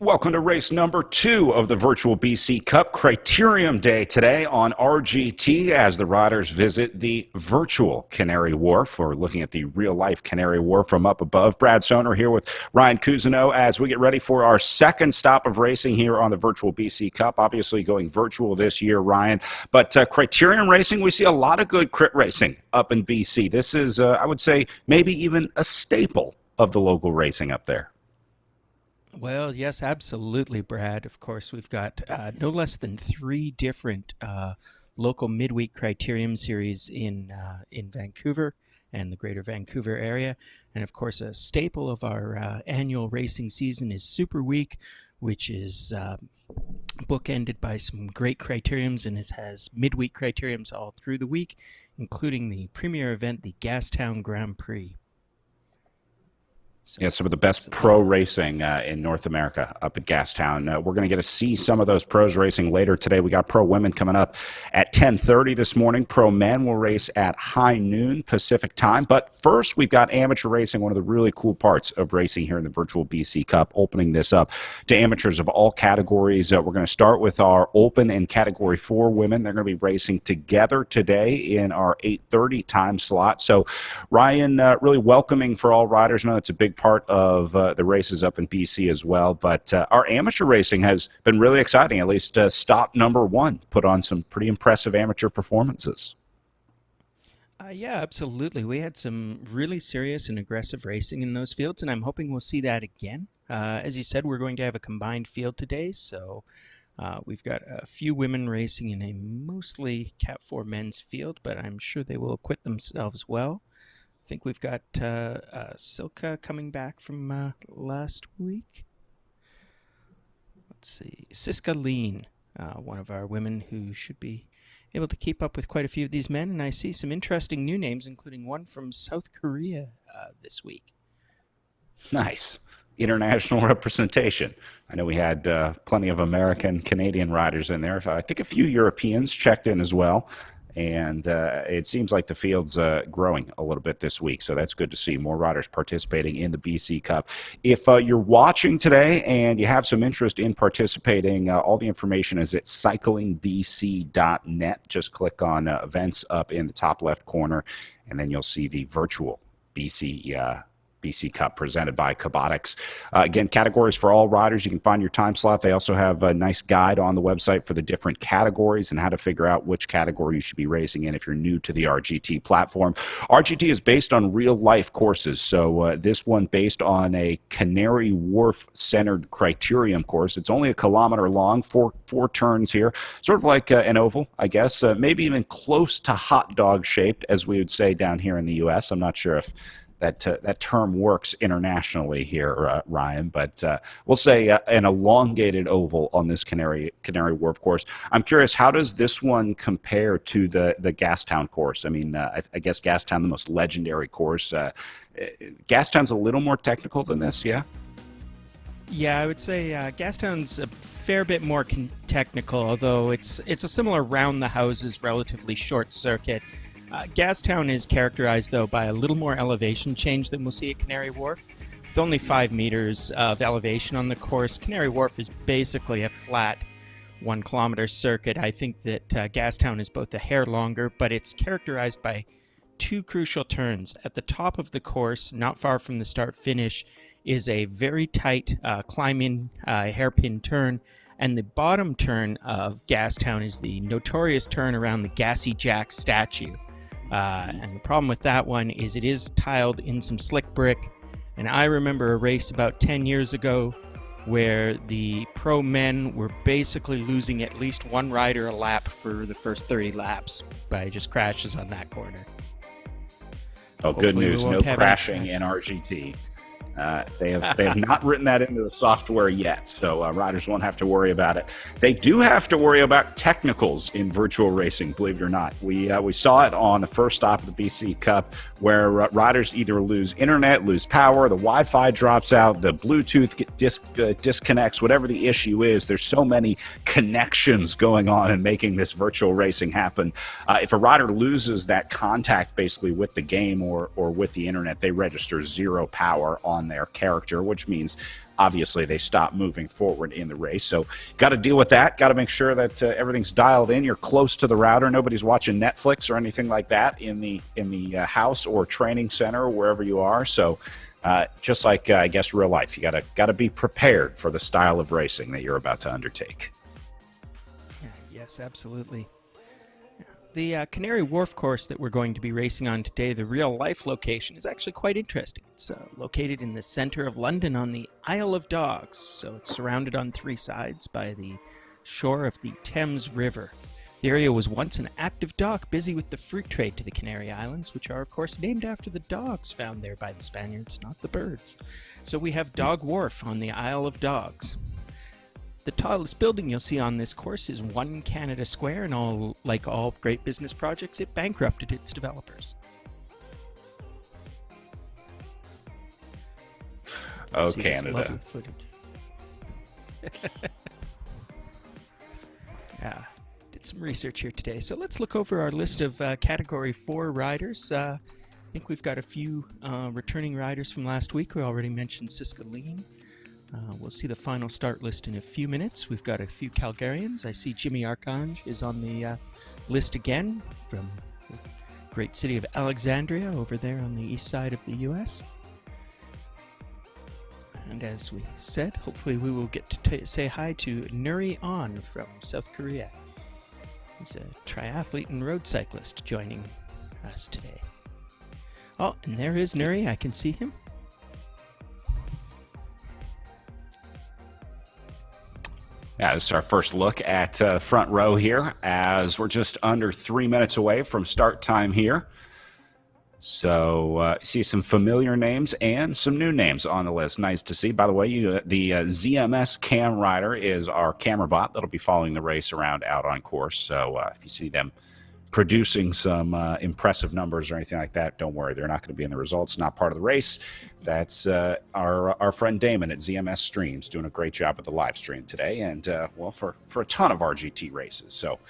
Welcome to race number 2 of the virtual BC Cup Criterium Day today on RGT as the riders visit the virtual Canary Wharf. We're looking at the real-life Canary Wharf from up above. Brad Sohner here with Ryan Cousineau as we get ready for our second stop of racing here on the virtual BC Cup. Obviously going virtual this year, Ryan. But Criterium Racing, we see a lot of good crit racing up in BC. This is, I would say, maybe even a staple of the local racing up there. Well, yes, absolutely, Brad. Of course, we've got no less than 3 different local midweek criterium series in Vancouver and the greater Vancouver area. And of course, a staple of our annual racing season is Super Week, which is bookended by some great criteriums and has midweek criteriums all through the week, including the premier event, the Gastown Grand Prix. So, Yeah, some of the best pro racing in North America up at Gastown. We're going to get to see some of those pros racing later today. We got pro women coming up at 10:30 this morning. Pro men will race at high noon Pacific time. But first, we've got amateur racing, one of the really cool parts of racing here in the Virtual BC Cup, opening this up to amateurs of all categories. We're going to start with our open and Category 4 women. They're going to be racing together today in our 8:30 time slot. So, Ryan, really welcoming for all riders. I know it's a big part of the races up in BC as well, but our amateur racing has been really exciting. At least stop number 1 put on some pretty impressive amateur performances. Yeah, absolutely. We had some really serious and aggressive racing in those fields, and I'm hoping we'll see that again. As you said, we're going to have a combined field today, so we've got a few women racing in a mostly Cat 4 men's field, but I'm sure they will acquit themselves well. I think we've got Silka coming back from last week. Let's see. Siska Lean, one of our women who should be able to keep up with quite a few of these men. And I see some interesting new names, including one from South Korea this week. Nice. International representation. I know we had plenty of American, Canadian riders in there. I think a few Europeans checked in as well. And it seems like the field's growing a little bit this week, so that's good to see more riders participating in the BC Cup. If you're watching today and you have some interest in participating, all the information is at cyclingbc.net. Just click on events up in the top left corner, and then you'll see the virtual BC Cup presented by Cabotics. Again, categories for all riders. You can find your time slot. They also have a nice guide on the website for the different categories and how to figure out which category you should be racing in if you're new to the RGT platform. RGT is based on real-life courses, so this one based on a Canary Wharf-centered criterium course. It's only 1 kilometer long, four turns here, sort of like an oval, I guess, maybe even close to hot dog-shaped, as we would say down here in the U.S. I'm not sure if that term works internationally here, Ryan, but we'll say an elongated oval on this Canary Wharf course. I'm curious, how does this one compare to the Gastown course? I mean, I guess Gastown, the most legendary course. Gastown's a little more technical than this, yeah? Yeah, I would say Gastown's a fair bit more technical, although it's a similar round-the-houses, relatively short circuit. Gastown is characterized, though, by a little more elevation change than we'll see at Canary Wharf. With only 5 meters of elevation on the course, Canary Wharf is basically a flat 1 kilometer circuit. I think that Gastown is both a hair longer, but it's characterized by 2 crucial turns. At the top of the course, not far from the start-finish, is a very tight climb-in hairpin turn, and the bottom turn of Gastown is the notorious turn around the Gassy Jack statue. And the problem with that one is it is tiled in some slick brick. And I remember a race about 10 years ago where the pro men were basically losing at least one rider a lap for the first 30 laps by just crashes on that corner. Oh, good news. No crashing in RGT. They have not written that into the software yet, so riders won't have to worry about it. They do have to worry about technicals in virtual racing, believe it or not. We saw it on the first stop of the BC Cup, where riders either lose internet, lose power, the Wi-Fi drops out, the Bluetooth disconnects, whatever the issue is. There's so many connections going on in making this virtual racing happen. If a rider loses that contact basically with the game or with the internet, they register 0 power on their character, which means obviously they stop moving forward in the race. So got to deal with that. Got to make sure that everything's dialed in. You're close to the router. Nobody's watching Netflix or anything like that in the house or training center or wherever you are. So just like I guess real life, you got to be prepared for the style of racing that you're about to undertake. Yeah, yes, absolutely. The Canary Wharf course that we're going to be racing on today, the real-life location, is actually quite interesting. It's located in the center of London on the Isle of Dogs, so it's surrounded on 3 sides by the shore of the Thames River. The area was once an active dock busy with the fruit trade to the Canary Islands, which are, of course, named after the dogs found there by the Spaniards, not the birds. So we have Dog Wharf on the Isle of Dogs. The tallest building you'll see on this course is One Canada Square, and like all great business projects, it bankrupted its developers. Oh, See this Canada. lovely footage. Yeah, did some research here today. So let's look over our list of Category 4 riders. I think we've got a few returning riders from last week. We already mentioned Siska Lean. We'll see the final start list in a few minutes. We've got a few Calgarians. I see Jimmy Archange is on the list again from the great city of Alexandria over there on the east side of the U.S. And as we said, hopefully we will get to say hi to Nuri Ahn from South Korea. He's a triathlete and road cyclist joining us today. Oh, and there is Nuri. I can see him. Yeah, this is our first look at front row here as we're just under 3 minutes away from start time here. So see some familiar names and some new names on the list. Nice to see. By the way, the ZMS Cam Rider is our camera bot that'll be following the race around out on course. So if you see them producing some impressive numbers or anything like that, don't worry. They're not going to be in the results, not part of the race. That's our friend Damon at ZMS Streams doing a great job with the live stream today and, well, for a ton of RGT races. So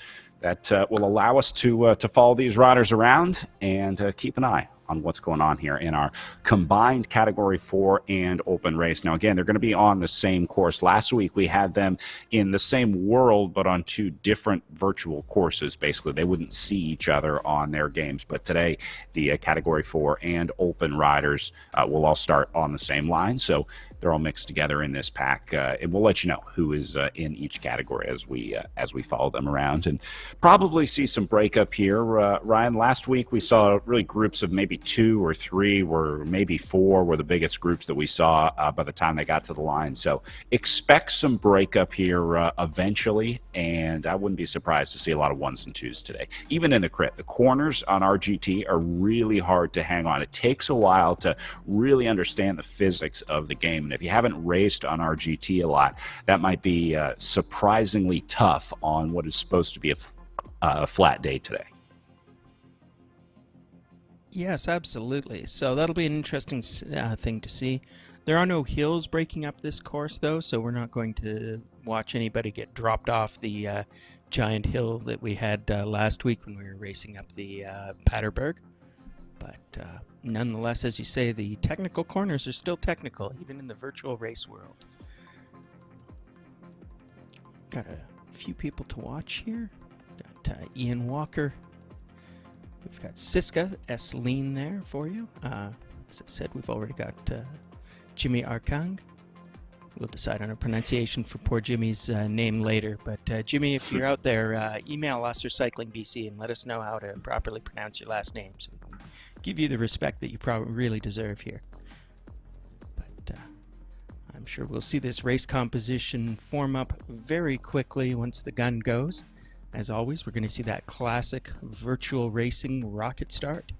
that will allow us to follow these riders around and keep an eye on what's going on here in our combined Category 4 and open race. Now, again, they're going to be on the same course. Last week, we had them in the same world, but on two different virtual courses. Basically, they wouldn't see each other on their games. But today, the Category 4 and open riders will all start on the same line. So they're all mixed together in this pack. And we'll let you know who is in each category as we follow them around and probably see some breakup here. Ryan, last week we saw really groups of maybe 2 or 3, or maybe 4 were the biggest groups that we saw by the time they got to the line. So expect some breakup here eventually, and I wouldn't be surprised to see a lot of 1s and 2s today. Even in the crit, the corners on RGT are really hard to hang on. It takes a while to really understand the physics of the game. And if you haven't raced on RGT a lot, that might be surprisingly tough on what is supposed to be a flat day today. Yes, absolutely. So that'll be an interesting thing to see. There are no hills breaking up this course, though, so we're not going to watch anybody get dropped off the giant hill that we had last week when we were racing up the Paterberg. But nonetheless, as you say, the technical corners are still technical, even in the virtual race world. Got a few people to watch here. Got Ian Walker. We've got Siska S. Lean there for you. As I said, we've already got Jimmy Arkang. We'll decide on a pronunciation for poor Jimmy's name later. But Jimmy, if you're out there, email us or Cycling BC and let us know how to properly pronounce your last name, so we can give you the respect that you probably really deserve here. But I'm sure we'll see this race composition form up very quickly once the gun goes. As always, we're going to see that classic virtual racing rocket start.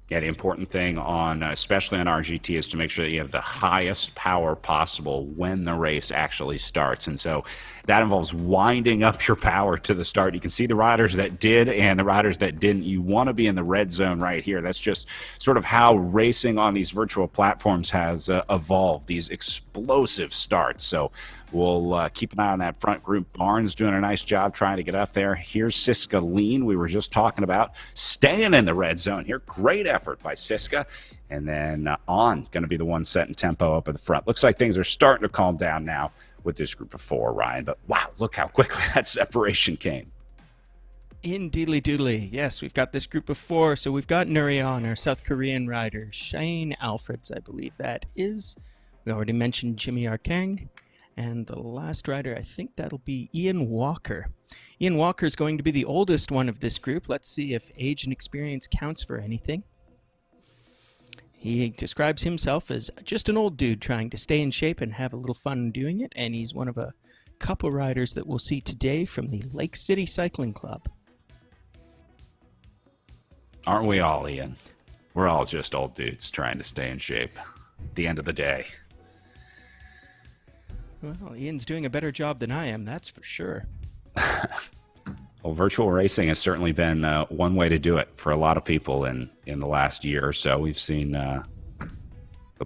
Yeah, the important thing on, especially on RGT, is to make sure that you have the highest power possible when the race actually starts. And so that involves winding up your power to the start. You can see the riders that did and the riders that didn't. You want to be in the red zone right here. That's just sort of how racing on these virtual platforms has evolved, these explosive starts. So we'll keep an eye on that front group. Barnes doing a nice job trying to get up there. Here's Siska Lean, we were just talking about, staying in the red zone here. Great effort by Siska. And then On going to be the one setting tempo up at the front. Looks like things are starting to calm down now with this group of 4, Ryan. But wow, look how quickly that separation came. Indeedly doodly. Yes, we've got this group of 4. So we've got Nuri Ahn, our South Korean rider. Shane Alfreds, I believe that is. We already mentioned Jimmy Arkang. And the last rider, I think that'll be Ian Walker. Ian Walker is going to be the oldest one of this group. Let's see if age and experience counts for anything. He describes himself as just an old dude trying to stay in shape and have a little fun doing it. And he's one of a couple riders that we'll see today from the Lake City Cycling Club. Aren't we all, Ian? We're all just old dudes trying to stay in shape at the end of the day. Well, Ian's doing a better job than I am, that's for sure. Well, virtual racing has certainly been one way to do it for a lot of people in the last year or so. We've seen the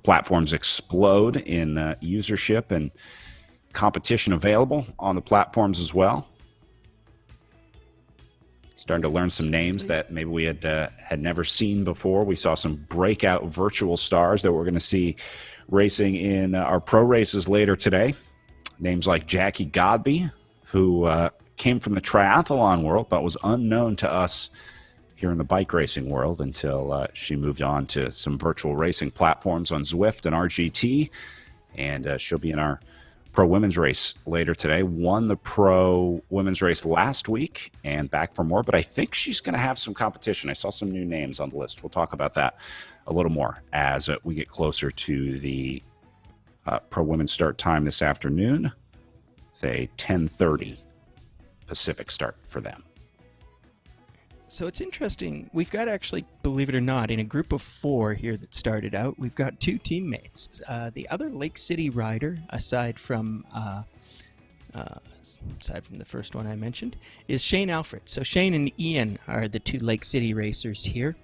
platforms explode in usership and competition available on the platforms as well. Starting to learn some names that maybe we had never seen before. We saw some breakout virtual stars that we're going to see racing in our pro races later today. Names like Jackie Godby, who came from the triathlon world but was unknown to us here in the bike racing world until she moved on to some virtual racing platforms on Zwift and RGT. And she'll be in our pro women's race later today. Won the pro women's race last week and back for more, but I think she's going to have some competition. I saw some new names on the list. We'll talk about that a little more as we get closer to the pro women's start time this afternoon. Say 10:30 Pacific start for them. So it's interesting. We've got actually, believe it or not, in a group of 4 here that started out, we've got 2 teammates. The other Lake City rider, aside from the first one I mentioned, is Shane Alfred. So Shane and Ian are the 2 Lake City racers here.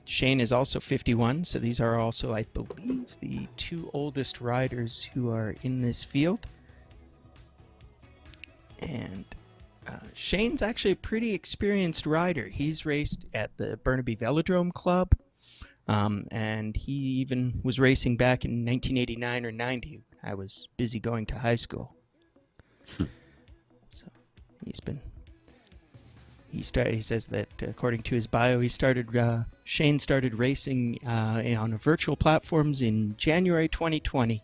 Shane is also 51, so these are also, I believe, the 2 oldest riders who are in this field. And Shane's actually a pretty experienced rider. He's raced at the Burnaby Velodrome Club, and he even was racing back in 1989 or 90. I was busy going to high school. So he says that according to his bio, Shane started racing on virtual platforms in January 2020.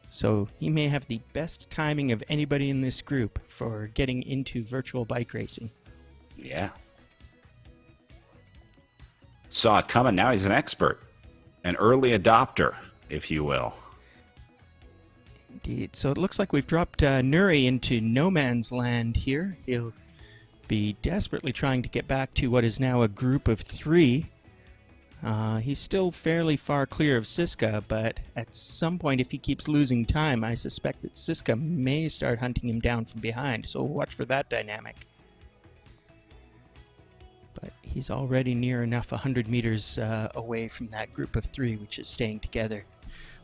So he may have the best timing of anybody in this group for getting into virtual bike racing. Yeah. Saw it coming. Now he's an expert, an early adopter, if you will. Indeed. So it looks like we've dropped Nuri into no man's land here. He'll be desperately trying to get back to what is now a group of 3. He's still fairly far clear of Siska, but at some point, if he keeps losing time, I suspect that Siska may start hunting him down from behind, so watch for that dynamic. But he's already near enough 100 meters away from that group of 3, which is staying together.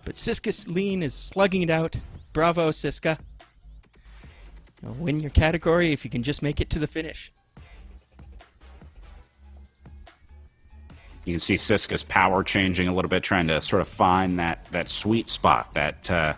But Siska Lean is slugging it out. Bravo, Siska. You'll win your category if you can just make it to the finish. You can see Siska's power changing a little bit, trying to sort of find that sweet spot, that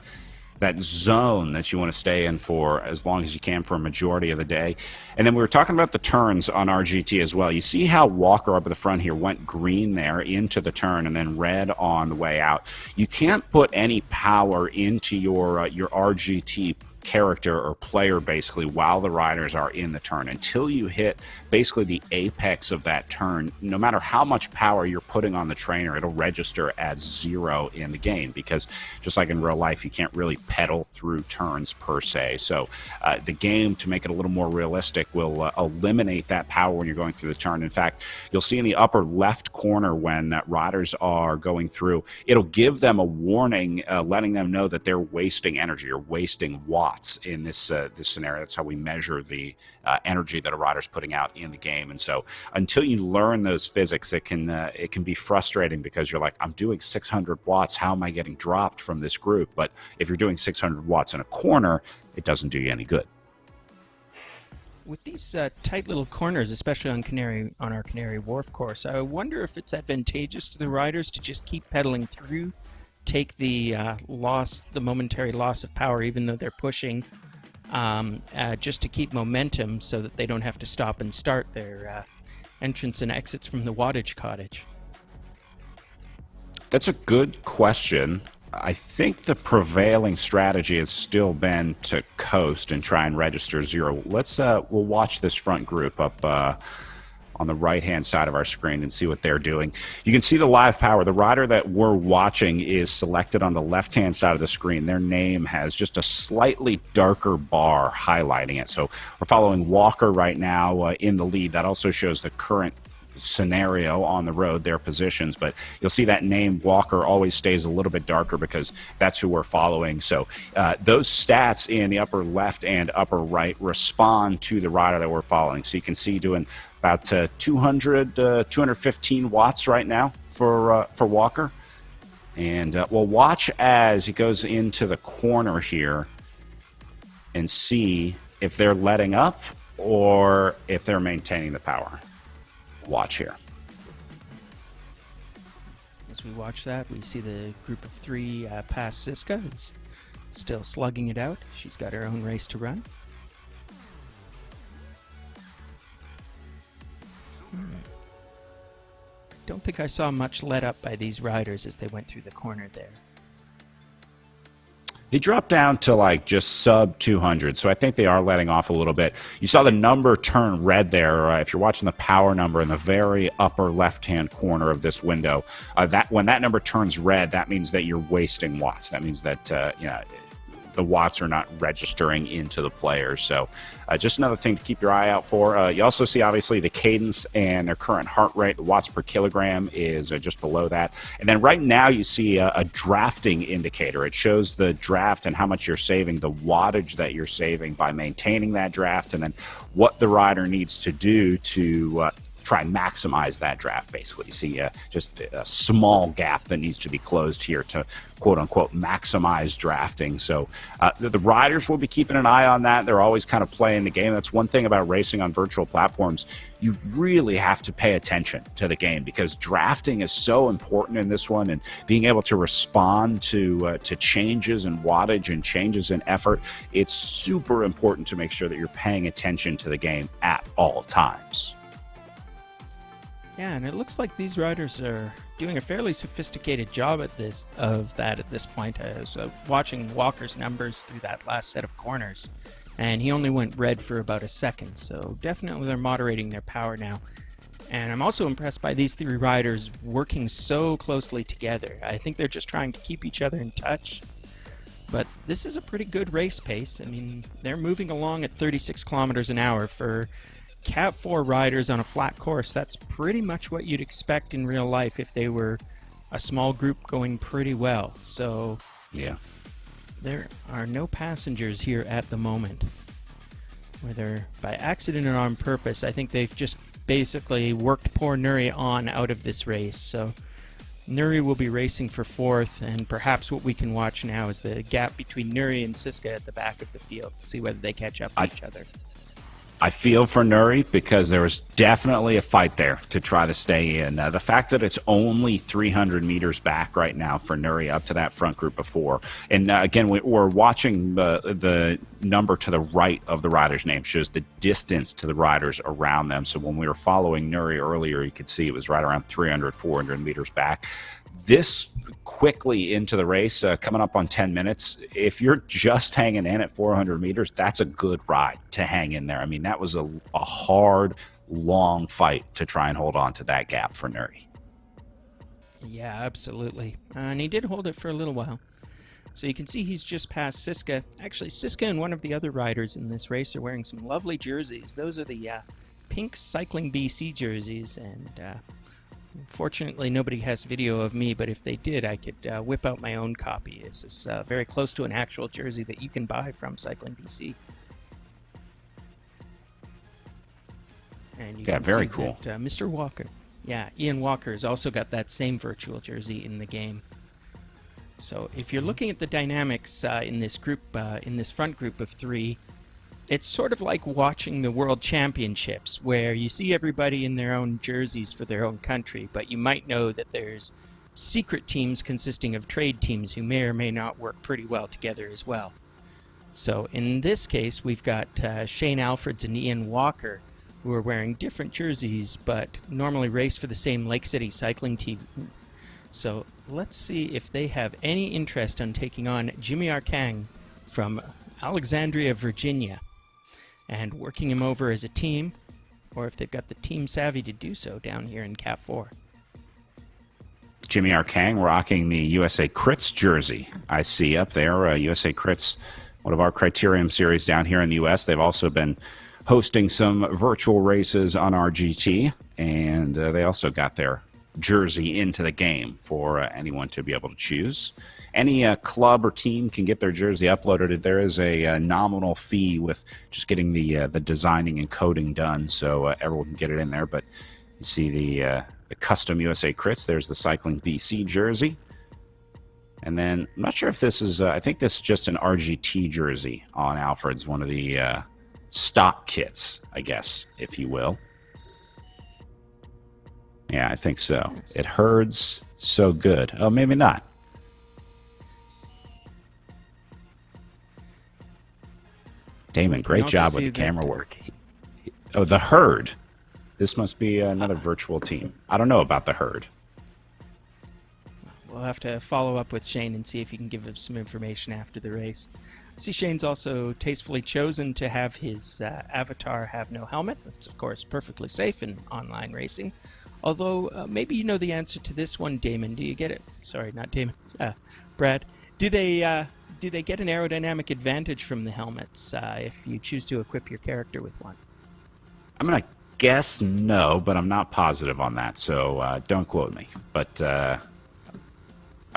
zone that you want to stay in for as long as you can for a majority of the day. And then we were talking about the turns on RGT as well. You see how Walker up at the front here went green there into the turn and then red on the way out. You can't put any power into your RGT character or player basically while the riders are in the turn until you hit basically the apex of that turn. No matter how much power you're putting on the trainer, it'll register as 0 in the game, because just like in real life, you can't really pedal through turns per se. So the game, to make it a little more realistic, will eliminate that power when you're going through the turn. In fact, you'll see in the upper left corner when riders are going through, it'll give them a warning letting them know that they're wasting energy or wasting watts in this scenario. That's how we measure the energy that a rider's putting out in the game. And so until you learn those physics, it can be frustrating, because you're like, I'm doing 600 watts. How am I getting dropped from this group? But if you're doing 600 watts in a corner, it doesn't do you any good. With these tight little corners, especially on our Canary Wharf course, I wonder if it's advantageous to the riders to just keep pedaling through, take the momentary loss of power, even though they're pushing, just to keep momentum so that they don't have to stop and start their entrance and exits from the wattage cottage. That's a good question. I think the prevailing strategy has still been to coast and try and register 0. We'll watch this front group up on the right-hand side of our screen and see what they're doing. You can see the live power. The rider that we're watching is selected on the left-hand side of the screen. Their name has just a slightly darker bar highlighting it. So we're following Walker right now in the lead. That also shows the current scenario on the road, their positions, but you'll see that name Walker always stays a little bit darker because that's who we're following. So those stats in the upper left and upper right respond to the rider that we're following. So you can see doing about 215 watts right now for Walker. And we'll watch as he goes into the corner here and see if they're letting up or if they're maintaining the power. Watch here. As we watch that, we see the group of three pass Siska, who's still slugging it out. She's got her own race to run. Don't think I saw much let up by these riders as they went through the corner there. He dropped down to like just sub 200, so I think they are letting off a little bit. You saw the number turn red there. If you're watching the power number in the very upper left-hand corner of this window, that when that number turns red, that means that you're wasting watts. That means that the watts are not registering into the players. So just another thing to keep your eye out for. You also see, obviously, the cadence and their current heart rate. The watts per kilogram is just below that. And then right now you see a drafting indicator. It shows the draft and how much you're saving, the wattage that you're saving by maintaining that draft, and then what the rider needs to do to try and maximize that draft, basically. You see just a small gap that needs to be closed here to quote-unquote maximize drafting. So the riders will be keeping an eye on that. They're always kind of playing the game. That's one thing about racing on virtual platforms. You really have to pay attention to the game because drafting is so important in this one, and being able to respond to changes in wattage and changes in effort, it's super important to make sure that you're paying attention to the game at all times. Yeah, and it looks like these riders are doing a fairly sophisticated job at this point. I was watching Walker's numbers through that last set of corners, and he only went red for about a second, so definitely they're moderating their power now. And I'm also impressed by these three riders working so closely together. I think they're just trying to keep each other in touch. But this is a pretty good race pace. I mean, they're moving along at 36 kilometers an hour for Cat 4 riders on a flat course. That's pretty much what you'd expect in real life if they were a small group going pretty well. So yeah, there are no passengers here at the moment. Whether by accident or on purpose, I think they've just basically worked poor Nuri on out of this race. So Nuri will be racing for fourth, and perhaps what we can watch now is the gap between Nuri and Siska at the back of the field to see whether they catch up to each other. I feel for Nuri because there was definitely a fight there to try to stay in. The fact that it's only 300 meters back right now for Nuri up to that front group of four. And again, we're watching the number to the right of the rider's name shows the distance to the riders around them. So when we were following Nuri earlier, you could see it was right around 300, 400 meters back. This quickly into the race, coming up on 10 minutes, if you're just hanging in at 400 meters, that's a good ride to hang in there. I mean, that was a hard, long fight to try and hold on to that gap for Nuri. Yeah, absolutely. And he did hold it for a little while. So you can see he's just past Siska. Actually, Siska and one of the other riders in this race are wearing some lovely jerseys. Those are the pink Cycling BC jerseys, and fortunately, nobody has video of me, but if they did, I could whip out my own copy. This is very close to an actual jersey that you can buy from Cycling BC. And you can very see cool. That, Mr. Walker, Ian Walker has also got that same virtual jersey in the game. So if you're looking at the dynamics in this group, in this front group of three, it's sort of like watching the World Championships, where you see everybody in their own jerseys for their own country, but you might know that there's secret teams consisting of trade teams who may or may not work pretty well together as well. So in this case, we've got Shane Alfreds and Ian Walker, who are wearing different jerseys, but normally race for the same Lake City cycling team. So let's see if they have any interest on taking on Jimmy Arkang from Alexandria, Virginia, and working him over as a team, or if they've got the team savvy to do so down here in Cat 4. Jimmy Arkang rocking the USA Crits jersey I see up there. USA Crits, one of our Criterium series down here in the U.S. They've also been hosting some virtual races on RGT, and they also got their jersey into the game for anyone to be able to choose. Any club or team can get their jersey uploaded. There is a nominal fee with just getting the designing and coding done, so everyone can get it in there. But you see the custom USA Crits. There's the Cycling BC jersey. And then I'm not sure if this is, I think this is just an RGT jersey on Alfred's, one of the stock kits, I guess, if you will. Yeah, I think so. It herds so good. Oh, maybe not. Damon, great job with the camera work. Oh, the herd. This must be another virtual team. I don't know about the herd. We'll have to follow up with Shane and see if he can give us some information after the race. I see Shane's also tastefully chosen to have his avatar have no helmet. That's, of course, perfectly safe in online racing. Although, maybe you know the answer to this one, Damon. Do you get it? Sorry, not Damon. Brad. Do they get an aerodynamic advantage from the helmets if you choose to equip your character with one? I'm going to guess no, but I'm not positive on that, so don't quote me. But I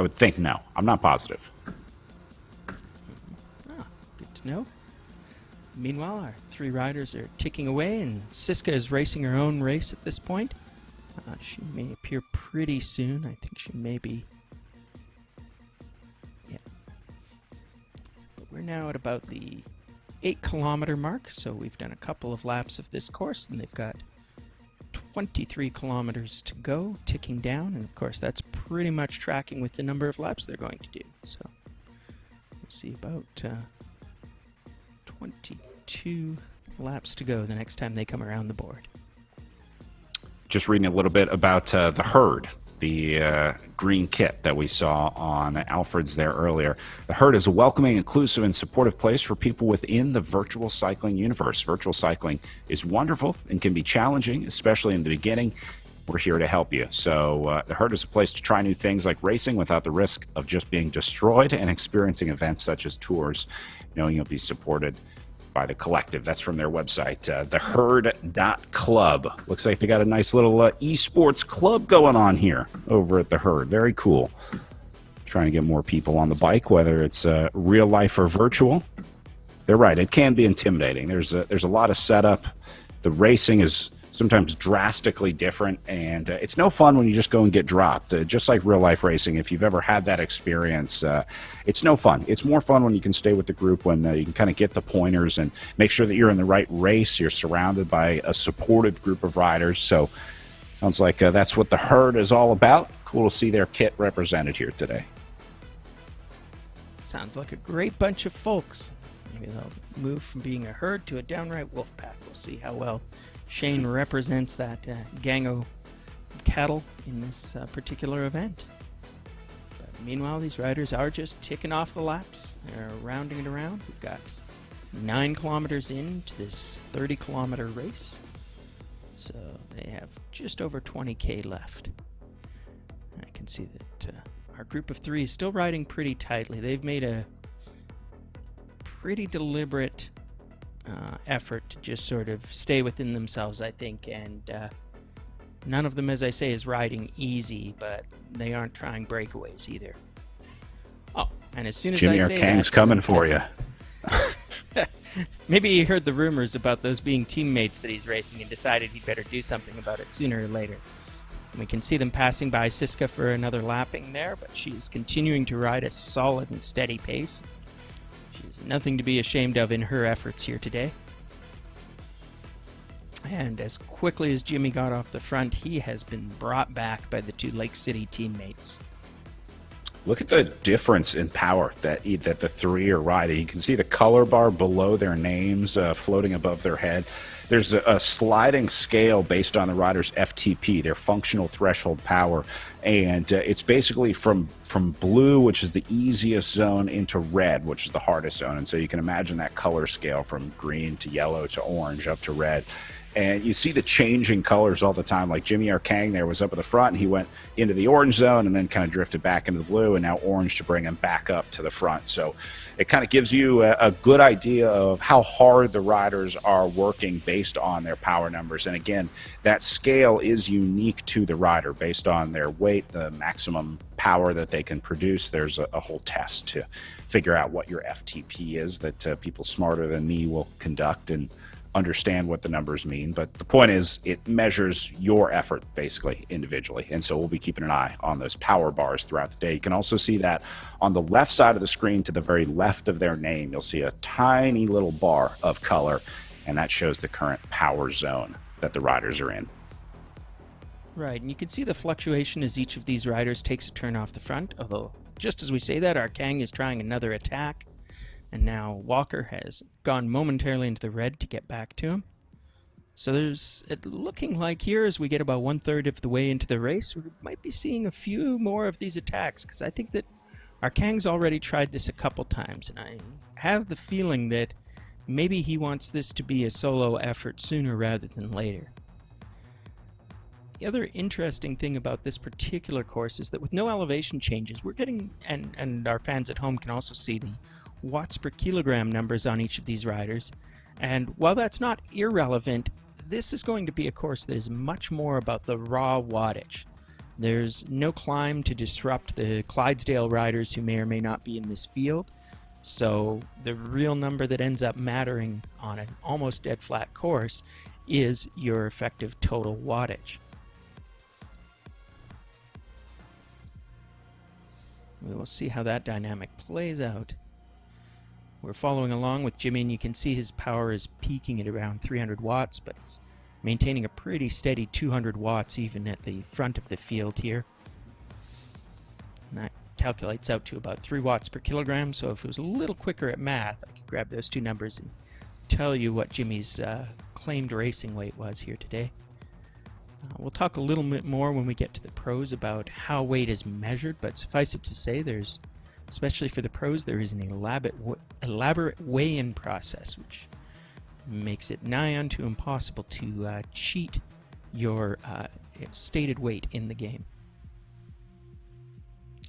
would think no. I'm not positive. Good to know. Meanwhile, our three riders are ticking away, and Siska is racing her own race at this point. She may appear pretty soon. I think she may be. Yeah. But we're now at about the 8-kilometer mark, so we've done a couple of laps of this course, and they've got 23 kilometers to go, ticking down, and of course that's pretty much tracking with the number of laps they're going to do. So we'll see about 22 laps to go the next time they come around the board. Just reading a little bit about the herd, the green kit that we saw on Alfred's there earlier. The herd is a welcoming, inclusive, and supportive place for people within the virtual cycling universe. Virtual cycling is wonderful and can be challenging, especially in the beginning. We're here to help you. So the herd is a place to try new things like racing without the risk of just being destroyed, and experiencing events such as tours, knowing you'll be supported by the collective. That's from their website, theherd.club. Looks like they got a nice little esports club going on here over at the herd. Very cool. Trying to get more people on the bike, whether it's real life or virtual. They're right. It can be intimidating. There's a lot of setup. The racing is sometimes drastically different, and it's no fun when you just go and get dropped. Just like real life racing, if you've ever had that experience, it's no fun. It's more fun when you can stay with the group, when you can kind of get the pointers and make sure that you're in the right race. You're surrounded by a supportive group of riders. So sounds like that's what the herd is all about. Cool to see their kit represented here today. Sounds like a great bunch of folks. Maybe they'll move from being a herd to a downright wolf pack. We'll see how well Shane represents that gang of cattle in this particular event. But meanwhile, these riders are just ticking off the laps. They're rounding it around. We've got 9 kilometers into this 30-kilometer race. So they have just over 20K left. And I can see that our group of 3 is still riding pretty tightly. They've made a pretty deliberate effort to just sort of stay within themselves, I think, and none of them, as I say, is riding easy, but they aren't trying breakaways either. Oh, and as soon as Jimmy I say Kang's that, coming for you. Maybe he heard the rumors about those being teammates that he's racing and decided he'd better do something about it sooner or later. And we can see them passing by Siska for another lapping there, but she's continuing to ride a solid and steady pace. She's nothing to be ashamed of in her efforts here today. And as quickly as Jimmy got off the front, he has been brought back by the 2 Lake City teammates. Look at the difference in power that the 3 are riding. You can see the color bar below their names floating above their head. There's a sliding scale based on the rider's FTP, their functional threshold power, and it's basically from blue, which is the easiest zone, into red, which is the hardest zone. And so you can imagine that color scale from green to yellow to orange up to red. And you see the changing colors all the time. Like Jimmy R. Kang there was up at the front, and he went into the orange zone and then kind of drifted back into the blue, and now orange to bring him back up to the front. So it kind of gives you a good idea of how hard the riders are working based on their power numbers. And again, that scale is unique to the rider based on their weight, the maximum power that they can produce. There's a whole test to figure out what your FTP is that people smarter than me will conduct and understand what the numbers mean. But the point is, it measures your effort basically individually. And so we'll be keeping an eye on those power bars throughout the day. You can also see that on the left side of the screen to the very left of their name, you'll see a tiny little bar of color, and that shows the current power zone that the riders are in. Right, and you can see the fluctuation as each of these riders takes a turn off the front, although just as we say that, our Kang is trying another attack. And now Walker has gone momentarily into the red to get back to him. So there's it looking like here as we get about 1/3 of the way into the race, we might be seeing a few more of these attacks, because I think that our Kang's already tried this a couple times, and I have the feeling that maybe he wants this to be a solo effort sooner rather than later. The other interesting thing about this particular course is that with no elevation changes, we're getting, and our fans at home can also see the watts per kilogram numbers on each of these riders. And while that's not irrelevant, this is going to be a course that is much more about the raw wattage. There's no climb to disrupt the Clydesdale riders who may or may not be in this field. So the real number that ends up mattering on an almost dead flat course is your effective total wattage. We will see how that dynamic plays out. We're following along with Jimmy, and you can see his power is peaking at around 300 watts, but he's maintaining a pretty steady 200 watts even at the front of the field here. And that calculates out to about 3 watts per kilogram, so if it was a little quicker at math, I could grab those two numbers and tell you what Jimmy's claimed racing weight was here today. We'll talk a little bit more when we get to the pros about how weight is measured, but suffice it to say, especially for the pros, there is an elaborate weigh-in process, which makes it nigh unto impossible to cheat your stated weight in the game.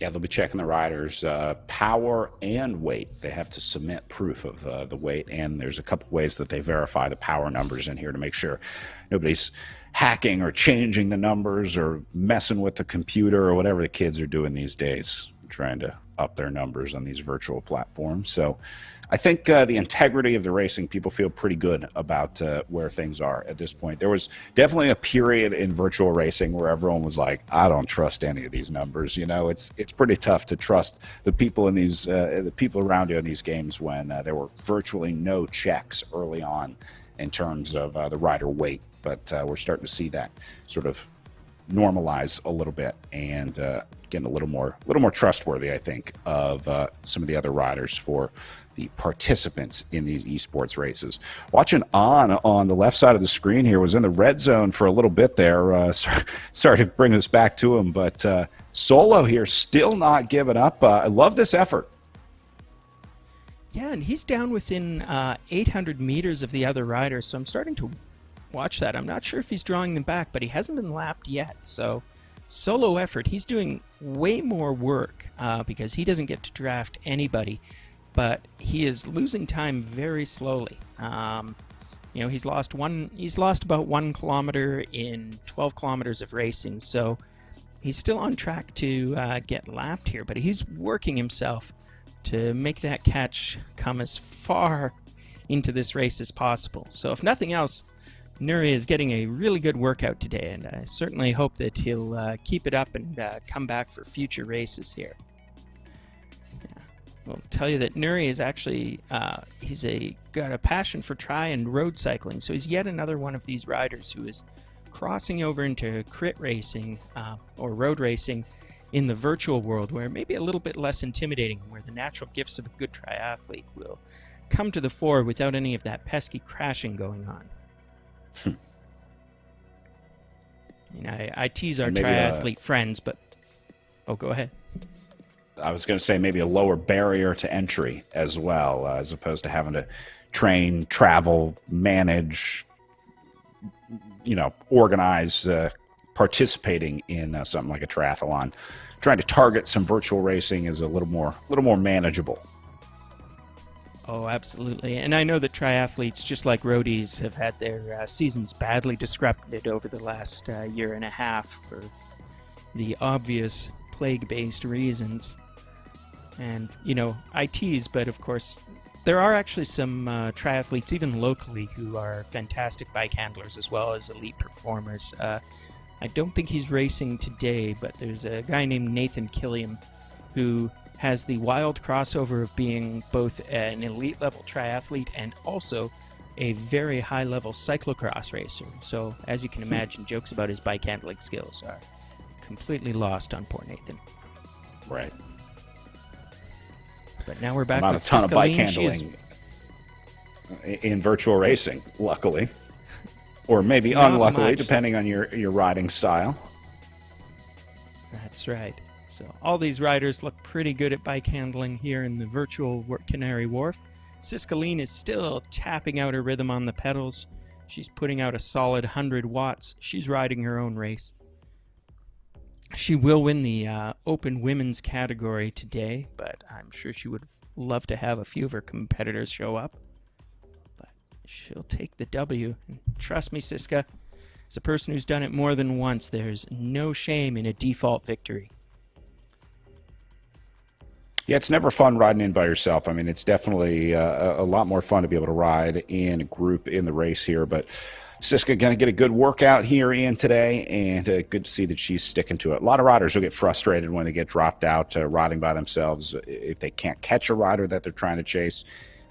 Yeah, they'll be checking the riders' power and weight. They have to submit proof of the weight, and there's a couple ways that they verify the power numbers in here to make sure nobody's hacking or changing the numbers or messing with the computer or whatever the kids are doing these days, trying to up their numbers on these virtual platforms. So I think the integrity of the racing, people feel pretty good about where things are at this point. There was definitely a period in virtual racing where everyone was like, I don't trust any of these numbers. You know, it's pretty tough to trust the people in these, the people around you in these games when there were virtually no checks early on in terms of the rider weight. But we're starting to see that sort of normalize a little bit and getting a little more trustworthy, I think, of some of the other riders for the participants in these esports races. Watching on the left side of the screen here was in the red zone for a little bit there. Sorry to bring us back to him, but Solo here still not giving up. I love this effort. Yeah, and he's down within 800 meters of the other riders, so I'm starting to watch that. I'm not sure if he's drawing them back, but he hasn't been lapped yet. So solo effort, he's doing way more work because he doesn't get to draft anybody, but he is losing time very slowly. You know, he's lost about 1 kilometer in 12 kilometers of racing, so he's still on track to get lapped here, but he's working himself to make that catch come as far into this race as possible. So if nothing else, Nuri is getting a really good workout today, and I certainly hope that he'll keep it up and come back for future races here. Yeah. We'll tell you that Nuri is actually, he's got a passion for and road cycling, so he's yet another one of these riders who is crossing over into crit racing or road racing in the virtual world, where it may be a little bit less intimidating, where the natural gifts of a good triathlete will come to the fore without any of that pesky crashing going on. You know, I tease our triathlete friends, but go ahead. I was going to say maybe a lower barrier to entry as well, as opposed to having to train, travel, manage, organize participating in something like a triathlon. Trying to target some virtual racing is a little more manageable. Oh, absolutely. And I know that triathletes, just like roadies, have had their seasons badly disrupted over the last year and a half for the obvious plague-based reasons. And, ITs, but of course, there are actually some triathletes, even locally, who are fantastic bike handlers as well as elite performers. I don't think he's racing today, but there's a guy named Nathan Killiam who has the wild crossover of being both an elite level triathlete and also a very high level cyclocross racer. So, as you can imagine, jokes about his bike handling skills are completely lost on poor Nathan. Right. But now we're back Not with a ton of bike Siskaleen. handling in virtual racing, luckily. Or maybe Not unluckily, much. depending on your riding style. That's right. So all these riders look pretty good at bike handling here in the virtual Canary Wharf. Siskaleen is still tapping out her rhythm on the pedals. She's putting out a solid 100 watts. She's riding her own race. She will win the open women's category today, but I'm sure she would love to have a few of her competitors show up. But she'll take the W. And trust me, Siska, as a person who's done it more than once, there's no shame in a default victory. Yeah, it's never fun riding in by yourself. I mean, it's definitely a lot more fun to be able to ride in a group in the race here. But Siska going to get a good workout here in today, and good to see that she's sticking to it. A lot of riders will get frustrated when they get dropped out riding by themselves if they can't catch a rider that they're trying to chase.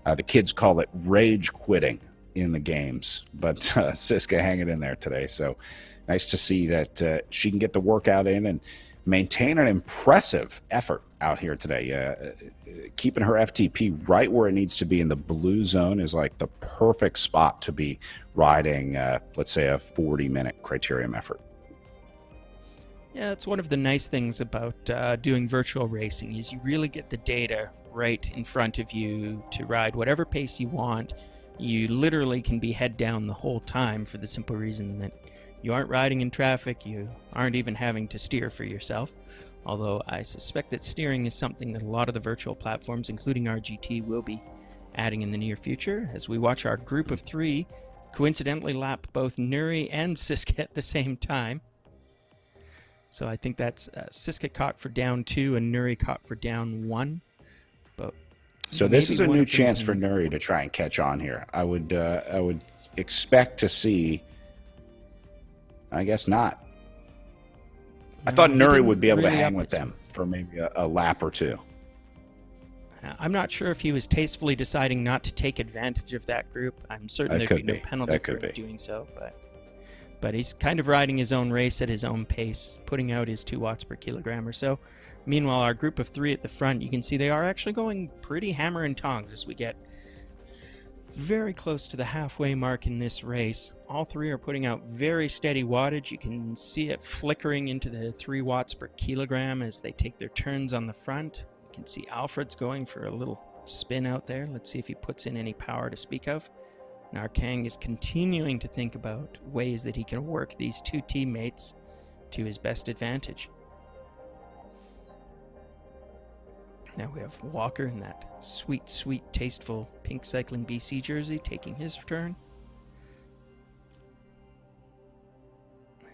The kids call it rage quitting in the games, but Siska hanging in there today. So nice to see that she can get the workout in and maintain an impressive effort out here today. Keeping her FTP right where it needs to be in the blue zone is like the perfect spot to be riding, let's say, a 40-minute criterium effort. Yeah, it's one of the nice things about doing virtual racing is you really get the data right in front of you to ride whatever pace you want. You literally can be head down the whole time for the simple reason that you aren't riding in traffic, you aren't even having to steer for yourself. Although I suspect that steering is something that a lot of the virtual platforms, including RGT, will be adding in the near future as we watch our group of three coincidentally lap both Nuri and Siska at the same time. So I think that's Siska caught for down 2 and Nuri caught for down 1. But so this is a one new of them chance can- for Nuri to try and catch on here. I would expect to see. I guess not. I thought he Nuri didn't would be able to really hang up with it. them for maybe a lap or two. I'm not sure if he was tastefully deciding not to take advantage of that group. I'm certain That there'd be could no be. penalty That for could him be. doing so, but he's kind of riding his own race at his own pace, putting out his 2 watts per kilogram or so. Meanwhile, our group of 3 at the front, you can see they are actually going pretty hammer and tongs as we get very close to the halfway mark in this race. All 3 are putting out very steady wattage. You can see it flickering into the 3 watts per kilogram as they take their turns on the front. You can see Alfred's going for a little spin out there. Let's see if he puts in any power to speak of. And our Kang is continuing to think about ways that he can work these 2 teammates to his best advantage. Now we have Walker in that sweet, sweet, tasteful pink Cycling BC jersey taking his turn.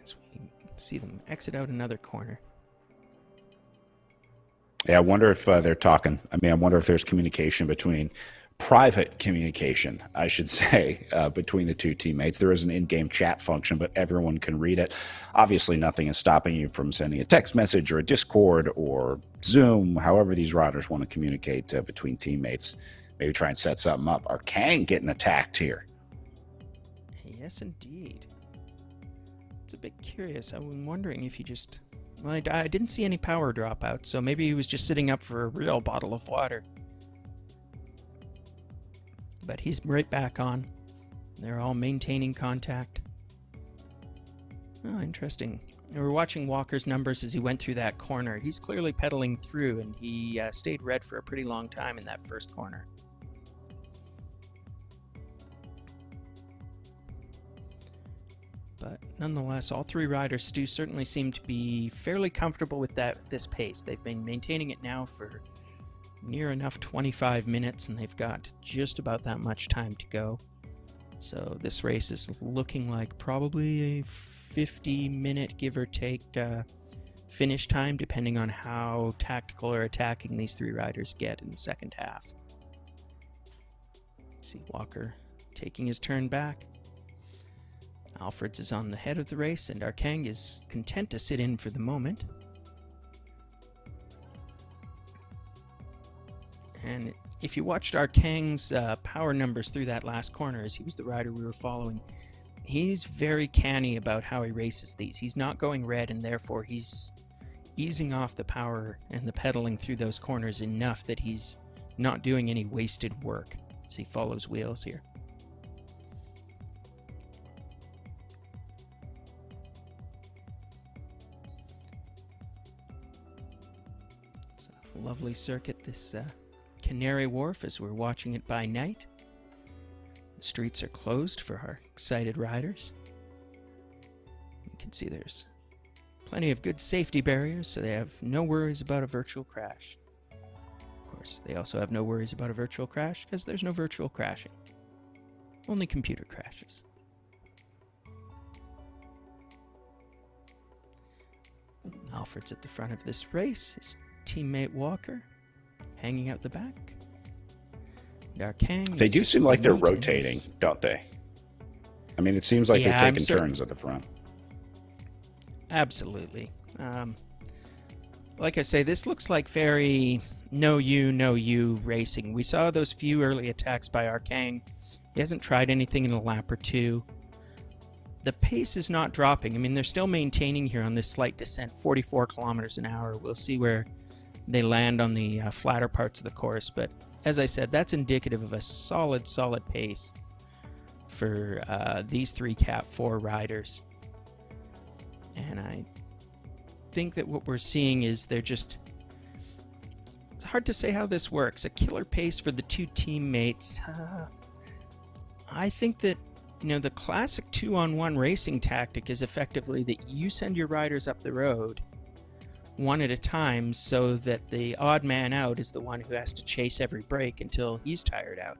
As we see them exit out another corner. Yeah, I wonder if they're talking. I mean, I wonder if there's communication private communication, I should say, between the 2 teammates. There is an in-game chat function, but everyone can read it. Obviously, nothing is stopping you from sending a text message or a Discord or Zoom, however these riders want to communicate between teammates. Maybe try and set something up. Are Kang getting attacked here? Yes, indeed. It's a bit curious. I'm wondering if he just... Well, I didn't see any power drop out, so maybe he was just sitting up for a real bottle of water. But he's right back on. They're all maintaining contact. Oh, interesting. We're watching Walker's numbers as he went through that corner. He's clearly pedaling through, and he stayed red for a pretty long time in that first corner. But nonetheless, all three riders do certainly seem to be fairly comfortable with this pace. They've been maintaining it now for near enough 25 minutes, and they've got just about that much time to go. So this race is looking like probably a 50-minute, give or take, finish time, depending on how tactical or attacking these three riders get in the second half. See Walker taking his turn back. Alfreds is on the head of the race, and Arkang is content to sit in for the moment. And if you watched Arkang's power numbers through that last corner, as he was the rider we were following, he's very canny about how he races these. He's not going red, and therefore he's easing off the power and the pedaling through those corners enough that he's not doing any wasted work as he follows wheels here. It's a lovely circuit, this Canary Wharf, as we're watching it by night. The streets are closed for our excited riders. You can see there's plenty of good safety barriers, so they have no worries about a virtual crash. Of course, they also have no worries about a virtual crash because there's no virtual crashing. Only computer crashes. Alfred's at the front of this race. His teammate Walker hanging out the back. Arkang They do seem like they're rotating, don't they? I mean, it seems like they're taking turns at the front. Absolutely. Like I say, this looks like very no you racing. We saw those few early attacks by Arkang. He hasn't tried anything in a lap or two. The pace is not dropping. I mean, they're still maintaining here on this slight descent, 44 kilometers an hour. We'll see where they land on the flatter parts of the course, but as I said, that's indicative of a solid pace for these three Cat 4 riders. And I think that what we're seeing is it's hard to say how this works. A killer pace for the two teammates. I think that, the classic 2-on-1 racing tactic is effectively that you send your riders up the road one at a time, so that the odd man out is the one who has to chase every break until he's tired out.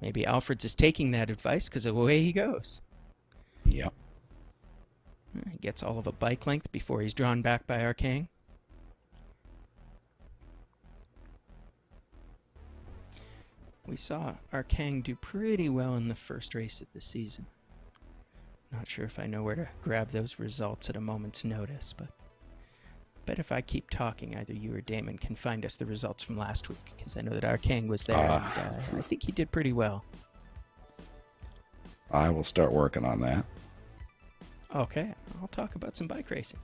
Maybe Alfreds is taking that advice because away he goes. Yep. He gets all of a bike length before he's drawn back by Arkang. We saw Arkang do pretty well in the first race of the season. Not sure if I know where to grab those results at a moment's notice, but bet if I keep talking, either you or Damon can find us the results from last week, because I know that Arkang was there, and I think he did pretty well. I will start working on that. Okay, I'll talk about some bike racing.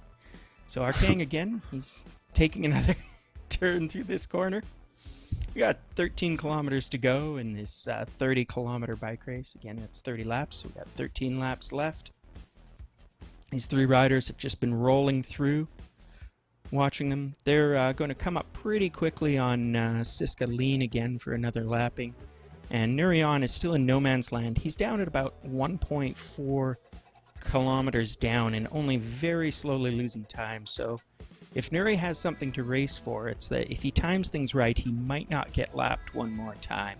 So Arkang again, he's taking another turn through this corner. We got 13 kilometers to go in this 30-kilometer bike race. Again, it's 30 laps, so we got 13 laps left. These three riders have just been rolling through. Watching them, they're going to come up pretty quickly on Siska Lean again for another lapping. And Nurion is still in no man's land. He's down at about 1.4 kilometers down and only very slowly losing time. So if Nuri has something to race for, it's that if he times things right, he might not get lapped one more time.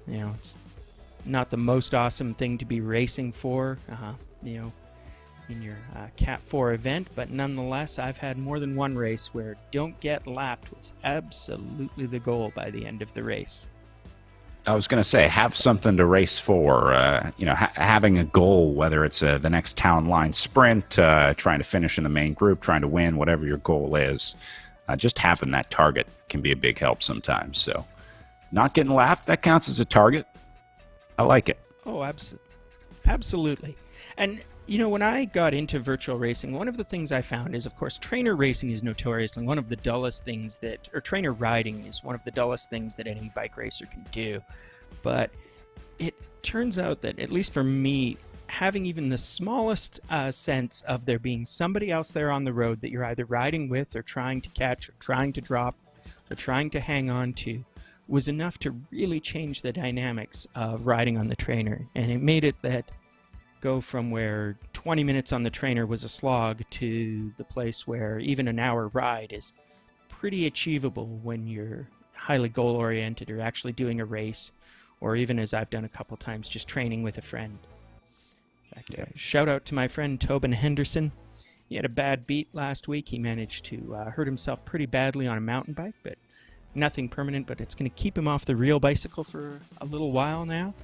It's not the most awesome thing to be racing for, in your Cat 4 event, but nonetheless, I've had more than one race where don't get lapped was absolutely the goal by the end of the race. I was going to say, have something to race for. Having a goal, whether it's the next town line sprint, trying to finish in the main group, trying to win, whatever your goal is, just having that target can be a big help sometimes. So, not getting lapped, that counts as a target. I like it. Oh, absolutely. And when I got into virtual racing, one of the things I found is, of course, trainer racing is notoriously one of the dullest things or trainer riding is one of the dullest things that any bike racer can do. But it turns out that, at least for me, having even the smallest sense of there being somebody else there on the road that you're either riding with or trying to catch or trying to drop or trying to hang on to was enough to really change the dynamics of riding on the trainer. And it made it that go from where 20 minutes on the trainer was a slog to the place where even an hour ride is pretty achievable when you're highly goal-oriented or actually doing a race, or even, as I've done a couple times, just training with a friend. In fact, shout out to my friend Tobin Henderson. He had a bad beat last week. He managed to hurt himself pretty badly on a mountain bike, but nothing permanent, but it's going to keep him off the real bicycle for a little while now.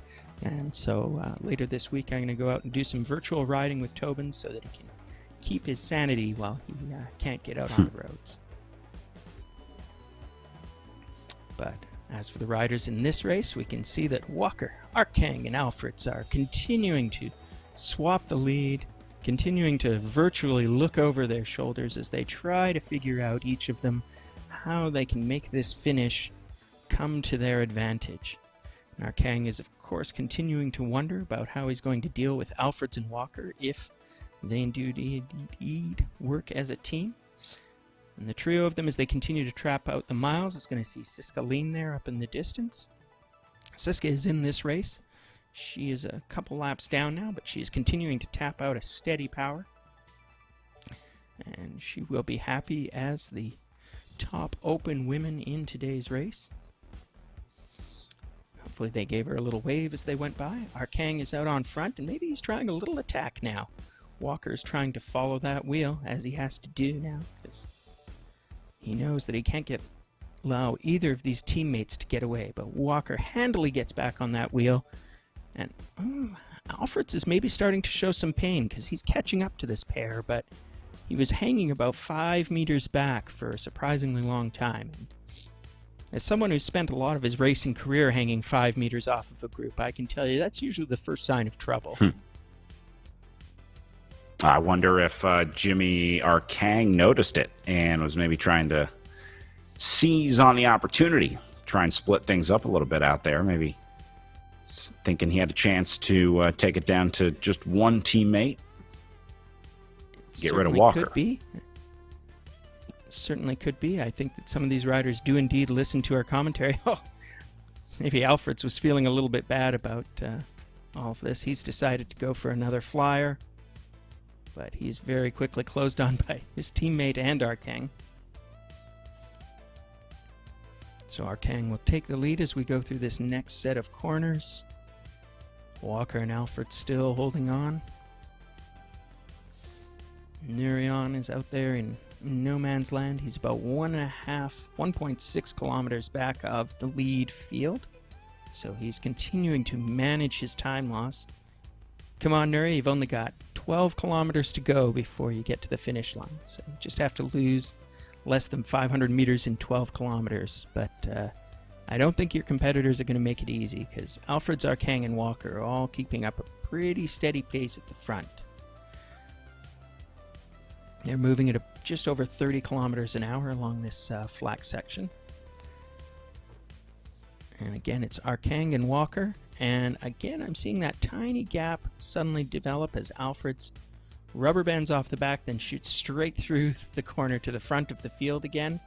And so later this week I'm going to go out and do some virtual riding with Tobin so that he can keep his sanity while he can't get out on the roads. But as for the riders in this race, we can see that Walker, Arkang, and Alfreds are continuing to swap the lead, continuing to virtually look over their shoulders as they try to figure out, each of them, how they can make this finish come to their advantage. And Arkang is, of course, continuing to wonder about how he's going to deal with Alfreds and Walker if they indeed work as a team. And the trio of them, as they continue to trap out the miles, is going to see Siska Lean there up in the distance. Siska is in this race. She is a couple laps down now, but she is continuing to tap out a steady power. And she will be happy as the top open women in today's race. Hopefully they gave her a little wave as they went by. Arkang is out on front, and maybe he's trying a little attack now. Walker is trying to follow that wheel, as he has to do now, because he knows that he can't allow either of these teammates to get away. But Walker handily gets back on that wheel, and Alfreds is maybe starting to show some pain because he's catching up to this pair, but he was hanging about 5 meters back for a surprisingly long time. And as someone who's spent a lot of his racing career hanging 5 meters off of a group, I can tell you that's usually the first sign of trouble. I wonder if Jimmy Arkang noticed it and was maybe trying to seize on the opportunity, try and split things up a little bit out there, maybe thinking he had a chance to take it down to just one teammate, get rid of Walker. Could be. Certainly could be. I think that some of these riders do indeed listen to our commentary. Oh, maybe Alfreds was feeling a little bit bad about all of this. He's decided to go for another flyer, but he's very quickly closed on by his teammate and Arkang. So Arkang will take the lead as we go through this next set of corners. Walker and Alfred still holding on. Nurion is out there in no man's land. He's about 1.6 kilometers back of the lead field. So he's continuing to manage his time loss. Come on, Nuri, you've only got 12 kilometers to go before you get to the finish line. So you just have to lose less than 500 meters in 12 kilometers. But I don't think your competitors are going to make it easy, because Alfreds, Arkang, and Walker are all keeping up a pretty steady pace at the front. They're moving at just over 30 kilometers an hour along this flat section. And again, it's Arkang and Walker. And again, I'm seeing that tiny gap suddenly develop as Alfreds rubber bands off the back, then shoots straight through the corner to the front of the field again.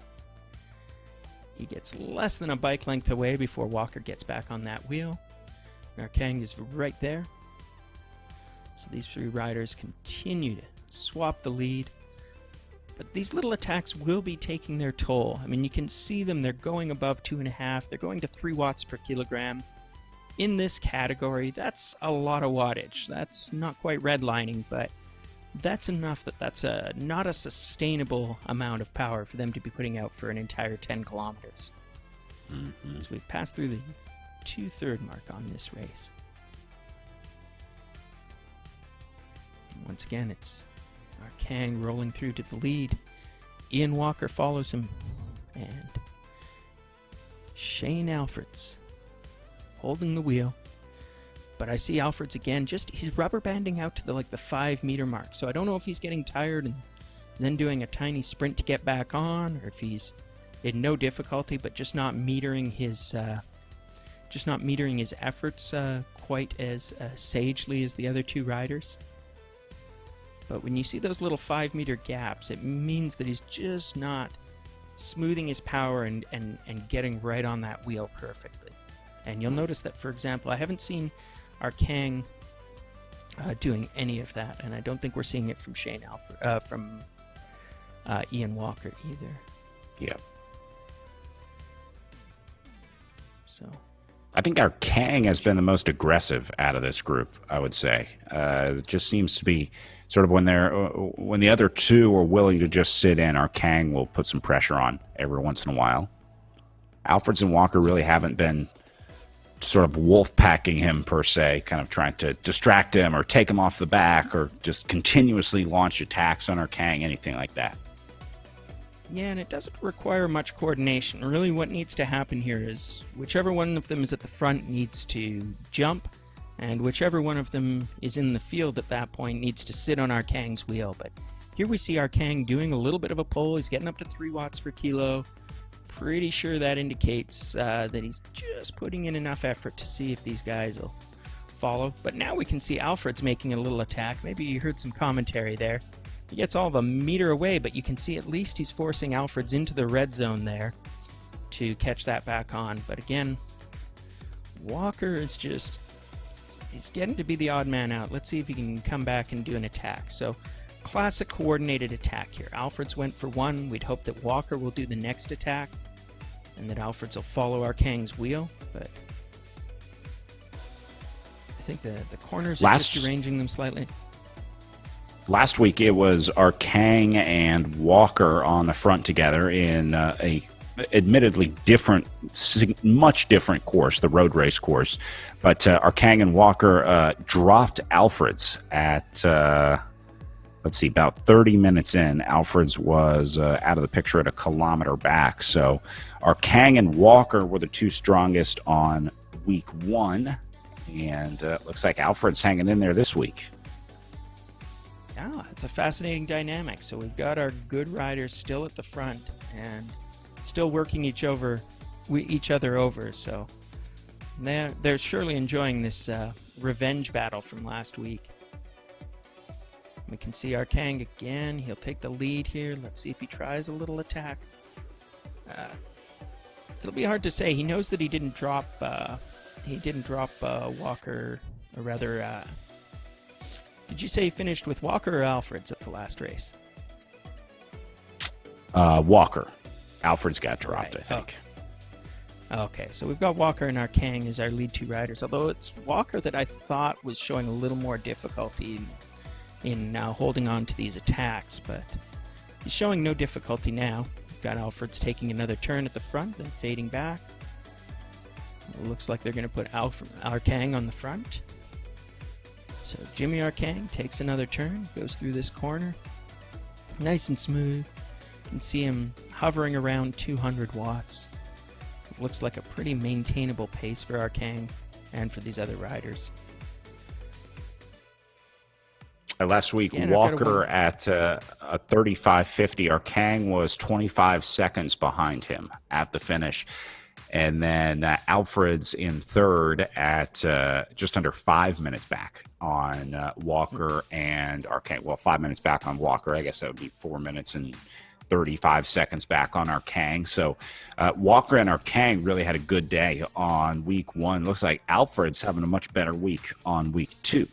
He gets less than a bike length away before Walker gets back on that wheel. Arkang is right there. So these three riders continue to swap the lead. But these little attacks will be taking their toll. I mean, you can see them. They're going above 2.5. They're going to 3 watts per kilogram. In this category, that's a lot of wattage. That's not quite redlining, but that's enough that that's not a sustainable amount of power for them to be putting out for an entire 10 kilometers. As we pass through the 2/3 mark on this race. And once again, it's Arkang rolling through to the lead. Ian Walker follows him, and Shane Alfreds holding the wheel. But I see Alfreds again, he's rubber banding out to the 5 meter mark. So I don't know if he's getting tired and then doing a tiny sprint to get back on, or if he's in no difficulty, but just not metering his efforts quite as sagely as the other two riders. But when you see those little 5 meter gaps, it means that he's just not smoothing his power and getting right on that wheel perfectly. And you'll notice that, for example, I haven't seen Arkang doing any of that, and I don't think we're seeing it from from Ian Walker either. Yeah. So I think our Kang has been the most aggressive out of this group, I would say. It just seems to be sort of when the other two are willing to just sit in, our Kang will put some pressure on every once in a while. Alfreds and Walker really haven't been sort of wolf packing him per se, kind of trying to distract him or take him off the back or just continuously launch attacks on our Kang, anything like that. yeah, and it doesn't require much coordination. Really what needs to happen here is whichever one of them is at the front needs to jump, and whichever one of them is in the field at that point needs to sit on our Kang's wheel. But here we see our Kang doing a little bit of a pull. He's getting up to 3 watts per kilo. Pretty sure that indicates that he's just putting in enough effort to see if these guys will follow. But now we can see Alfred's making a little attack. Maybe you heard some commentary there. He gets all of a meter away, but you can see at least he's forcing Alfred's into the red zone there to catch that back on. But again, Walker is he's getting to be the odd man out. Let's see if he can come back and do an attack. So classic coordinated attack here. Alfred's went for one. We'd hope that Walker will do the next attack and that Alfred's will follow our Kang's wheel, but I think the corners are just arranging them slightly. Last week it was our Kang and Walker on the front together in a admittedly different, much different course, the road race course. But our Kang and Walker dropped Alfred's at, let's see, about 30 minutes in. Alfred's was out of the picture at a kilometer back. So our Kang and Walker were the two strongest on week 1. And looks like Alfred's hanging in there this week. Yeah, it's a fascinating dynamic. So we've got our good riders still at the front and still working each other over. So they're surely enjoying this revenge battle from last week. We can see our Kang again. He'll take the lead here. Let's see if he tries a little attack. It'll be hard to say. He knows that he didn't drop Walker, or rather, did you say he finished with Walker or Alfred's at the last race? Walker. Alfred's got dropped, right. I think. Okay, so we've got Walker and our Kang as our lead 2 riders, although it's Walker that I thought was showing a little more difficulty in holding on to these attacks, but he's showing no difficulty now. We've got Alfred's taking another turn at the front, then fading back. It looks like they're going to put our Kang on the front. So Jimmy Arcang takes another turn, goes through this corner, nice and smooth. You can see him hovering around 200 watts. It looks like a pretty maintainable pace for Arcang and for these other riders. Last week, Walker at a 35.50. Arcang was 25 seconds behind him at the finish. And then Alfred's in third at just under 5 minutes back on Walker and Arcang. Well, 5 minutes back on Walker. I guess that would be 4 minutes and 35 seconds back on Arcang. So Walker and Arcang really had a good day on week 1. Looks like Alfred's having a much better week on week 2.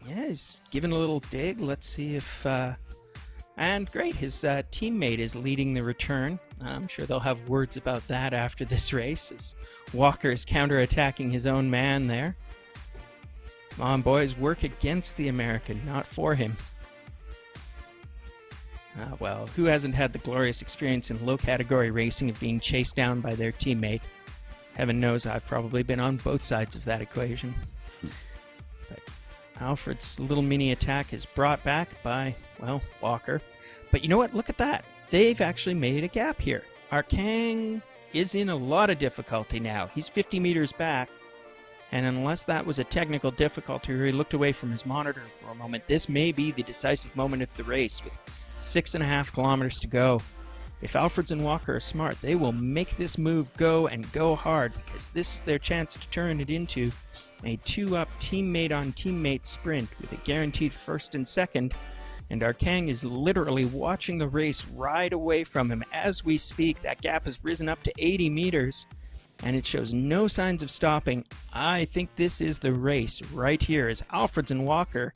Yeah, he's giving a little dig. Let's see if... and great, his teammate is leading the return. I'm sure they'll have words about that after this race, as Walker is counterattacking his own man there. Come on, boys, work against the American, not for him. Well, who hasn't had the glorious experience in low-category racing of being chased down by their teammate? Heaven knows I've probably been on both sides of that equation. But Alfred's little mini attack is brought back by, well, Walker. But you know what? Look at that. They've actually made a gap here. Arcang is in a lot of difficulty now. He's 50 meters back. And unless that was a technical difficulty or he looked away from his monitor for a moment, this may be the decisive moment of the race with 6.5 kilometers to go. If Alfreds and Walker are smart, they will make this move go and go hard, because this is their chance to turn it into a 2-up teammate-on-teammate sprint with a guaranteed first and second. And Arcang is literally watching the race ride away from him as we speak. That gap has risen up to 80 meters. and it shows no signs of stopping. I think this is the race right here as Alfreds and Walker,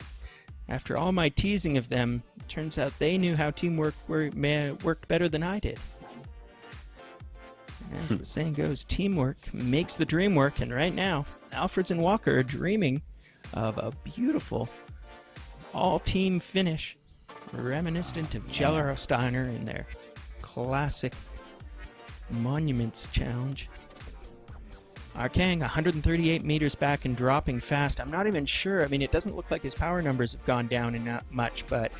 after all my teasing of them, it turns out they knew how teamwork worked better than I did. As the saying goes, teamwork makes the dream work, and right now, Alfreds and Walker are dreaming of a beautiful all-team finish, reminiscent of Steiner in their classic Monuments Challenge. Arkang 138 meters back and dropping fast. I'm not even sure. I mean, it doesn't look like his power numbers have gone down enough much, but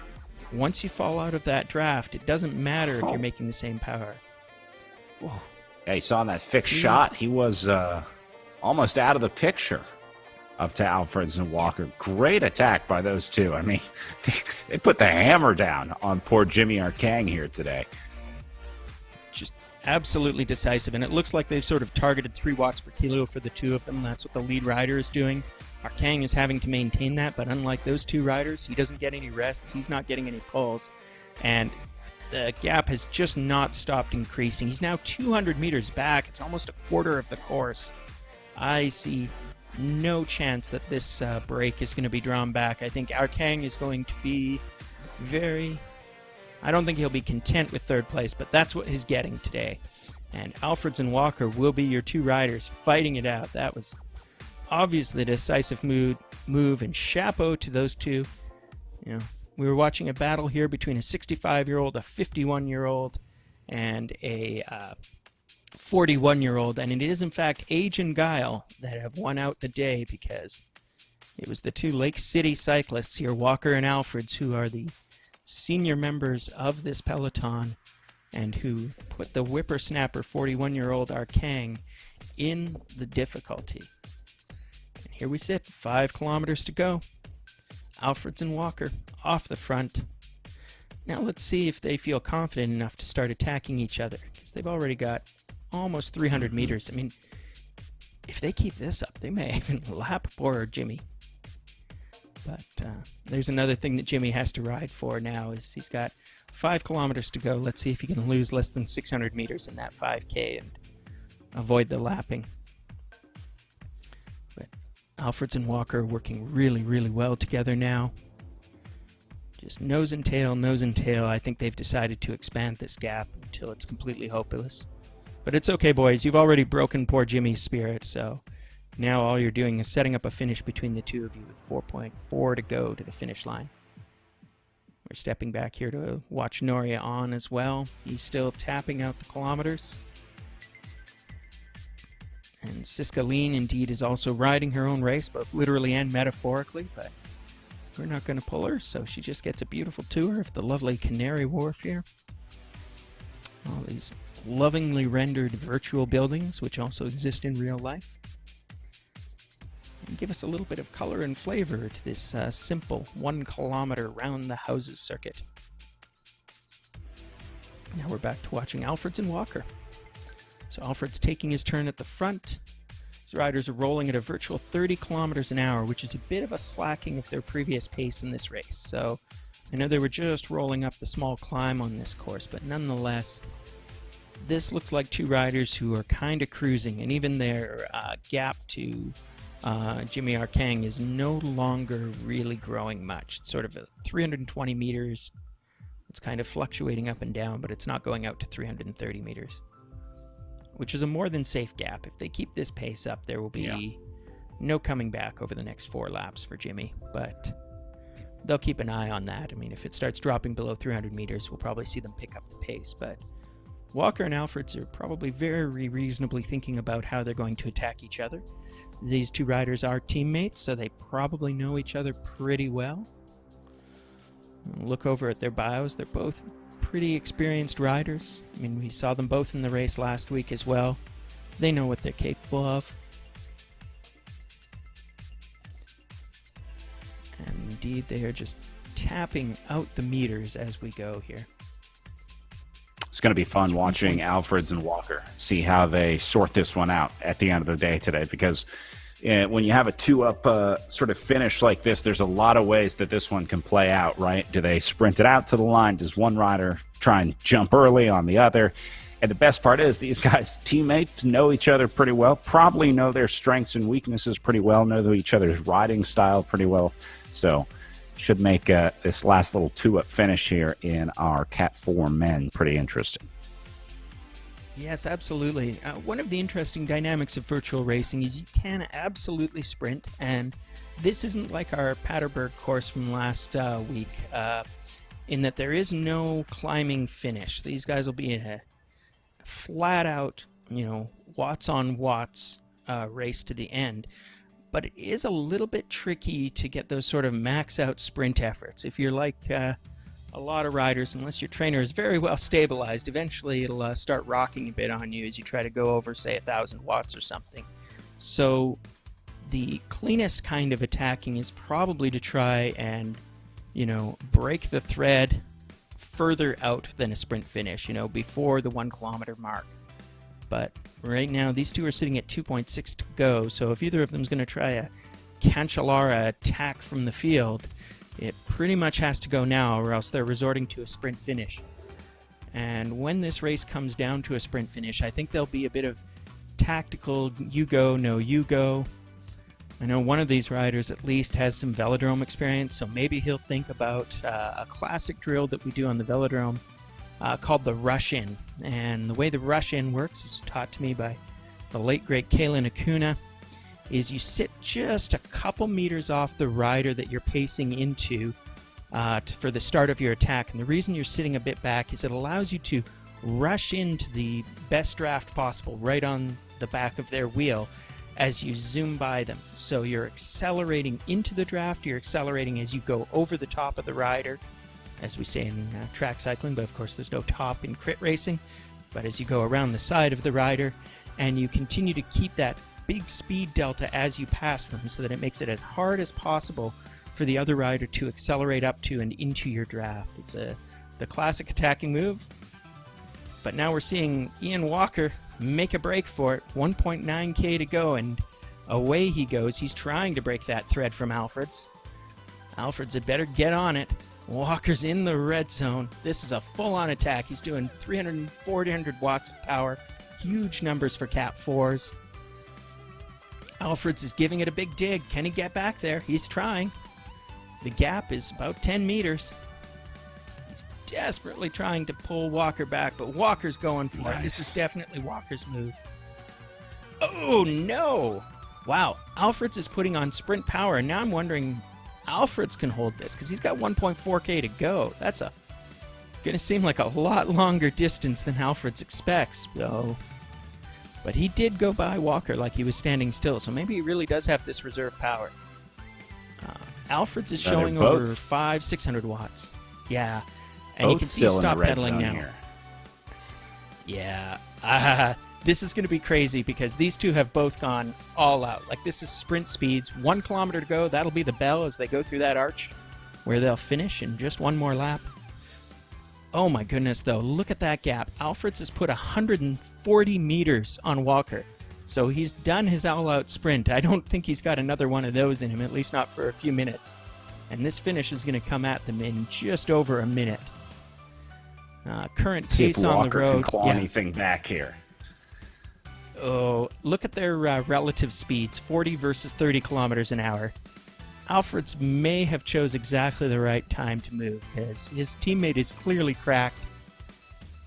once you fall out of that draft, it doesn't matter if you're making the same power. Whoa. Yeah, you saw that fixed shot. He was almost out of the picture up to Alfreds and Walker. Great attack by those two. I mean, they put the hammer down on poor Jimmy Arkang here today. Just absolutely decisive, and it looks like they've sort of targeted 3 watts per kilo for the two of them. That's what the lead rider is doing. Arkang is having to maintain that, but unlike those two riders, he doesn't get any rests. He's not getting any pulls, and the gap has just not stopped increasing. He's now 200 meters back. It's almost a quarter of the course. I see no chance that this break is going to be drawn back. I think Arkang is going to be I don't think he'll be content with third place, but that's what he's getting today. And Alfreds and Walker will be your two riders fighting it out. That was obviously a decisive move, and chapeau to those two. You know, we were watching a battle here between a 65-year-old, a 51-year-old, and a 41-year-old, and it is in fact age and guile that have won out the day, because it was the two Lake City cyclists here, Walker and Alfreds, who are the senior members of this peloton and who put the whippersnapper 41-year-old Arkang in the difficulty. And here we sit, 5 kilometers to go. Alfreds and Walker off the front. Now let's see if they feel confident enough to start attacking each other, because they've already got almost 300 meters. I mean, if they keep this up, they may even lap poor Jimmy. But there's another thing that Jimmy has to ride for now, is he's got 5 kilometers to go. Let's see if he can lose less than 600 meters in that 5K and avoid the lapping. But Alfreds and Walker are working really, really well together now. Just nose and tail, nose and tail. I think they've decided to expand this gap until it's completely hopeless. But it's okay, boys. You've already broken poor Jimmy's spirit, so now all you're doing is setting up a finish between the two of you with 4.4 to go to the finish line. We're stepping back here to watch Noria on as well. He's still tapping out the kilometers. And Siska Lean indeed is also riding her own race, both literally and metaphorically, but we're not going to pull her, so she just gets a beautiful tour of the lovely Canary Wharf here. All these lovingly rendered virtual buildings, which also exist in real life, and give us a little bit of color and flavor to this simple 1 kilometer round the houses circuit. Now we're back to watching Alfreds and Walker. So Alfred's taking his turn at the front. His riders are rolling at a virtual 30 kilometers an hour, which is a bit of a slacking of their previous pace in this race. So I know they were just rolling up the small climb on this course, but nonetheless, this looks like two riders who are kind of cruising, and even their gap to Jimmy Arkang is no longer really growing much. It's sort of 320 meters. It's kind of fluctuating up and down, but it's not going out to 330 meters, which is a more than safe gap. If they keep this pace up, there will be no coming back over the next 4 laps for Jimmy, but they'll keep an eye on that. I mean, if it starts dropping below 300 meters, we'll probably see them pick up the pace, but Walker and Alfreds are probably very reasonably thinking about how they're going to attack each other. These two riders are teammates, so they probably know each other pretty well. Look over at their bios. They're both pretty experienced riders. I mean, we saw them both in the race last week as well. They know what they're capable of. And indeed, they are just tapping out the meters as we go here. It's going to be fun watching Alfreds and Walker, see how they sort this one out at the end of the day today, because when you have a 2-up sort of finish like this, there's a lot of ways that this one can play out, right? Do they sprint it out to the line? Does one rider try and jump early on the other? And the best part is these guys, teammates, know each other pretty well, probably know their strengths and weaknesses pretty well, know each other's riding style pretty well. So should make this last little two-up finish here in our Cat 4 men pretty interesting. Yes, absolutely. One of the interesting dynamics of virtual racing is you can absolutely sprint, and this isn't like our Paterberg course from last week, in that there is no climbing finish. These guys will be in a flat-out, watts on watts race to the end. But it is a little bit tricky to get those sort of max-out sprint efforts. If you're like a lot of riders, unless your trainer is very well stabilized, eventually it'll start rocking a bit on you as you try to go over, say, 1,000 watts or something. So the cleanest kind of attacking is probably to try and, break the thread further out than a sprint finish, before the 1 kilometer mark. But right now, these two are sitting at 2.6 to go, so if either of them is going to try a Cancellara attack from the field, it pretty much has to go now, or else they're resorting to a sprint finish. And when this race comes down to a sprint finish, I think there'll be a bit of tactical you go, no you go. I know one of these riders at least has some velodrome experience, so maybe he'll think about a classic drill that we do on the velodrome called the rush-in. And the way the rush-in works is taught to me by the late, great Kaylin Acuna, is you sit just a couple meters off the rider that you're pacing into for the start of your attack. And the reason you're sitting a bit back is it allows you to rush into the best draft possible right on the back of their wheel as you zoom by them. So you're accelerating into the draft, you're accelerating as you go over the top of the rider, as we say in track cycling, but of course there's no top in crit racing. But as you go around the side of the rider, and you continue to keep that big speed delta as you pass them, so that it makes it as hard as possible for the other rider to accelerate up to and into your draft. It's the classic attacking move, but now we're seeing Ian Walker make a break for it. 1.9k to go, and away he goes. He's trying to break that thread from Alfreds. Alfreds had better get on it. Walker's in the red zone. This is a full-on attack. He's doing 300, 400 watts of power. Huge numbers for Cat 4s. Alfreds is giving it a big dig. Can he get back there? He's trying. The gap is about 10 meters. He's desperately trying to pull Walker back, but Walker's going for it. This is definitely Walker's move. Oh, no! Wow, Alfreds is putting on sprint power, and now I'm wondering Alfreds can hold this, because he's got 1.4k to go. That's going to seem like a lot longer distance than Alfreds expects, though. But he did go by Walker like he was standing still, so maybe he really does have this reserve power. Alfreds is showing over 600 watts. Yeah, and you can see he's stop pedaling now. Here. Yeah, this is going to be crazy because these two have both gone all out. Like, this is sprint speeds. 1 kilometer to go. That'll be the bell as they go through that arch where they'll finish in just one more lap. Oh my goodness, though. Look at that gap. Alfreds has put 140 meters on Walker. So he's done his all-out sprint. I don't think he's got another one of those in him, at least not for a few minutes. And this finish is going to come at them in just over a minute. Current pace on the road. Can claw anything back here. Oh, look at their relative speeds, 40 versus 30 kilometers an hour. Alfreds may have chose exactly the right time to move because his teammate is clearly cracked.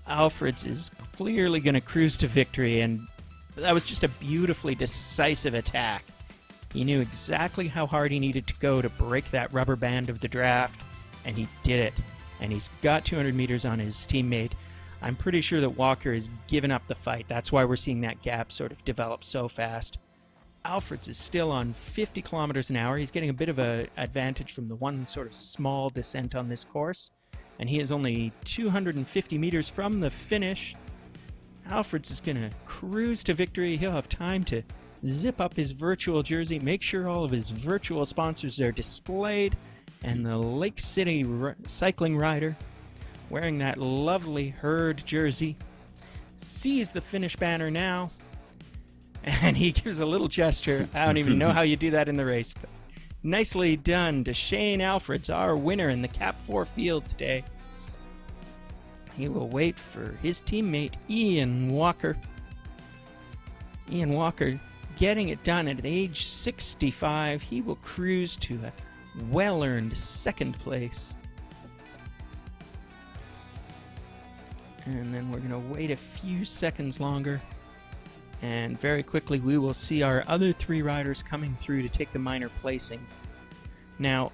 Alfreds is clearly going to cruise to victory, and that was just a beautifully decisive attack. He knew exactly how hard he needed to go to break that rubber band of the draft, and he did it. And he's got 200 meters on his teammate. I'm pretty sure that Walker has given up the fight. That's why we're seeing that gap sort of develop so fast. Alfreds is still on 50 kilometers an hour. He's getting a bit of an advantage from the one sort of small descent on this course. And he is only 250 meters from the finish. Alfreds is going to cruise to victory. He'll have time to zip up his virtual jersey, make sure all of his virtual sponsors are displayed, and the Lake City cycling rider, wearing that lovely herd jersey, sees the finish banner now, and he gives a little gesture. I don't even know how you do that in the race, but nicely done to Shane Alfreds, our winner in the Cap 4 field today. He will wait for his teammate, Ian Walker. Ian Walker getting it done at age 65. He will cruise to a well-earned second place. And then we're going to wait a few seconds longer. And very quickly we will see our other three riders coming through to take the minor placings. Now,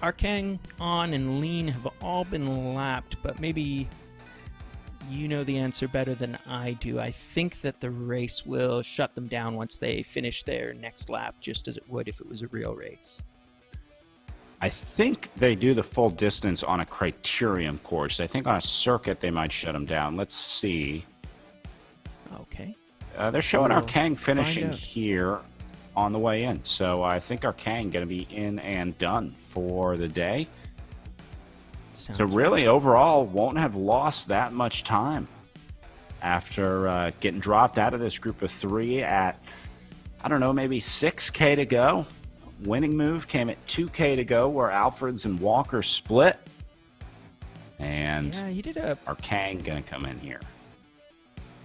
Arkang, On, and Lean have all been lapped, but maybe you know the answer better than I do. I think that the race will shut them down once they finish their next lap, just as it would if it was a real race. I think they do the full distance on a criterium course. I think on a circuit they might shut them down. Let's see. Okay. They're showing We'll Arkang finishing find out. here on the way in. So I think Arkang going to be in and done for the day. Sounds So really, overall, won't have lost that much time after getting dropped out of this group of three at, I don't know, maybe 6K to go. Winning move came at 2K to go, where Alfreds and Walker split. And Yeah, he did a... Arkang going to come in here.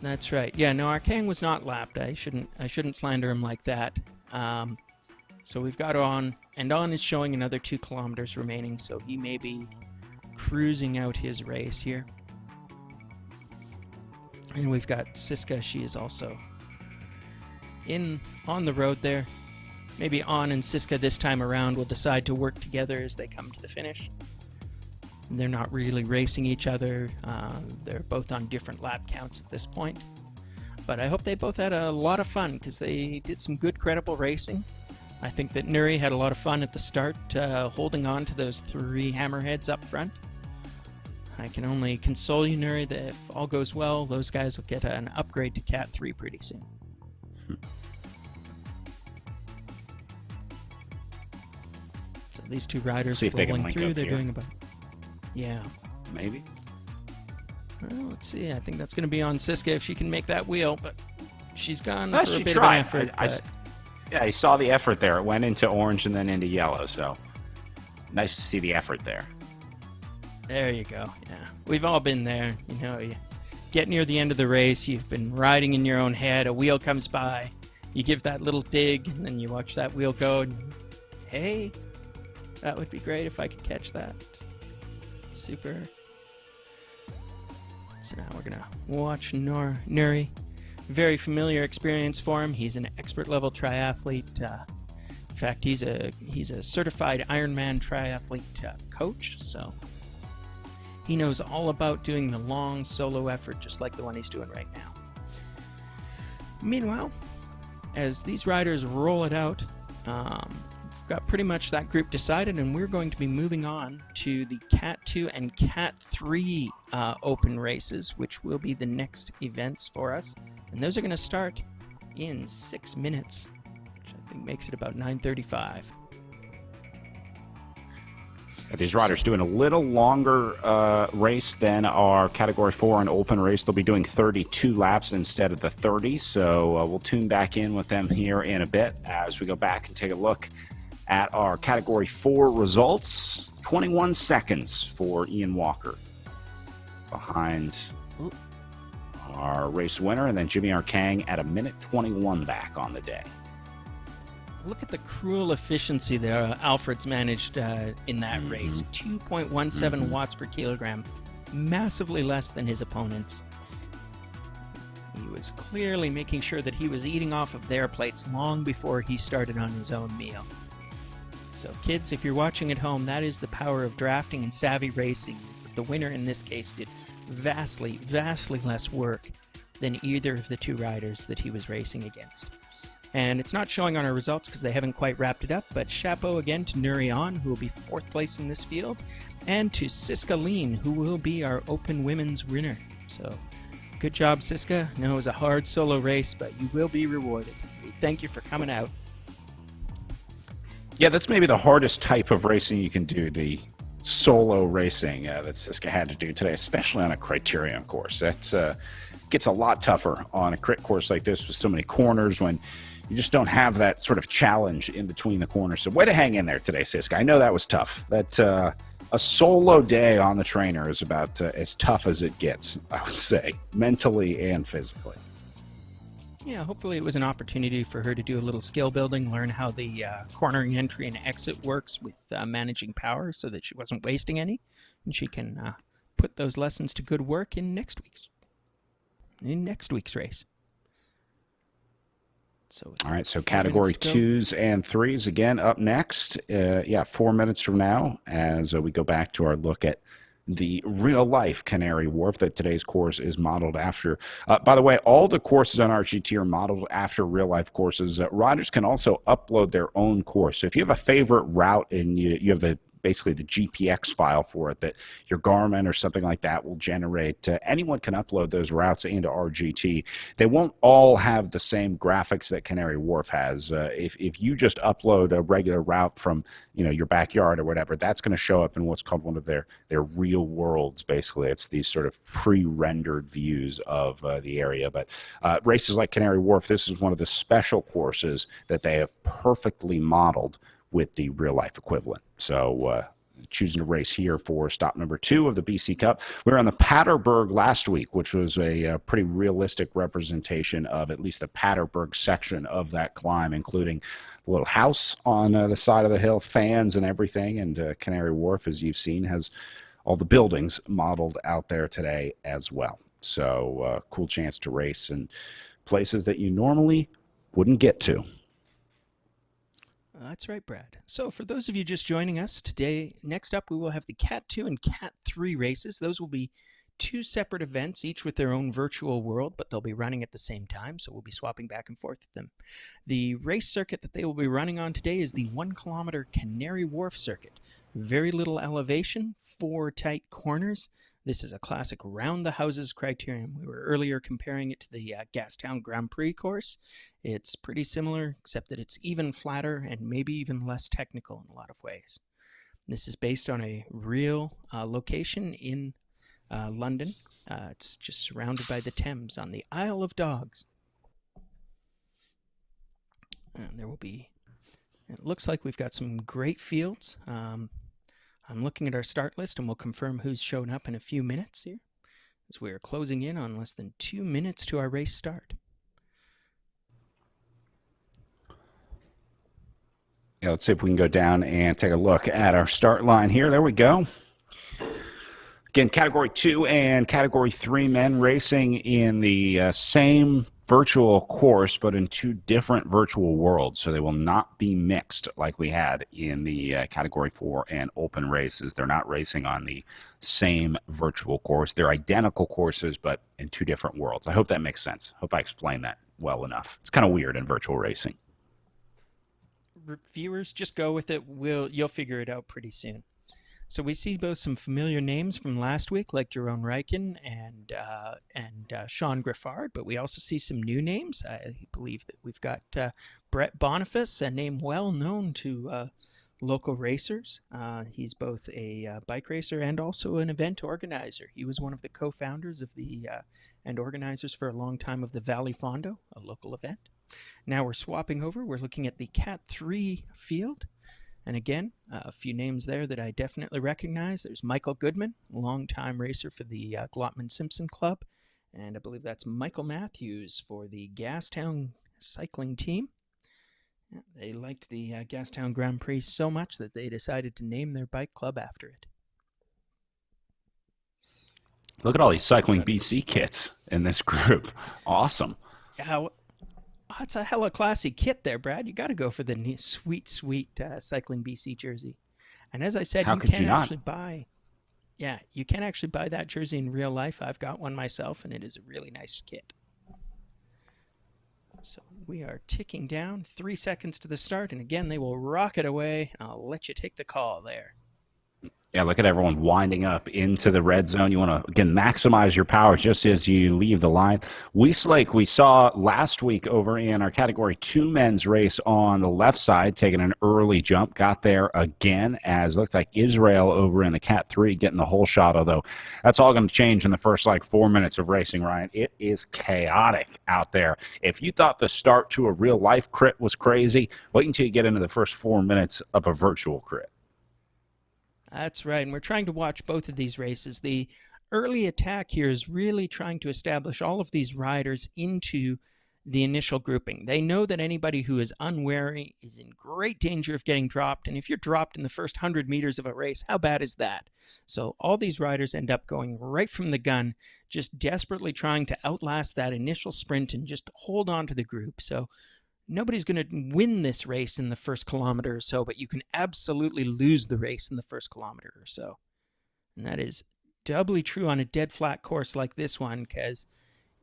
That's right. Yeah, no, Arkang was not lapped. I shouldn't slander him like that. So we've got On, and On is showing another 2 kilometers remaining, so he may be cruising out his race here. And we've got Siska. She is also on the road there. Maybe On and Siska this time around will decide to work together as they come to the finish. They're not really racing each other. They're both on different lap counts at this point. But I hope they both had a lot of fun because they did some good, credible racing. I think that Nuri had a lot of fun at the start, holding on to those 3 hammerheads up front. I can only console you, Nuri, that if all goes well, those guys will get an upgrade to Cat 3 pretty soon. So these 2 riders See if they can rolling link through, up they're here. doing about... Yeah. Maybe. Well, let's see. I think that's going to be on Siska if she can make that wheel, but she's gone Well, for a she bit tried. of an effort. but Yeah, you saw the effort there. It went into orange and then into yellow, so nice to see the effort there. there you go. Yeah, we've all been there. You know, you get near the end of the race, you've been riding in your own head, a wheel comes by, you give that little dig, and then you watch that wheel go, and hey, that would be great if I could catch that. Super. So now we're going to watch Nuri. Very familiar experience for him. He's an expert level triathlete. In fact, he's a certified Ironman triathlete coach, so he knows all about doing the long solo effort just like the one he's doing right now. Meanwhile, as these riders roll it out, we've got pretty much that group decided, and we're going to be moving on to the Cat 2 and Cat 3 open races, which will be the next events for us. And those are going to start in 6 minutes, which I think makes it about 9:35. These riders doing a little longer race than our Category 4 and open race. They'll be doing 32 laps instead of the 30, so we'll tune back in with them here in a bit as we go back and take a look at our Category 4 results. 21 seconds for Ian Walker behind our race winner, and then Jimmy Arkang at 1:21 back on the day. Look at the cruel efficiency there Alfred's managed in that race. 2.17 watts per kilogram. Massively less than his opponents. He was clearly making sure that he was eating off of their plates long before he started on his own meal. So kids, if you're watching at home, that is the power of drafting and savvy racing, is that the winner in this case did vastly, vastly less work than either of the 2 riders that he was racing against. And it's not showing on our results because they haven't quite wrapped it up, but chapeau again to Nuri On, who will be 4th place in this field, and to Siska Lean, who will be our Open Women's winner. So, good job, Siska. I know it was a hard solo race, but you will be rewarded. We thank you for coming out. Yeah, that's maybe the hardest type of racing you can do, the solo racing that Siska had to do today, especially on a criterium course. That gets a lot tougher on a crit course like this with so many corners when you just don't have that sort of challenge in between the corners. So way to hang in there today, Siska. I know that was tough. That a solo day on the trainer is about as tough as it gets, I would say, mentally and physically. Yeah, hopefully it was an opportunity for her to do a little skill building, learn how the cornering entry and exit works with managing power so that she wasn't wasting any, and she can put those lessons to good work in next week's race. So, all right, so category 2s and 3s again up next. 4 minutes from now, as we go back to our look at the real-life Canary Wharf that today's course is modeled after. By the way, all the courses on RGT are modeled after real-life courses. Riders can also upload their own course. So if you have a favorite route and you have basically the GPX file for it that your Garmin or something like that will generate, anyone can upload those routes into RGT. They won't all have the same graphics that Canary Wharf has. If you just upload a regular route from your backyard or whatever, that's going to show up in what's called one of their real worlds. Basically, it's these sort of pre-rendered views of the area. But races like Canary Wharf, this is one of the special courses that they have perfectly modeled with the real-life equivalent. So choosing to race here for stop number 2 of the BC Cup. We were on the Paterberg last week, which was a pretty realistic representation of at least the Paterberg section of that climb, including the little house on the side of the hill, fans and everything. And Canary Wharf, as you've seen, has all the buildings modeled out there today as well. So cool chance to race in places that you normally wouldn't get to. That's right, Brad. So for those of you just joining us today, next up we will have the Cat 2 and Cat 3 races. Those will be 2 separate events, each with their own virtual world, but they'll be running at the same time, so we'll be swapping back and forth with them. The race circuit that they will be running on today is the 1-kilometer Canary Wharf circuit. Very little elevation, 4 tight corners. This is a classic round-the-houses criterium. We were earlier comparing it to the Gastown Grand Prix course. It's pretty similar, except that it's even flatter and maybe even less technical in a lot of ways. This is based on a real location in London. It's just surrounded by the Thames on the Isle of Dogs. And there will be... It looks like we've got some great fields. I'm looking at our start list, and we'll confirm who's shown up in a few minutes here, as we are closing in on less than 2 minutes to our race start. Yeah, let's see if we can go down and take a look at our start line here. There we go. Again, Category 2 and Category 3 men racing in the same virtual course, but in 2 different virtual worlds, so they will not be mixed like we had in the Category 4 and open races. They're not racing on the same virtual course. They're identical courses, but in 2 different worlds. I hope that makes sense. Hope I explained that well enough. It's kind of weird in virtual racing. Viewers, just go with it. You'll figure it out pretty soon. So we see both some familiar names from last week, like Jeroen Rijken and Sean Griffard, but we also see some new names. I believe that we've got Brett Boniface, a name well known to local racers. He's both a bike racer and also an event organizer. He was one of the co-founders of and organizers for a long time of the Valley Fondo, a local event. Now we're swapping over. We're looking at the Cat 3 field. And again, a few names there that I definitely recognize. There's Michael Goodman, longtime racer for the Glotman Simpson Club. And I believe that's Michael Matthews for the Gastown cycling team. Yeah, they liked the Gastown Grand Prix so much that they decided to name their bike club after it. Look at all these Cycling BC kits in this group. Awesome. Yeah, it's a hella classy kit there, Brad. You got to go for the sweet Cycling BC jersey. And as I said, you can actually buy that jersey in real life. I've got one myself, and it is a really nice kit. So we are ticking down 3 seconds to the start, and again, they will rocket away. I'll let you take the call there. Yeah, look at everyone winding up into the red zone. You want to, again, maximize your power just as you leave the line. Westlake, we saw last week over in our Category 2 men's race on the left side, taking an early jump, got there again, as it looked like Israel over in the Cat 3 getting the whole shot, although that's all going to change in the first, 4 minutes of racing, Ryan. It is chaotic out there. If you thought the start to a real-life crit was crazy, wait until you get into the first 4 minutes of a virtual crit. That's right. And we're trying to watch both of these races. The early attack here is really trying to establish all of these riders into the initial grouping. They know that anybody who is unwary is in great danger of getting dropped. And if you're dropped in the first 100 meters of a race, how bad is that? So all these riders end up going right from the gun, just desperately trying to outlast that initial sprint and just hold on to the group. So nobody's going to win this race in the first kilometer or so, but you can absolutely lose the race in the first kilometer or so. And that is doubly true on a dead flat course like this one, because,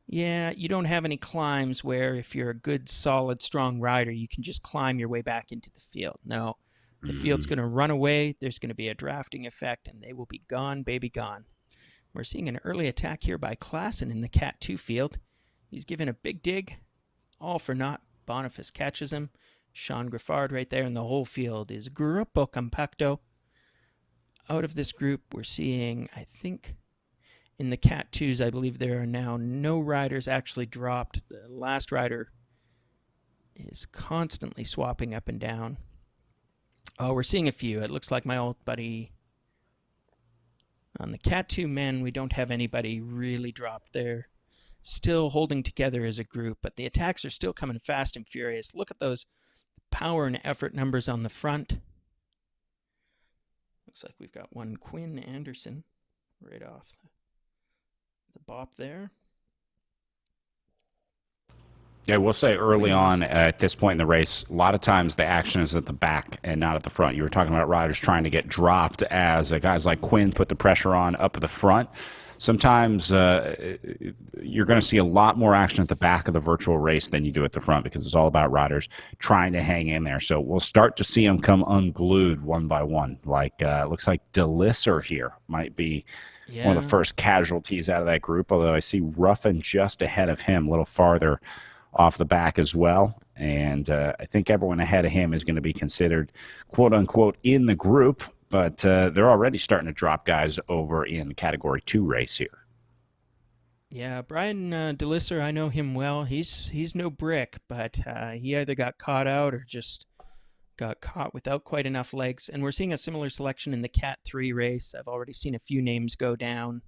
yeah, you don't have any climbs where if you're a good, solid, strong rider, you can just climb your way back into the field. No, the field's going to run away. There's going to be a drafting effect, and they will be gone, baby, gone. We're seeing an early attack here by Klassen in the Cat 2 field. He's given a big dig, all for naught. Boniface catches him. Sean Griffard right there, and the whole field is Gruppo Compacto. Out of this group, we're seeing, I think, in the Cat 2s, I believe there are now no riders actually dropped. The last rider is constantly swapping up and down. Oh, we're seeing a few. It looks like my old buddy. On the Cat 2 men, we don't have anybody really dropped there. Still holding together as a group, but the attacks are still coming fast and furious. Look at those power and effort numbers on the front. Looks like we've got one Quinn Anderson right off the bop there. Yeah, we'll say early on at this point in the race, a lot of times the action is at the back and not at the front. You were talking about riders trying to get dropped as guys like Quinn put the pressure on up at the front. Sometimes you're going to see a lot more action at the back of the virtual race than you do at the front, because it's all about riders trying to hang in there. So we'll start to see them come unglued one by one. Like looks like DeLisser here might be one of the first casualties out of that group, although I see Ruffin just ahead of him, a little farther off the back as well. And I think everyone ahead of him is going to be considered, quote unquote, in the group. But they're already starting to drop guys over in the Category 2 race here. Yeah, Brian DeLisser, I know him well. He's no brick, but he either got caught out or just got caught without quite enough legs. And we're seeing a similar selection in the Cat 3 race. I've already seen a few names go down,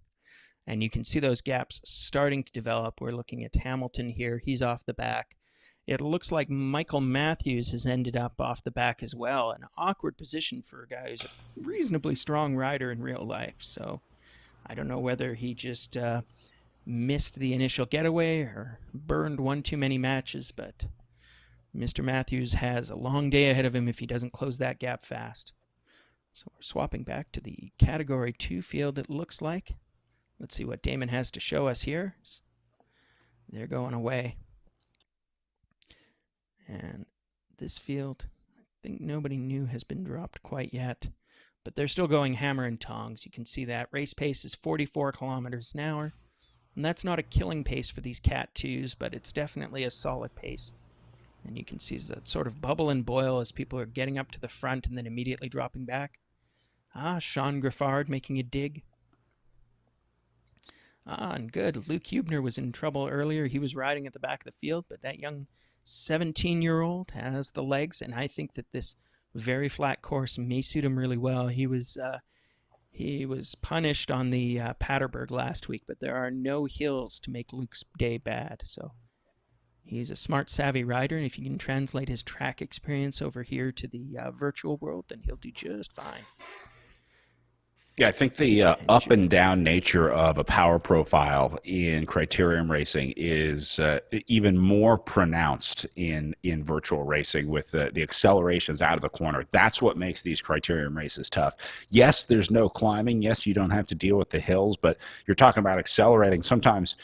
and you can see those gaps starting to develop. We're looking at Hamilton here. He's off the back. It looks like Michael Matthews has ended up off the back as well. An awkward position for a guy who's a reasonably strong rider in real life. So I don't know whether he just missed the initial getaway or burned one too many matches, but Mr. Matthews has a long day ahead of him if he doesn't close that gap fast. So we're swapping back to the Category 2 field, it looks like. Let's see what Damon has to show us here. They're going away. And this field, I think nobody new has been dropped quite yet, but they're still going hammer and tongs. You can see that race pace is 44 kilometers an hour, and that's not a killing pace for these Cat 2s, but it's definitely a solid pace. And you can see that sort of bubble and boil as people are getting up to the front and then immediately dropping back. Sean Griffard making a dig. And good. Luke Hubner was in trouble earlier. He was riding at the back of the field, but that young 17-year-old has the legs, and I think that this very flat course may suit him really well. He was punished on the Paterberg last week, but there are no hills to make Luke's day bad. So he's a smart, savvy rider, and if you can translate his track experience over here to the virtual world, then he'll do just fine. Yeah, I think the up and down nature of a power profile in criterium racing is even more pronounced in virtual racing with the accelerations out of the corner. That's what makes these criterium races tough. Yes, there's no climbing. Yes, you don't have to deal with the hills, but you're talking about accelerating sometimes,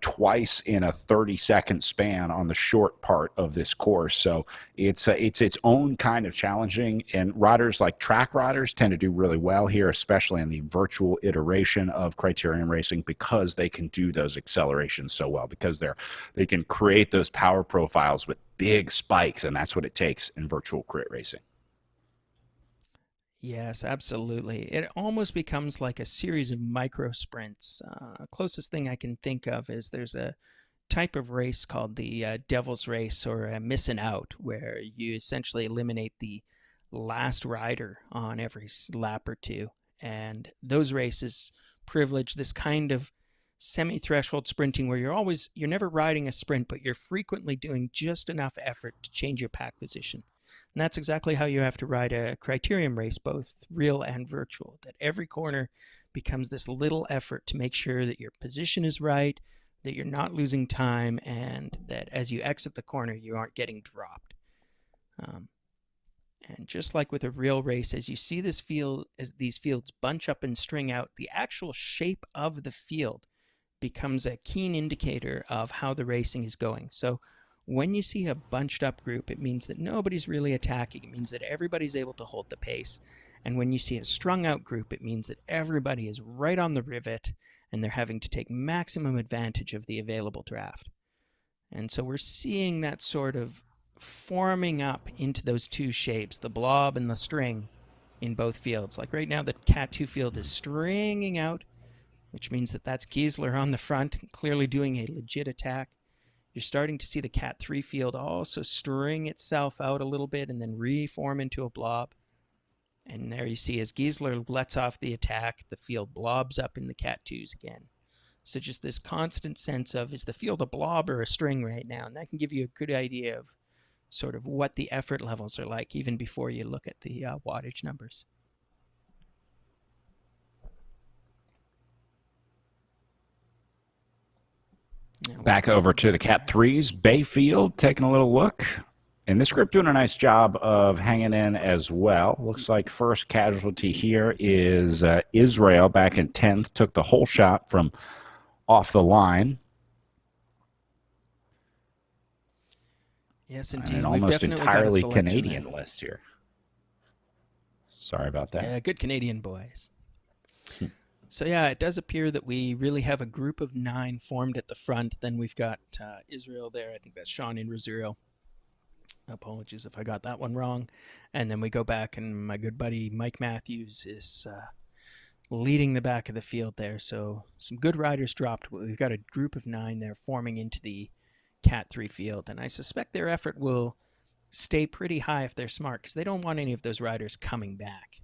twice in a 30-second span on the short part of this course. So it's its own kind of challenging, and riders like track riders tend to do really well here, especially in the virtual iteration of criterium racing, because they can do those accelerations so well, because they can create those power profiles with big spikes, and that's what it takes in virtual crit racing. Yes, absolutely. It almost becomes like a series of micro sprints. Closest thing I can think of is there's a type of race called the Devil's Race, or a missing out, where you essentially eliminate the last rider on every lap or two. And those races privilege this kind of semi-threshold sprinting where you're never riding a sprint, but you're frequently doing just enough effort to change your pack position. And that's exactly how you have to ride a criterium race, both real and virtual, that every corner becomes this little effort to make sure that your position is right, that you're not losing time, and that as you exit the corner, you aren't getting dropped. And just like with a real race, as you see this field, as these fields bunch up and string out, the actual shape of the field becomes a keen indicator of how the racing is going. So when you see a bunched up group, it means that nobody's really attacking. It means that everybody's able to hold the pace. And when you see a strung out group, it means that everybody is right on the rivet and they're having to take maximum advantage of the available draft. And so we're seeing that sort of forming up into those two shapes, the blob and the string, in both fields. Like right now, the Cat 2 field is stringing out, which means that that's Giesler on the front, clearly doing a legit attack. You're starting to see the Cat 3 field also string itself out a little bit and then reform into a blob. And there you see as Giesler lets off the attack, the field blobs up in the Cat 2s again. So just this constant sense of, is the field a blob or a string right now? And that can give you a good idea of sort of what the effort levels are like even before you look at the wattage numbers. Back over to the Cat 3s, Bayfield taking a little look. And this group doing a nice job of hanging in as well. Looks like first casualty here is Israel back in 10th. Took the whole shot from off the line. Yes, indeed. An almost entirely Canadian list here. Sorry about that. Yeah, good Canadian boys. So yeah, it does appear that we really have a group of 9 formed at the front. Then we've got Israel there. I think that's Sean in Rosario. Apologies if I got that one wrong. And then we go back, and my good buddy Mike Matthews is leading the back of the field there. So some good riders dropped. We've got a group of 9 there forming into the Cat 3 field, and I suspect their effort will stay pretty high if they're smart, because they don't want any of those riders coming back.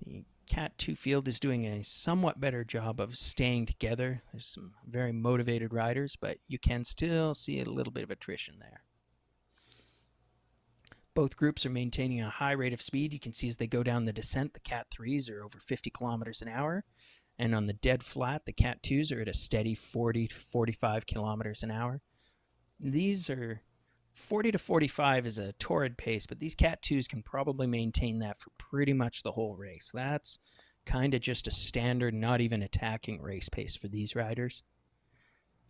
The Cat 2 field is doing a somewhat better job of staying together. There's some very motivated riders, but you can still see a little bit of attrition there. Both groups are maintaining a high rate of speed. You can see as they go down the descent, the Cat 3s are over 50 kilometers an hour. And on the dead flat, the Cat 2s are at a steady 40 to 45 kilometers an hour. These are 40 to 45 is a torrid pace, but these Cat 2s can probably maintain that for pretty much the whole race. That's kind of just a standard, not even attacking race pace for these riders.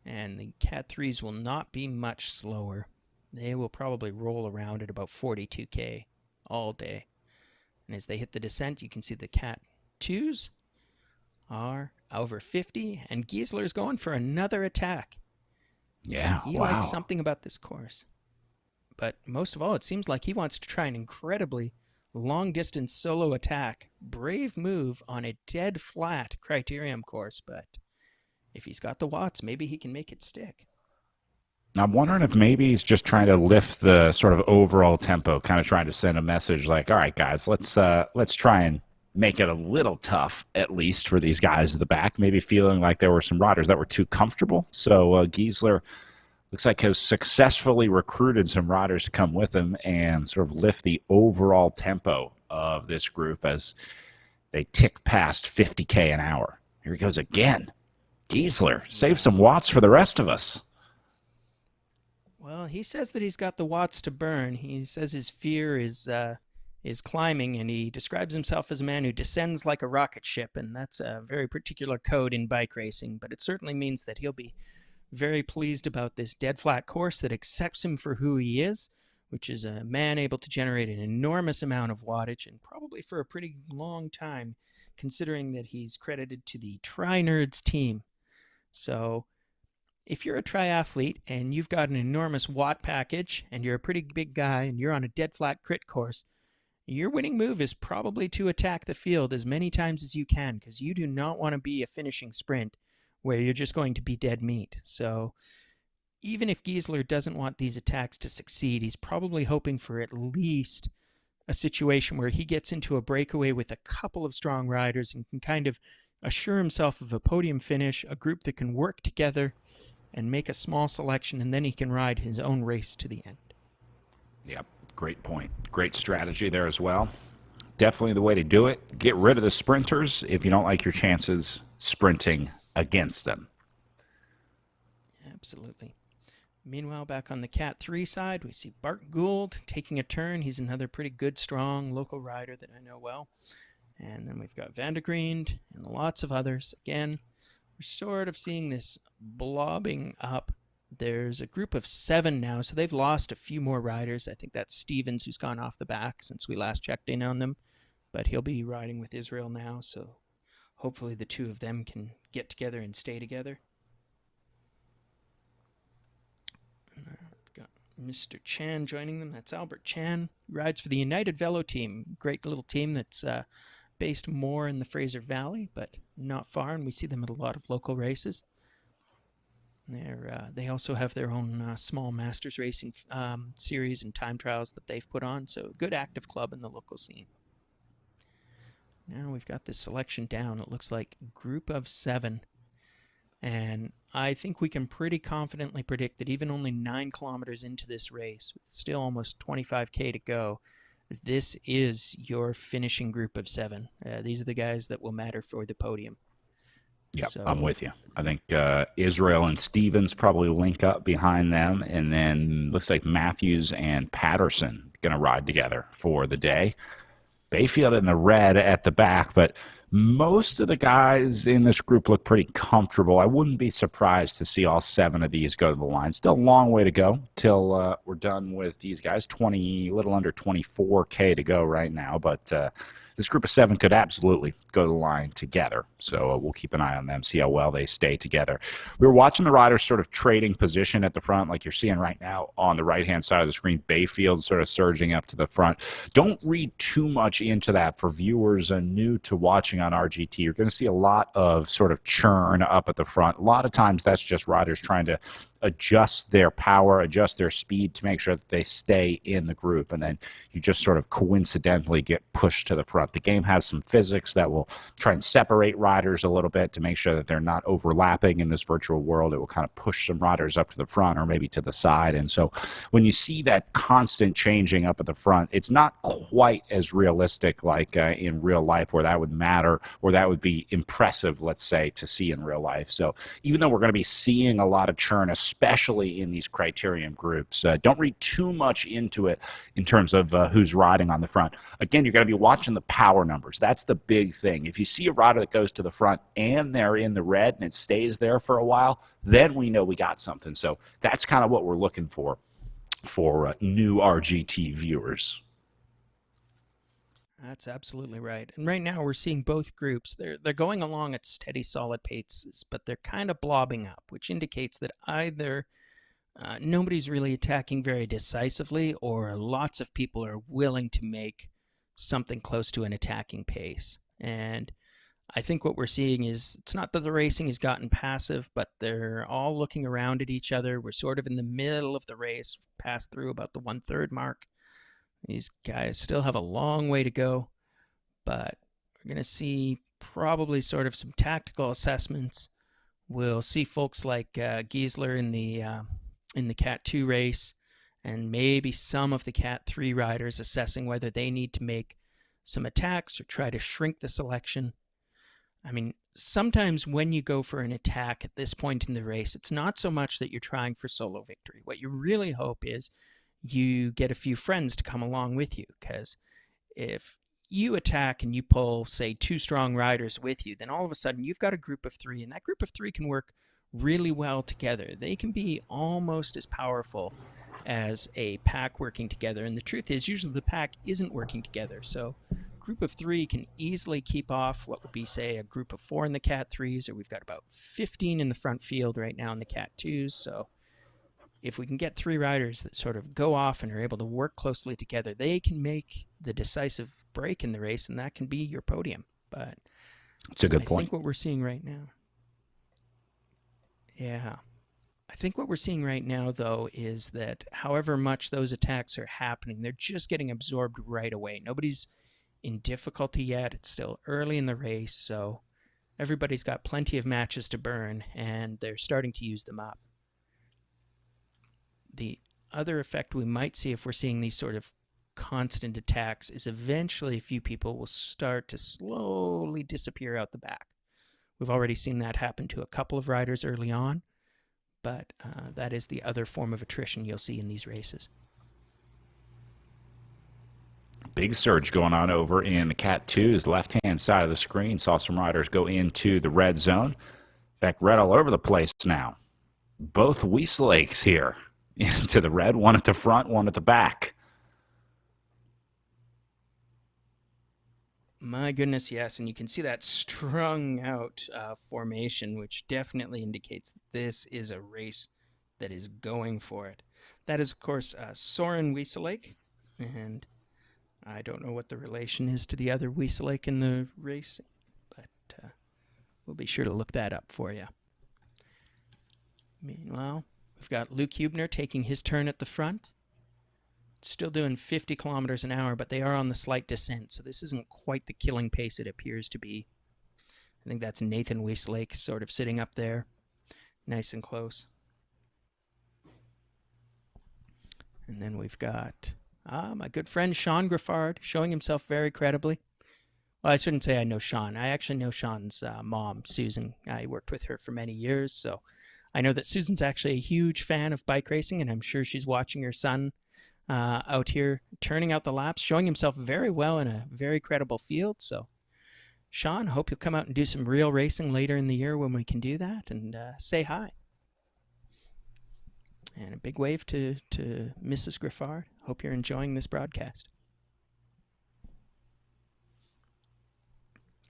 And the Cat 3s will not be much slower. They will probably roll around at about 42K all day. And as they hit the descent, you can see the Cat 2s are over 50, and Giesler's going for another attack. Yeah, he likes something about this course. But most of all, it seems like he wants to try an incredibly long-distance solo attack. Brave move on a dead flat criterium course, but if he's got the watts, maybe he can make it stick. I'm wondering if maybe he's just trying to lift the sort of overall tempo, kind of trying to send a message like, all right, guys, let's try and make it a little tough, at least for these guys at the back, maybe feeling like there were some riders that were too comfortable. So Giesler looks like has successfully recruited some riders to come with him and sort of lift the overall tempo of this group as they tick past 50K an hour. Here he goes again. Giesler, save some watts for the rest of us. Well, he says that he's got the watts to burn. He says his fear is climbing, and he describes himself as a man who descends like a rocket ship, and that's a very particular code in bike racing, but it certainly means that he'll be very pleased about this dead flat course that accepts him for who he is, which is a man able to generate an enormous amount of wattage, and probably for a pretty long time, considering that he's credited to the Tri-Nerds team. So if you're a triathlete and you've got an enormous watt package and you're a pretty big guy and you're on a dead flat crit course, your winning move is probably to attack the field as many times as you can, because you do not want to be a finishing sprint where you're just going to be dead meat. So even if Giesler doesn't want these attacks to succeed, he's probably hoping for at least a situation where he gets into a breakaway with a couple of strong riders and can kind of assure himself of a podium finish, a group that can work together and make a small selection, and then he can ride his own race to the end. Yep, great point. Great strategy there as well. Definitely the way to do it. Get rid of the sprinters if you don't like your chances sprinting against them. Absolutely. Meanwhile, back on the Cat 3 side, we see Bart Gould taking a turn. He's another pretty good, strong local rider that I know well. And then we've got Vandergriend and lots of others. Again, we're sort of seeing this blobbing up. There's a group of 7 now, so they've lost a few more riders. I think that's Stevens, who's gone off the back since we last checked in on them. But he'll be riding with Israel now, so hopefully the two of them can get together and stay together. Mr. Chan joining them. That's Albert Chan. He rides for the United Velo team. Great little team that's based more in the Fraser Valley, but not far, and we see them at a lot of local races. They also have their own small masters racing series and time trials that they've put on, so a good active club in the local scene. Now we've got this selection down. It looks like a group of 7. And I think we can pretty confidently predict that even only 9 kilometers into this race, with still almost 25K to go, this is your finishing group of 7. These are the guys that will matter for the podium. Yep, so, I'm with you. I think Israel and Stevens probably link up behind them, and then looks like Matthews and Patterson going to ride together for the day. Bayfield in the red at the back, but most of the guys in this group look pretty comfortable. I wouldn't be surprised to see all 7 of these go to the line. Still a long way to go till we're done with these guys. A little under 24K to go right now, but this group of 7 could absolutely go to the line together. So we'll keep an eye on them, see how well they stay together. We were watching the riders sort of trading position at the front, like you're seeing right now on the right-hand side of the screen. Bayfield sort of surging up to the front. Don't read too much into that for viewers new to watching on RGT. You're going to see a lot of sort of churn up at the front. A lot of times that's just riders trying to adjust their power, adjust their speed to make sure that they stay in the group, and then you just sort of coincidentally get pushed to the front. The game has some physics that will try and separate riders a little bit to make sure that they're not overlapping in this virtual world. It will kind of push some riders up to the front or maybe to the side, and so when you see that constant changing up at the front, it's not quite as realistic like in real life, where that would matter or that would be impressive, let's say, to see in real life. So even though we're going to be seeing a lot of churn, especially in these criterium groups, don't read too much into it in terms of who's riding on the front. Again, you're going to be watching the power numbers. That's the big thing. If you see a rider that goes to the front and they're in the red and it stays there for a while, then we know we got something. So that's kind of what we're looking for new RGT viewers. That's absolutely right. And right now we're seeing both groups. They're going along at steady, solid paces, but they're kind of blobbing up, which indicates that either nobody's really attacking very decisively, or lots of people are willing to make something close to an attacking pace. And I think what we're seeing is, it's not that the racing has gotten passive, but they're all looking around at each other. We're sort of in the middle of the race, passed through about the 1/3 mark. These guys still have a long way to go, but we're going to see probably sort of some tactical assessments. We'll see folks like Giesler in the Cat 2 race, and maybe some of the Cat 3 riders assessing whether they need to make some attacks or try to shrink the selection. I mean, sometimes when you go for an attack at this point in the race, it's not so much that you're trying for solo victory. What you really hope is you get a few friends to come along with you, because if you attack and you pull, say, 2 strong riders with you, then all of a sudden you've got a group of 3, and that group of 3 can work really well together. They can be almost as powerful as a pack working together, and the truth is usually the pack isn't working together. So a group of 3 can easily keep off what would be, say, a group of 4 in the Cat 3s, or we've got about 15 in the front field right now in the Cat 2s. So if we can get 3 riders that sort of go off and are able to work closely together, they can make the decisive break in the race, and that can be your podium. But it's a good point. I think what we're seeing right now. Yeah. I think what we're seeing right now, though, is that however much those attacks are happening, they're just getting absorbed right away. Nobody's in difficulty yet. It's still early in the race, so everybody's got plenty of matches to burn, and they're starting to use them up. The other effect we might see if we're seeing these sort of constant attacks is eventually a few people will start to slowly disappear out the back. We've already seen that happen to a couple of riders early on, but that is the other form of attrition you'll see in these races. Big surge going on over in the Cat 2's left-hand side of the screen. Saw some riders go into the red zone. In fact, red all over the place now. Both Wieslakes here into the red, one at the front, one at the back. My goodness, yes, and you can see that strung out formation, which definitely indicates that this is a race that is going for it. That is, of course, Soren Wieselake, and I don't know what the relation is to the other Wieselake in the race, but we'll be sure to look that up for you. Meanwhile, we've got Luke Hubner taking his turn at the front. Still doing 50 kilometers an hour, but they are on the slight descent, so this isn't quite the killing pace it appears to be. I think that's Nathan Wieselake sort of sitting up there, nice and close. And then we've got my good friend Sean Griffard showing himself very credibly. Well, I shouldn't say I know Sean. I actually know Sean's mom, Susan. I worked with her for many years, so I know that Susan's actually a huge fan of bike racing, and I'm sure she's watching her son out here turning out the laps, showing himself very well in a very credible field. So, Sean, hope you'll come out and do some real racing later in the year when we can do that, and say hi. And a big wave to Mrs. Griffard. Hope you're enjoying this broadcast.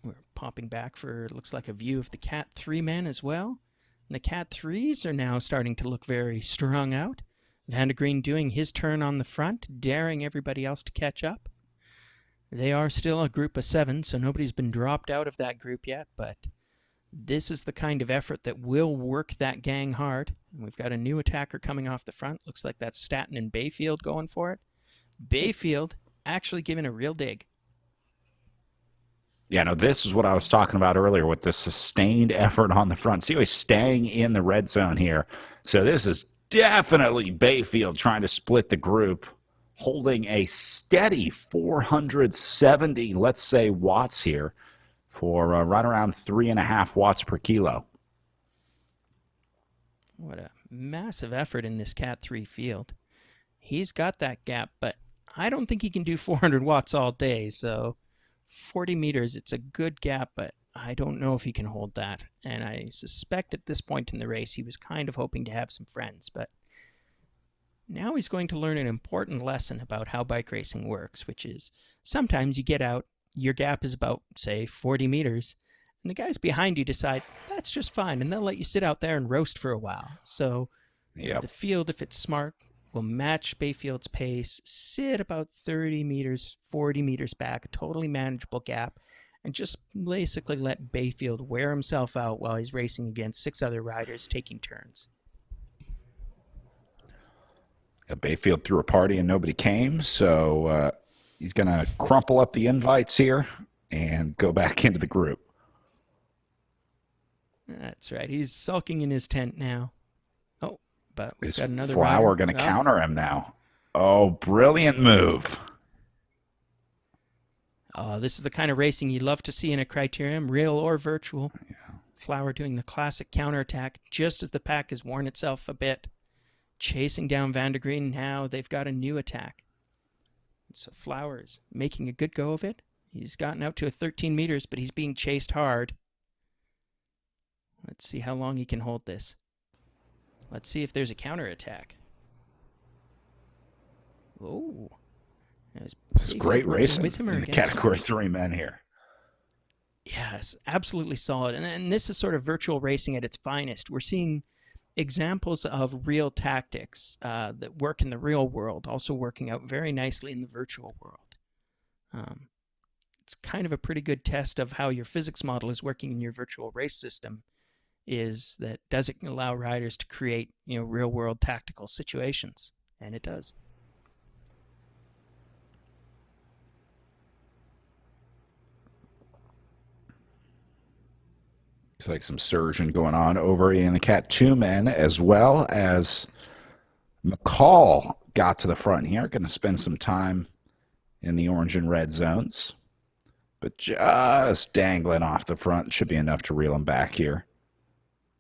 We're popping back for, looks like, a view of the Cat 3 men as well. And the Cat 3s are now starting to look very strung out. Van de Green doing his turn on the front, daring everybody else to catch up. They are still a group of 7, so nobody's been dropped out of that group yet, but this is the kind of effort that will work that gang hard. And we've got a new attacker coming off the front. Looks like that's Staton and Bayfield going for it. Bayfield actually giving a real dig. Yeah, no, this is what I was talking about earlier with the sustained effort on the front. See how he's staying in the red zone here. So this is definitely Bayfield trying to split the group, holding a steady 470, let's say, watts here for right around 3.5 watts per kilo. What a massive effort in this Cat 3 field. He's got that gap, but I don't think he can do 400 watts all day, so 40 meters, it's a good gap, but I don't know if he can hold that. And I suspect at this point in the race, he was kind of hoping to have some friends, but now he's going to learn an important lesson about how bike racing works, which is sometimes you get out, your gap is about, say, 40 meters, and the guys behind you decide that's just fine, and they'll let you sit out there and roast for a while. So the field, if it's smart, will match Bayfield's pace, sit about 30 meters, 40 meters back, a totally manageable gap, and just basically let Bayfield wear himself out while he's racing against 6 other riders taking turns. Bayfield threw a party and nobody came, so he's going to crumple up the invites here and go back into the group. That's right. He's sulking in his tent now. Oh, but we've got another Flower going to counter him now. Oh, brilliant move. Oh, this is the kind of racing you love to see in a Criterium, real or virtual. Yeah. Flower doing the classic counterattack just as the pack has worn itself a bit. Chasing down Van de Green now. They've got a new attack. So Flower is making a good go of it. He's gotten out to a 13 meters, but he's being chased hard. Let's see how long he can hold this. Let's see if there's a counterattack. Oh. This is great racing with him in the Category 3 men here. Yes, absolutely solid. And this is sort of virtual racing at its finest. We're seeing examples of real tactics that work in the real world, also working out very nicely in the virtual world. It's kind of a pretty good test of how your physics model is working in your virtual race system is that does it allow riders to create, real world tactical situations? And it does. Looks like some surgeon going on over in the Cat 2 men, as well as McCall got to the front here. Going to spend some time in the orange and red zones, but just dangling off the front should be enough to reel him back here.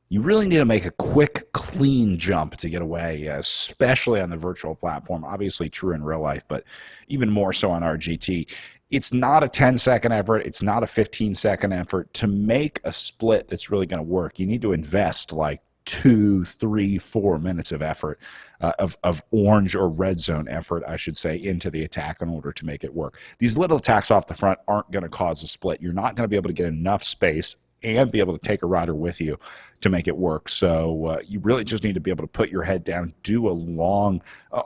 You really need to make a quick, clean jump to get away, especially on the virtual platform. Obviously true in real life, but even more so on RGT. It's not a 10-second effort. It's not a 15-second effort. To make a split that's really going to work, you need to invest like 2, 3, 4 minutes of effort, of orange or red zone effort, I should say, into the attack in order to make it work. These little attacks off the front aren't going to cause a split. You're not going to be able to get enough space and be able to take a rider with you to make it work. So you really just need to be able to put your head down, do a long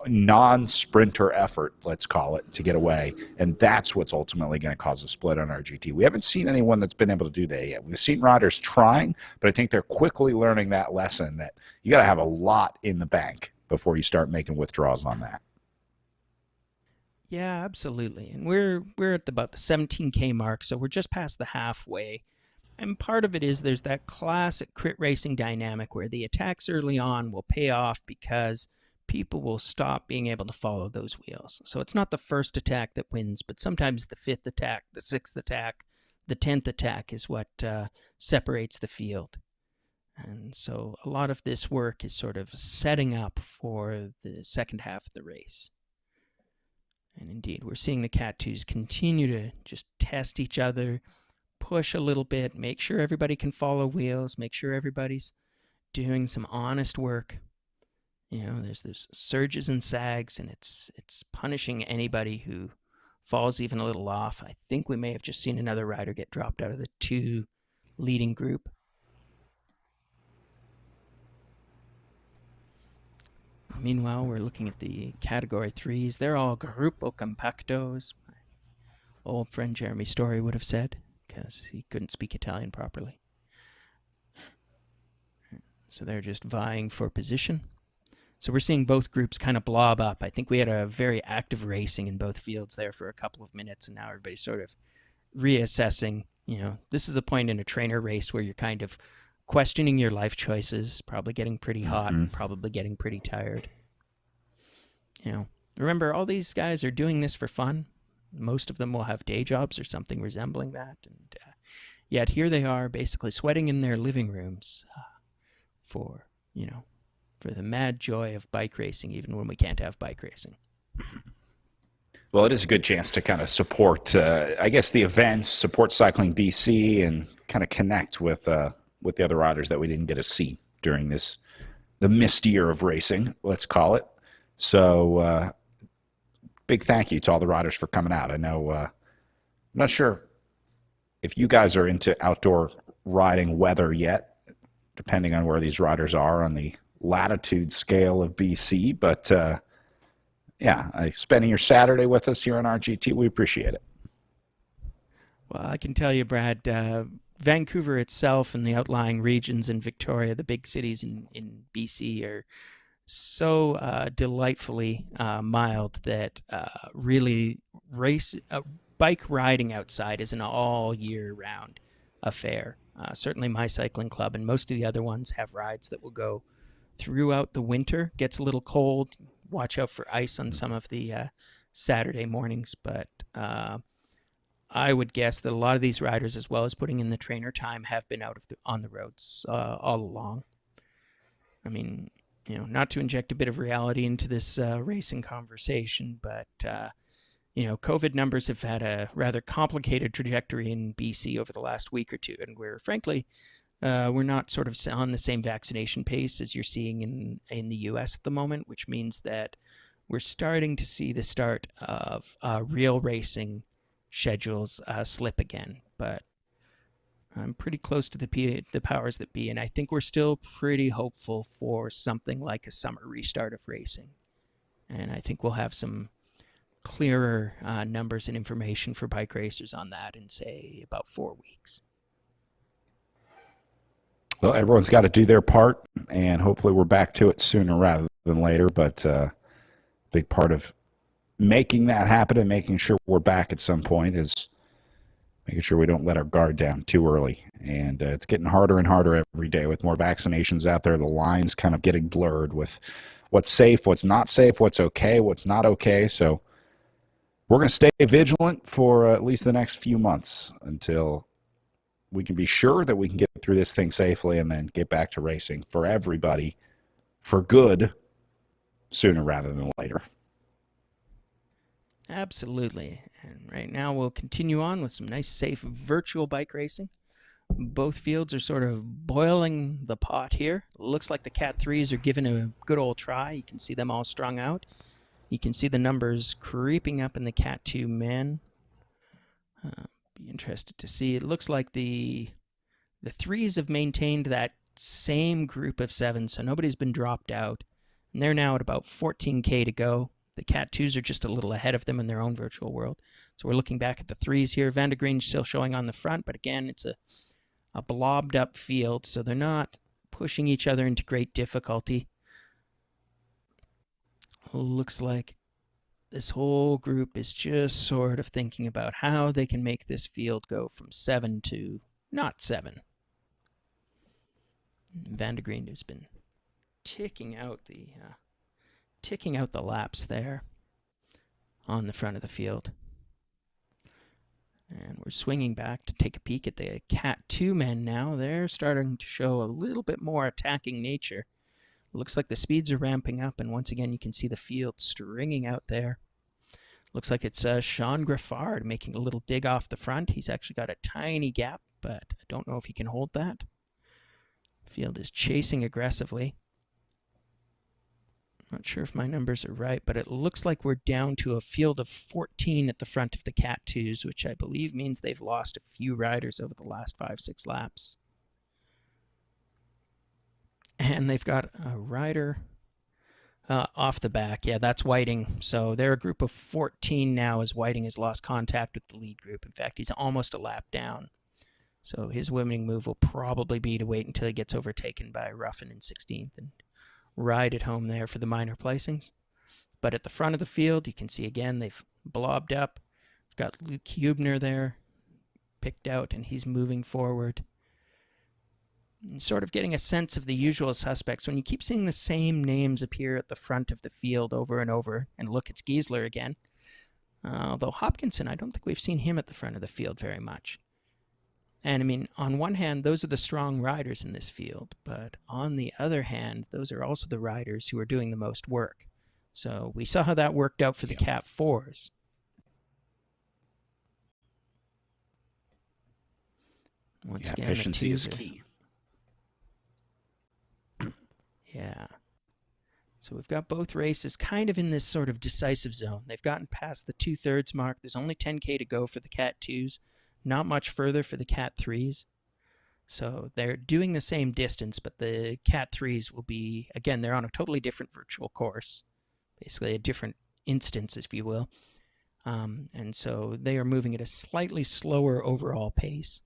non-sprinter effort, let's call it, to get away. And that's what's ultimately going to cause a split on RGT. We haven't seen anyone that's been able to do that yet. We've seen riders trying, but I think they're quickly learning that lesson that you got to have a lot in the bank before you start making withdrawals on that. Yeah, absolutely. And we're at about the 17K mark, so we're just past the halfway. And part of it is there's that classic crit racing dynamic where the attacks early on will pay off because people will stop being able to follow those wheels. So it's not the first attack that wins, but sometimes the 5th attack, the 6th attack, the 10th attack is what separates the field. And so a lot of this work is sort of setting up for the second half of the race. And indeed, we're seeing the Cat 2s continue to just test each other, push a little bit, make sure everybody can follow wheels, make sure everybody's doing some honest work. There's surges and sags, and it's punishing anybody who falls even a little off. I think we may have just seen another rider get dropped out of the 2 leading group. Meanwhile, we're looking at the Category 3s. They're all Gruppo Compactos. My old friend Jeremy Story would have said, because he couldn't speak Italian properly. So they're just vying for position. So we're seeing both groups kind of blob up. I think we had a very active racing in both fields there for a couple of minutes, and now everybody's sort of reassessing. This is the point in a trainer race where you're kind of questioning your life choices, probably getting pretty hot, probably getting pretty tired. Remember, all these guys are doing this for fun. Most of them will have day jobs or something resembling that. And yet here they are basically sweating in their living rooms for the mad joy of bike racing, even when we can't have bike racing. Well, it is a good chance to kind of support, I guess, the events, support Cycling BC, and kind of connect with the other riders that we didn't get to see during the missed year of racing, let's call it. So big thank you to all the riders for coming out. I know, I'm not sure if you guys are into outdoor riding weather yet, depending on where these riders are on the latitude scale of BC, but spending your Saturday with us here on RGT, we appreciate it. Well, I can tell you, Brad, Vancouver itself and the outlying regions in Victoria, the big cities in BC, are so delightfully mild that really bike riding outside is an all year round affair. Certainly my cycling club and most of the other ones have rides that will go throughout the winter. Gets a little cold. Watch out for ice on some of the Saturday mornings, but I would guess that a lot of these riders, as well as putting in the trainer time, have been out on the roads all along. I mean, not to inject a bit of reality into this racing conversation, but COVID numbers have had a rather complicated trajectory in BC over the last week or two, and we're not sort of on the same vaccination pace as you're seeing in the U.S. at the moment, which means that we're starting to see the start of real racing schedules slip again. But I'm pretty close to the powers that be, and I think we're still pretty hopeful for something like a summer restart of racing. And I think we'll have some clearer numbers and information for bike racers on that in, say, about 4 weeks. Well, everyone's got to do their part, and hopefully we're back to it sooner rather than later. But big part of making that happen and making sure we're back at some point is making sure we don't let our guard down too early. And it's getting harder and harder every day with more vaccinations out there. The lines kind of getting blurred with what's safe, what's not safe, what's okay, what's not okay. So we're going to stay vigilant for at least the next few months until we can be sure that we can get through this thing safely and then get back to racing for everybody for good sooner rather than later. Absolutely. And right now we'll continue on with some nice, safe virtual bike racing. Both fields are sort of boiling the pot here. Looks like the Cat 3s are giving a good old try. You can see them all strung out. You can see the numbers creeping up in the Cat 2 men. Be interested to see. It looks like the 3s have maintained that same group of 7, so nobody's been dropped out. And they're now at about 14K to go. The Cat 2s are just a little ahead of them in their own virtual world. So we're looking back at the 3s here. Van der Green still showing on the front, but again, it's a blobbed up field, so they're not pushing each other into great difficulty. Looks like this whole group is just sort of thinking about how they can make this field go from 7 to not 7. Van der Green has been ticking out the laps there on the front of the field. And we're swinging back to take a peek at the Cat 2 men now. They're starting to show a little bit more attacking nature. Looks like the speeds are ramping up, and once again you can see the field stringing out there. Looks like it's Sean Griffard making a little dig off the front. He's actually got a tiny gap, but I don't know if he can hold that. Field is chasing aggressively. Not sure if my numbers are right, but it looks like we're down to a field of 14 at the front of the Cat 2s, which I believe means they've lost a few riders over the last 5-6 laps. And they've got a rider off the back. Yeah, that's Whiting. So they're a group of 14 now as Whiting has lost contact with the lead group. In fact, he's almost a lap down. So his winning move will probably be to wait until he gets overtaken by Ruffin in 16th and ride it home there for the minor placings. But at the front of the field, you can see again they've blobbed up. We've got Luke Hubner there picked out, and he's moving forward. And sort of getting a sense of the usual suspects. When you keep seeing the same names appear at the front of the field over and over, and look, it's Giesler again. Although Hopkinson, I don't think we've seen him at the front of the field very much. And I mean, on one hand, those are the strong riders in this field, but on the other hand, those are also the riders who are doing the most work. So we saw how that worked out for the Cat 4s. Once again, efficiency is key. Yeah. So we've got both races kind of in this sort of decisive zone. They've gotten past the 2/3 mark. There's only 10K to go for the Cat 2s. Not much further for the Cat 3s. So they're doing the same distance, but the Cat 3s will be, again, they're on a totally different virtual course. Basically a different instance, if you will. And so they are moving at a slightly slower overall pace.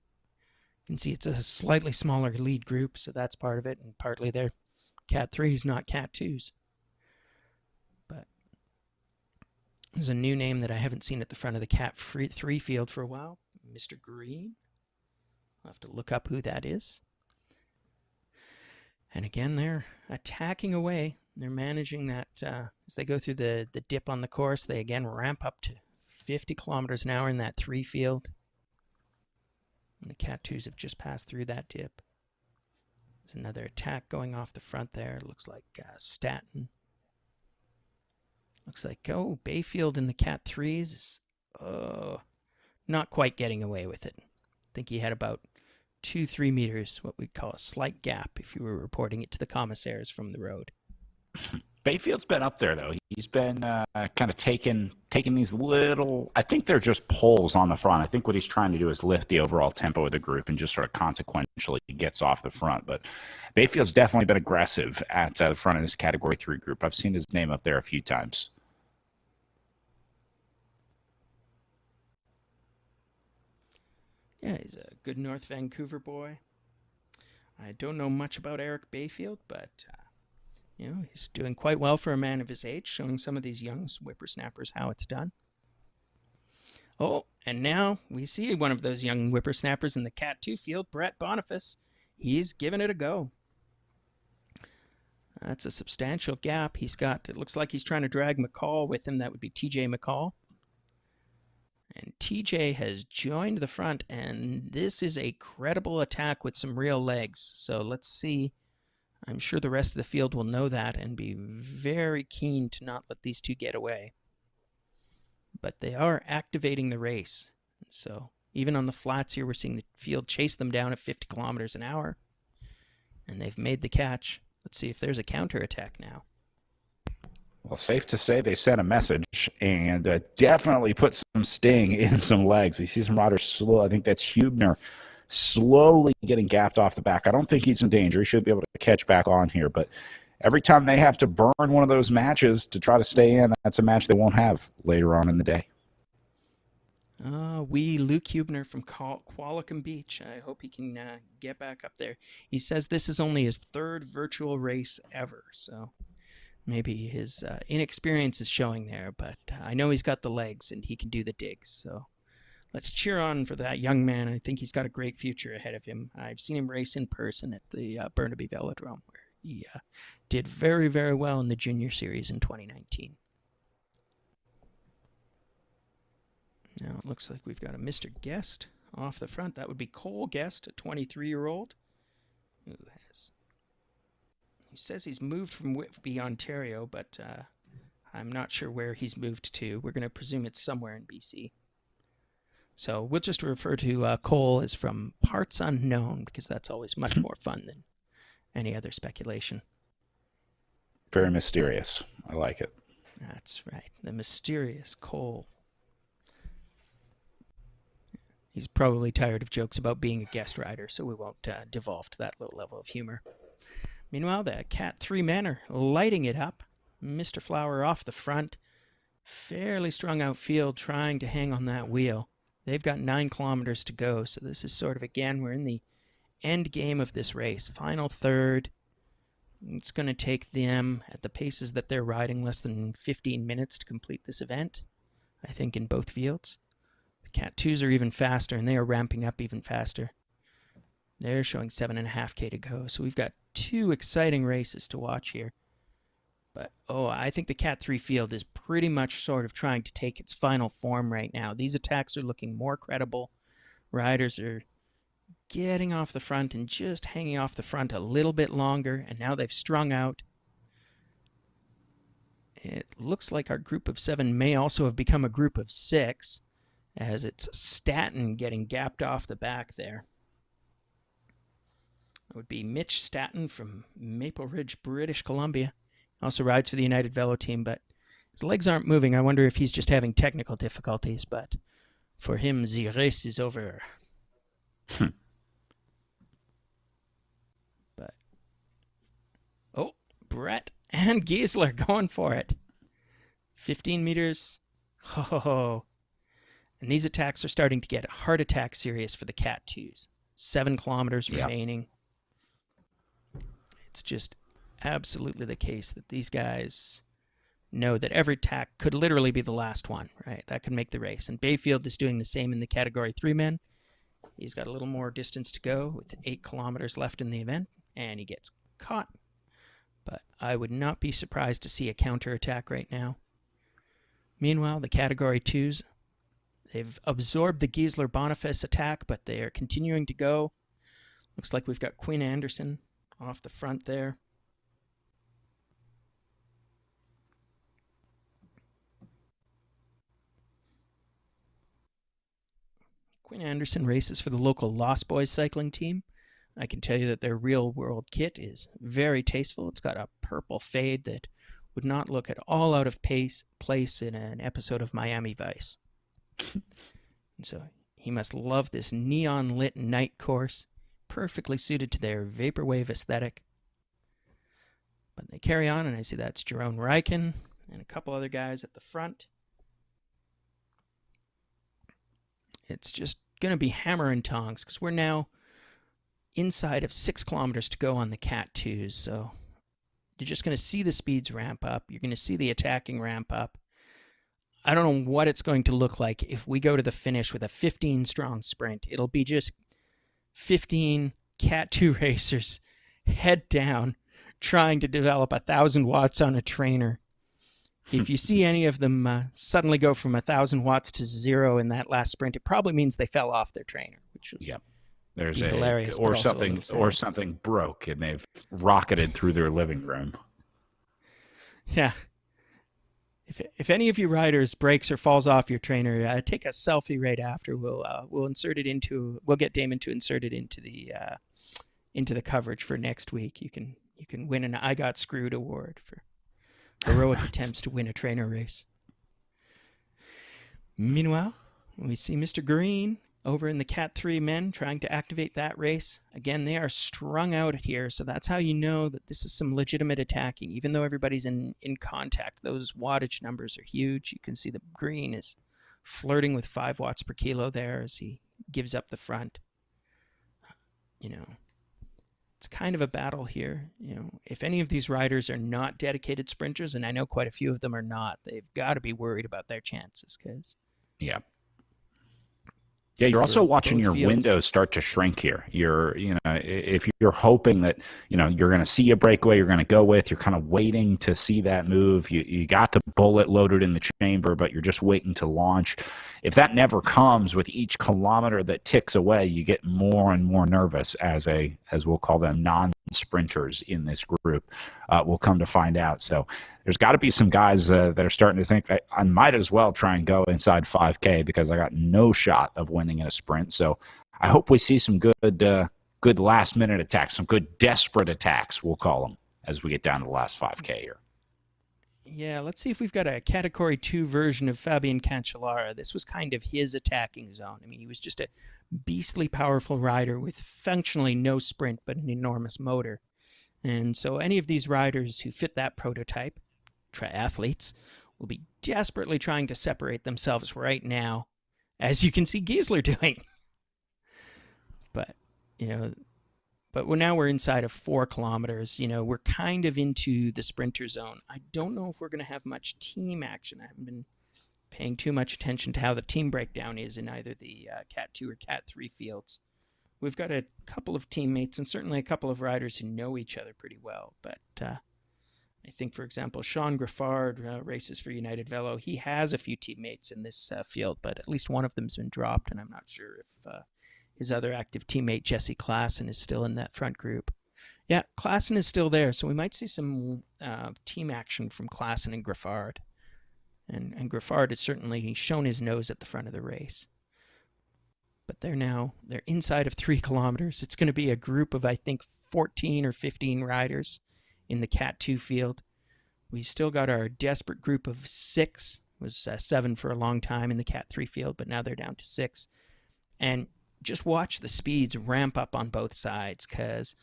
You can see it's a slightly smaller lead group, so that's part of it, and partly they're Cat 3s, not Cat 2s. But there's a new name that I haven't seen at the front of the Cat 3 field for a while. Mr. Green. I'll have to look up who that is. And again, they're attacking away. They're managing that as they go through the dip on the course. They again ramp up to 50 kilometers an hour in that 3 field. And the Cat 2s have just passed through that dip. There's another attack going off the front there. Looks like Staton. Looks like, Bayfield in the Cat 3s is not quite getting away with it. I think he had about 2-3 meters, what we'd call a slight gap, if you were reporting it to the commissaires from the road. Bayfield's been up there, though. He's been kind of taking these little, I think they're just poles on the front. I think what he's trying to do is lift the overall tempo of the group and just sort of consequentially gets off the front. But Bayfield's definitely been aggressive at the front of this Category 3 group. I've seen his name up there a few times. Yeah, he's a good North Vancouver boy. I don't know much about Eric Bayfield, but he's doing quite well for a man of his age, showing some of these young whippersnappers how it's done. Oh, and now we see one of those young whippersnappers in the Cat 2 field, Brett Boniface. He's giving it a go. That's a substantial gap. It looks like he's trying to drag McCall with him. That would be TJ McCall. And TJ has joined the front, and this is a credible attack with some real legs. So let's see. I'm sure the rest of the field will know that and be very keen to not let these two get away. But they are activating the race. So even on the flats here, we're seeing the field chase them down at 50 kilometers an hour. And they've made the catch. Let's see if there's a counterattack now. Well, safe to say they sent a message and definitely put some sting in some legs. You see some riders slow. I think that's Hubner slowly getting gapped off the back. I don't think he's in danger. He should be able to catch back on here. But every time they have to burn one of those matches to try to stay in, that's a match they won't have later on in the day. Luke Hubner from Qualicum Beach. I hope he can get back up there. He says this is only his third virtual race ever, so maybe his inexperience is showing there, but I know he's got the legs and he can do the digs, so let's cheer on for that young man. I think he's got a great future ahead of him. I've seen him race in person at the Burnaby Velodrome, where he did very, very well in the junior series in 2019. Now it looks like we've got a Mr. Guest off the front. That would be Cole Guest, a 23-year-old who says he's moved from Whitby, Ontario, but I'm not sure where he's moved to. We're going to presume it's somewhere in BC. So we'll just refer to Cole as from parts unknown, because that's always much more fun than any other speculation. Very mysterious. I like it. That's right. The mysterious Cole. He's probably tired of jokes about being a guest rider, so we won't devolve to that low level of humor. Meanwhile, the Cat 3 men are lighting it up. Mr. Flower off the front. Fairly strung out field, trying to hang on that wheel. They've got 9 kilometers to go, so this is sort of, again, we're in the end game of this race. Final third. It's going to take them, at the paces that they're riding, less than 15 minutes to complete this event, I think, in both fields. The Cat 2s are even faster, and they are ramping up even faster. They're showing 7.5K to go, so we've got 2 exciting races to watch here. But, I think the Cat 3 field is pretty much sort of trying to take its final form right now. These attacks are looking more credible. Riders are getting off the front and just hanging off the front a little bit longer, and now they've strung out. It looks like our group of 7 may also have become a group of 6, as it's Staton getting gapped off the back there. It would be Mitch Staton from Maple Ridge, British Columbia. Also rides for the United Velo team, but his legs aren't moving. I wonder if he's just having technical difficulties, but for him, the race is over. But, Brett and Giesler going for it. 15 meters. And these attacks are starting to get heart attack serious for the Cat 2s. 7 kilometers remaining. It's just absolutely the case that these guys know that every attack could literally be the last one, right? That could make the race. And Bayfield is doing the same in the Category 3 men. He's got a little more distance to go with 8 kilometers left in the event, and he gets caught. But I would not be surprised to see a counterattack right now. Meanwhile, the Category 2s, they've absorbed the Giesler-Boniface attack, but they are continuing to go. Looks like we've got Quinn Anderson off the front there. Quinn Anderson races for the local Lost Boys cycling team. I can tell you that their real-world kit is very tasteful. It's got a purple fade that would not look at all out of place in an episode of Miami Vice. And so he must love this neon-lit night course, perfectly suited to their vaporwave aesthetic. But they carry on, and I see that's Jerome Ryken and a couple other guys at the front. It's just going to be hammer and tongs, because we're now inside of 6 kilometers to go on the Cat 2s. So you're just going to see the speeds ramp up. You're going to see the attacking ramp up. I don't know what it's going to look like if we go to the finish with a 15 strong sprint. It'll be just 15 Cat 2 racers head down trying to develop 1,000 watts on a trainer. If you see any of them suddenly go from 1,000 watts to 0 in that last sprint, it probably means they fell off their trainer, which would There's be hilarious, or but also a something, little sad. or something broke and they've rocketed through their living room. Yeah. If any of you riders breaks or falls off your trainer, take a selfie right after. We'll insert it into. We'll get Damon to insert it into the coverage for next week. You can win an I Got Screwed award for heroic attempts to win a trainer race. Meanwhile, we see Mr. Green over in the Cat 3 men trying to activate that race. Again, they are strung out here, so that's how you know that this is some legitimate attacking. Even though everybody's in contact, those wattage numbers are huge. You can see that Green is flirting with 5 watts per kilo there as he gives up the front. It's kind of a battle here. If any of these riders are not dedicated sprinters, and I know quite a few of them are not, they've got to be worried about their chances because... Yeah, you're also watching your fields. window start to shrink here. If you're hoping that, you're going to see a breakaway you're going to go with, you're kind of waiting to see that move. You got the bullet loaded in the chamber, but you're just waiting to launch. If that never comes with each kilometer that ticks away, you get more and more nervous as we'll call them non-sprinters in this group. We'll come to find out. So there's got to be some guys that are starting to think I might as well try and go inside 5K because I got no shot of winning in a sprint. So I hope we see some good last-minute attacks, some good desperate attacks, we'll call them, as we get down to the last 5K here. Yeah, let's see if we've got a Category 2 version of Fabian Cancellara. This was kind of his attacking zone. I mean, he was just a beastly powerful rider with functionally no sprint but an enormous motor. And so any of these riders who fit that prototype, triathletes, will be desperately trying to separate themselves right now, as you can see Giesler doing. But we're inside of 4 kilometers. We're kind of into the sprinter zone. I don't know if we're going to have much team action. I haven't been paying too much attention to how the team breakdown is in either the Cat 2 or Cat 3 fields. We've got a couple of teammates and certainly a couple of riders who know each other pretty well. But I think, for example, Sean Griffard races for United Velo. He has a few teammates in this field, but at least one of them's been dropped, and I'm not sure if his other active teammate, Jesse Klassen, is still in that front group. Yeah, Klassen is still there, so we might see some team action from Klassen and Griffard. And Griffard has certainly shown his nose at the front of the race. But they're inside of 3 kilometers. It's going to be a group of, I think, 14 or 15 riders in the Cat 2 field. We've still got our desperate group of 6. It was 7 for a long time in the Cat 3 field, but now they're down to 6. And just watch the speeds ramp up on both sides because,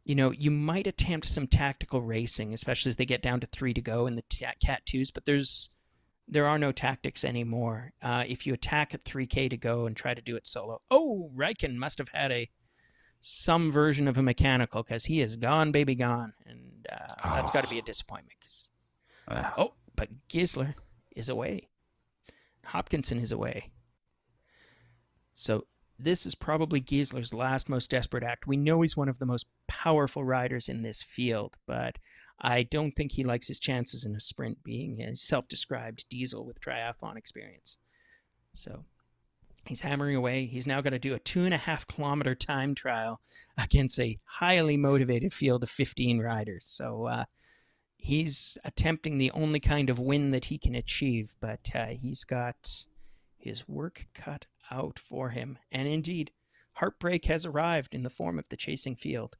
you might attempt some tactical racing, especially as they get down to 3 to go in the Cat 2s, but there are no tactics anymore. If you attack at 3K to go and try to do it solo, Raikkonen must have had some version of a mechanical because he is gone, baby, gone. And that's got to be a disappointment. But Giesler is away. Hopkinson is away. So this is probably Giesler's last most desperate act. We know he's one of the most powerful riders in this field, but I don't think he likes his chances in a sprint being a self-described diesel with triathlon experience. So he's hammering away. He's now got to do a 2.5 kilometer time trial against a highly motivated field of 15 riders. So he's attempting the only kind of win that he can achieve, but he's got his work cut out for him. And indeed, heartbreak has arrived in the form of the chasing field.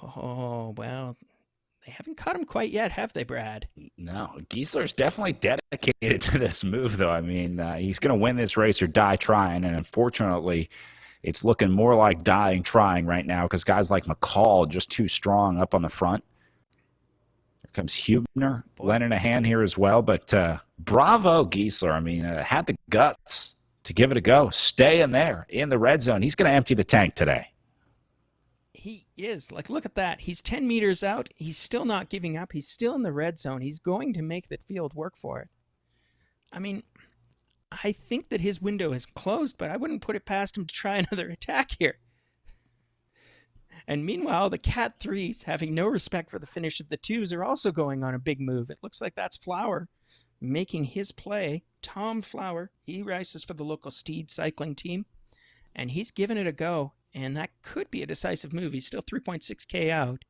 Oh, well, they haven't caught him quite yet, have they, Brad? No, Giesler's definitely dedicated to this move, though. I mean, he's going to win this race or die trying, and unfortunately, it's looking more like dying trying right now because guys like McCall just too strong up on the front. Here comes Hubner lending a hand here as well, but bravo, Giesler. I mean, had the guts to give it a go. Stay in there in the red zone. He's going to empty the tank today. He is. Like, look at that. He's 10 meters out. He's still not giving up. He's still in the red zone. He's going to make the field work for it. I mean, I think that his window is closed, but I wouldn't put it past him to try another attack here. And meanwhile, the Cat 3s, having no respect for the finish of the 2s, are also going on a big move. It looks like that's Flower making his play. Tom Flower, he races for the local Steed cycling team, and he's given it a go, and that could be a decisive move. He's still 3.6K out.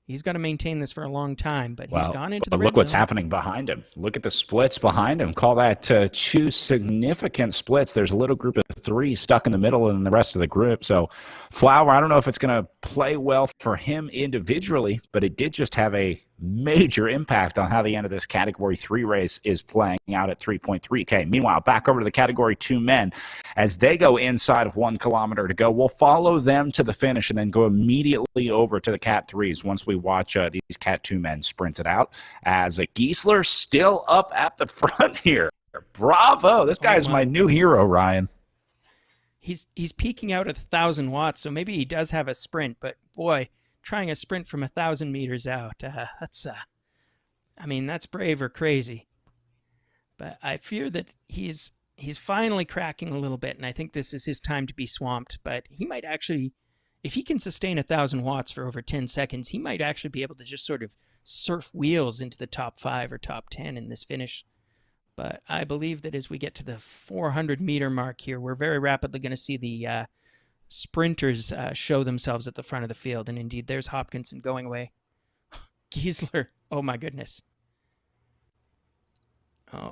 He's got to maintain this for a long time, but he's gone into the red look what's zone. happening behind him. Look at the splits behind him. Call that two significant splits. There's a little group of 3 stuck in the middle and the rest of the group. So Flower, I don't know if it's going to play well for him individually, but it did just have a major impact on how the end of this Category 3 race is playing out at 3.3K. Meanwhile, back over to the Category 2 men. As they go inside of 1 kilometer to go, we'll follow them to the finish and then go immediately over to the Cat 3s once we watch these Cat 2 men sprint it out. As Giesler still up at the front here. Bravo. This guy's my new hero, Ryan. He's peaking out at 1,000 watts, so maybe he does have a sprint, but boy, trying a sprint from 1,000 meters out, that's brave or crazy. But I fear that he's finally cracking a little bit, and I think this is his time to be swamped. But he might actually, if he can sustain 1,000 watts for over 10 seconds, he might actually be able to just sort of surf wheels into the top 5 or top 10 in this finish. But I believe that as we get to the 400-meter mark here, we're very rapidly going to see the sprinters show themselves at the front of the field. And indeed, there's Hopkinson going away. Giesler, oh my goodness. Oh,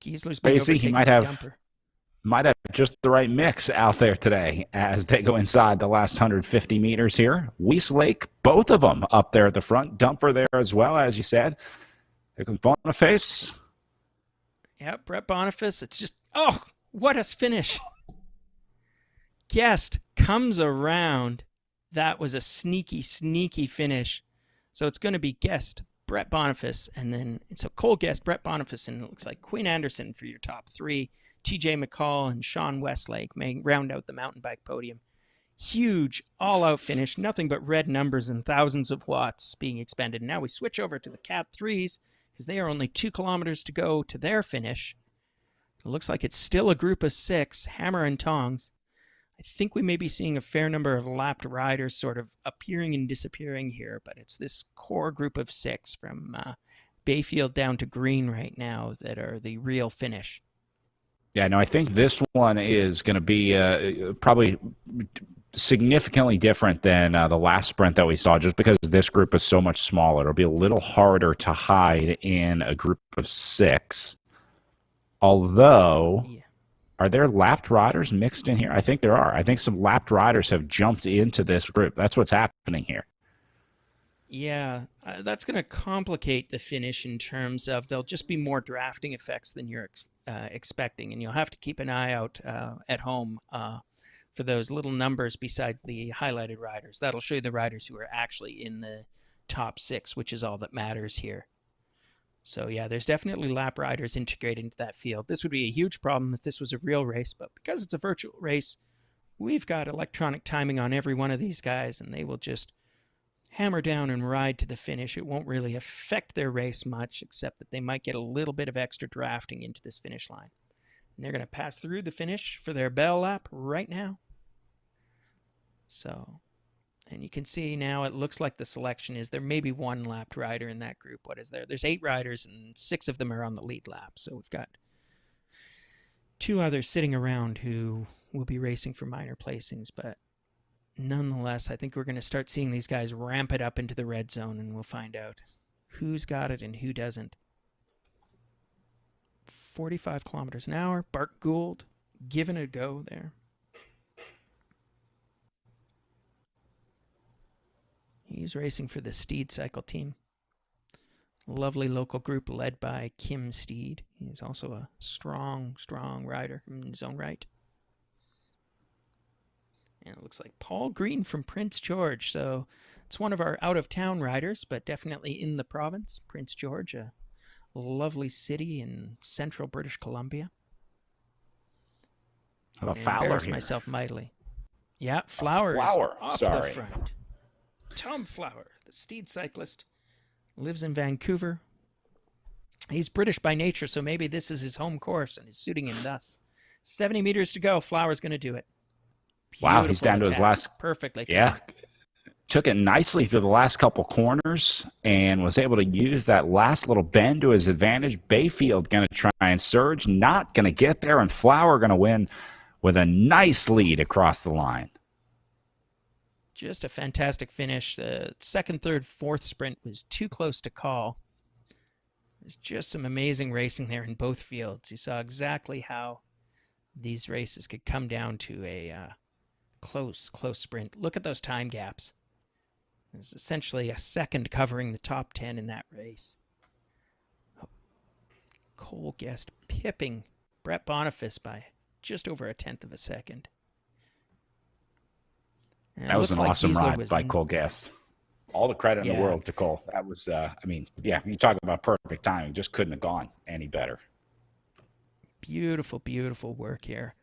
Giesler's been overtaken. He might have just the right mix out there today as they go inside the last 150 meters here. Westlake, both of them up there at the front. Dumper there as well, as you said. Here comes Boniface. Yeah, Brett Boniface. It's just, oh, what a finish. Guest comes around. That was a sneaky, sneaky finish. So it's going to be Guest, Brett Boniface, and then so Cole Guest, Brett Boniface, and it looks like Quinn Anderson for your top 3. TJ McCall and Sean Westlake may round out the mountain bike podium. Huge all-out finish, nothing but red numbers and thousands of watts being expended. Now we switch over to the Cat 3s because they are only 2 kilometers to go to their finish. It looks like it's still a group of 6, hammer and tongs. I think we may be seeing a fair number of lapped riders sort of appearing and disappearing here, but it's this core group of 6 from Bayfield down to Green right now that are the real finish. Yeah, no, I think this one is going to be probably significantly different than the last sprint that we saw, just because this group is so much smaller. It'll be a little harder to hide in a group of 6. Although, are there lapped riders mixed in here? I think there are. I think some lapped riders have jumped into this group. That's what's happening here. Yeah, that's going to complicate the finish in terms of there'll just be more drafting effects than you're expecting, and you'll have to keep an eye out at home for those little numbers beside the highlighted riders. That'll show you the riders who are actually in the top 6, which is all that matters here. So yeah, there's definitely lap riders integrated into that field. This would be a huge problem if this was a real race, but because it's a virtual race, we've got electronic timing on every one of these guys, and they will just hammer down and ride to the finish. It won't really affect their race much, except that they might get a little bit of extra drafting into this finish line. And they're going to pass through the finish for their bell lap right now. So, and you can see now it looks like the selection is there may be 1 lapped rider in that group. What is there? There's 8 riders and 6 of them are on the lead lap. So we've got 2 others sitting around who will be racing for minor placings, but nonetheless, I think we're going to start seeing these guys ramp it up into the red zone, and we'll find out who's got it and who doesn't. 45 kilometers an hour. Bart Gould giving it a go there. He's racing for the Steed Cycle team. Lovely local group led by Kim Steed. He's also a strong, strong rider in his own right. And it looks like Paul Green from Prince George. So it's one of our out-of-town riders, but definitely in the province. Prince George, a lovely city in central British Columbia. How about I Fowler embarrassed here? myself mightily. Yeah, Flower is Flower. off the Sorry. front. Tom Flower, the steed cyclist, lives in Vancouver. He's British by nature, so maybe this is his home course and is suiting him thus. 70 meters to go. Flower's going to do it. Wow, he's Beautiful down to his attack. last. Perfectly Yeah, timed. took it nicely through the last couple corners and was able to use that last little bend to his advantage. Bayfield going to try and surge, not going to get there, and Flower going to win with a nice lead across the line. Just a fantastic finish. The second, third, fourth sprint was too close to call. There's just some amazing racing there in both fields. You saw exactly how these races could come down to a close sprint. Look at those time gaps. There's essentially a second covering the top 10 in that race. Cole Guest pipping Brett Boniface by just over a tenth of a second. And That was an awesome ride by in, Cole Guest. All the credit in the world to Cole. That was, you talk about perfect timing. Just couldn't have gone any better. Beautiful, beautiful work here.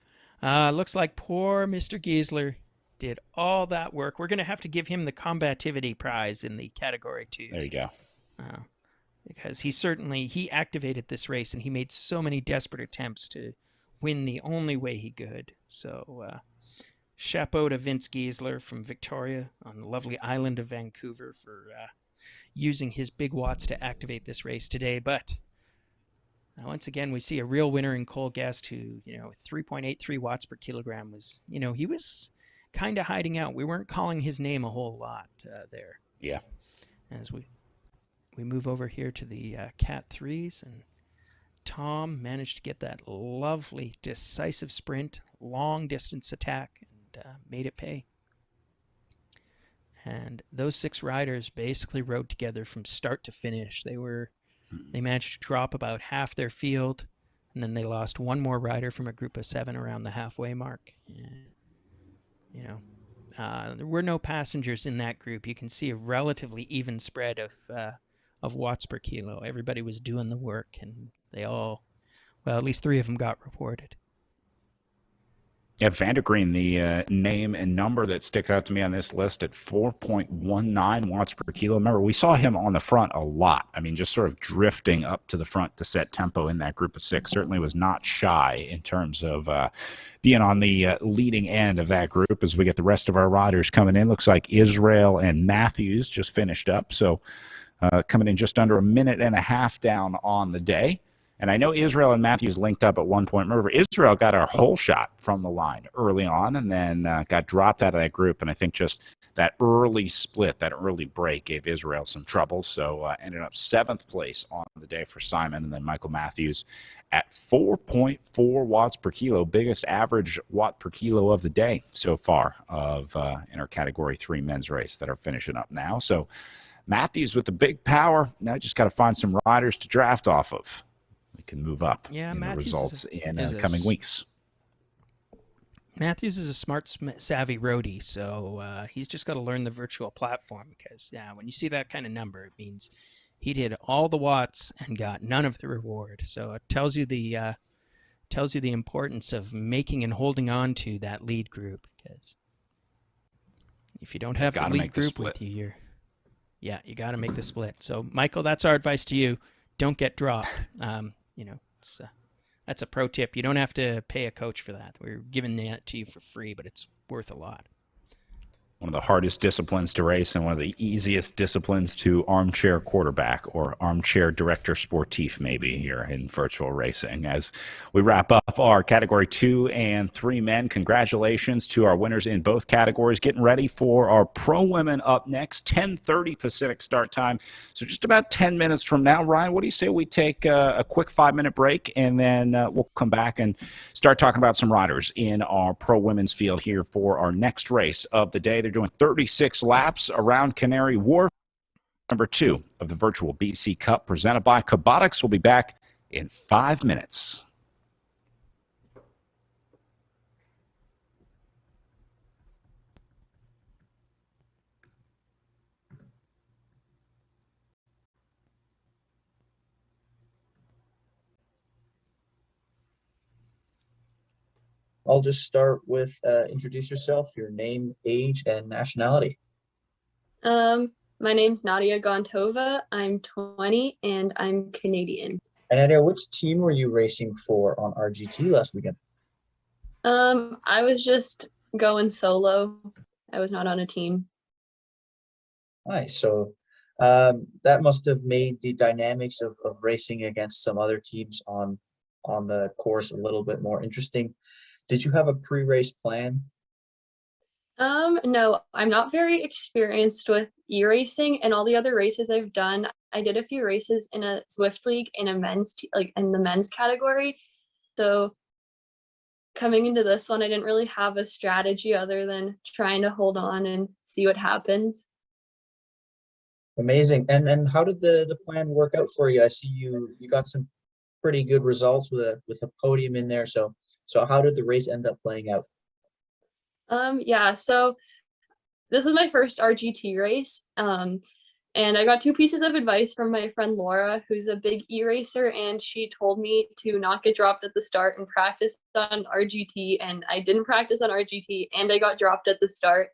Looks like poor Mr. Giesler did all that work. We're going to have to give him the combativity prize in the category 2. There you go. Because he activated this race and he made so many desperate attempts to win the only way he could. So, chapeau to Vince Giesler from Victoria on the lovely island of Vancouver for using his big watts to activate this race today. But once again, we see a real winner in Cole Guest, who, 3.83 watts per kilogram was, he was kind of hiding out. We weren't calling his name a whole lot there. Yeah. As we move over here to the Cat 3s, and Tom managed to get that lovely decisive sprint, long distance attack, and made it pay. And those 6 riders basically rode together from start to finish. They managed to drop about half their field, and then they lost one more rider from a group of 7 around the halfway mark. There were no passengers in that group. You can see a relatively even spread of watts per kilo. Everybody was doing the work, and at least 3 of them got reported. Yeah, Vandergreen, the name and number that sticks out to me on this list at 4.19 watts per kilo. Remember, we saw him on the front a lot. I mean, just sort of drifting up to the front to set tempo in that group of 6. Certainly was not shy in terms of being on the leading end of that group as we get the rest of our riders coming in. Looks like Israel and Matthews just finished up. So coming in just under a minute and a half down on the day. And I know Israel and Matthews linked up at one point. Remember, Israel got a whole shot from the line early on and then got dropped out of that group. And I think just that early split, that early break gave Israel some trouble. So ended up 7th place on the day for Simon. And then Michael Matthews at 4.4 watts per kilo, biggest average watt per kilo of the day so far in our Category 3 men's race that are finishing up now. So Matthews with the big power. Now just got to find some riders to draft off of. We can move up in the results in coming weeks. Matthews is a smart, savvy roadie, so he's just got to learn the virtual platform because, when you see that kind of number, it means he did all the watts and got none of the reward. So it tells you the importance of making and holding on to that lead group, because if you don't have the lead group with you, you got to make the split. So, Michael, that's our advice to you. Don't get dropped. That's a pro tip. You don't have to pay a coach for that. We're giving that to you for free, but it's worth a lot. One of the hardest disciplines to race and one of the easiest disciplines to armchair quarterback or armchair director sportif maybe here in virtual racing. As we wrap up our Category 2 and 3 men, congratulations to our winners in both categories. Getting ready for our pro women up next, 10:30 Pacific start time. So just about 10 minutes from now. Ryan, what do you say we take a quick 5-minute break and then we'll come back and start talking about some riders in our pro women's field here for our next race of the day. They're doing 36 laps around Canary Wharf. Number 2 of the virtual BC Cup presented by Kubotics. We'll be back in 5 minutes. I'll just start with introduce yourself, your name, age, and nationality. My name's Nadia Gontova. I'm 20 and I'm Canadian. And Nadia, which team were you racing for on RGT last weekend? I was just going solo. I was not on a team. Nice. So that must have made the dynamics of racing against some other teams on the course a little bit more interesting. Did you have a pre-race plan? No, I'm not very experienced with e-racing, and all the other races I've done, I did a few races in a Zwift league in a in the men's category. So coming into this one, I didn't really have a strategy other than trying to hold on and see what happens. Amazing. And how did the plan work out for you? I see you got some pretty good results with a podium in there. So how did the race end up playing out? Yeah, so this was my first RGT race. And I got two pieces of advice from my friend Laura, who's a big e-racer, and she told me to not get dropped at the start and practice on RGT. And I didn't practice on RGT and I got dropped at the start.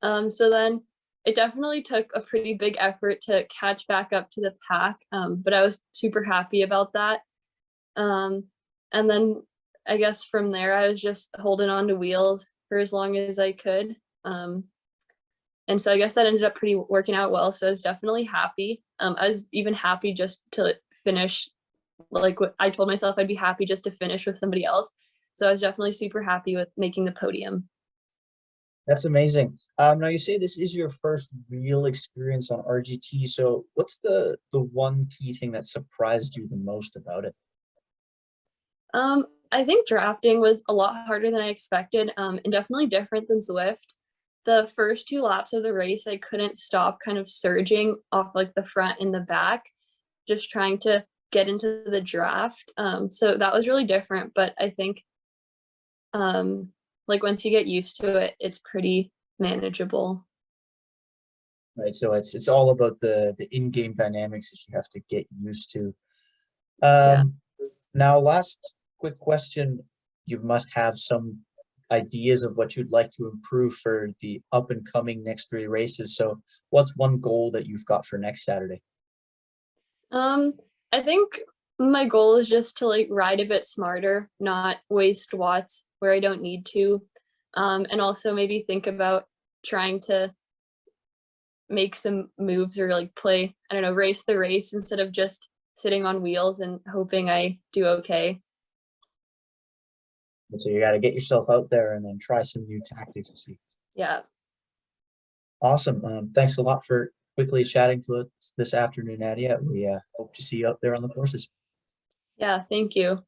So then it definitely took a pretty big effort to catch back up to the pack, but I was super happy about that. And then I guess from there, I was just holding on to wheels for as long as I could. And so I guess that ended up working out well. So I was definitely happy. I was even happy just to finish, like what I told myself I'd be happy just to finish with somebody else. So I was definitely super happy with making the podium. That's amazing. Now you say this is your first real experience on RGT. So what's the one key thing that surprised you the most about it? I think drafting was a lot harder than I expected, and definitely different than Zwift. The first two laps of the race, I couldn't stop kind of surging off like the front and the back, just trying to get into the draft. So that was really different, but I think like once you get used to it, it's pretty manageable. Right. So it's all about the in-game dynamics that you have to get used to. Yeah. Now, last quick question. You must have some ideas of what you'd like to improve for the up and coming next three races. So what's one goal that you've got for next Saturday? I think my goal is just to like ride a bit smarter, not waste watts where I don't need to. And also maybe think about trying to make some moves or like play, I don't know, race the race instead of just sitting on wheels and hoping I do okay. So you got to get yourself out there and then try some new tactics to see. Yeah. Awesome. Thanks a lot for quickly chatting to us this afternoon, Nadia. We hope to see you out there on the courses. Yeah, thank you.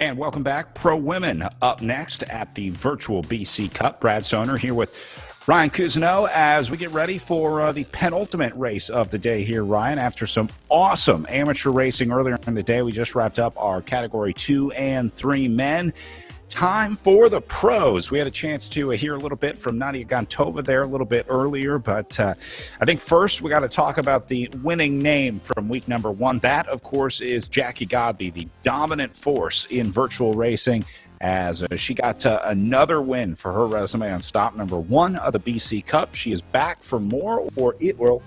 And welcome back. Pro Women up next at the virtual BC Cup. Brad Soner here with Ryan Cousineau as we get ready for the penultimate race of the day here, Ryan. After some awesome amateur racing earlier in the day, we just wrapped up our Category 2 and 3 men. Time for the pros. We had a chance to hear a little bit from Nadia Gantova there a little bit earlier, but I think first we got to talk about the winning name from week number 1. That, of course, is Jackie Godbey, the dominant force in virtual racing, as she got another win for her resume on stop number 1 of the BC Cup. She is back for more, or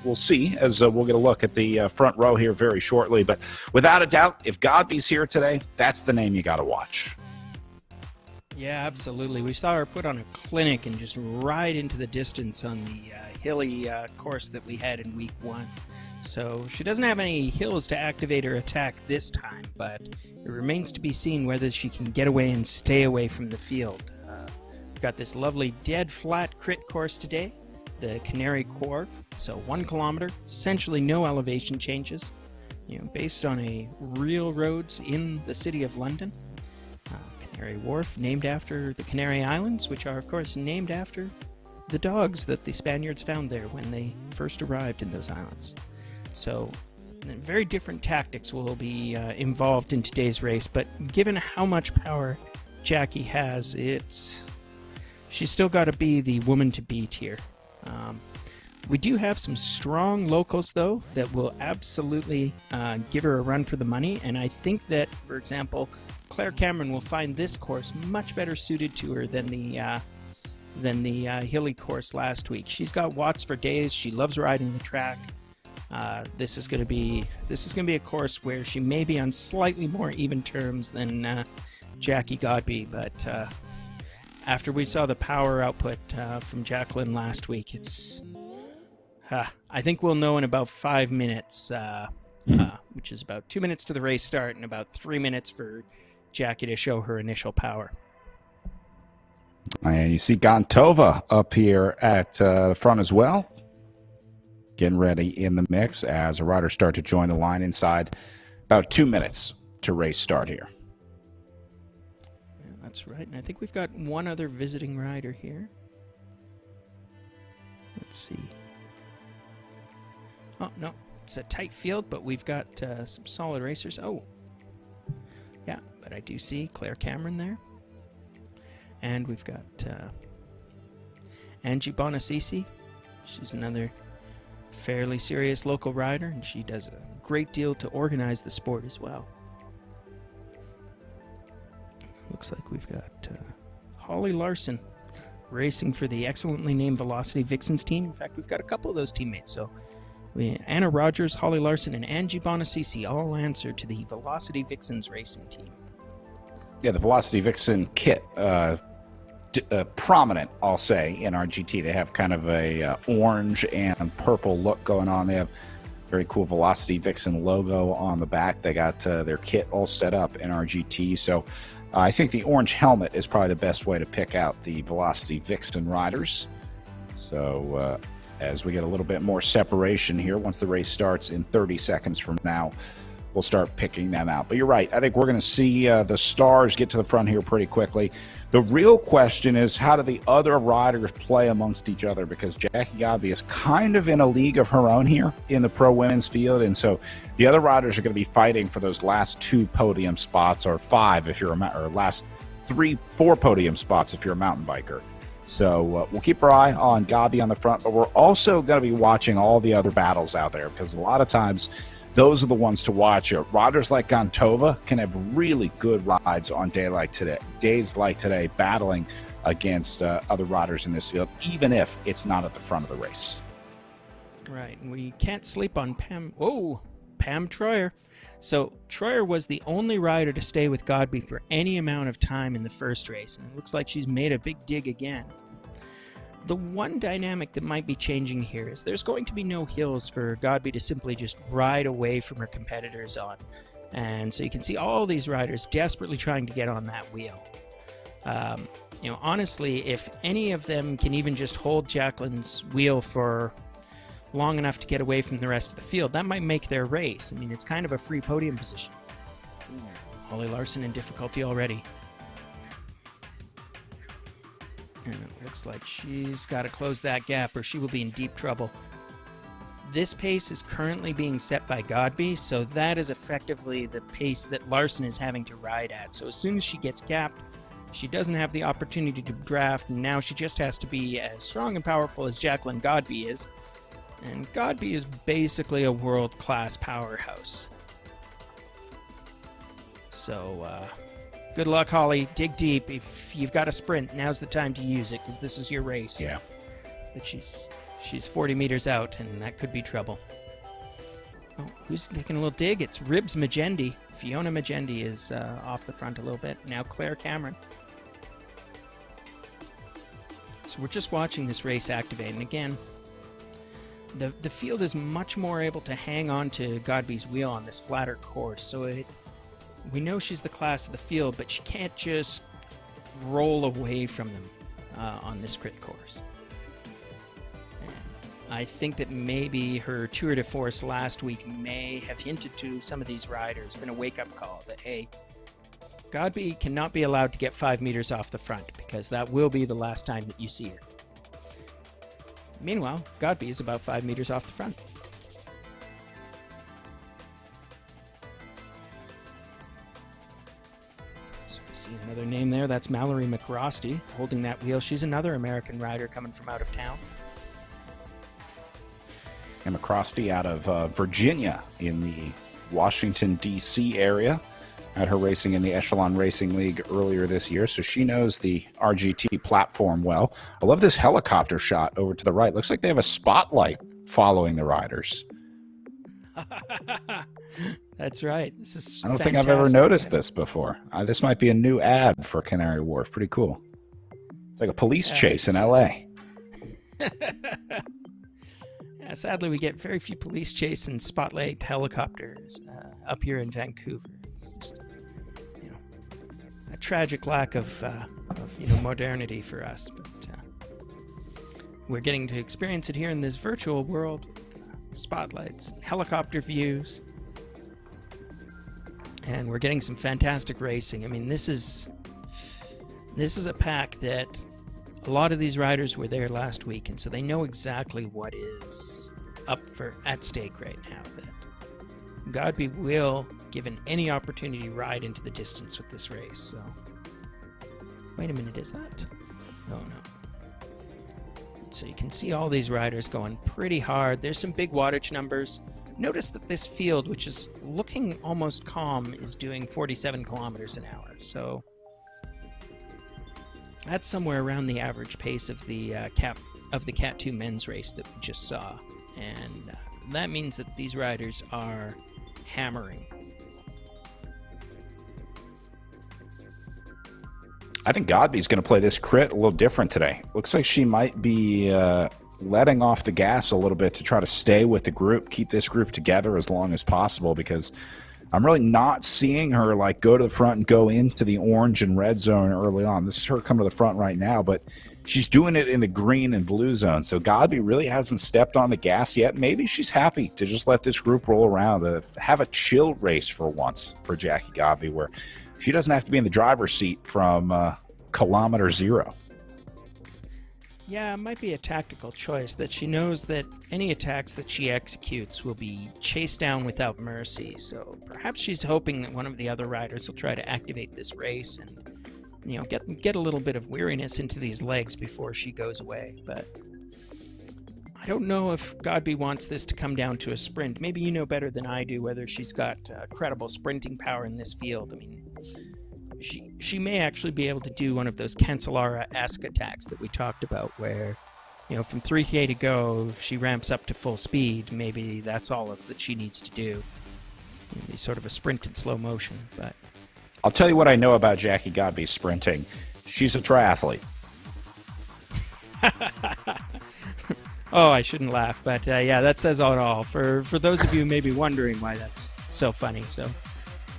we'll see, as we'll get a look at the front row here very shortly. But without a doubt, if Godbey's here today, that's the name you got to watch. Yeah, absolutely. We saw her put on a clinic and just ride into the distance on the hilly course that we had in week 1. So she doesn't have any hills to activate her attack this time, but it remains to be seen whether she can get away and stay away from the field. We've got this lovely dead flat crit course today, the Canary Wharf. So 1 kilometer, essentially no elevation changes, based on a real roads in the city of London. Canary Wharf, named after the Canary Islands, which are, of course, named after the dogs that the Spaniards found there when they first arrived in those islands. So, very different tactics will be involved in today's race, but given how much power Jackie has, she's still got to be the woman to beat here. We do have some strong locals, though, that will absolutely give her a run for the money, and I think that, for example, Claire Cameron will find this course much better suited to her than the hilly course last week. She's got watts for days. She loves riding the track. This is going to be a course where she may be on slightly more even terms than Jackie Godbey, but after we saw the power output from Jacqueline last week, I think we'll know in about 5 minutes, which is about 2 minutes to the race start and about 3 minutes for Jackie to show her initial power. And you see Gantova up here at the front as well, getting ready in the mix as the riders start to join the line inside about 2 minutes to race start here. Yeah, that's right. And I think we've got one other visiting rider here. Let's see. Oh, no. It's a tight field, but we've got some solid racers. Oh, yeah, but I do see Claire Cameron there. And we've got Angie Bonassisi. She's another fairly serious local rider, and she does a great deal to organize the sport as well. Looks like we've got Holly Larson racing for the excellently named Velocity Vixens team. In fact, we've got a couple of those teammates. So Anna Rogers, Holly Larson, and Angie Bonassisi all answer to the Velocity Vixens racing team. Yeah, the Velocity Vixen kit, prominent, I'll say, in RGT. They have kind of a orange and purple look going on. They have very cool Velocity Vixen logo on the back. They got their kit all set up in RGT. So I think the orange helmet is probably the best way to pick out the Velocity Vixen riders. So as we get a little bit more separation here, once the race starts in 30 seconds from now, we'll start picking them out. But you're right. I think we're going to see the stars get to the front here pretty quickly. The real question is, how do the other riders play amongst each other? Because Jackie Godbey is kind of in a league of her own here in the pro women's field. And so the other riders are going to be fighting for those last 2 podium spots, or 5 if you're or last 4 podium spots if you're a mountain biker. So we'll keep our eye on Godbey on the front, but we're also going to be watching all the other battles out there, because a lot of times those are the ones to watch. Riders like Gantova can have really good rides on days like today, battling against other riders in this field, even if it's not at the front of the race. Right, and we can't sleep on Pam Troyer. So Troyer was the only rider to stay with Godbey for any amount of time in the first race, and it looks like she's made a big dig again. The one dynamic that might be changing here is there's going to be no hills for Godbey to simply just ride away from her competitors on. And so you can see all these riders desperately trying to get on that wheel. Honestly, if any of them can even just hold Jacqueline's wheel for long enough to get away from the rest of the field, that might make their race. I mean, it's kind of a free podium position. Holly Larson in difficulty already. And it looks like she's got to close that gap or she will be in deep trouble. This pace is currently being set by Godby, so that is effectively the pace that Larson is having to ride at. So as soon as she gets capped, she doesn't have the opportunity to draft, and now she just has to be as strong and powerful as Jacqueline Godby is. And Godby is basically a world-class powerhouse. So, good luck, Holly. Dig deep. If you've got a sprint, now's the time to use it, because this is your race. Yeah. But she's 40 meters out, and that could be trouble. Oh, who's taking a little dig? It's Ribs Magendi. Fiona Magendi is off the front a little bit. Now Claire Cameron. So we're just watching this race activate, and again, the field is much more able to hang on to Godby's wheel on this flatter course. So we know she's the class of the field, but she can't just roll away from them on this crit course. I think that maybe her tour de force last week may have hinted to some of these riders, been a wake-up call that, hey, Godby cannot be allowed to get 5 meters off the front, because that will be the last time that you see her. Meanwhile, Godby is about 5 meters off the front. So we see another name there. That's Mallory McRosty holding that wheel. She's another American rider coming from out of town. And McCrosty out of Virginia in the Washington, D.C. area. Had her racing in the Echelon Racing League earlier this year, so she knows the RGT platform well. I love this helicopter shot over to the right. Looks like they have a spotlight following the riders. That's right. This is I don't think I've ever noticed this before. This might be a new ad for Canary Wharf. Pretty cool. It's like a police chase in L.A. Yeah, sadly, we get very few police chase and spotlight helicopters up here in Vancouver. It's just, a tragic lack of modernity for us. But we're getting to experience it here in this virtual world. Spotlights, helicopter views, and we're getting some fantastic racing. I mean, this is a pack that a lot of these riders were there last week, and so they know exactly what is at stake right now. That Godby will, given any opportunity, ride into the distance with this race. So, wait a minute, is that? Oh no. So you can see all these riders going pretty hard. There's some big wattage numbers. Notice that this field, which is looking almost calm, is doing 47 kilometers an hour. So that's somewhere around the average pace of the Cat 2 men's race that we just saw, and that means that these riders are hammering. I think Godby's going to play this crit a little different today. Looks like she might be letting off the gas a little bit to try to stay with the group, keep this group together as long as possible, because I'm really not seeing her like go to the front and go into the orange and red zone early on. This is her coming to the front right now, but she's doing it in the green and blue zone. So Godby really hasn't stepped on the gas yet. Maybe she's happy to just let this group roll around, have a chill race for once for Jackie Godby, where she doesn't have to be in the driver's seat from kilometer zero. Yeah, it might be a tactical choice that she knows that any attacks that she executes will be chased down without mercy. So perhaps she's hoping that one of the other riders will try to activate this race and, get a little bit of weariness into these legs before she goes away. But I don't know if Godby wants this to come down to a sprint. Maybe you know better than I do whether she's got credible sprinting power in this field. I mean, she may actually be able to do one of those Cancellara-esque attacks that we talked about where, from 3K to go, if she ramps up to full speed, maybe that's all that she needs to do. Maybe sort of a sprint in slow motion. But I'll tell you what I know about Jackie Godby sprinting. She's a triathlete. Oh, I shouldn't laugh, but yeah, that says it all. For those of you maybe wondering why that's so funny. So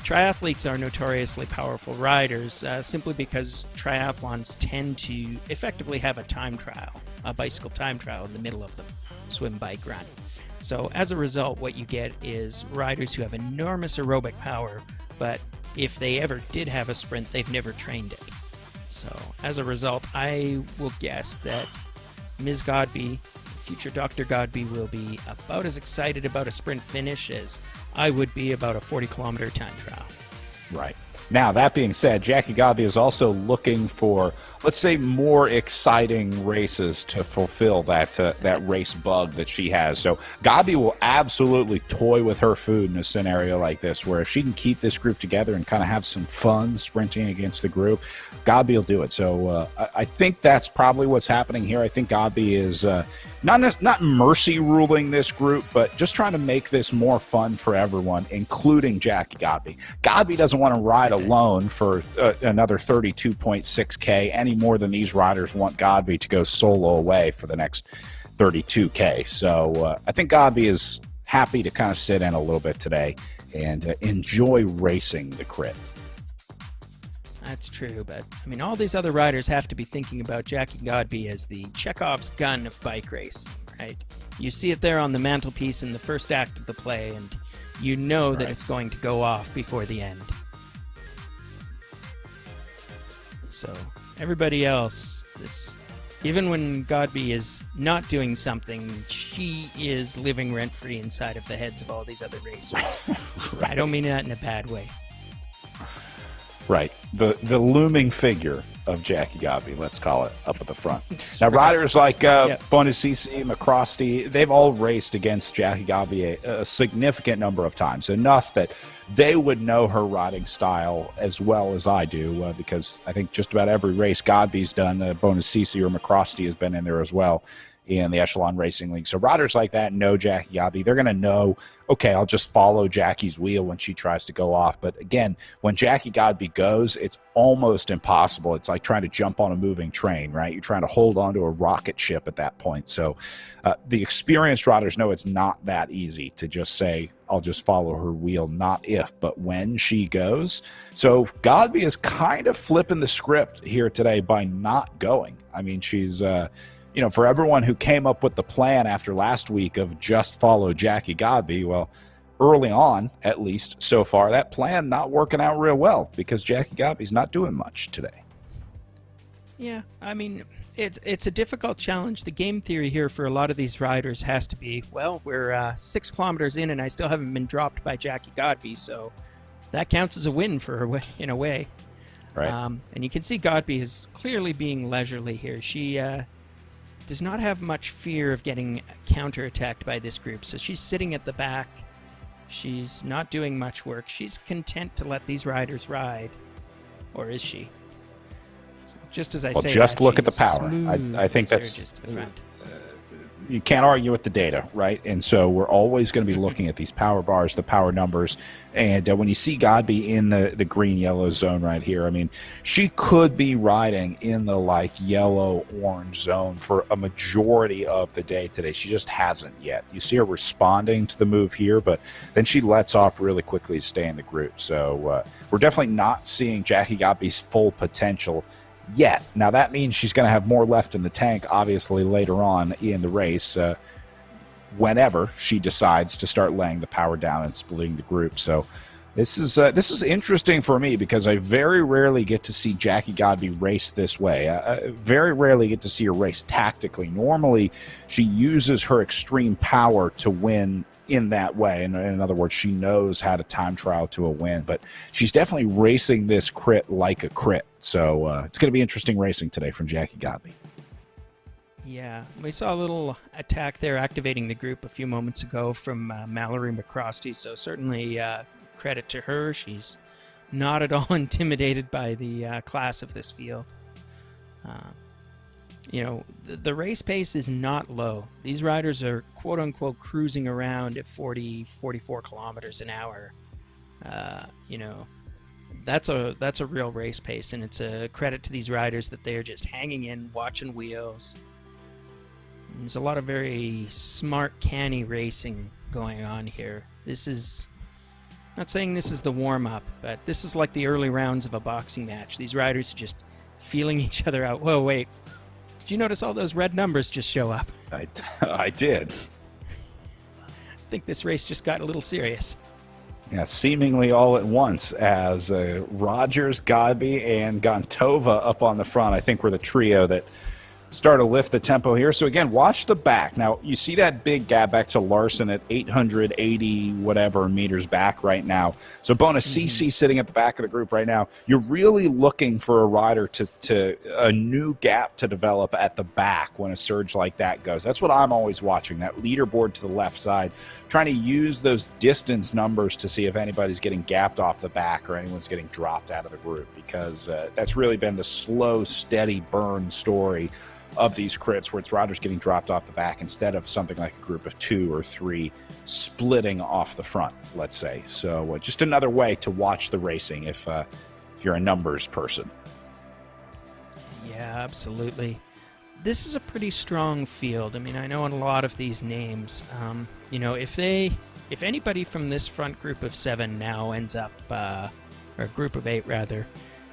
triathletes are notoriously powerful riders simply because triathlons tend to effectively have a time trial, a bicycle time trial in the middle of them, swim, bike, run. So as a result, what you get is riders who have enormous aerobic power, but if they ever did have a sprint, they've never trained it. So as a result, I will guess that Ms. Godby, future Dr. Godby, will be about as excited about a sprint finish as I would be about a 40-kilometer time trial. Right. Now, that being said, Jackie Godby is also looking for, let's say, more exciting races to fulfill that race bug that she has. So Godby will absolutely toy with her food in a scenario like this, where if she can keep this group together and kind of have some fun sprinting against the group, Godby will do it. So I think that's probably what's happening here. I think Godby is not mercy ruling this group, but just trying to make this more fun for everyone, including Jackie Godby. Godby doesn't want to ride alone for another 32.6K any more than these riders want Godby to go solo away for the next 32K. So I think Godby is happy to kind of sit in a little bit today and enjoy racing the crit. That's true, but I mean, all these other riders have to be thinking about Jackie Godby as the Chekhov's gun of bike racing, right? You see it there on the mantelpiece in the first act of the play, and you know that it's going to go off before the end. So everybody else, even when Godby is not doing something, she is living rent-free inside of the heads of all these other racers. Right. I don't mean that in a bad way. Right. The looming figure of Jackie Godby, let's call it, up at the front. Now, riders like Bonacisi, McCrosty, they've all raced against Jackie Godby a significant number of times, enough that they would know her riding style as well as I do, because I think just about every race Godby's done, Bonacisi or McCrosty has been in there as well in the Echelon Racing League. So riders like that know Jackie Godby. They're going to know, okay, I'll just follow Jackie's wheel when she tries to go off. But again, when Jackie Godby goes, it's almost impossible. It's like trying to jump on a moving train, right? You're trying to hold on to a rocket ship at that point. So the experienced riders know it's not that easy to just say, I'll just follow her wheel, not if, but when she goes. So Godby is kind of flipping the script here today by not going. I mean, she's... for everyone who came up with the plan after last week of just follow Jackie Godby, well, early on, at least so far, that plan not working out real well because Jackie Godby's not doing much today. Yeah, I mean, it's a difficult challenge. The game theory here for a lot of these riders has to be, well, we're 6 kilometers in and I still haven't been dropped by Jackie Godby, so that counts as a win for her in a way. Right. And you can see Godby is clearly being leisurely here. She does not have much fear of getting counterattacked by this group, so she's sitting at the back. She's not doing much work. She's content to let these riders ride, or is she? So just as I say, just look at the she power. I think that's surges to the front. You can't argue with the data, right? And so we're always going to be looking at these power bars, the power numbers. And when you see Godby in the green-yellow zone right here, I mean, she could be riding in the, yellow-orange zone for a majority of the day today. She just hasn't yet. You see her responding to the move here, but then she lets off really quickly to stay in the group. So we're definitely not seeing Jackie Godby's full potential yet. Now, that means she's going to have more left in the tank, obviously, later on in the race, whenever she decides to start laying the power down and splitting the group. So this is interesting for me because I very rarely get to see Jackie Godby race this way. I very rarely get to see her race tactically. Normally, she uses her extreme power to win in that way. In other words, she knows how to time trial to a win, but she's definitely racing this crit like a crit. So it's going to be interesting racing today from Jackie Godby. Yeah, we saw a little attack there activating the group a few moments ago from Mallory McCrosty, so certainly credit to her. She's not at all intimidated by the class of this field. The race pace is not low. These riders are quote-unquote cruising around at 40, 44 kilometers an hour. That's a real race pace, and it's a credit to these riders that they are just hanging in, watching wheels. And there's a lot of very smart, canny racing going on here. This is... not saying this is the warm-up, but this is like the early rounds of a boxing match. These riders are just feeling each other out. Whoa, wait. Did you notice all those red numbers just show up? I did. I think this race just got a little serious. Yeah, seemingly all at once as Rogers, Godby, and Gontova up on the front. I think we're the trio that start to lift the tempo here. So again, watch the back. Now, you see that big gap back to Larson at 880 whatever meters back right now. So bonus CC sitting at the back of the group right now. You're really looking for a rider to a new gap to develop at the back when a surge like that goes. That's what I'm always watching, that leaderboard to the left side, trying to use those distance numbers to see if anybody's getting gapped off the back or anyone's getting dropped out of the group, because that's really been the slow, steady burn story of these crits, where it's riders getting dropped off the back instead of something like a group of 2 or 3 splitting off the front, let's say. So just another way to watch the racing if you're a numbers person. Yeah, absolutely. This is a pretty strong field. I mean, I know a lot of these names. You know, if anybody from this front group of 7 now ends up, or group of 8 rather,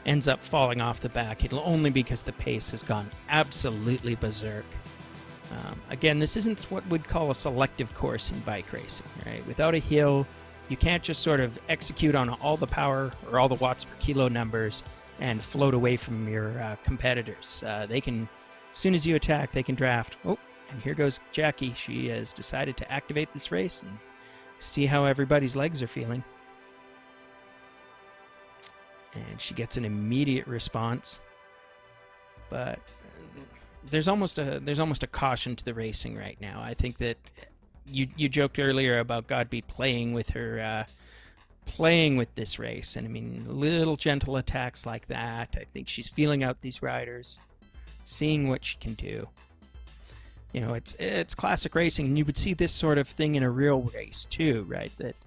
ends up falling off the back, it'll only because the pace has gone absolutely berserk. Again, this isn't what we'd call a selective course in bike racing, right? Without a hill, you can't just sort of execute on all the power or all the watts per kilo numbers and float away from your competitors. They can, as soon as you attack, they can draft. Oh, and here goes Jackie. She has decided to activate this race and see how everybody's legs are feeling. And she gets an immediate response, but there's almost a caution to the racing right now. I think that you joked earlier about Godby playing with her, playing with this race, and I mean, little gentle attacks like that. I think she's feeling out these riders, seeing what she can do. You know, it's classic racing, and you would see this sort of thing in a real race too, right? That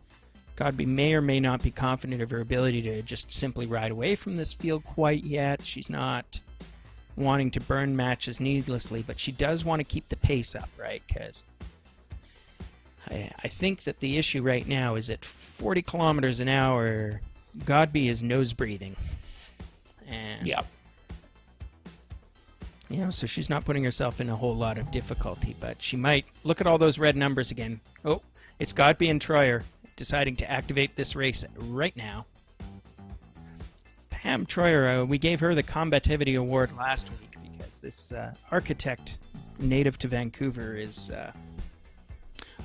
Godby may or may not be confident of her ability to just simply ride away from this field quite yet. She's not wanting to burn matches needlessly, but she does want to keep the pace up, right? Because I think that the issue right now is at 40 kilometers an hour, Godby is nose breathing. And, yeah. You know, so she's not putting herself in a whole lot of difficulty, but she might look at all those red numbers again. Oh, it's Godby and Troyer deciding to activate this race right now. Pam Troyer, we gave her the Combativity Award last week because this architect native to Vancouver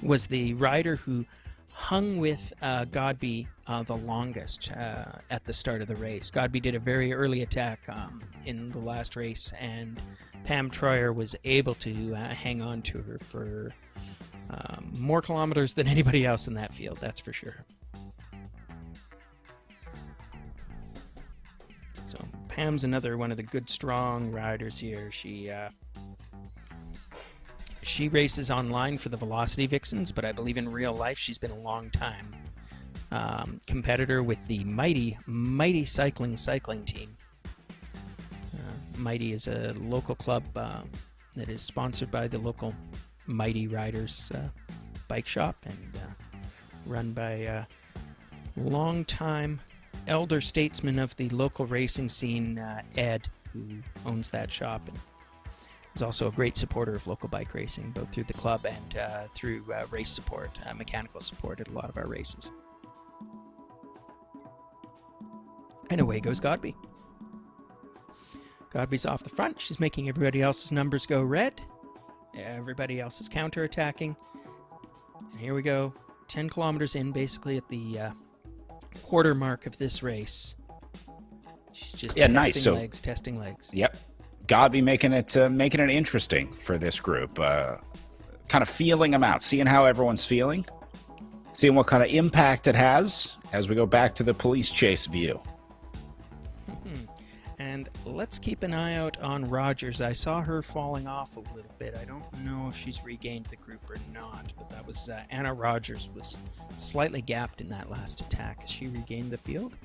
was the rider who hung with Godby the longest at the start of the race. Godby did a very early attack in the last race, and Pam Troyer was able to hang on to her for more kilometers than anybody else in that field, that's for sure. So Pam's another one of the good, strong riders here. She races online for the Velocity Vixens, but I believe in real life she's been a long time competitor with the Mighty Cycling team. Mighty is a local club that is sponsored by the local Mighty Riders bike shop and run by long-time elder statesman of the local racing scene, Ed, who owns that shop and is also a great supporter of local bike racing, both through the club and through race support, mechanical support at a lot of our races. And away goes Godby. Godby's off the front. She's making everybody else's numbers go red. Everybody else is counterattacking. And here we go. 10 kilometers in, basically at the quarter mark of this race. She's just testing legs. Yep. Godby making it interesting for this group. Kind of feeling them out, seeing how everyone's feeling, seeing what kind of impact it has as we go back to the police chase view. And let's keep an eye out on Rogers. I saw her falling off a little bit. I don't know if she's regained the group or not, but that was Anna Rogers was slightly gapped in that last attack. Has she regained the field?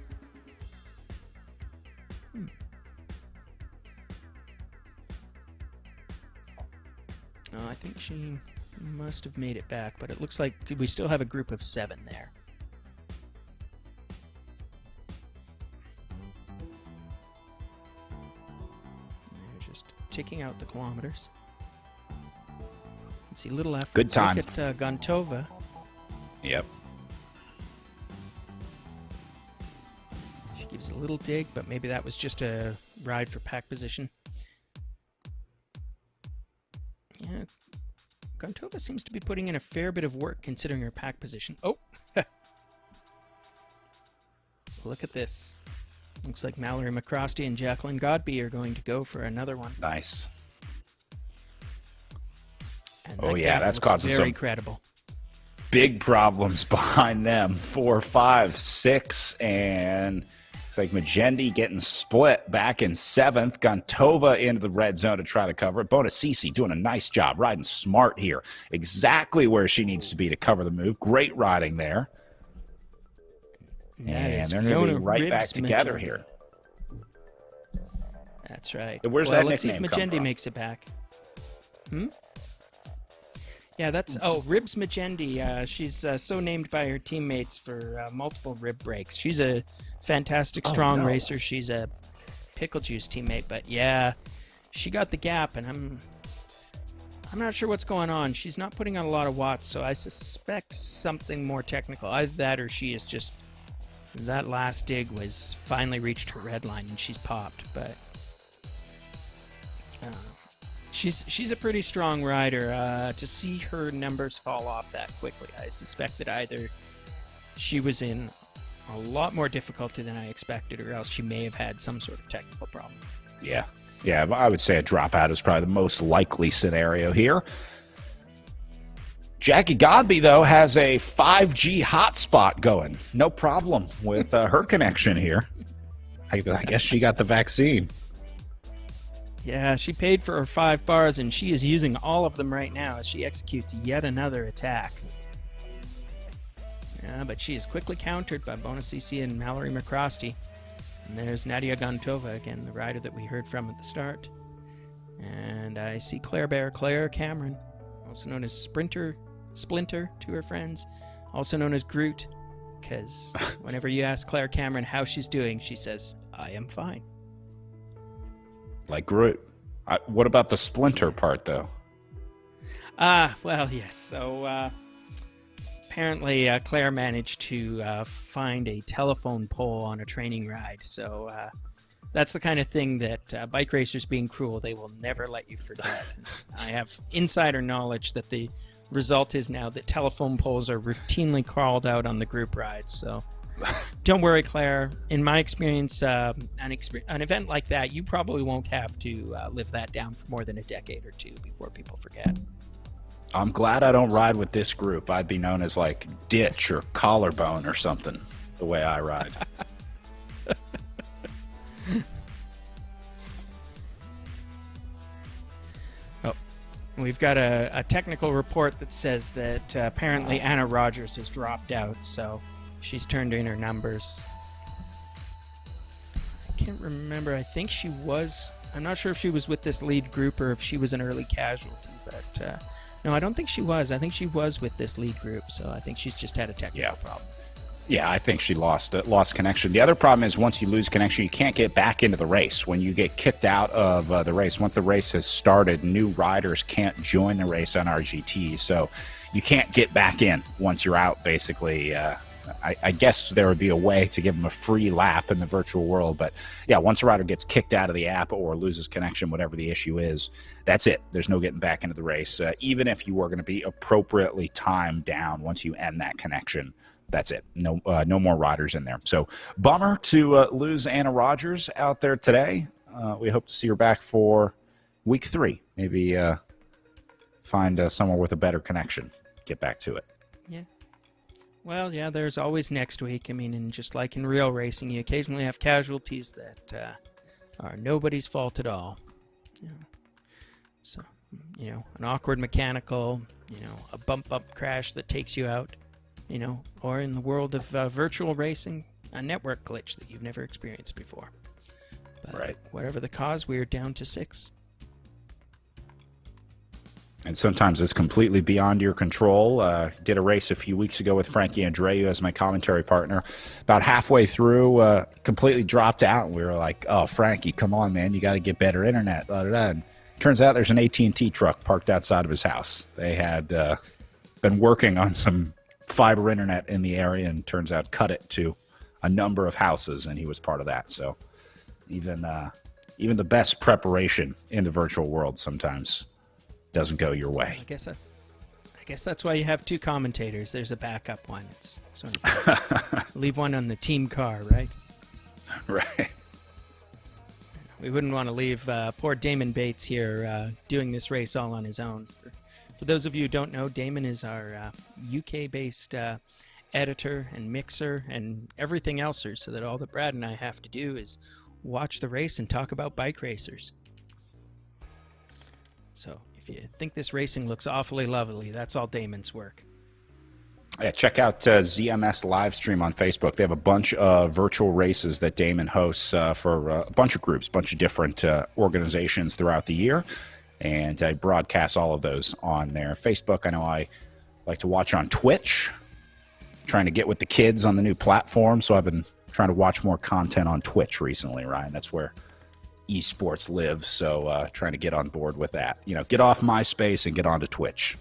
I think she must have made it back, but it looks like we still have a group of 7 there. They're just ticking out the kilometers. Let's see, little effort. Good time. Look at Gontova. Yep. Gives a little dig, but maybe that was just a ride for pack position. Yeah, Gontova seems to be putting in a fair bit of work considering her pack position. Oh! Look at this. Looks like Mallory McCrosty and Jacqueline Godby are going to go for another one. Nice. And Oh, that yeah, gap that's looks causing very some credible. big problems behind them. 4, 5, 6, and it's like Majendi getting split back in 7th. Gontova into the red zone to try to cover it. Bonacisi doing a nice job, riding smart here. Exactly where she needs to be to cover the move. Great riding there. That And is they're going to be Fiona right back Ribbs together Majendi. here. That's right. Where's well, that let's nickname see if come Majendi from? makes it back. Yeah, that's Ribbs Majendi. She's so named by her teammates for multiple rib breaks. She's a fantastic strong no. racer. She's a pickle juice teammate, but yeah, she got the gap, and I'm not sure what's going on. She's not putting on a lot of watts, so I suspect something more technical. Either that, or she is just that last dig was finally reached her red line and she's popped, but. She's a pretty strong rider. To see her numbers fall off that quickly, I suspect that either she was in a lot more difficulty than I expected, or else she may have had some sort of technical problem. Yeah. Yeah, I would say a dropout is probably the most likely scenario here. Jackie Godby, though, has a 5G hotspot going. No problem with her connection here. I guess she got the vaccine. Yeah, she paid for her 5 bars, and she is using all of them right now as she executes yet another attack. Yeah, but she is quickly countered by Bonacisi and Mallory McCrosty. And there's Nadia Gontova, again, the rider that we heard from at the start. And I see Claire Cameron, also known as Splinter to her friends, also known as Groot, because whenever you ask Claire Cameron how she's doing, she says, "I am fine." Like Groot. What about the splinter part, though? Well, yes. So apparently Claire managed to find a telephone pole on a training ride. So that's the kind of thing that bike racers being cruel, they will never let you forget. I have insider knowledge that the result is now that telephone poles are routinely called out on the group rides. So don't worry, Claire. In my experience, an event like that, you probably won't have to live that down for more than a decade or two before people forget. I'm glad I don't ride with this group. I'd be known as like ditch or collarbone or something, the way I ride. We've got a technical report that says that apparently Anna Rogers has dropped out, so she's turned in her numbers. I can't remember. I think she was. I'm not sure if she was with this lead group or if she was an early casualty, but no, I don't think she was. I think she was with this lead group, so I think she's just had a technical problem. Yeah, I think she lost connection. The other problem is once you lose connection, you can't get back into the race. When you get kicked out of the race, once the race has started, new riders can't join the race on RGT, so you can't get back in once you're out, basically. I guess there would be a way to give them a free lap in the virtual world, but yeah, once a rider gets kicked out of the app or loses connection, whatever the issue is, that's it. There's no getting back into the race. Even if you are going to be appropriately timed down once you end that connection, that's it. No more riders in there. So bummer to lose Anna Rogers out there today. We hope to see her back for week 3. Maybe find somewhere with a better connection. Get back to it. Yeah. Well, yeah, there's always next week. I mean, and just like in real racing, you occasionally have casualties that are nobody's fault at all. You know. So, an awkward mechanical, a bump-up crash that takes you out, or in the world of virtual racing, a network glitch that you've never experienced before. But right. Whatever the cause, we're down to 6. And sometimes it's completely beyond your control. Did a race a few weeks ago with Frankie Andreu as my commentary partner. About halfway through, completely dropped out. And we were like, oh, Frankie, come on, man. You got to get better internet. Blah, blah, blah. And turns out there's an AT&T truck parked outside of his house. They had been working on some fiber internet in the area and turns out cut it to a number of houses, and he was part of that. So even the best preparation in the virtual world sometimes doesn't go your way. I guess that's why you have two commentators. There's a backup one. It's sort of leave one on the team car, right? Right. We wouldn't want to leave poor Damon Bates here doing this race all on his own. For those of you who don't know, Damon is our UK-based editor and mixer and everything else, so that all that Brad and I have to do is watch the race and talk about bike racers. So if you think this racing looks awfully lovely, that's all Damon's work. Yeah, check out ZMS live stream on Facebook. They have a bunch of virtual races that Damon hosts for a bunch of groups, a bunch of different organizations throughout the year. And I broadcast all of those on their Facebook. I know I like to watch on Twitch, trying to get with the kids on the new platform. So I've been trying to watch more content on Twitch recently, Ryan. That's where esports live. So trying to get on board with that. Get off MySpace and get onto Twitch.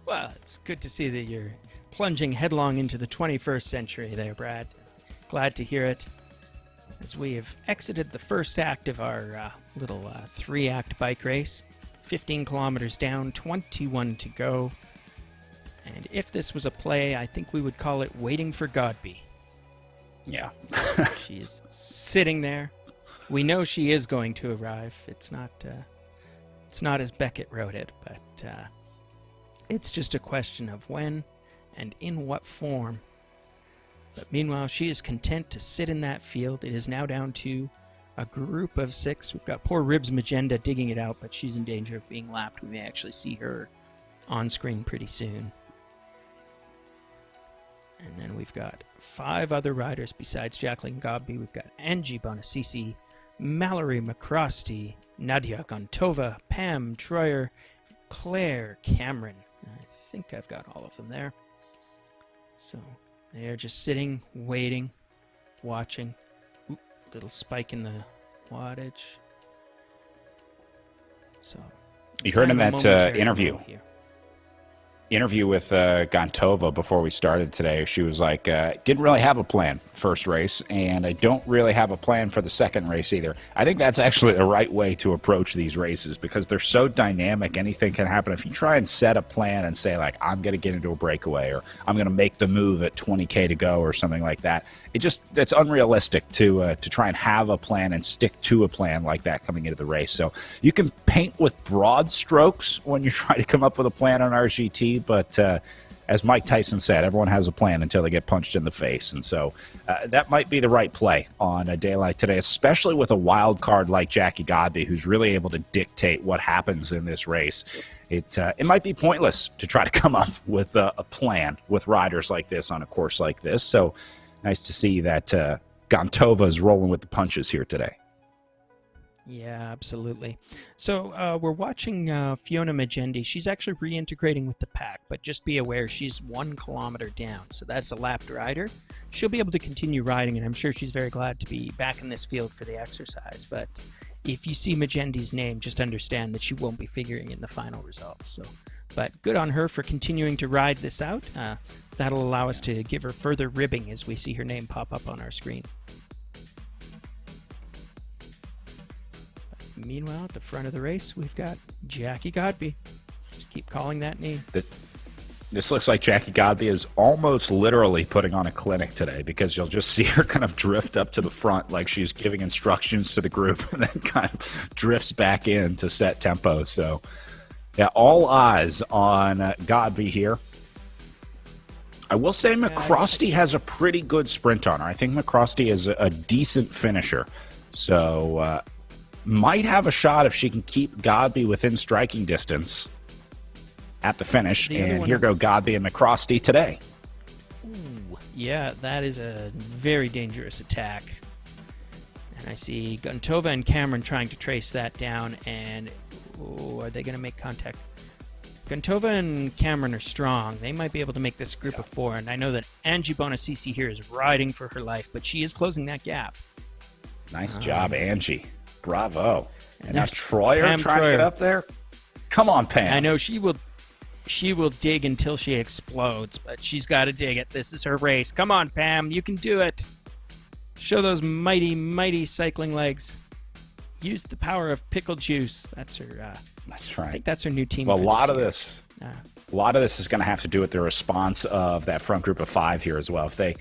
Well, it's good to see that you're plunging headlong into the 21st century there, Brad. Glad to hear it. As we have exited the first act of our little 3-act bike race, 15 kilometers down, 21 to go. And if this was a play, I think we would call it Waiting for Godby. Yeah. She is sitting there. We know she is going to arrive. It's not as Beckett wrote it, but it's just a question of when and in what form. But meanwhile, she is content to sit in that field. It is now down to a group of 6. We've got poor Ribs Magenda digging it out, but she's in danger of being lapped. We may actually see her on screen pretty soon. And then we've got 5 other riders besides Jacqueline Godby. We've got Angie Bonacici, Mallory McCrosty, Nadia Gontova, Pam Troyer, Claire Cameron. I think I've got all of them there. So they're just sitting, waiting, watching. Oop, little spike in the wattage. So you heard in that interview with Gontova before we started today, she was like, didn't really have a plan first race, and I don't really have a plan for the second race either. I think that's actually the right way to approach these races because they're so dynamic. Anything can happen. If you try and set a plan and say, like, I'm going to get into a breakaway or I'm going to make the move at 20K to go or something like that, that's unrealistic to try and have a plan and stick to a plan like that coming into the race. So you can paint with broad strokes when you try to come up with a plan on RGT, but as Mike Tyson said, everyone has a plan until they get punched in the face. And so that might be the right play on a day like today, especially with a wild card like Jackie Godby, who's really able to dictate what happens in this race. It might be pointless to try to come up with a plan with riders like this on a course like this. So nice to see that Gontova is rolling with the punches here today. Yeah, absolutely. So we're watching Fiona Magendi. She's actually reintegrating with the pack, but just be aware she's 1 kilometer down. So that's a lapped rider. She'll be able to continue riding, and I'm sure she's very glad to be back in this field for the exercise. But if you see Magendi's name, just understand that she won't be figuring in the final results. So, but good on her for continuing to ride this out. That'll allow us to give her further ribbing as we see her name pop up on our screen. Meanwhile, at the front of the race, we've got Jackie Godby. Just keep calling that name. This looks like Jackie Godby is almost literally putting on a clinic today because you'll just see her kind of drift up to the front like she's giving instructions to the group and then kind of drifts back in to set tempo. So, yeah, all eyes on Godby here. I will say McCrosty has a pretty good sprint on her. I think McCrosty is a decent finisher. So, might have a shot if she can keep Godby within striking distance at the finish. And here go Godby and McCrosty today. Ooh, yeah, that is a very dangerous attack. And I see Gontova and Cameron trying to trace that down. And are they going to make contact? Gontova and Cameron are strong. They might be able to make this group of 4. And I know that Angie Bonacici here is riding for her life, but she is closing that gap. Nice job, Angie. Bravo. And now there's Troyer Pam trying to get up there. Come on, Pam. I know she will she will dig until she explodes, but she's got to dig it. This is her race. Come on, Pam, you can do it. Show those mighty, mighty cycling legs. Use the power of pickle juice. That's her. That's right. I think that's her new team. Well, for a lot of year. this, a lot of this is going to have to do with the response of that front group of 5 here as well. If they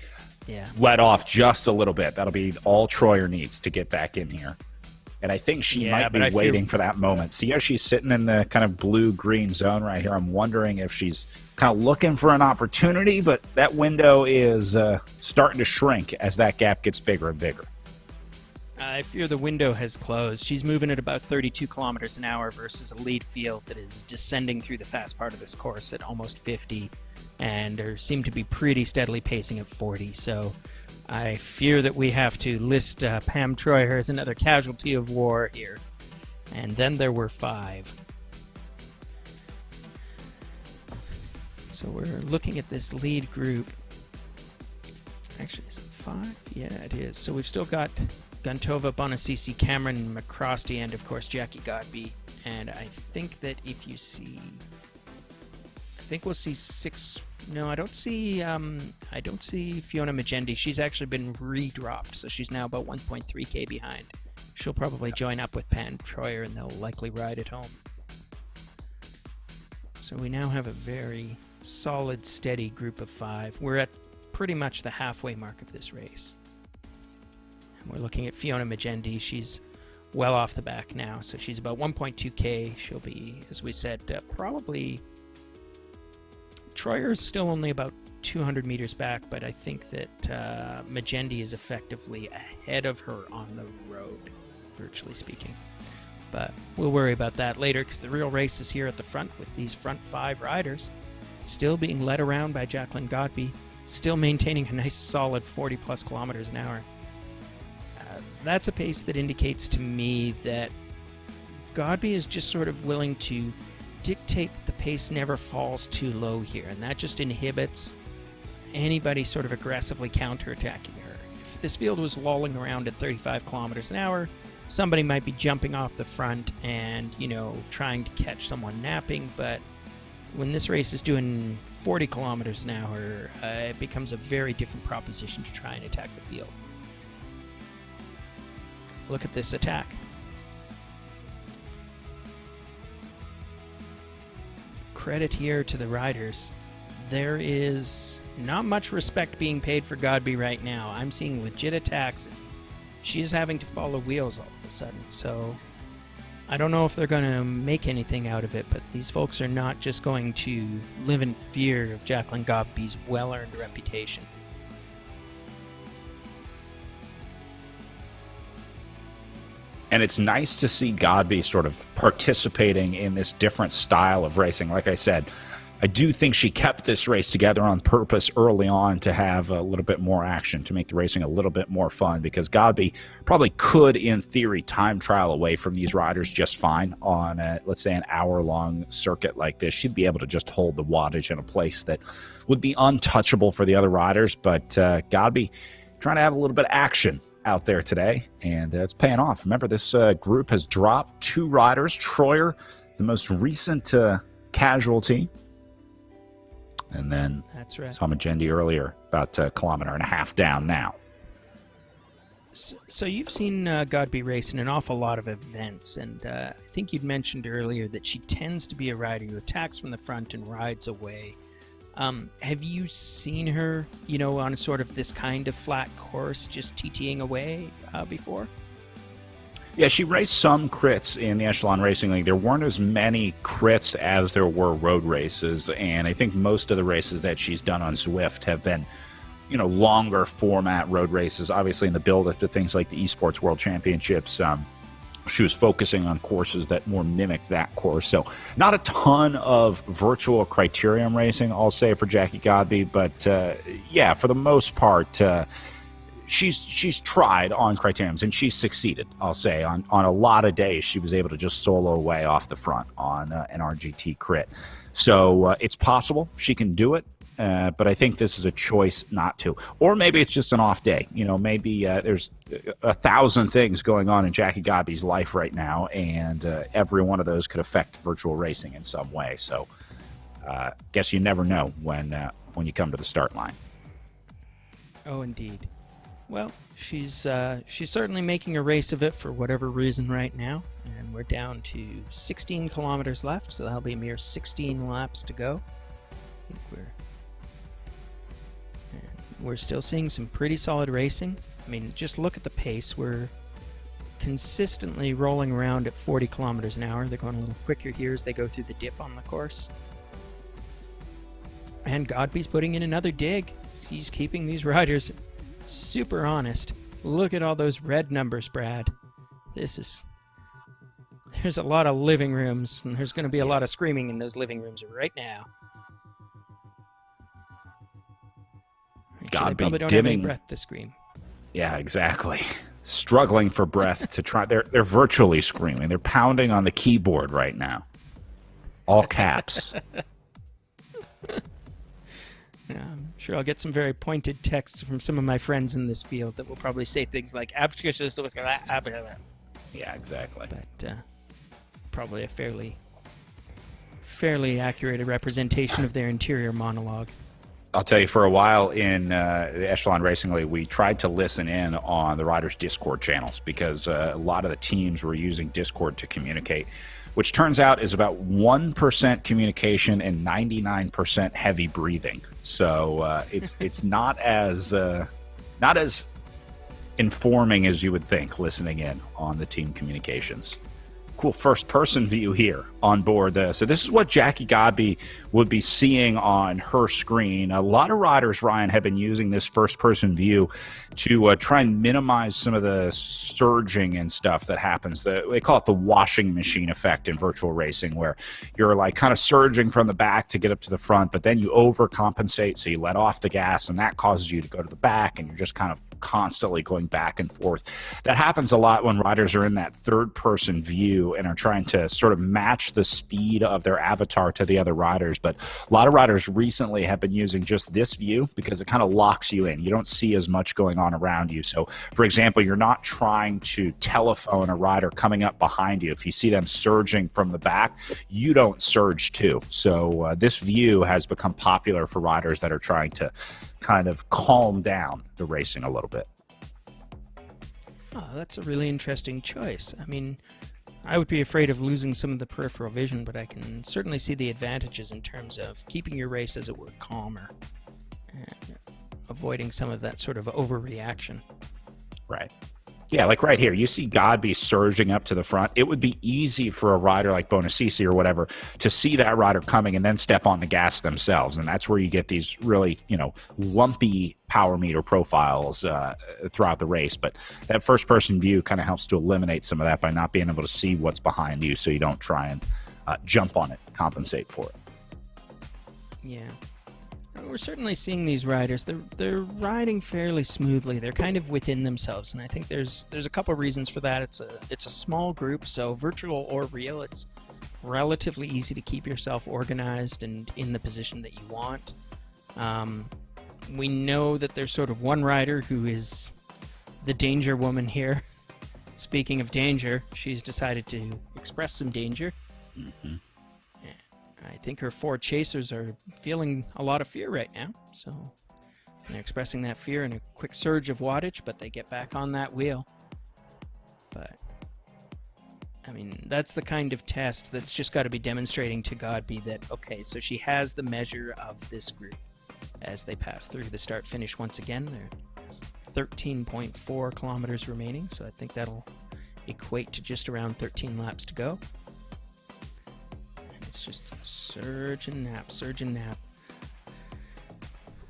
let off just a little bit, that'll be all Troyer needs to get back in here. And I think she might be waiting for that moment. See how she's sitting in the kind of blue-green zone right here. I'm wondering if she's kind of looking for an opportunity, but that window is starting to shrink as that gap gets bigger and bigger. I fear the window has closed. She's moving at about 32 kilometers an hour versus a lead field that is descending through the fast part of this course at almost 50, and seem to be pretty steadily pacing at 40. So I fear that we have to list Pam Troyer as another casualty of war here. And then there were 5. So we're looking at this lead group. Actually, is it 5? Yeah, it is. So we've still got Guntova, Bonacici, Cameron, McCrosty, and of course Jackie Godby. And I think that if you see, I think we'll see 6. No, I don't see Fiona Magendi. She's actually been redropped, so she's now about 1.3k behind. She'll probably join up with Pam Troyer, and they'll likely ride it home. So we now have a very solid, steady group of 5. We're at pretty much the halfway mark of this race. And we're looking at Fiona Magendi. She's well off the back now, so she's about 1.2k. She'll be, as we said, probably... Troyer is still only about 200 meters back, but I think that Magendi is effectively ahead of her on the road, virtually speaking. But we'll worry about that later, because the real race is here at the front with these front 5 riders still being led around by Jacqueline Godby, still maintaining a nice solid 40 plus kilometers an hour. That's a pace that indicates to me that Godby is just sort of willing to dictate the pace never falls too low here, and that just inhibits anybody sort of aggressively counterattacking her. If this field was lolling around at 35 kilometers an hour, somebody might be jumping off the front and, trying to catch someone napping, but when this race is doing 40 kilometers an hour, it becomes a very different proposition to try and attack the field. Look at this attack. Credit here to the riders. There is not much respect being paid for Godby right now. I'm seeing legit attacks. She is having to follow wheels all of a sudden. So I don't know if they're going to make anything out of it, but these folks are not just going to live in fear of Jacqueline Godby's well-earned reputation. And it's nice to see Godby sort of participating in this different style of racing. Like I said, I do think she kept this race together on purpose early on to have a little bit more action, to make the racing a little bit more fun, because Godby probably could, in theory, time trial away from these riders just fine on, let's say, an hour-long circuit like this. She'd be able to just hold the wattage in a place that would be untouchable for the other riders, but Godby trying to have a little bit of action out there today, and it's paying off. Remember, this group has dropped 2 riders. Troyer, the most recent casualty, and then that's right. saw Magendi earlier, about a kilometer and a half down now. So you've seen Godby race in an awful lot of events, and I think you'd mentioned earlier that she tends to be a rider who attacks from the front and rides away. Have you seen her, on sort of this kind of flat course, just TTing away before? Yeah, she raced some crits in the Echelon Racing League. There weren't as many crits as there were road races, and I think most of the races that she's done on Zwift have been, longer format road races. Obviously, in the build-up to things like the Esports World Championships, she was focusing on courses that more mimic that course. So not a ton of virtual criterium racing, I'll say, for Jackie Godby, but yeah, for the most part, she's tried on criteriums, and she's succeeded, I'll say. On a lot of days, she was able to just solo away off the front on an RGT crit. So it's possible she can do it. But I think this is a choice not to. Or maybe it's just an off day. Maybe there's 1,000 things going on in Jackie Godby's life right now, and every one of those could affect virtual racing in some way. So guess you never know when you come to the start line. Oh, indeed. Well, she's certainly making a race of it for whatever reason right now, and we're down to 16 kilometers left, so that'll be a mere 16 laps to go. I think we're still seeing some pretty solid racing. I mean, just look at the pace. We're consistently rolling around at 40 kilometers an hour. They're going a little quicker here as they go through the dip on the course. And Godby's putting in another dig. He's keeping these riders super honest. Look at all those red numbers, Brad. There's a lot of living rooms, and there's going to be a lot of screaming in those living rooms right now. Godby probably don't have any dimming. breath to scream. Yeah, exactly. Struggling for breath to try. They're virtually screaming. They're pounding on the keyboard right now. All caps. Yeah, I'm sure I'll get some very pointed texts from some of my friends in this field that will probably say things like Yeah, exactly. but probably a fairly accurate representation of their interior monologue. I'll tell you, for a while in the Echelon Racing League, we tried to listen in on the riders' Discord channels because a lot of the teams were using Discord to communicate, which turns out is about 1% communication and 99% heavy breathing. So it's not as informing as you would think listening in on the team communications. Cool first-person view here on board. So this is what Jackie Godby would be seeing on her screen. A lot of riders, Ryan, have been using this first-person view to try and minimize some of the surging and stuff that happens. They call it the washing machine effect in virtual racing, where you're like kind of surging from the back to get up to the front, but then you overcompensate, so you let off the gas, and that causes you to go to the back, and you're just kind of constantly going back and forth. That happens a lot when riders are in that third-person view and are trying to sort of match the speed of their avatar to the other riders. But a lot of riders recently have been using just this view because it kind of locks you in. You don't see as much going on around you. So, for example, you're not trying to telephone a rider coming up behind you. If you see them surging from the back, you don't surge too. So this view has become popular for riders that are trying to kind of calm down the racing a little bit. Oh, that's a really interesting choice. I mean, I would be afraid of losing some of the peripheral vision, but I can certainly see the advantages in terms of keeping your race, as it were, calmer and avoiding some of that sort of overreaction. Right. Yeah, like right here, you see Godby surging up to the front. It would be easy for a rider like Bonacisi or whatever to see that rider coming and then step on the gas themselves. And that's where you get these really, lumpy power meter profiles throughout the race. But that first-person view kind of helps to eliminate some of that by not being able to see what's behind you, so you don't try and jump on it, compensate for it. Yeah. We're certainly seeing these riders. They're riding fairly smoothly. They're kind of within themselves, and I think there's a couple of reasons for that. It's a small group, so virtual or real, it's relatively easy to keep yourself organized and in the position that you want. We know that there's sort of one rider who is the danger woman here. Speaking of danger, she's decided to express some danger. Mm-hmm. I think her 4 chasers are feeling a lot of fear right now, so they're expressing that fear in a quick surge of wattage, but they get back on that wheel. But, I mean, that's the kind of test that's just got to be demonstrating to Godby that, okay, so she has the measure of this group as they pass through the start-finish once again. They're 13.4 kilometers remaining, so I think that'll equate to just around 13 laps to go. It's just surge and nap, surge and nap.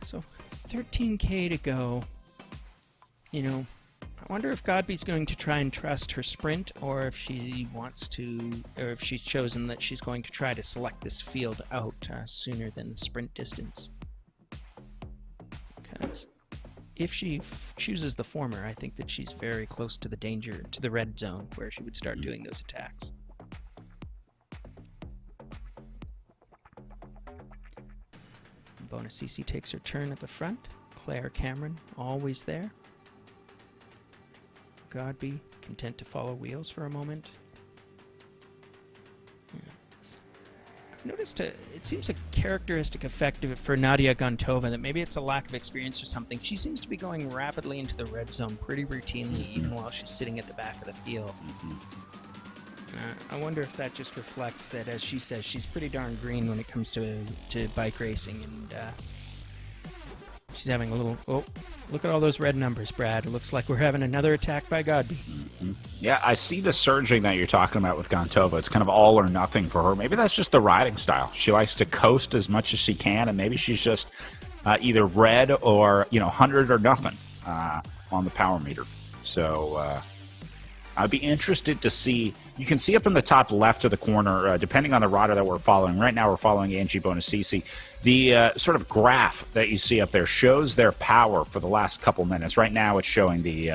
So 13K to go. I wonder if Godby's going to try and trust her sprint, or if she wants to, or if she's chosen that she's going to try to select this field out sooner than the sprint distance. Because if she chooses the former, I think that she's very close to the red zone, where she would start doing those attacks. Bonacisi takes her turn at the front. Claire Cameron, always there. Godby, content to follow wheels for a moment. Yeah. noticed it seems a characteristic effect of it for Nadia Gontova that maybe it's a lack of experience or something. She seems to be going rapidly into the red zone pretty routinely, even while she's sitting at the back of the field. I wonder if that just reflects that, as she says, she's pretty darn green when it comes to bike racing, and she's having a little... Oh, look at all those red numbers, Brad. It looks like we're having another attack by Godby. Yeah, I see the surging that you're talking about with Gontova. It's kind of all or nothing for her. Maybe that's just the riding style. She likes to coast as much as she can, and maybe she's just either red or 100 or nothing on the power meter. So I'd be interested to see. You can see up in the top left of the corner, depending on the rider that we're following. Right now, we're following Angie Bonacisi. The sort of graph that you see up there shows their power for the last couple minutes. Right now, it's showing the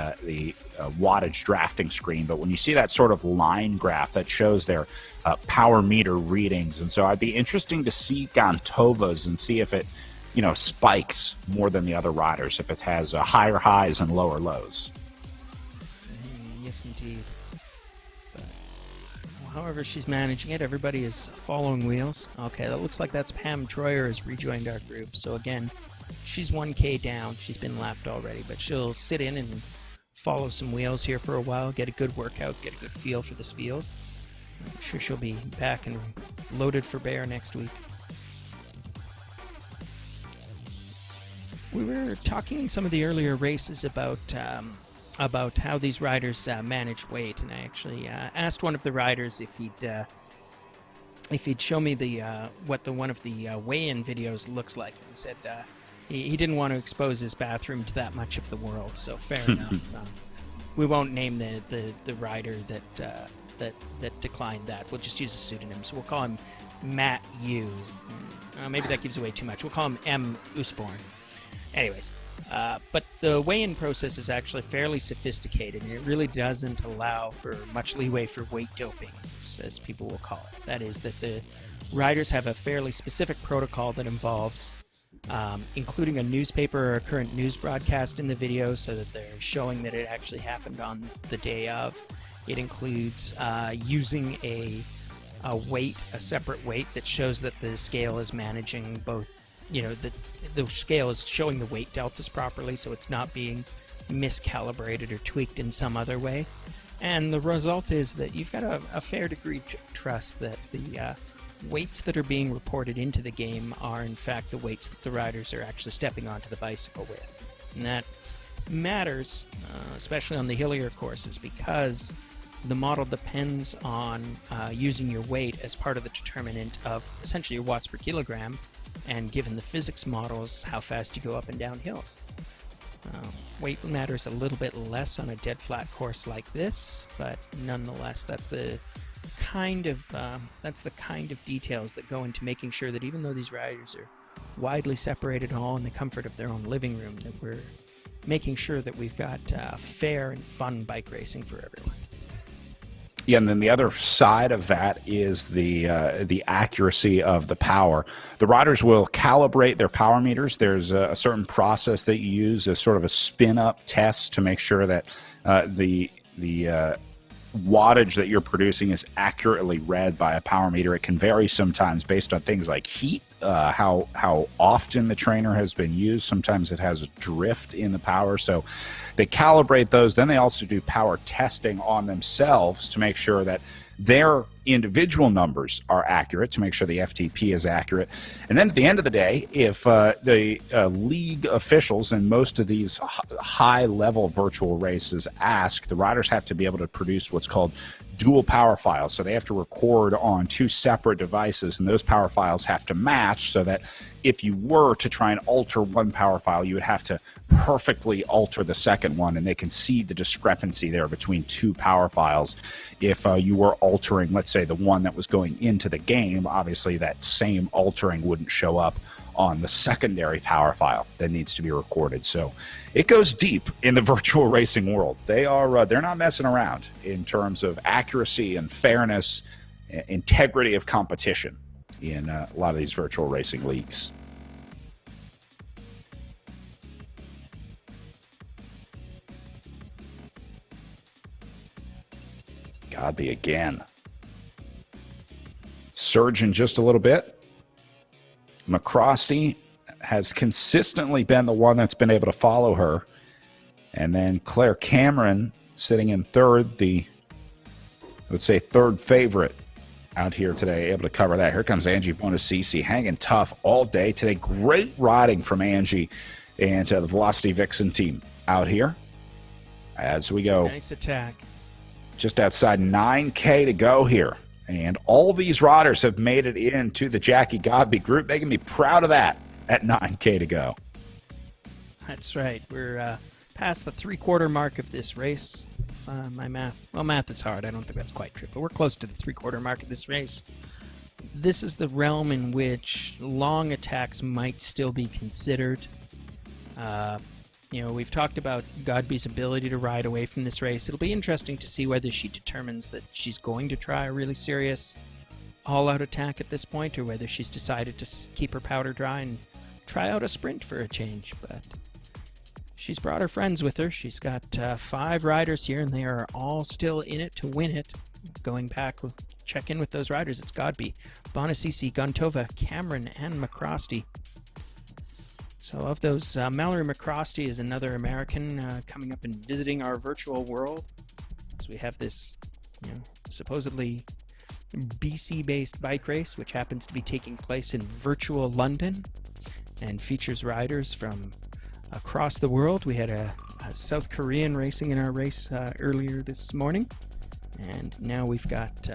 wattage drafting screen, but when you see that sort of line graph, that shows their power meter readings. And so I'd be interesting to see Gontova's and see if it, spikes more than the other riders, if it has higher highs and lower lows. Yes, indeed. However she's managing it, everybody is following wheels. Okay, that looks like that's Pam Troyer has rejoined our group. So again, she's 1K down. She's been lapped already, but she'll sit in and follow some wheels here for a while, get a good workout, get a good feel for this field. I'm sure she'll be back and loaded for bear next week. We were talking in some of the earlier races about how these riders manage weight, and I actually asked one of the riders if he'd show me what one of the weigh-in videos looks like. He said he didn't want to expose his bathroom to that much of the world, so fair enough. We won't name the rider that declined that. We'll just use a pseudonym, so we'll call him Matt U. Maybe that gives away too much. We'll call him M. Usborne. Anyways. But the weigh-in process is actually fairly sophisticated, and it really doesn't allow for much leeway for weight doping, as people will call it. That is, that the riders have a fairly specific protocol that involves including a newspaper or a current news broadcast in the video so that they're showing that it actually happened on the day of. It includes using a separate weight that shows that the scale is managing both. The scale is showing the weight deltas properly, so it's not being miscalibrated or tweaked in some other way. And the result is that you've got a fair degree of trust that the weights that are being reported into the game are in fact the weights that the riders are actually stepping onto the bicycle with. And that matters, especially on the hillier courses, because the model depends on using your weight as part of the determinant of essentially your watts per kilogram, and given the physics models, how fast you go up and down hills. Weight matters a little bit less on a dead flat course like this, but nonetheless, that's the kind of details that go into making sure that even though these riders are widely separated, all in the comfort of their own living room, that we're making sure that we've got fair and fun bike racing for everyone. Yeah, and then the other side of that is the accuracy of the power. The riders will calibrate their power meters. There's a certain process that you use, as sort of a spin-up test to make sure that the wattage that you're producing is accurately read by a power meter. It can vary sometimes based on things like heat, how often the trainer has been used. Sometimes it has a drift in the power, so they calibrate those. Then they also do power testing on themselves to make sure that their individual numbers are accurate, to make sure the FTP is accurate. And then at the end of the day, if the league officials in most of these high-level virtual races ask, the riders have to be able to produce what's called dual power files. So they have to record on two separate devices, and those power files have to match, so that if you were to try and alter one power file, you would have to perfectly alter the second one, and they can see the discrepancy there between two power files. If you were altering, let's say, the one that was going into the game, obviously that same altering wouldn't show up on the secondary power file that needs to be recorded. So it goes deep in the virtual racing world. They're not messing around in terms of accuracy and fairness, integrity of competition in a lot of these virtual racing leagues. Godby again. surge in just a little bit. McCrosty has consistently been the one that's been able to follow her. And then Claire Cameron sitting in third, I would say third favorite out here today, able to cover that. Here comes Angie Bonacisi, hanging tough all day today. Great riding from Angie and the Velocity Vixen team out here. As we go, Nice attack. just outside 9K to go here. And all these riders have made it into the Jackie Godby group. They can be proud of that at 9K to go. That's right. We're past the three-quarter mark of this race. My math, well, math is hard. I don't think that's quite true, but we're close to the three-quarter mark of this race. This is the realm in which long attacks might still be considered. We've talked about Godby's ability to ride away from this race. It'll be interesting to see whether she determines that she's going to try a really serious all-out attack at this point, or whether she's decided to keep her powder dry and try out a sprint for a change. But she's brought her friends with her. She's got 5 riders here, and they are all still in it to win it. Going back, we'll check in with those riders. It's Godby, Bonacisi, Gontova, Cameron, and McCrosty. So of those, Mallory McCrosty is another American coming up and visiting our virtual world. So we have this, supposedly BC-based bike race, which happens to be taking place in virtual London and features riders from across the world. We had a South Korean racing in our race earlier this morning, and now we've got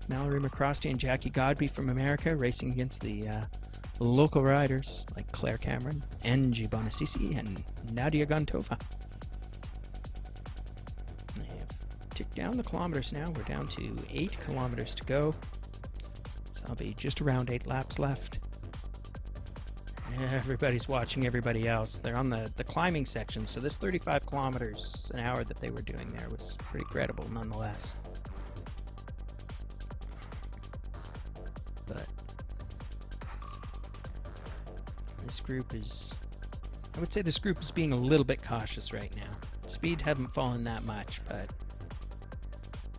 Mallory McCrosty and Jackie Godby from America racing against the local riders like Claire Cameron, Angie Bonacisi, and Nadia Gontova. They have ticked down the kilometers now. We're down to 8 kilometers to go. So I'll be just around 8 laps left. Everybody's watching everybody else. They're on the climbing section, so this 35 kilometers an hour that they were doing there was pretty credible nonetheless. But this group I would say this group is being a little bit cautious right now. Speed haven't fallen that much, but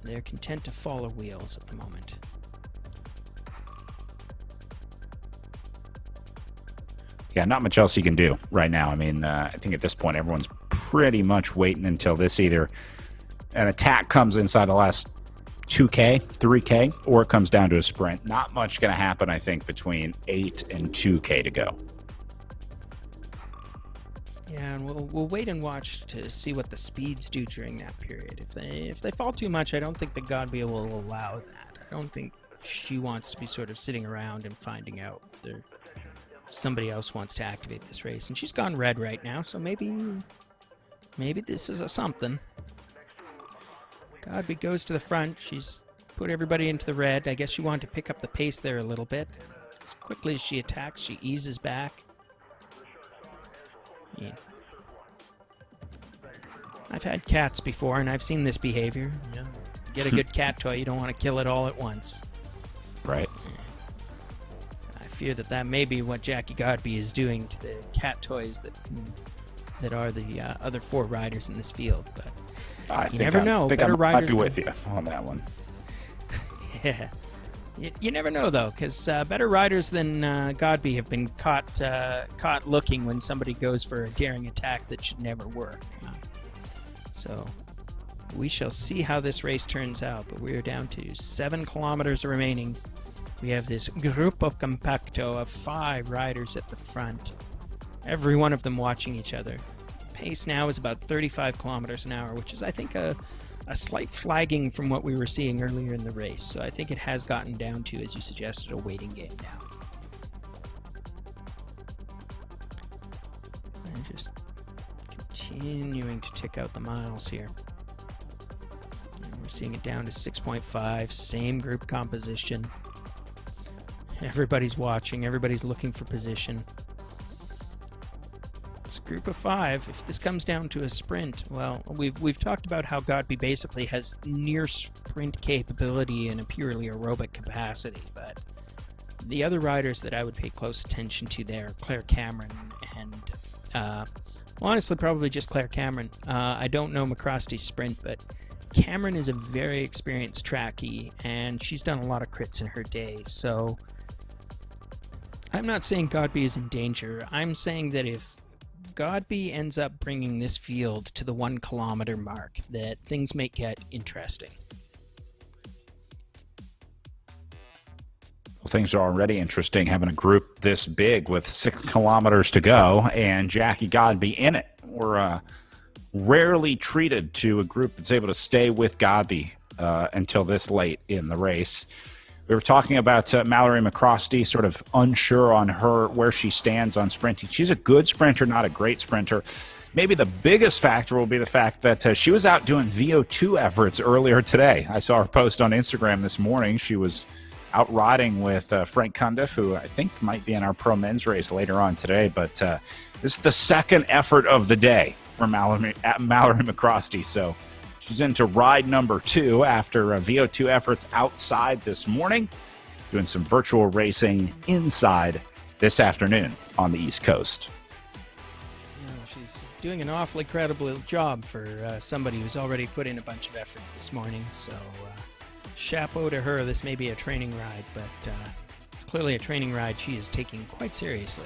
they're content to follow wheels at the moment. Yeah, not much else you can do right now. I mean, I think at this point everyone's pretty much waiting until this either an attack comes inside the last 2K, 3K, or it comes down to a sprint. Not much going to happen, I think, between 8 and 2K to go. Yeah, and we'll wait and watch to see what the speeds do during that period. If they fall too much, I don't think that Godby will allow that. I don't think she wants to be sort of sitting around and finding out whether somebody else wants to activate this race. And she's gone red right now, so maybe this is a something. Godby goes to the front. She's put everybody into the red. I guess she wanted to pick up the pace there a little bit. As quickly as she attacks, she eases back. Yeah. I've had cats before, and I've seen this behavior. You know, get a good cat toy, you don't want to kill it all at once. Right. I fear that may be what Jackie Godby is doing to the cat toys that are the other 4 riders in this field. But you never know. I might be with you on that one. Yeah. You never know, though, because better riders than Godby have been caught looking when somebody goes for a daring attack that should never work. So we shall see how this race turns out, but we are down to 7 kilometers remaining. We have this Gruppo Compacto of 5 riders at the front, every one of them watching each other. Pace now is about 35 kilometers an hour, which is, I think, a slight flagging from what we were seeing earlier in the race. So I think it has gotten down to, as you suggested, a waiting game now. And just continuing to tick out the miles here. And we're seeing it down to 6.5, same group composition. Everybody's watching, everybody's looking for position. It's a group of 5. If this comes down to a sprint, well, we've talked about how Godby basically has near sprint capability in a purely aerobic capacity, but the other riders that I would pay close attention to there, Claire Cameron and honestly probably just Claire Cameron. I don't know McCrosty's sprint, but Cameron is a very experienced trackie, and she's done a lot of crits in her day, so I'm not saying Godby is in danger. I'm saying that if Godby ends up bringing this field to the 1 kilometer mark, that things may get interesting. Well, things are already interesting having a group this big with 6 kilometers to go and Jackie Godby in it. We're rarely treated to a group that's able to stay with Godby until this late in the race. We were talking about Mallory McCrosty, sort of unsure on her where she stands on sprinting. She's a good sprinter, not a great sprinter. Maybe the biggest factor will be the fact that she was out doing VO2 efforts earlier today. I saw her post on Instagram this morning. She was out riding with Frank Cundiff, who I think might be in our pro men's race later on today. But this is the second effort of the day for Mallory McCrosty. So she's into ride number 2 after VO2 efforts outside this morning, doing some virtual racing inside this afternoon on the East Coast. She's doing an awfully credible job for somebody who's already put in a bunch of efforts this morning, so chapeau to her. This may be a training ride, but it's clearly a training ride she is taking quite seriously.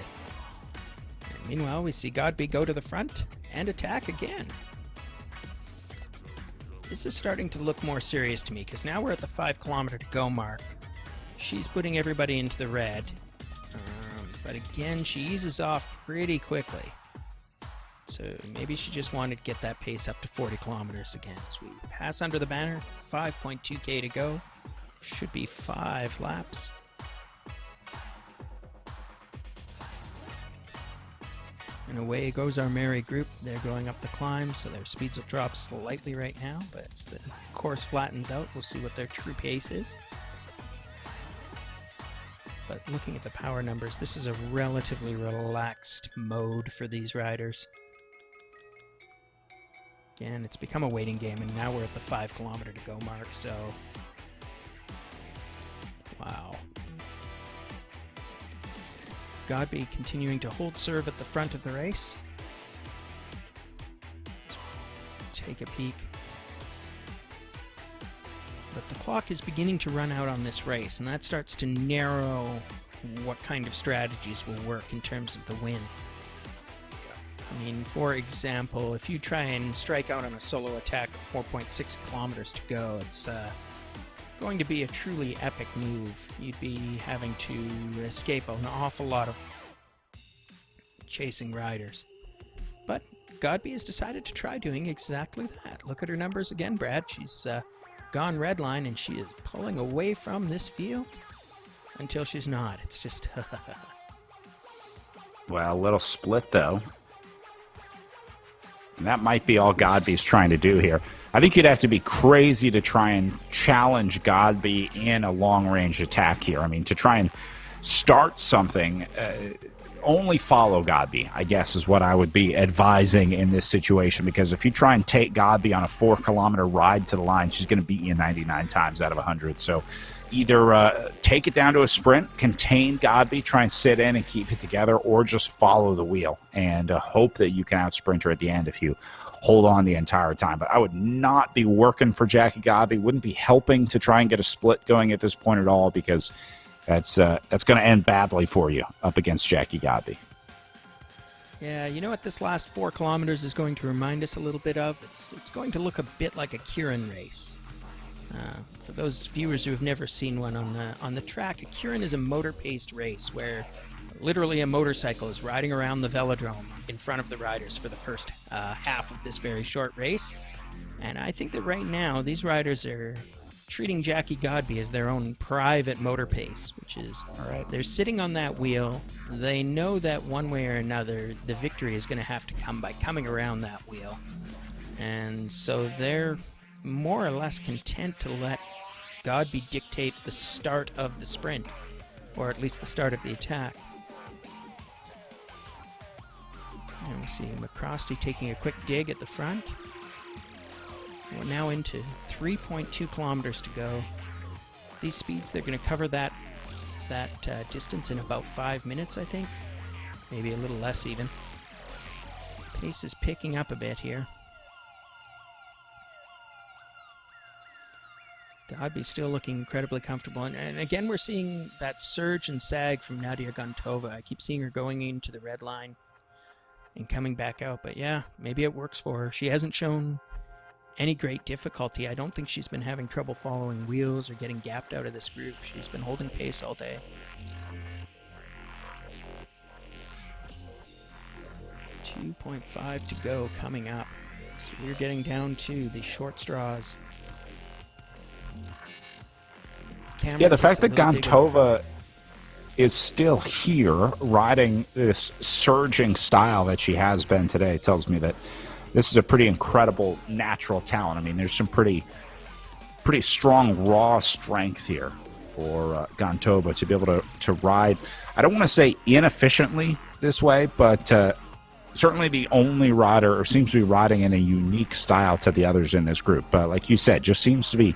And meanwhile, we see Godby go to the front and attack again. This is starting to look more serious to me, because now we're at the 5 kilometer to go mark. She's putting everybody into the red, but again, she eases off pretty quickly. So maybe she just wanted to get that pace up to 40 kilometers again. As we pass under the banner, 5.2k to go. Should be 5 laps. And away goes our merry group. They're going up the climb, so their speeds will drop slightly right now, but as the course flattens out, we'll see what their true pace is. But looking at the power numbers, this is a relatively relaxed mode for these riders. Again, it's become a waiting game, and now we're at the 5 kilometer to go mark, so wow. Godby continuing to hold serve at the front of the race. Take a peek. But the clock is beginning to run out on this race, and that starts to narrow what kind of strategies will work in terms of the win. I mean, for example, if you try and strike out on a solo attack of 4.6 kilometers to go, it's going to be a truly epic move. You'd be having to escape an awful lot of chasing riders. But Godby has decided to try doing exactly that. Look at her numbers again, Brad. She's gone red line, and she is pulling away from this field until she's not. It's just Well, a little split, though. And that might be all Godby's trying to do here. I think you'd have to be crazy to try and challenge Godby in a long-range attack here. I mean, to try and start something, only follow Godby, I guess, is what I would be advising in this situation. Because if you try and take Godby on a 4-kilometer ride to the line, she's going to beat you 99 times out of 100. So either take it down to a sprint, contain Godby, try and sit in and keep it together, or just follow the wheel and hope that you can outsprint her at the end if you hold on the entire time. But I would not be working for Jackie Godby, wouldn't be helping to try and get a split going at this point at all, because that's going to end badly for you up against Jackie Godby. Yeah, you know what this last 4 kilometers is going to remind us a little bit of? It's going to look a bit like a Keirin race. For those viewers who have never seen one on the track, a Keirin is a motor-paced race where literally a motorcycle is riding around the velodrome in front of the riders for the first half of this very short race. And I think that right now these riders are treating Jackie Godby as their own private motor pace, which is, all right, they're sitting on that wheel. They know that one way or another the victory is going to have to come by coming around that wheel. And so they're more or less content to let Godby dictate the start of the sprint, or at least the start of the attack. And we see McCrosty taking a quick dig at the front. We're now into 3.2 kilometers to go. These speeds, they're going to cover that distance in about 5 minutes, I think. Maybe a little less even. Pace is picking up a bit here. Godby still looking incredibly comfortable. And again, we're seeing that surge and sag from Nadia Gontova. I keep seeing her going into the red line and coming back out. But yeah, maybe it works for her. She hasn't shown any great difficulty. I don't think she's been having trouble following wheels or getting gapped out of this group. She's been holding pace all day. 2.5 to go coming up. So we're getting down to the short straws. Yeah, the fact that Gontova is still here riding this surging style that she has been today tells me that this is a pretty incredible natural talent. I mean, there's some pretty strong raw strength here for Gontova to be able to ride. I don't want to say inefficiently this way, but certainly the only rider, or seems to be riding in a unique style to the others in this group. But like you said, just seems to be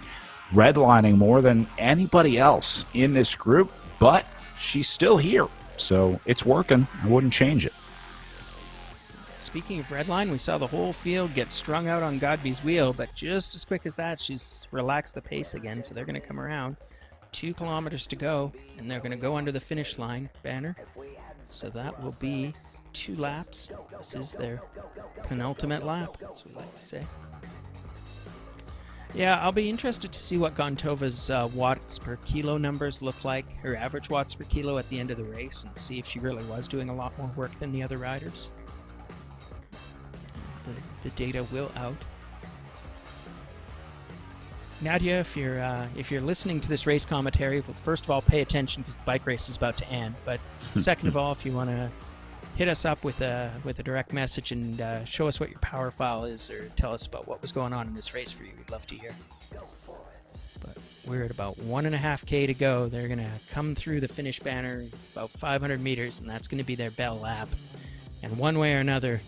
redlining more than anybody else in this group, but she's still here. So it's working. I wouldn't change it. Speaking of redline, we saw the whole field get strung out on Godby's wheel, but just as quick as that, she's relaxed the pace again, so they're going to come around. 2 kilometers to go, and they're going to go under the finish line banner. So that will be 2 laps. This is their penultimate lap, as we like to say. Yeah, I'll be interested to see what Gontova's watts per kilo numbers look like, her average watts per kilo at the end of the race, and see if she really was doing a lot more work than the other riders. The data will out. Nadia, if you're listening to this race commentary, first of all, pay attention because the bike race is about to end. But second of all, if you want to hit us up with a direct message and show us what your power file is, or tell us about what was going on in this race for you, we'd love to hear. But we're at about 1.5K to go. They're gonna come through the finish banner about 500 meters, and that's gonna be their bell lap. And one way or another,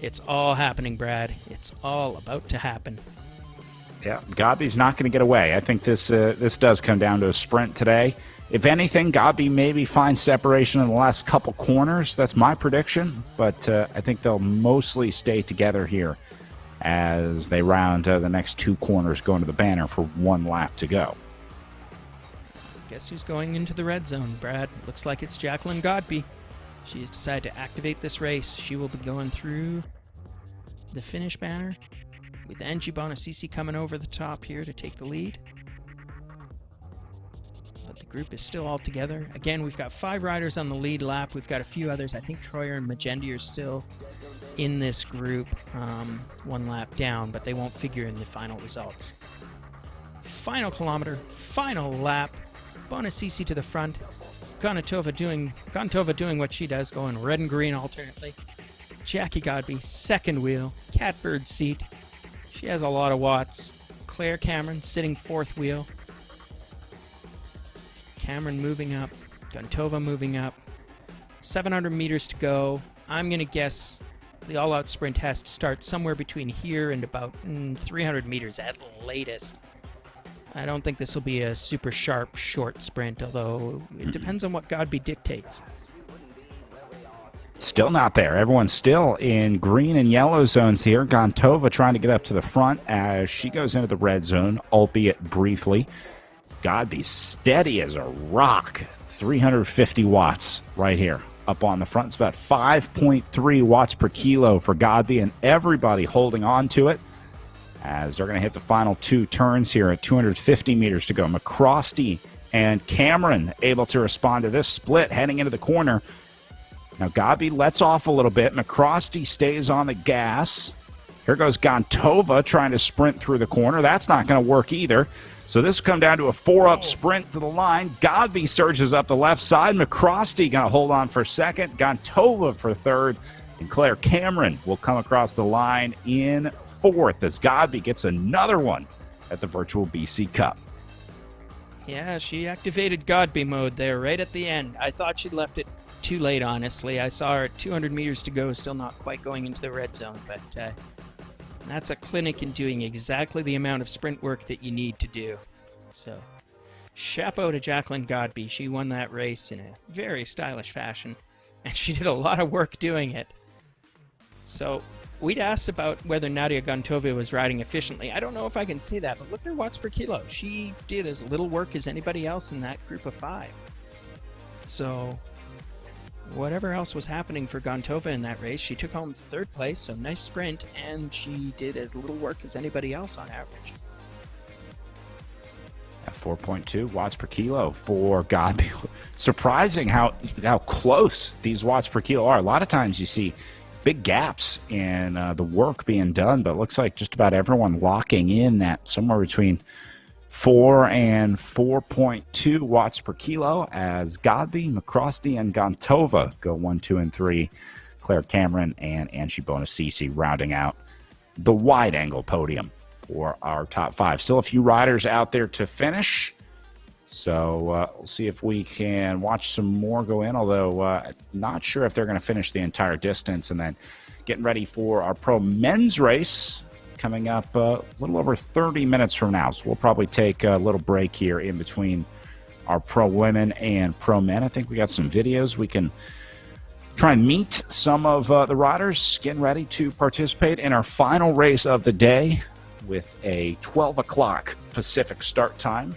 it's all happening, Brad. It's all about to happen. Yeah, Godby's not going to get away. I think this does come down to a sprint today. If anything, Godby maybe finds separation in the last couple corners. That's my prediction. But I think they'll mostly stay together here as they round the next 2 corners going to the banner for 1 lap to go. Guess who's going into the red zone, Brad? Looks like it's Jacqueline Godby. She's decided to activate this race. She will be going through the finish banner with Angie Bonacici coming over the top here to take the lead. But the group is still all together. Again, we've got 5 riders on the lead lap. We've got a few others. I think Troyer and Magendi are still in this group, 1 lap down, but they won't figure in the final results. Final kilometer, final lap. Bonacici to the front. Gontova doing what she does, going red and green alternately. Jackie Godby, second wheel, catbird seat. She has a lot of watts. Claire Cameron sitting 4th wheel. Cameron moving up. Gontova moving up. 700 meters to go. I'm going to guess the all-out sprint has to start somewhere between here and about 300 meters at latest. I don't think this will be a super sharp, short sprint, although it depends on what Godby dictates. Still not there. Everyone's still in green and yellow zones here. Gontova trying to get up to the front as she goes into the red zone, albeit briefly. Godby steady as a rock. 350 watts right here up on the front. It's about 5.3 watts per kilo for Godby, and everybody holding on to it as they're going to hit the final 2 turns here at 250 meters to go. McCrosty and Cameron able to respond to this split heading into the corner. Now Godby lets off a little bit. McCrosty stays on the gas. Here goes Gontova trying to sprint through the corner. That's not going to work either. So this will come down to a 4-up sprint to the line. Godby surges up the left side. McCrosty going to hold on for 2nd. Gontova for 3rd. And Claire Cameron will come across the line in 4th as Godby gets another one at the Virtual BC Cup. Yeah, she activated Godby mode there right at the end. I thought she'd left it too late, honestly. I saw her at 200 meters to go, still not quite going into the red zone, but that's a clinic in doing exactly the amount of sprint work that you need to do. So, chapeau to Jacqueline Godby. She won that race in a very stylish fashion, and she did a lot of work doing it. So, We'd asked about whether Nadia Gontova was riding efficiently. I don't know if I can say that, but look at her watts per kilo. She did as little work as anybody else in that group of 5. So whatever else was happening for Gontova in that race, she took home 3rd place, so nice sprint, and she did as little work as anybody else on average. At 4.2 watts per kilo for Godby. Surprising how close these watts per kilo are. A lot of times you see big gaps in the work being done, but it looks like just about everyone locking in at somewhere between 4 and 4.2 watts per kilo as Godby, McCrosty, and Gontova go 1, 2, and 3. Claire Cameron and Angie Bonasisi rounding out the wide-angle podium for our top 5. Still a few riders out there to finish. So we'll see if we can watch some more go in, although not sure if they're going to finish the entire distance. And then getting ready for our pro men's race coming up a little over 30 minutes from now. So we'll probably take a little break here in between our pro women and pro men. I think we got some videos. We can try and meet some of the riders getting ready to participate in our final race of the day with a 12 o'clock Pacific start time,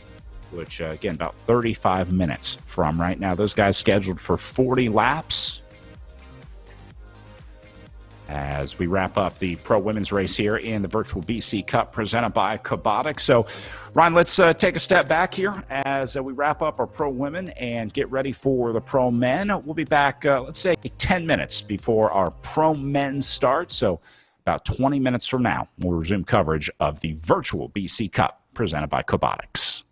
which, again, about 35 minutes from right now. Those guys scheduled for 40 laps as we wrap up the pro women's race here in the virtual BC Cup presented by Cobotics. So, Ryan, let's take a step back here as we wrap up our pro women and get ready for the pro men. We'll be back, let's say, 10 minutes before our pro men start. So about 20 minutes from now, we'll resume coverage of the virtual BC Cup presented by Cobotics.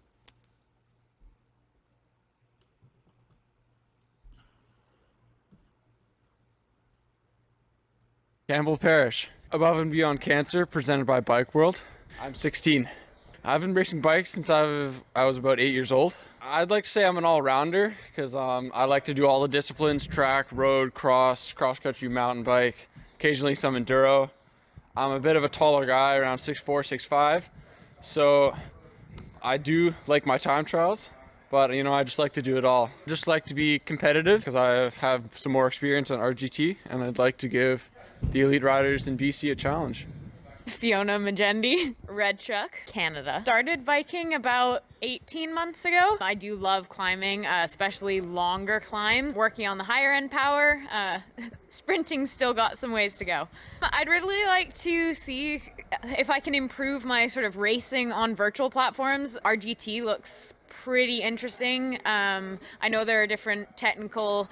Campbell Parish, Above and Beyond Cancer, presented by Bike World. I'm 16. I've been racing bikes since I was about 8 years old. I'd like to say I'm an all-rounder because I like to do all the disciplines: track, road, cross-country, mountain bike, occasionally some enduro. I'm a bit of a taller guy, around 6'4", 6'5", so I do like my time trials, but I just like to do it all. I just like to be competitive because I have some more experience on RGT, and I'd like to give the elite riders in BC a challenge. Fiona Magendi, Red Truck, Canada. Started biking about 18 months ago. I do love climbing, especially longer climbs. Working on the higher end power, sprinting still got some ways to go. I'd really like to see if I can improve my sort of racing on virtual platforms. RGT looks pretty interesting. I know there are different technical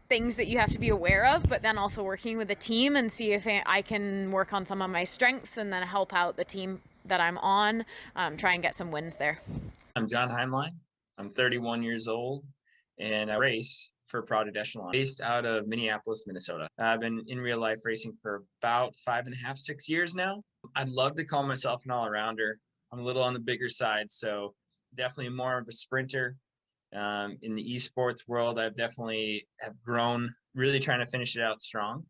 things that you have to be aware of, but then also working with a team and see if I can work on some of my strengths and then help out the team that I'm on, try and get some wins there. I'm John Heimlein. I'm 31 years old and I race for Project Echelon based out of Minneapolis, Minnesota. I've been in real life racing for about 5.5, 6 years now. I'd love to call myself an all-arounder. I'm a little on the bigger side, so definitely more of a sprinter. In the esports world, I've definitely have grown, really trying to finish it out strong.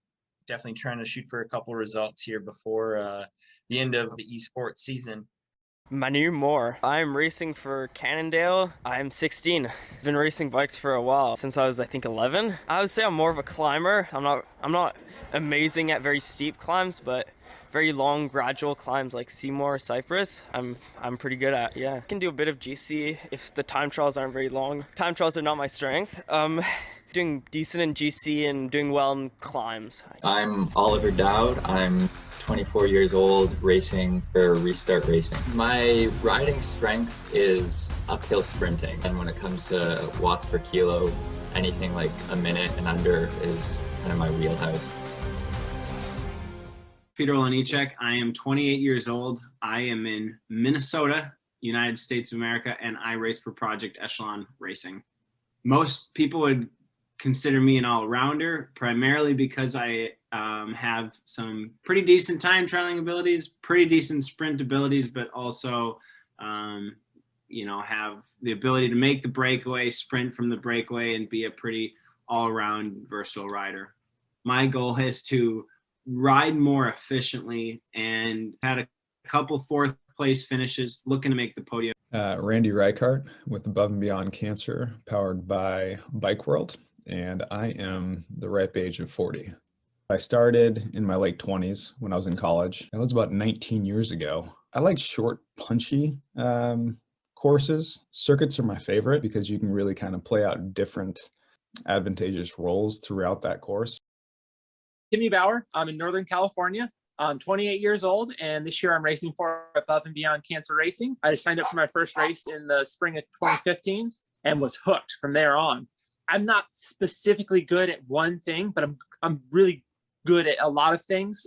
Definitely trying to shoot for a couple results here before the end of the esports season. Manu Moore. I'm racing for Cannondale. I'm 16. I've been racing bikes for a while, since I was, I think, 11. I would say I'm more of a climber. I'm not amazing at very steep climbs, but very long, gradual climbs like Seymour, Cypress, I'm pretty good at, yeah. I can do a bit of GC if the time trials aren't very long. Time trials are not my strength. Doing decent in GC and doing well in climbs. I'm Oliver Dowd. I'm 24 years old, racing for Restart Racing. My riding strength is uphill sprinting, and when it comes to watts per kilo, anything like a minute and under is kind of my wheelhouse. Peter Olenichek. I am 28 years old. I am in Minnesota, United States of America, and I race for Project Echelon Racing. Most people would consider me an all-rounder, primarily because I have some pretty decent time trialing abilities, pretty decent sprint abilities, but also, have the ability to make the breakaway, sprint from the breakaway, and be a pretty all-around versatile rider. My goal is to ride more efficiently and had a couple 4th place finishes, looking to make the podium. Randy Reichart with Above and Beyond Cancer, powered by Bike World, and I am the ripe age of 40. I started in my late 20s when I was in college. That was about 19 years ago. I like short, punchy courses. Circuits are my favorite because you can really kind of play out different advantageous roles throughout that course. Timmy Bauer. I'm in Northern California. I'm 28 years old, and this year I'm racing for Above and Beyond Cancer Racing. I signed up for my first race in the spring of 2015 and was hooked from there on. I'm not specifically good at one thing, but I'm really good at a lot of things.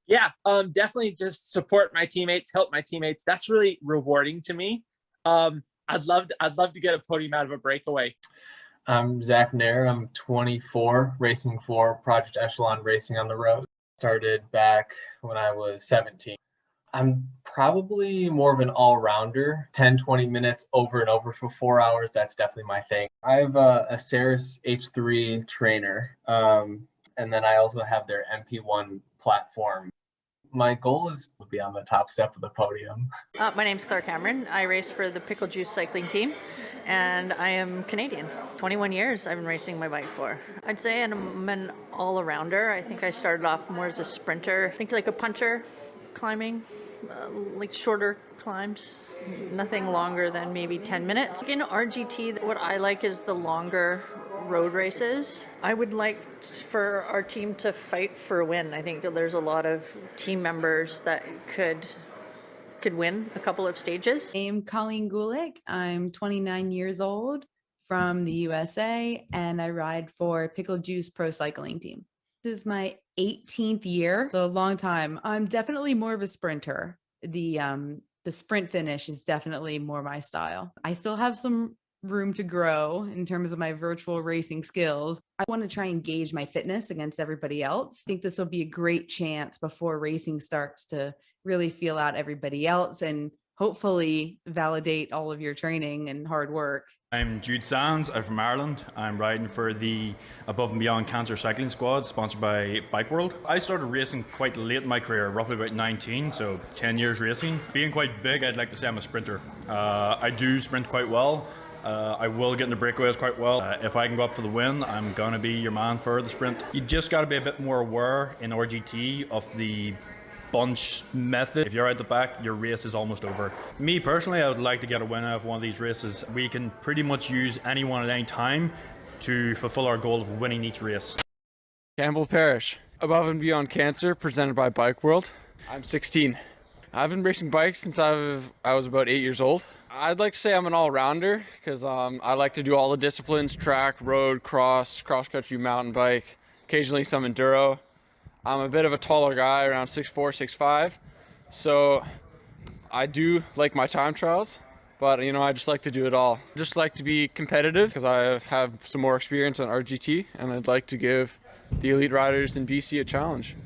Definitely just support my teammates, help my teammates. That's really rewarding to me. I'd love to get a podium out of a breakaway. I'm Zach Nair. I'm 24, racing for Project Echelon Racing on the road. Started back when I was 17. I'm probably more of an all-rounder, 10, 20 minutes over and over for 4 hours. That's definitely my thing. I have a Ceres H3 trainer, and then I also have their MP1 platform. My goal is to be on the top step of the podium. My name's Claire Cameron. I race for the Pickle Juice cycling team, and I am Canadian. 21 years I've been racing my bike for. I'd say I'm an all-arounder. I think I started off more as a sprinter. I think like a puncher, climbing, like shorter climbs, nothing longer than maybe 10 minutes. In RGT, what I like is the longer road races. I would like for our team to fight for a win. I think that there's a lot of team members that could win a couple of stages. I'm Colleen Gulick. I'm 29 years old from the USA, and I ride for Pickle Juice Pro Cycling Team. This is my 18th year, so a long time. I'm definitely more of a sprinter. The sprint finish is definitely more my style. I still have some room to grow in terms of my virtual racing skills. I want to try and gauge my fitness against everybody else. I think this will be a great chance before racing starts to really feel out everybody else and hopefully validate all of your training and hard work. I'm Jude Sands. I'm from Ireland. I'm riding for the Above and Beyond Cancer Cycling Squad, sponsored by Bike World. I started racing quite late in my career, roughly about 19, so 10 years racing. Being quite big, I'd like to say I'm a sprinter. I do sprint quite well. I will get in the breakaways quite well. If I can go up for the win, I'm going to be your man for the sprint. You just got to be a bit more aware in RGT of the bunch method. If you're at the back, your race is almost over. Me personally, I would like to get a win out of one of these races. We can pretty much use anyone at any time to fulfill our goal of winning each race. Campbell Parish, Above and Beyond Cancer, presented by Bike World. I'm 16. I've been racing bikes since I was about 8 years old. I'd like to say I'm an all-rounder because I like to do all the disciplines: track, road, cross-country, mountain bike, occasionally some enduro. I'm a bit of a taller guy, around 6'4", 6'5", so I do like my time trials, but I just like to do it all. I just like to be competitive because I have some more experience on RGT, and I'd like to give the elite riders in BC a challenge.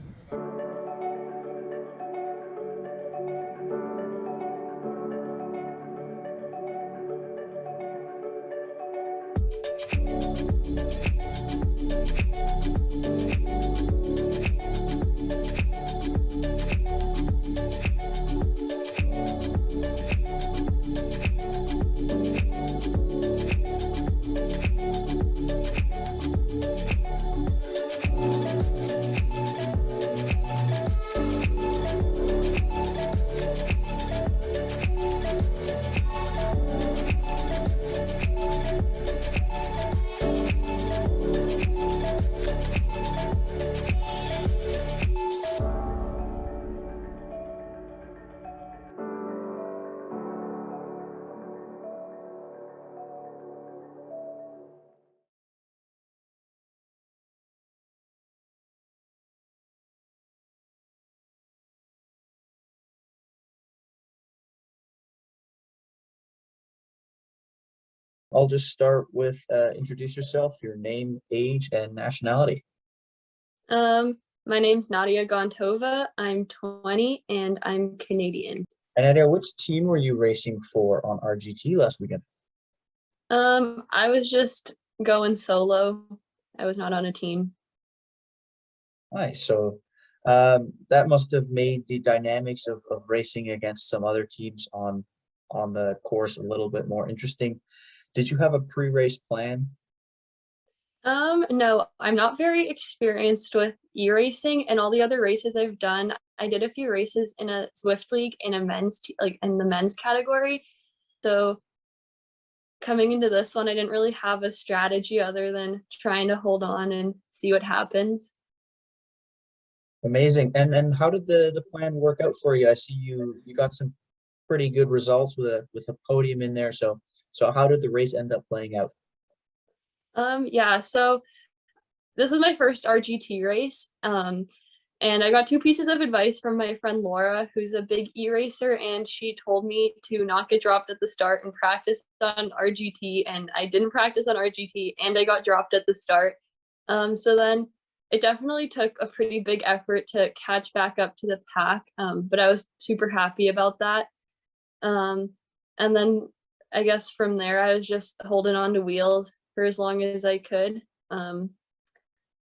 I'll just start with introduce yourself, your name, age, and nationality. My name's Nadia Gontova. I'm 20 and I'm Canadian. And Nadia, which team were you racing for on RGT last weekend? I was just going solo. I was not on a team. Nice. So that must have made the dynamics of racing against some other teams on the course a little bit more interesting. Did you have a pre-race plan? No, I'm not very experienced with e-racing, and all the other races I've done, I did a few races in a Zwift league in a like in the men's category. So coming into this one, I didn't really have a strategy other than trying to hold on and see what happens. Amazing. And how did the plan work out for you? I see you got some pretty good results with a podium in there. So how did the race end up playing out? Yeah, so this was my first RGT race. And I got two pieces of advice from my friend Laura, who's a big e-racer, and she told me to not get dropped at the start and practice on RGT. And I didn't practice on RGT, and I got dropped at the start. So then it definitely took a pretty big effort to catch back up to the pack, but I was super happy about that. And then I guess from there, I was just holding on to wheels for as long as I could.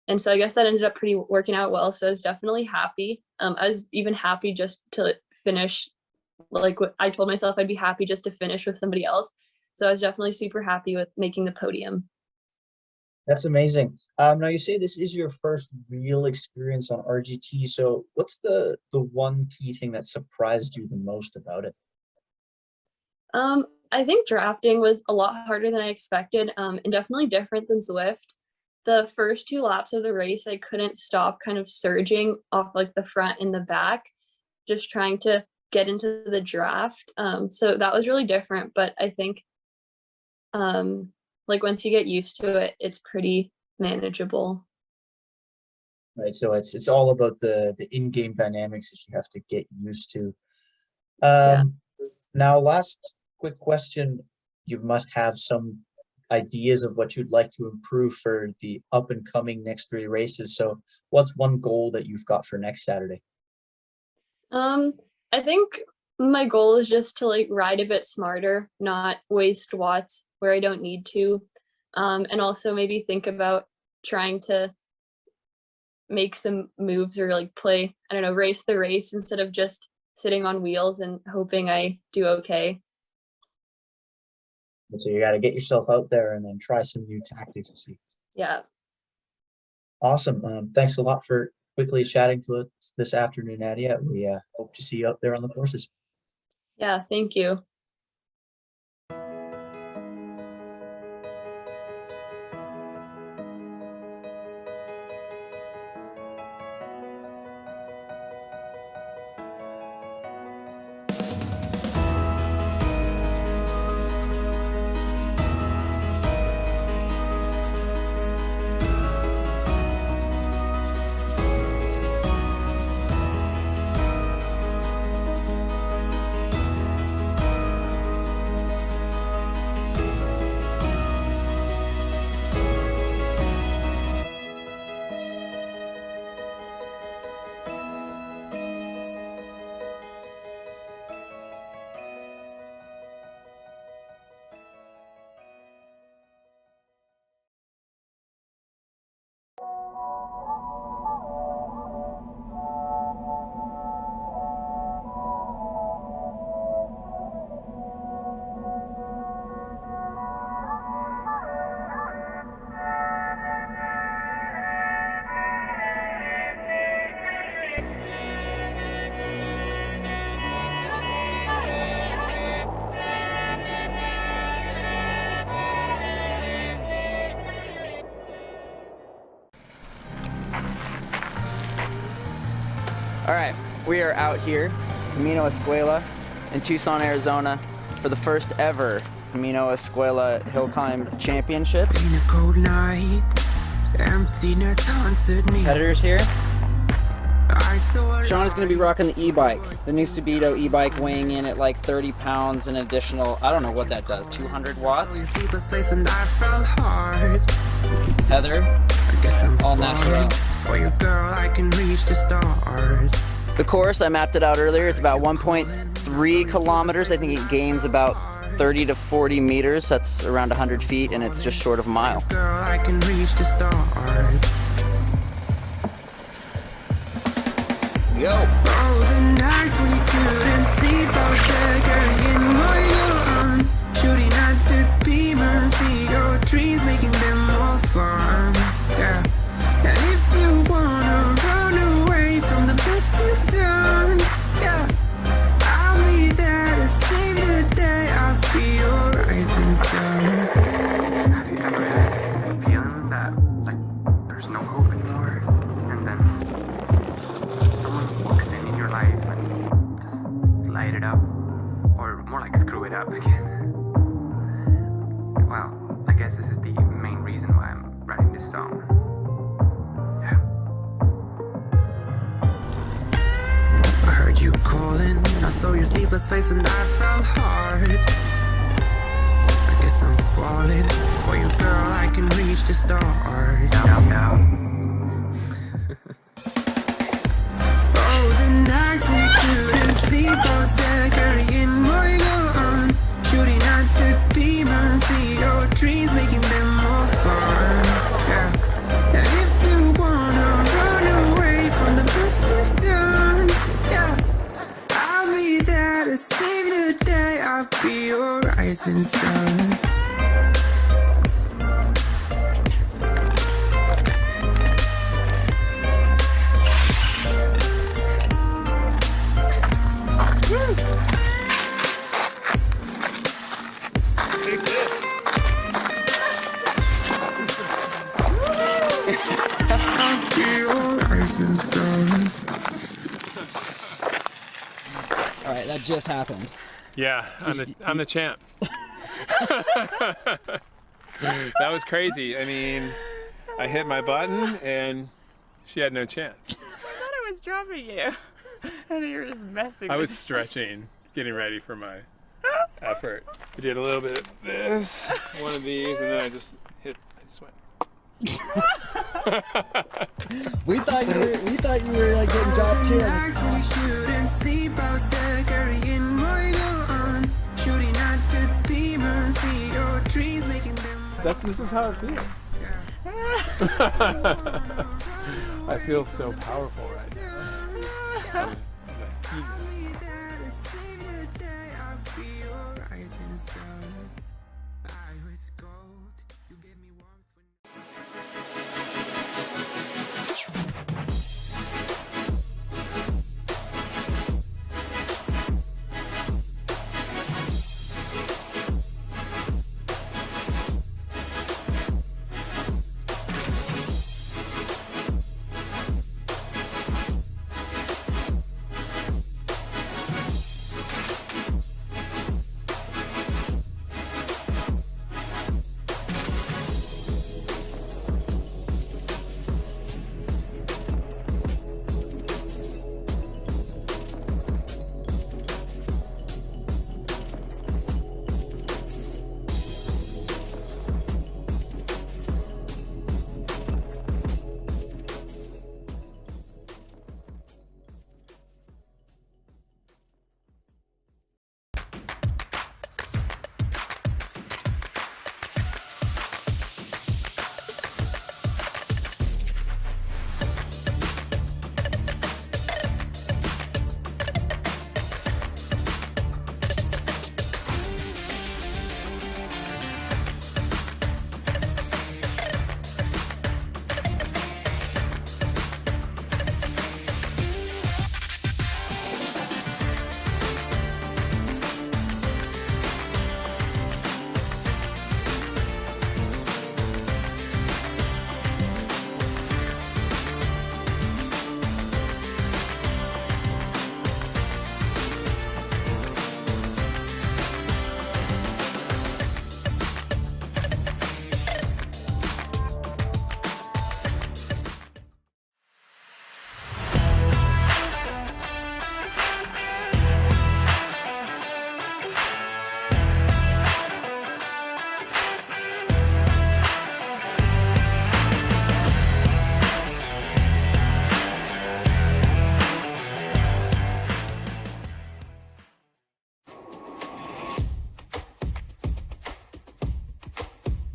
And so I guess that ended up working out well. So I was definitely happy. I was even happy just to finish, like what I told myself I'd be happy just to finish with somebody else. So I was definitely super happy with making the podium. That's amazing. Now you say this is your first real experience on RGT. So what's the one key thing that surprised you the most about it? I think drafting was a lot harder than I expected, and definitely different than Zwift. The first 2 laps of the race, I couldn't stop kind of surging off like the front and the back, just trying to get into the draft. So that was really different, but I think like once you get used to it, it's pretty manageable. Right. So it's all about the in-game dynamics that you have to get used to. Now, last quick question. You must have some ideas of what you'd like to improve for the up and coming next 3 races. So what's one goal that you've got for next Saturday? I think my goal is just to like ride a bit smarter, not waste watts where I don't need to. And also maybe think about trying to make some moves or like play, I don't know, race the race instead of just sitting on wheels and hoping I do okay. So you got to get yourself out there and then try some new tactics to see. Yeah. Awesome. Thanks a lot for quickly chatting to us this afternoon, Nadia. We hope to see you out there on the courses. Yeah, thank you. All right, we are out here, Camino Escuela in Tucson, Arizona, for the first ever Camino Escuela Hill Climb Championship. Competitors here. Sean is going to be rocking the e-bike, the new Subito e-bike, weighing in at like 30 pounds, an additional, I don't know what that does, 200 watts. Heather, all natural. For your girl, I can reach the stars. The course, I mapped it out earlier, it's about 1.3 kilometers. I think it gains about 30 to 40 meters, that's around 100 feet, and it's just short of a mile. Girl, I can reach the stars. Yo! Oh, the nights when you couldn't sleep, I was there carrying more you on. Shooting at the demons, see your dreams, making them more fun. up because, well, I guess this is the main reason why I'm writing this song. I heard you calling, I saw your sleepless face and I fell hard. I guess I'm falling for you, girl, I can reach the stars. Now. Oh, the nights we couldn't sleep, I was there carrying my gun, shooting at the demons, see your dreams, making them more fun. Yeah. And if you wanna run away from the best you've done, yeah, I'll be there to save the day. I'll be your rising sun. All right, that just happened. Yeah, I'm the champ. That was crazy. I mean, I hit my button and she had no chance. I thought I was dropping you. And you were just messing I with was me. stretching, getting ready for my effort. I did a little bit of this, one of these, and then I just went. We thought you were like getting dropped too. I was like, This is how it feels. I feel so powerful right now.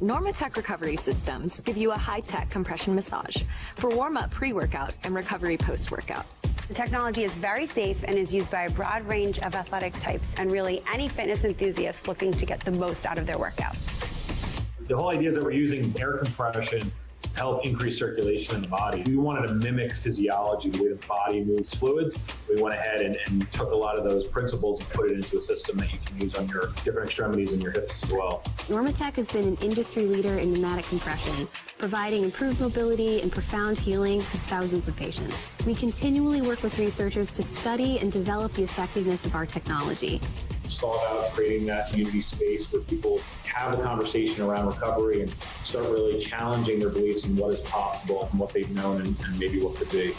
Normatec recovery systems give you a high-tech compression massage for warm-up pre-workout and recovery post-workout. The technology is very safe and is used by a broad range of athletic types and really any fitness enthusiast looking to get the most out of their workout. The whole idea is that we're using air compression to help increase circulation in the body. We wanted to mimic physiology, the way the body moves fluids. We went ahead and took a lot of those principles and put it into a system that you can use on your different extremities and your hips as well. Normatec has been an industry leader in pneumatic compression, providing improved mobility and profound healing for thousands of patients. We continually work with researchers to study and develop the effectiveness of our technology. It's all about creating that community space where people have a conversation around recovery and start really challenging their beliefs in what is possible and what they've known and maybe what could be.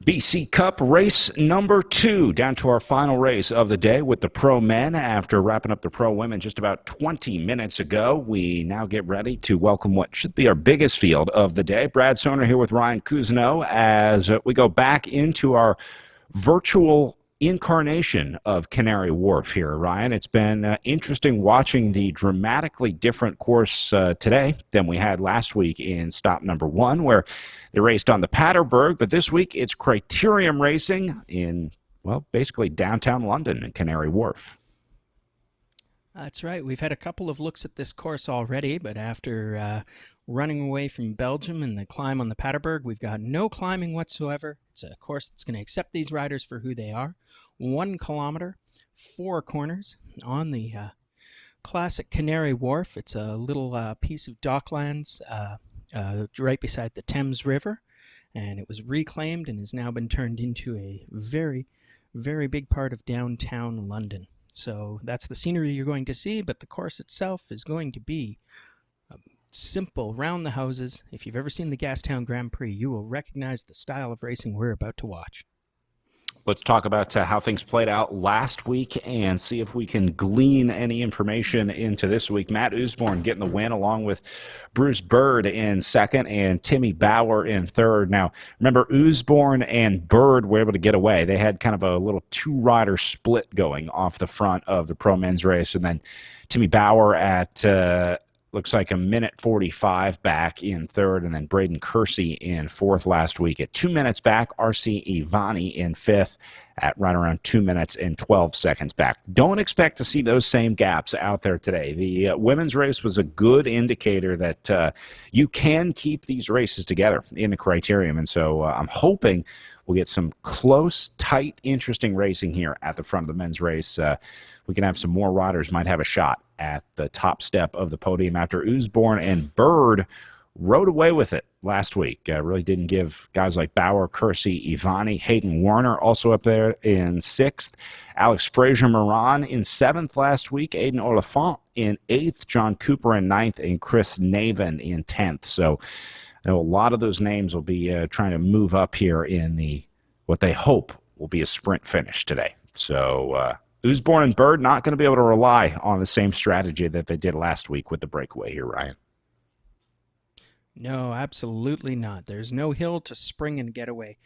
BC Cup race number 2, down to our final race of the day with the pro men. After wrapping up the pro women just about 20 minutes ago, we now get ready to welcome what should be our biggest field of the day. Brad Soner here with Ryan Cousineau as we go back into our virtual incarnation of Canary Wharf here, Ryan. It's been interesting watching the dramatically different course today than we had last week in stop number 1, where they raced on the Paterberg, but this week it's Criterium Racing in, well, basically downtown London in Canary Wharf. That's right. We've had a couple of looks at this course already, but after running away from Belgium and the climb on the Paterberg, we've got no climbing whatsoever. It's a course that's going to accept these riders for who they are. 1 kilometer, 4 corners on the classic Canary Wharf. It's a little piece of docklands right beside the Thames River. and it was reclaimed and has now been turned into a very, very big part of downtown London. So that's the scenery you're going to see, but the course itself is going to be simple, round the houses. If you've ever seen the Gastown Grand Prix, you will recognize the style of racing we're about to watch. Let's talk about how things played out last week and see if we can glean any information into this week. Matt Usborne getting the win along with Bruce Bird in second and Timmy Bauer in third. Now, remember, Usborne and Bird were able to get away. They had kind of a little two-rider split going off the front of the Pro Men's race, and then Timmy Bauer at looks like a minute 45 back in third, and then Braden Kersey in fourth last week. At 2 minutes back, R.C. Ivani in fifth at right around 2 minutes and 12 seconds back. Don't expect to see those same gaps out there today. The women's race was a good indicator that you can keep these races together in the criterium, and so I'm hoping we'll get some close, tight, interesting racing here at the front of the men's race. We can have some more riders might have a shot at the top step of the podium after Usborne and Bird rode away with it last week. Really didn't give guys like Bauer, Kersey, Ivani, Hayden Warner also up there in sixth. Alex Frazier-Moran in seventh last week. Aiden Oliphant in eighth. John Cooper in ninth. And Chris Naven in 10th. So I know a lot of those names will be trying to move up here in the what they hope will be a sprint finish today. So Usborne and Bird not going to be able to rely on the same strategy that they did last week with the breakaway here, Ryan. No, absolutely not. There's no hill to spring and get away.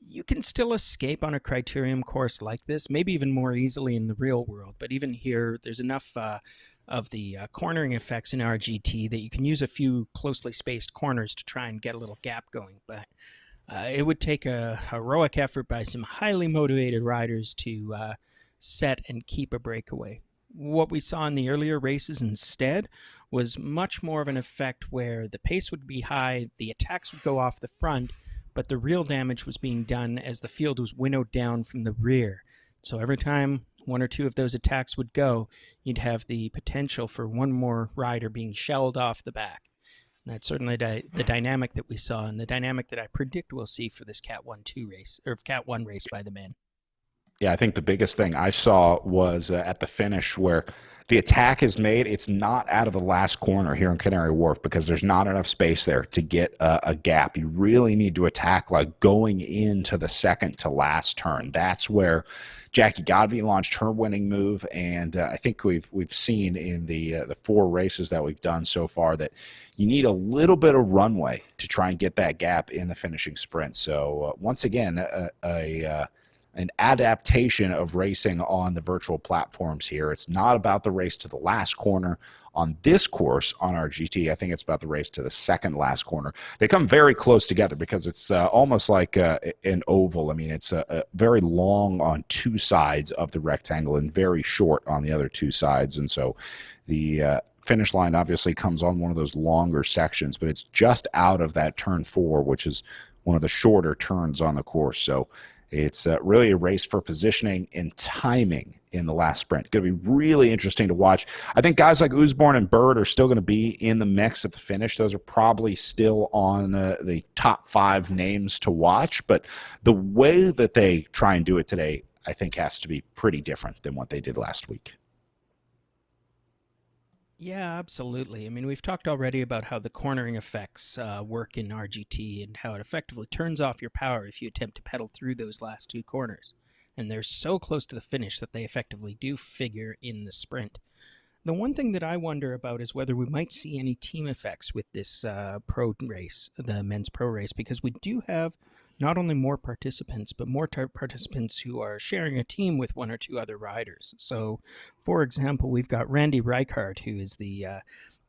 You can still escape on a criterium course like this, maybe even more easily in the real world. But even here, there's enough of the cornering effects in RGT that you can use a few closely spaced corners to try and get a little gap going. But it would take a heroic effort by some highly motivated riders to set and keep a breakaway. What we saw in the earlier races instead was much more of an effect where the pace would be high, the attacks would go off the front, but the real damage was being done as the field was winnowed down from the rear. So every time one or two of those attacks would go, you'd have the potential for one more rider being shelled off the back. And that's certainly the dynamic that we saw, and the dynamic that I predict we'll see for this Cat 1-2 race, or Cat 1 race by the men. Yeah, I think the biggest thing I saw was at the finish where the attack is made. It's not out of the last corner here in Canary Wharf because there's not enough space there to get a gap. You really need to attack like going into the second to last turn. That's where Jackie Godby launched her winning move, and I think we've seen in the 4 races that we've done so far that you need a little bit of runway to try and get that gap in the finishing sprint. So once again, an adaptation of racing on the virtual platforms here. It's not about the race to the last corner on this course on RGT. I think it's about the race to the second last corner. They come very close together because it's almost like an oval. I mean, it's very long on 2 sides of the rectangle and very short on the other 2 sides. And so the finish line obviously comes on one of those longer sections, but it's just out of that turn 4, which is one of the shorter turns on the course. So it's really a race for positioning and timing in the last sprint. Going to be really interesting to watch. I think guys like Usborne and Bird are still going to be in the mix at the finish. Those are probably still on the top 5 names to watch. But the way that they try and do it today, I think, has to be pretty different than what they did last week. Yeah, absolutely. I mean, we've talked already about how the cornering effects work in RGT and how it effectively turns off your power if you attempt to pedal through those last 2 corners. And they're so close to the finish that they effectively do figure in the sprint. The one thing that I wonder about is whether we might see any team effects with this pro race, the men's pro race, because we do have not only more participants, but more participants who are sharing a team with 1 or 2 other riders. So, for example, we've got Randy Reichart, who is the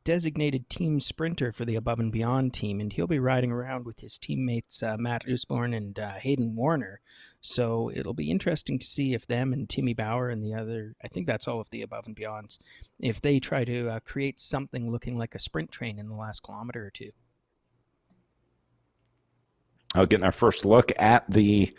designated team sprinter for the Above and Beyond team, and he'll be riding around with his teammates Matt Usborne and Hayden Warner. So it'll be interesting to see if them and Timmy Bauer and the other, I think that's all of the Above and Beyonds, if they try to create something looking like a sprint train in the last kilometer or 2. Getting our first look at the,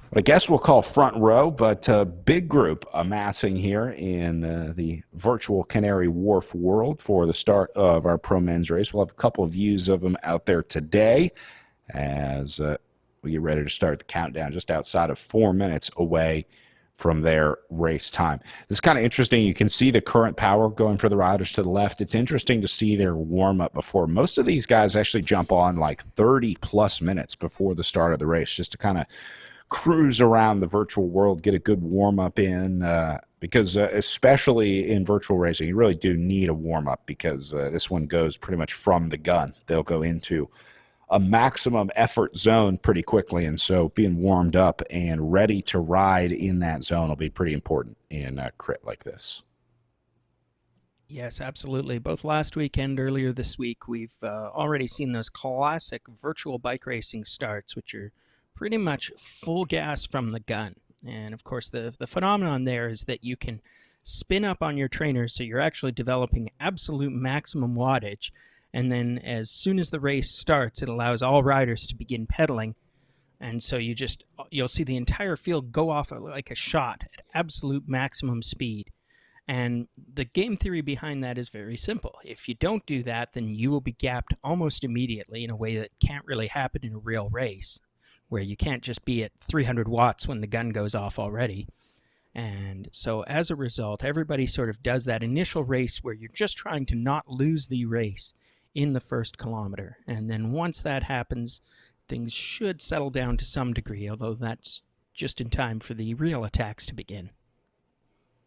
what I guess we'll call front row, but a big group amassing here in the virtual Canary Wharf world for the start of our pro men's race. We'll have a couple of views of them out there today as we get ready to start the countdown, just outside of 4 minutes away from their race time. This is kind of interesting. You can see the current power going for the riders to the left. It's interesting to see their warm-up before. Most of these guys actually jump on like 30-plus minutes before the start of the race just to kind of cruise around the virtual world, get a good warm-up in, because especially in virtual racing, you really do need a warm-up because this one goes pretty much from the gun. They'll go into a maximum effort zone pretty quickly, and so being warmed up and ready to ride in that zone will be pretty important in a crit like this. Yes, absolutely. Both last week and earlier this week, we've already seen those classic virtual bike racing starts, which are pretty much full gas from the gun. And of course, the phenomenon there is that you can spin up on your trainer, so you're actually developing absolute maximum wattage. And then as soon as the race starts, it allows all riders to begin pedaling. And so you'll see the entire field go off like a shot at absolute maximum speed. And the game theory behind that is very simple. If you don't do that, then you will be gapped almost immediately in a way that can't really happen in a real race, where you can't just be at 300 watts when the gun goes off already. And so as a result, everybody sort of does that initial race where you're just trying to not lose the race in the first kilometer. And then once that happens, things should settle down to some degree, although that's just in time for the real attacks to begin.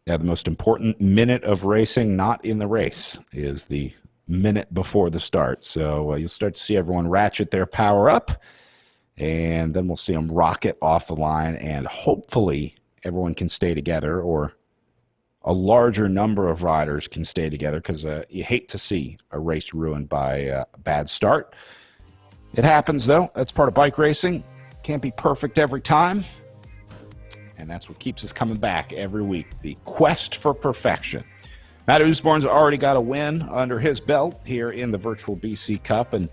Yeah, the most important minute of racing, not in the race, is the minute before the start. So you'll start to see everyone ratchet their power up, and then we'll see them rocket off the line, and hopefully everyone can stay together, or a larger number of riders can stay together, because you hate to see a race ruined by a bad start. It happens, though. That's part of bike racing. Can't be perfect every time, and that's what keeps us coming back every week, the quest for perfection. Matt Usborne's already got a win under his belt here in the Virtual BC Cup, and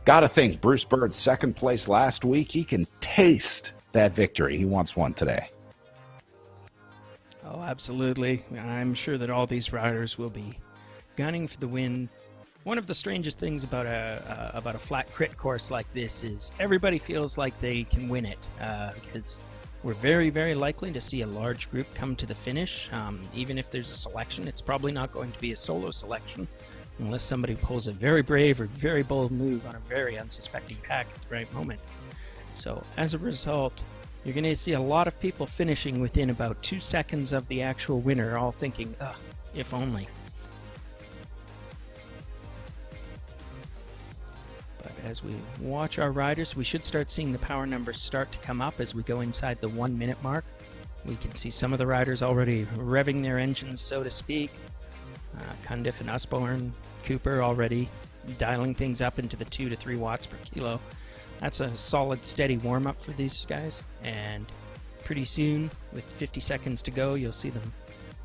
got to think Bruce Bird's second place last week, he can taste that victory. He wants one today. Oh, absolutely. I'm sure that all these riders will be gunning for the win. One of the strangest things about a flat crit course like this is everybody feels like they can win it, because we're very, very likely to see a large group come to the finish. Even if there's a selection, it's probably not going to be a solo selection unless somebody pulls a very brave or very bold move on a very unsuspecting pack at the right moment. So as a result, you're going to see a lot of people finishing within about 2 seconds of the actual winner, all thinking, ugh, if only. But as we watch our riders, we should start seeing the power numbers start to come up as we go inside the 1 minute mark. We can see some of the riders already revving their engines, so to speak. Cundiff and Usborne, Cooper already dialing things up into the 2 to 3 watts per kilo. That's a solid, steady warm-up for these guys, and pretty soon, with 50 seconds to go, you'll see them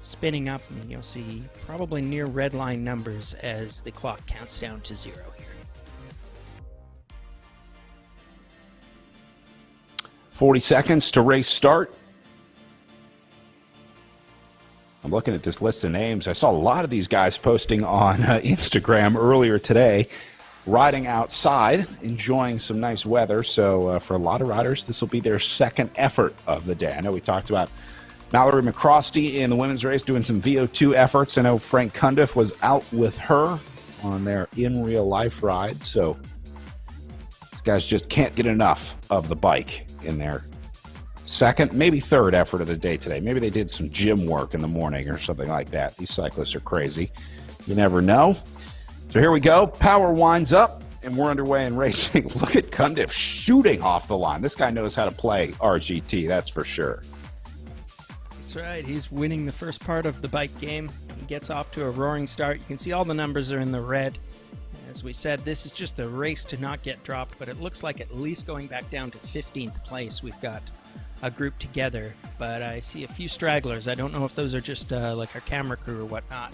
spinning up, and you'll see probably near red line numbers as the clock counts down to 0 here. 40 seconds to race start. I'm looking at this list of names. I saw a lot of these guys posting on Instagram earlier today, riding outside, enjoying some nice weather. So for a lot of riders, this will be their second effort of the day. I know we talked about Mallory McCrosty in the women's race doing some VO2 efforts. I know Frank Cundiff was out with her on their in real life ride. So these guys just can't get enough of the bike in their second, maybe third effort of the day today. Maybe they did some gym work in the morning or something like that. These cyclists are crazy. You never know. So here we go. Power winds up, and we're underway in racing. Look at Cundiff shooting off the line. This guy knows how to play RGT, that's for sure. That's right. He's winning the first part of the bike game. He gets off to a roaring start. You can see all the numbers are in the red. As we said, this is just a race to not get dropped, but it looks like at least going back down to 15th place, we've got a group together. But I see a few stragglers. I don't know if those are just like our camera crew or whatnot.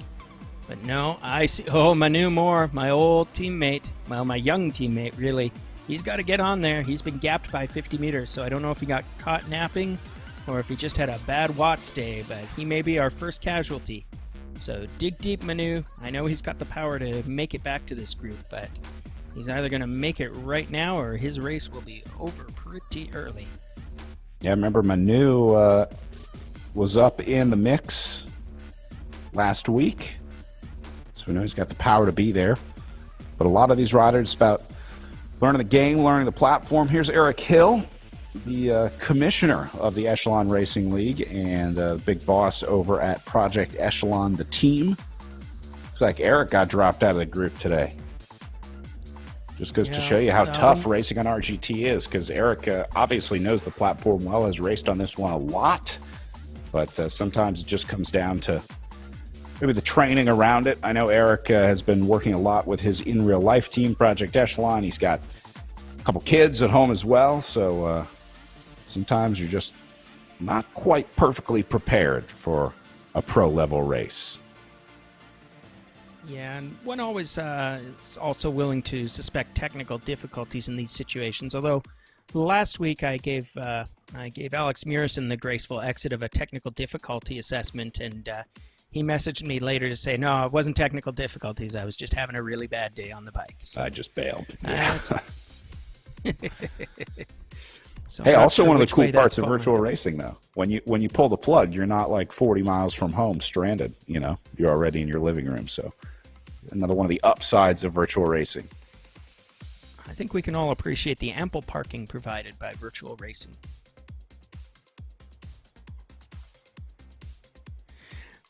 But no, I see, Manu Moore, my old teammate, well, my young teammate, really. He's got to get on there. He's been gapped by 50 meters, so I don't know if he got caught napping or if he just had a bad watts day, but he may be our first casualty. So dig deep, Manu. I know he's got the power to make it back to this group, but He's either going to make it right now or his race will be over pretty early. Yeah, remember Manu was up in the mix last week. So we know he's got the power to be there. But a lot of these riders, it's about learning the game, learning the platform. Here's Eric Hill, the commissioner of the Echelon Racing League and big boss over at Project Echelon, the team. Looks like Eric got dropped out of the group today. Just goes to show you how tough racing on RGT is, because Eric obviously knows the platform well, has raced on this one a lot, but sometimes it just comes down to maybe the training around it. I know Eric has been working a lot with his in real life team, Project Echelon. He's got a couple kids at home as well, so sometimes you're just not quite perfectly prepared for a pro level race. Yeah, and one always is also willing to suspect technical difficulties in these situations. Although last week I gave Alex Murison the graceful exit of a technical difficulty assessment, and he messaged me later to say, no, it wasn't technical difficulties. I was just having a really bad day on the bike. So, I just bailed. So hey, also sure one of the cool parts of falling. virtual racing, though, when you pull the plug, you're not like 40 miles from home stranded. You know, you're already in your living room. So another one of the upsides of virtual racing. I think we can all appreciate the ample parking provided by virtual racing.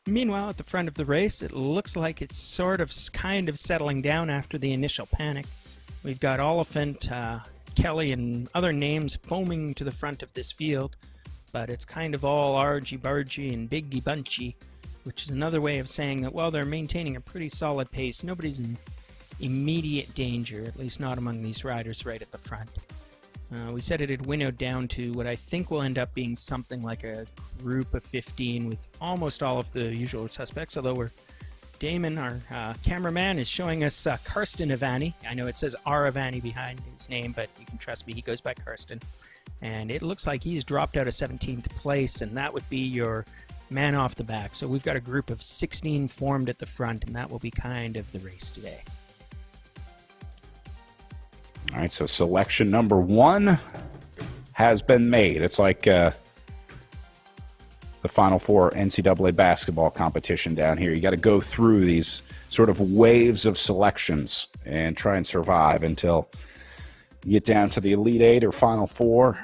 Meanwhile, at the front of the race, it looks like it's kind of settling down after the initial panic. We've got Oliphant, Kelly, and other names foaming to the front of this field, but it's kind of all argy-bargy and biggy-bunchy, which is another way of saying that, well, they're maintaining a pretty solid pace. Nobody's in immediate danger, at least not among these riders right at the front. We said it had winnowed down to what I think will end up being something like a group of 15 with almost all of the usual suspects, although Damon, our cameraman, is showing us Karsten Ivani. I know it says R. Ivani behind his name, but you can trust me, he goes by Karsten. And it looks like he's dropped out of 17th place, and that would be your man off the back. So we've got a group of 16 formed at the front, and that will be kind of the race today. All right, so selection number 1 has been made. It's like the Final Four NCAA basketball competition down here. You got to go through these sort of waves of selections and try and survive until you get down to the Elite Eight or Final Four,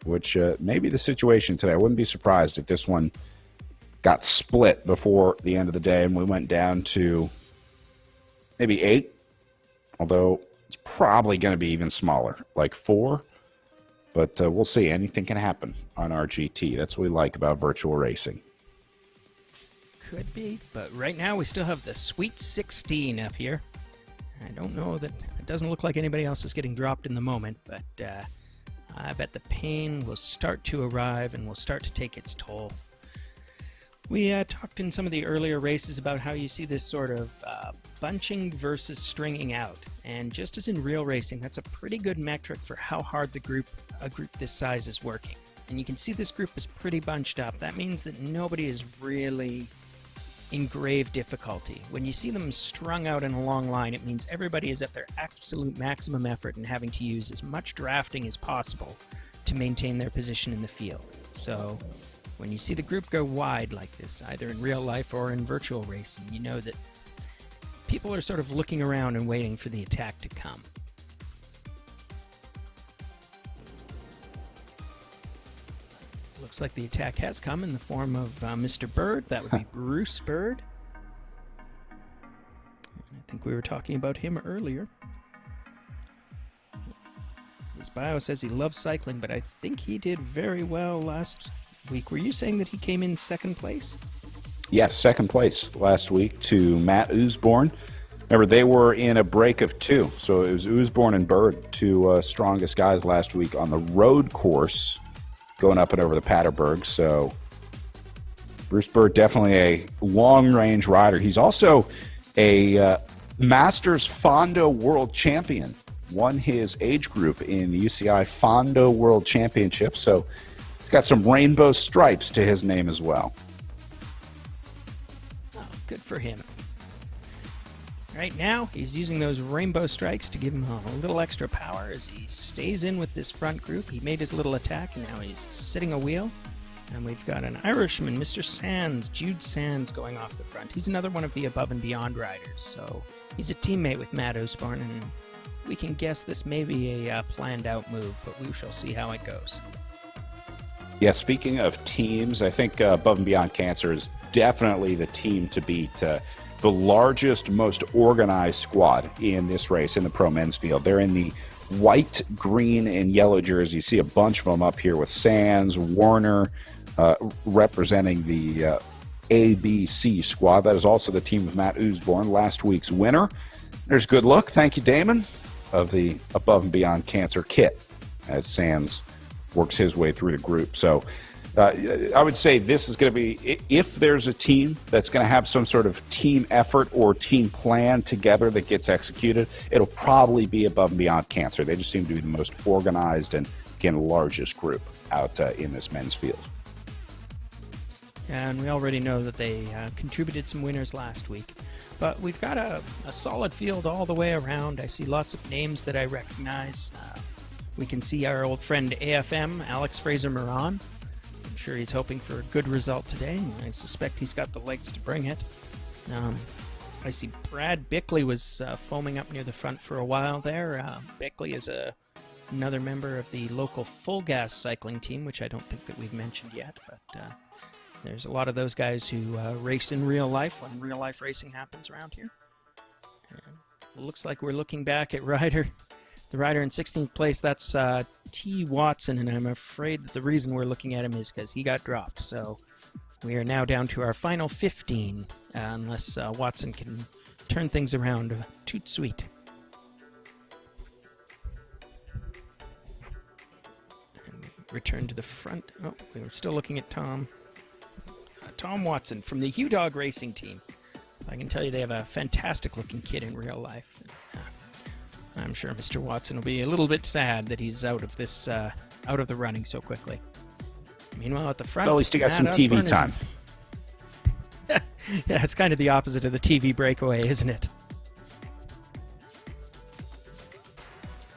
which may be the situation today. I wouldn't be surprised if this one got split before the end of the day and we went down to maybe 8, although it's probably going to be even smaller, like 4. But we'll see. Anything can happen on RGT. That's what we like about virtual racing. Could be, but right now we still have the Sweet 16 up here. I don't know that it doesn't look like anybody else is getting dropped in the moment, but I bet the pain will start to arrive and will start to take its toll. We talked in some of the earlier races about how you see this sort of bunching versus stringing out. And just as in real racing, that's a pretty good metric for how hard a group this size is working. And you can see this group is pretty bunched up. That means that nobody is really in grave difficulty. When you see them strung out in a long line, it means everybody is at their absolute maximum effort and having to use as much drafting as possible to maintain their position in the field. So when you see the group go wide like this, either in real life or in virtual racing, you know that people are sort of looking around and waiting for the attack to come. Looks like the attack has come in the form of Mr. Bird. That would be Bruce Bird. And I think we were talking about him earlier. His bio says he loves cycling, but I think he did very well last week. Were you saying that he came in second place? Yes, second place last week to Matt Usborne. Remember, they were in a break of 2, so it was Usborne and Bird, 2 strongest guys last week on the road course, going up and over the Paterberg. So Bruce Bird, definitely a long-range rider. He's also a Masters Fondo World Champion. Won his age group in the UCI Fondo World Championship, so he's got some rainbow stripes to his name as well. Oh, good for him. Right now, he's using those rainbow strikes to give him a little extra power as he stays in with this front group. He made his little attack, and now he's sitting a wheel. And we've got an Irishman, Mr. Sands, Jude Sands, going off the front. He's another one of the Above and Beyond riders, so he's a teammate with Matt Osborne, and we can guess this may be a planned-out move, but we shall see how it goes. Yeah, speaking of teams, I think Above and Beyond Cancer is definitely the team to beat. The largest, most organized squad in this race in the pro men's field. They're in the white, green, and yellow jersey. You see a bunch of them up here with Sands, Warner, representing the ABC squad. That is also the team of Matt Osborne, last week's winner. There's good luck. Thank you, Damon, of the Above and Beyond Cancer kit, as Sands works his way through the group. So I would say this is going to be, if there's a team that's going to have some sort of team effort or team plan together that gets executed, it'll probably be Above and Beyond Cancer. They just seem to be the most organized and, again, largest group out in this men's field. And we already know that they contributed some winners last week. But we've got a solid field all the way around. I see lots of names that I recognize. We can see our old friend AFM, Alex Fraser-Moran. I'm sure he's hoping for a good result today, and I suspect he's got the legs to bring it. I see Brad Bickley was foaming up near the front for a while there. Bickley is another member of the local Full Gas cycling team, which I don't think that we've mentioned yet, but there's a lot of those guys who race in real life when real life racing happens around here. It looks like we're looking back at the rider in 16th place. That's T. Watson, and I'm afraid that the reason we're looking at him is because he got dropped. So we are now down to our final 15, unless Watson can turn things around. Toot sweet. And we return to the front. Oh, we were still looking at Tom. Tom Watson from the Hugh Dog Racing team. I can tell you they have a fantastic looking kid in real life. I'm sure Mr. Watson will be a little bit sad that he's out of this, out of the running so quickly. Meanwhile, at the front, well, at least he got some TV time. Yeah, it's kind of the opposite of the TV breakaway, isn't it?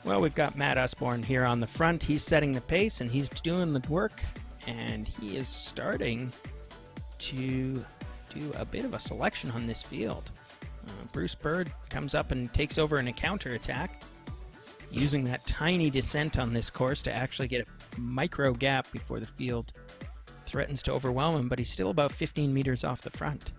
Well, we've got Matt Osborne here on the front. He's setting the pace, and he's doing the work, and he is starting to do a bit of a selection on this field. Bruce Bird comes up and takes over in a counterattack, using that tiny descent on this course to actually get a micro gap before the field threatens to overwhelm him, but he's still about 15 meters off the front.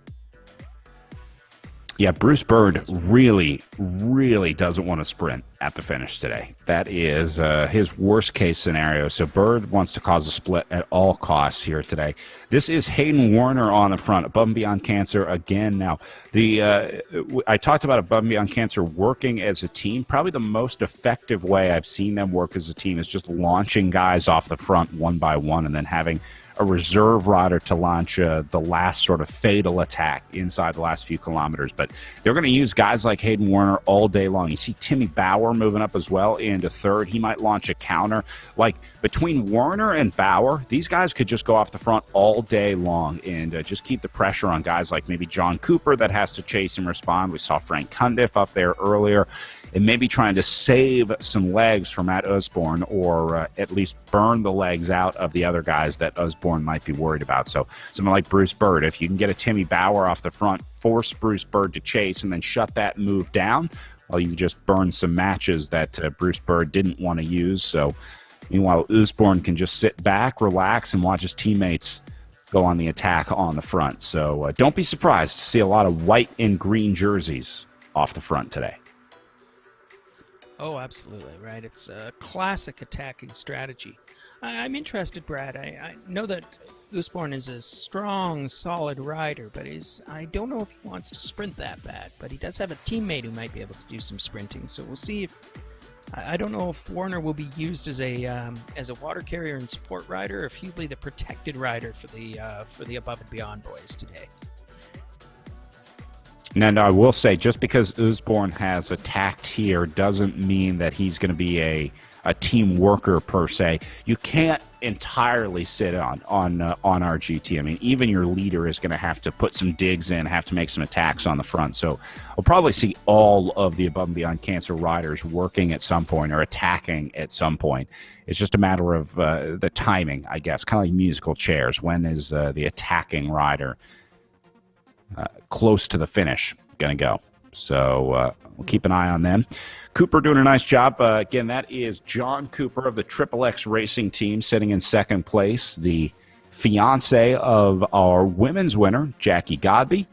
Yeah, Bruce Bird really, really doesn't want to sprint at the finish today. That is his worst case scenario. So Bird wants to cause a split at all costs here today. This is Hayden Warner on the front, Above and Beyond Cancer again. Now, I talked about Above and Beyond Cancer working as a team. Probably the most effective way I've seen them work as a team is just launching guys off the front one by one and then having a reserve rider to launch the last sort of fatal attack inside the last few kilometers. But they're going to use guys like Hayden Warner all day long. You see Timmy Bauer moving up as well into third. He might launch a counter. Like, between Warner and Bauer, these guys could just go off the front all day long and just keep the pressure on guys like maybe John Cooper that has to chase and respond. We saw Frank Cundiff up there earlier. And maybe trying to save some legs for Matt Osborne, or at least burn the legs out of the other guys that Osborne might be worried about. So someone like Bruce Bird, if you can get a Timmy Bauer off the front, force Bruce Bird to chase, and then shut that move down, well, you just burn some matches that Bruce Bird didn't want to use. So meanwhile, Osborne can just sit back, relax, and watch his teammates go on the attack on the front. So don't be surprised to see a lot of white and green jerseys off the front today. Oh, absolutely, right. It's a classic attacking strategy. I'm interested, Brad. I know that Osborne is a strong, solid rider, but I don't know if he wants to sprint that bad. But he does have a teammate who might be able to do some sprinting, so we'll see if... I don't know if Warner will be used as a water carrier and support rider, or if he'll be the protected rider for the Above and Beyond boys today. And I will say, just because Osborne has attacked here doesn't mean that he's going to be a a team worker per se, you can't entirely sit on RGT. I mean, even your leader is going to have to put some digs in, have to make some attacks on the front. So we'll probably see all of the Above and Beyond Cancer riders working at some point or attacking at some point. It's just a matter of the timing, I guess, kind of like musical chairs. When is the attacking rider close to the finish going to go? So we'll keep an eye on them. Cooper doing a nice job. Again, that is John Cooper of the Triple X Racing Team sitting in second place, the fiance of our women's winner, Jackie Godby.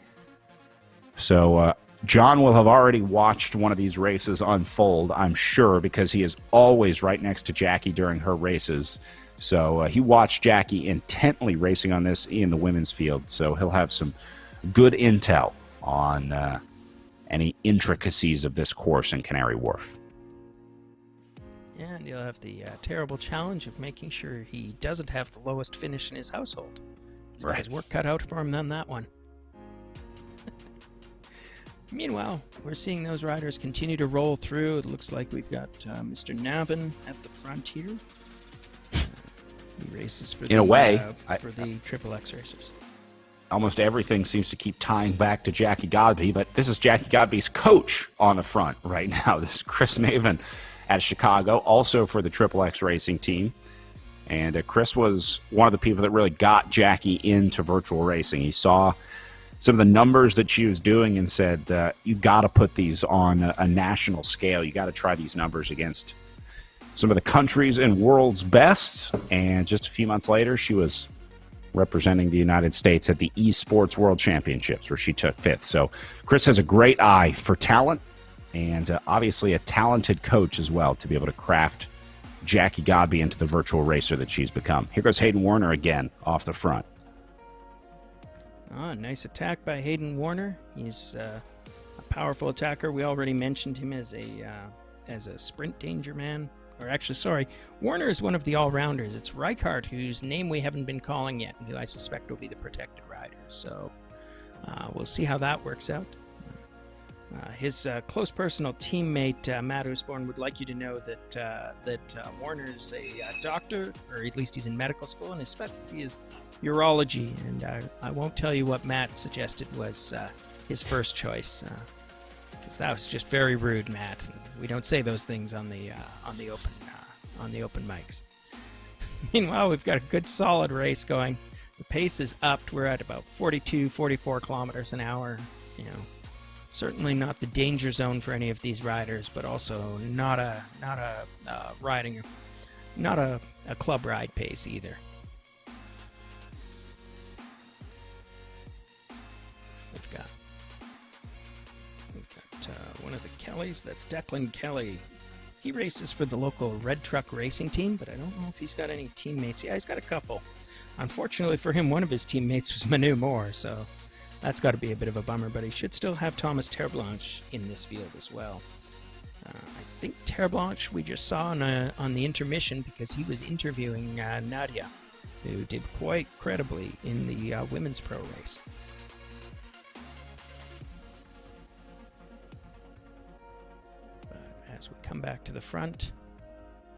So John will have already watched one of these races unfold, I'm sure, because he is always right next to Jackie during her races. So he watched Jackie intently racing on this in the women's field. So he'll have some good intel on any intricacies of this course in Canary Wharf. And you'll have the terrible challenge of making sure he doesn't have the lowest finish in his household. He's got his work cut out for him on that one. Meanwhile, we're seeing those riders continue to roll through. It looks like we've got Mr. Navin at the front here. He races for In a way, for the Triple X racers. Almost everything seems to keep tying back to Jackie Godby, but this is Jackie Godby's coach on the front right now. This is Chris Maven at Chicago, also for the Triple X Racing Team. And Chris was one of the people that really got Jackie into virtual racing. He saw some of the numbers that she was doing and said, you got to put these on a national scale. You got to try these numbers against some of the countries and world's best. And just a few months later, she was representing the United States at the Esports World Championships, where she took 5th. So Chris has a great eye for talent and obviously a talented coach as well to be able to craft Jackie Godby into the virtual racer that she's become. Here goes Hayden Warner again off the front. Nice attack by Hayden Warner. He's a powerful attacker. We already mentioned him as a sprint danger man. Or actually, sorry, Warner is one of the all-rounders. It's Reichardt, whose name we haven't been calling yet, and who I suspect will be the protected rider. So we'll see how that works out. His close personal teammate, Matt Usborne, would like you to know that Warner is a doctor, or at least he's in medical school, and his specialty is urology. And I won't tell you what Matt suggested was his first choice, because that was just very rude, Matt. And we don't say those things on the open mics. Meanwhile, we've got a good solid race going. The pace is upped. We're at about 42, 44 kilometers an hour. You know, certainly not the danger zone for any of these riders, but also not a club ride pace either. We've got one of the Kellys. That's Declan Kelly. He races for the local Red Truck Racing Team, but I don't know if he's got any teammates. Yeah, he's got a couple. Unfortunately for him, one of his teammates was Manu Moore, so that's got to be a bit of a bummer, but he should still have Thomas Terreblanche in this field as well. I think Terreblanche we just saw on the intermission because he was interviewing Nadia, who did quite credibly in the women's pro race. As we come back to the front,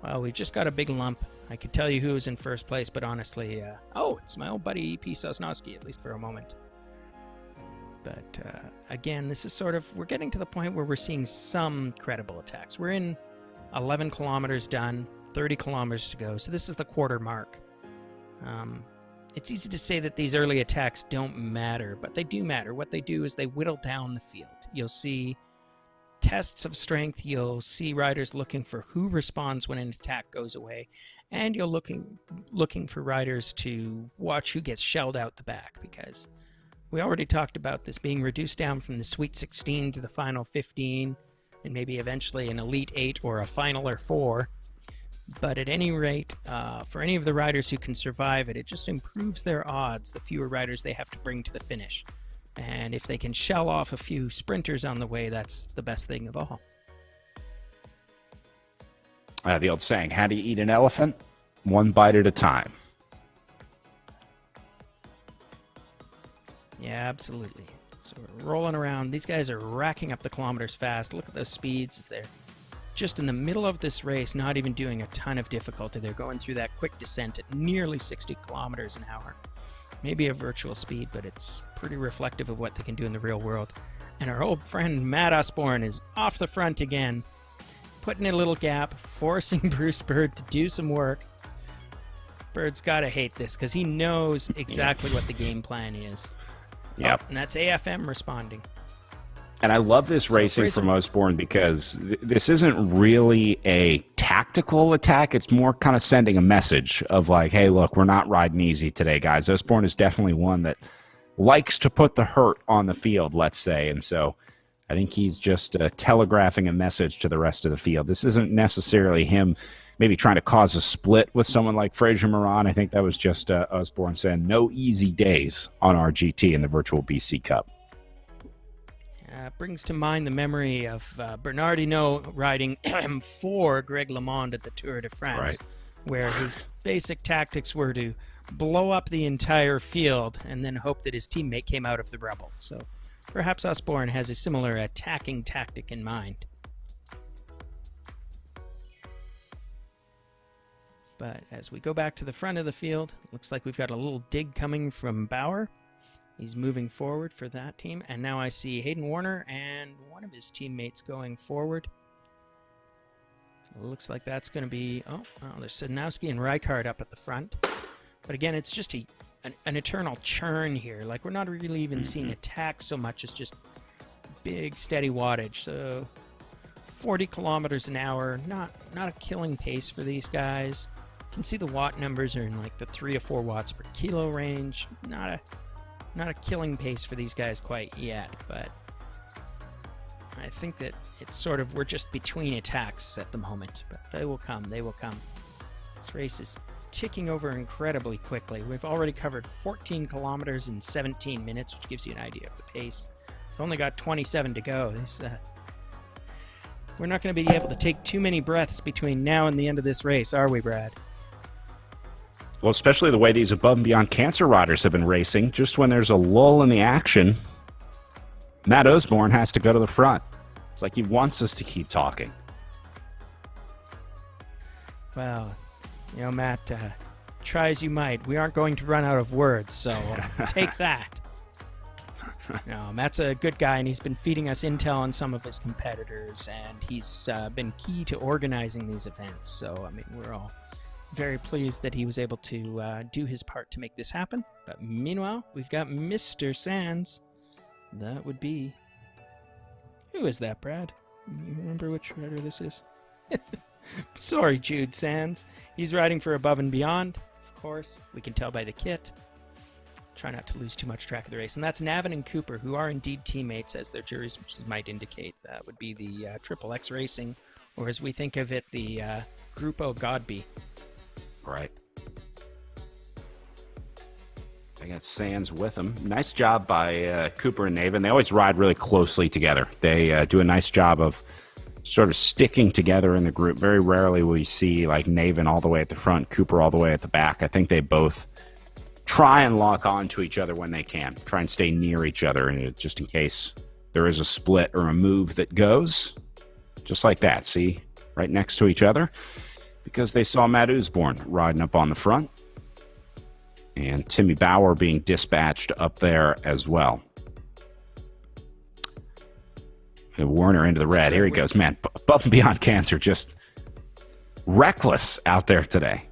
well, we've just got a big lump. I could tell you who was in first place, but honestly, it's my old buddy E.P. Sosnowski, at least for a moment. But again, this is sort of, we're getting to the point where we're seeing some credible attacks. We're in 11 kilometers done, 30 kilometers to go, so this is the quarter mark. It's easy to say that these early attacks don't matter, but they do matter. What they do is they whittle down the field. You'll see tests of strength, you'll see riders looking for who responds when an attack goes away, and you're looking for riders to watch who gets shelled out the back, because we already talked about this being reduced down from the Sweet 16 to the Final 15, and maybe eventually an Elite 8 or a Final or 4. But at any rate, for any of the riders who can survive it, it just improves their odds, the fewer riders they have to bring to the finish. And if they can shell off a few sprinters on the way, that's the best thing of all. The old saying, how do you eat an elephant? One bite at a time. Yeah, absolutely. So we're rolling around. These guys are racking up the kilometers fast. Look at those speeds as they're just in the middle of this race, not even doing a ton of difficulty. They're going through that quick descent at nearly 60 kilometers an hour. Maybe a virtual speed, but it's pretty reflective of what they can do in the real world. And our old friend Matt Osborne is off the front again, putting in a little gap, forcing Bruce Bird to do some work. Bird's got to hate this because he knows exactly what the game plan is. Yep. Oh, and that's AFM responding. And I love this racing from Osborne because this isn't really a tactical attack. It's more kind of sending a message of like, hey, look, we're not riding easy today, guys. Osborne is definitely one that likes to put the hurt on the field, let's say. And so I think he's just telegraphing a message to the rest of the field. This isn't necessarily him maybe trying to cause a split with someone like Fraser Moran. I think that was just Osborne saying no easy days on our GT in the virtual BC Cup. Brings to mind the memory of Bernard Hinault riding for Greg LeMond at the Tour de France, where his basic tactics were to blow up the entire field and then hope that his teammate came out of the rubble. So perhaps Osborne has a similar attacking tactic in mind. But as we go back to the front of the field, looks like we've got a little dig coming from Bauer. He's moving forward for that team. And now I see Hayden Warner and one of his teammates going forward. Looks like that's going to be... Oh, there's Sadnowski and Rijkaard up at the front. But again, it's just an eternal churn here. Like, we're not really even seeing attacks so much as just big, steady wattage. So 40 kilometers an hour, not a killing pace for these guys. You can see the watt numbers are in like the 3 or 4 watts per kilo range. Not a killing pace for these guys quite yet, but I think that it's sort of, we're just between attacks at the moment, but they will come, they will come. This race is ticking over incredibly quickly. We've already covered 14 kilometers in 17 minutes, which gives you an idea of the pace. We've only got 27 to go. We're not going to be able to take too many breaths between now and the end of this race, are we, Brad? Well, especially the way these Above and Beyond Cancer riders have been racing. Just when there's a lull in the action, Matt Osborne has to go to the front. It's like he wants us to keep talking. Well, you know, Matt, try as you might, we aren't going to run out of words, so take that. No, Matt's a good guy, and he's been feeding us intel on some of his competitors, and he's been key to organizing these events. So, I mean, we're all very pleased that he was able to do his part to make this happen. But meanwhile, we've got Mr. Sands. That would be... Who is that, Brad? You remember which rider this is? Sorry, Jude Sands. He's riding for Above and Beyond, of course. We can tell by the kit. Try not to lose too much track of the race. And that's Navin and Cooper, who are indeed teammates, as their jerseys might indicate. That would be the Triple X Racing, or as we think of it, the Grupo Godby. Right. I got Sands with him. Nice job by Cooper and Navin. They always ride really closely together. They do a nice job of sort of sticking together in the group. Very rarely will you see like Navin all the way at the front, Cooper all the way at the back. I think they both try and lock on to each other when they can. Try and stay near each other, and just in case there is a split or a move that goes. Just like that, see? Right next to each other. Because they saw Matt Osborne riding up on the front. And Timmy Bauer being dispatched up there as well. And Warner into the red. Here he goes. Man, Above and Beyond Cancer just reckless out there today.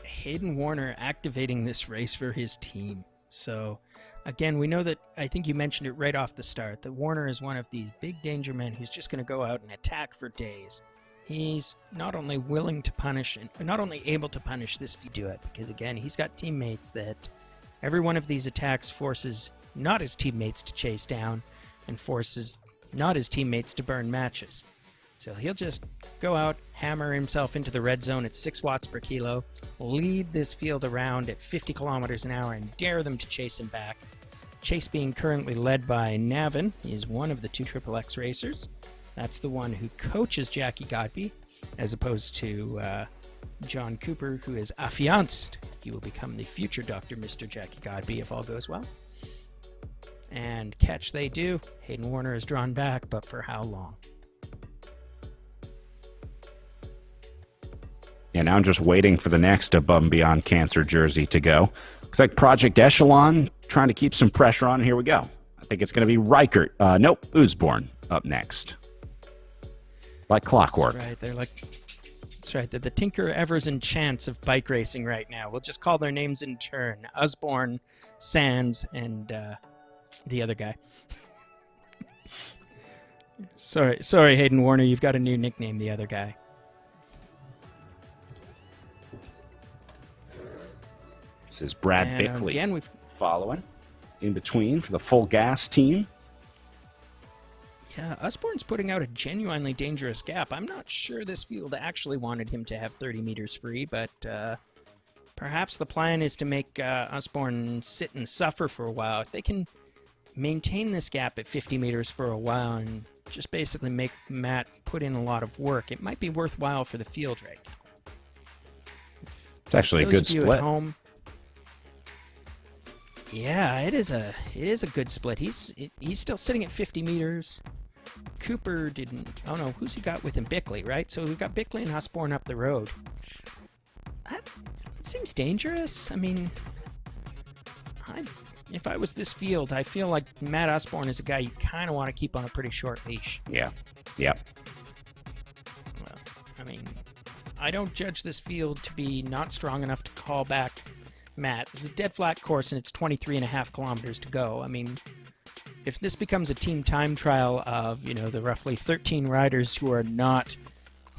Hayden Warner activating this race for his team. So, again, we know that, I think you mentioned it right off the start, that Warner is one of these big danger men who's just going to go out and attack for days. He's not only willing to punish, and not only able to punish this if you do it, because again, he's got teammates that every one of these attacks forces not his teammates to chase down and forces not his teammates to burn matches. So he'll just go out, hammer himself into the red zone at 6 watts per kilo, lead this field around at 50 kilometers an hour and dare them to chase him back. Chase being currently led by Navin. He is one of the 2 XXX racers. That's the one who coaches Jackie Godby, as opposed to John Cooper, who is affianced. He will become the future Dr. Mr. Jackie Godby if all goes well. And catch they do. Hayden Warner is drawn back, but for how long? And now I'm just waiting for the next Above and Beyond Cancer jersey to go. Looks like Project Echelon trying to keep some pressure on. Here we go. I think it's going to be Reichert. Nope, Usborne up next. Like clockwork. That's right. That's right. They're the Tinker, Evers, and Chance of bike racing right now. We'll just call their names in turn. Usborne, Sands, and the other guy. Sorry, Hayden Warner. You've got a new nickname, the other guy. This is Brad And Bickley again, we've following in between for the Full Gas team. Yeah, Usborne's putting out a genuinely dangerous gap. I'm not sure this field actually wanted him to have 30 meters free, but perhaps the plan is to make Usborne sit and suffer for a while. If they can maintain this gap at 50 meters for a while and just basically make Matt put in a lot of work, it might be worthwhile for the field right now. It's actually a good split. Yeah, it is a good split. He's still sitting at 50 meters. Cooper didn't. Oh no, who's he got with him? Bickley, right? So we've got Bickley and Usborne up the road. That seems dangerous. I mean, if I was this field, I feel like Matt Usborne is a guy you kind of want to keep on a pretty short leash. Yeah. Yep. Well, I mean, I don't judge this field to be not strong enough to call back Matt. This is a dead flat course and it's 23.5 kilometers to go. I mean, if this becomes a team time trial of, the roughly 13 riders who are not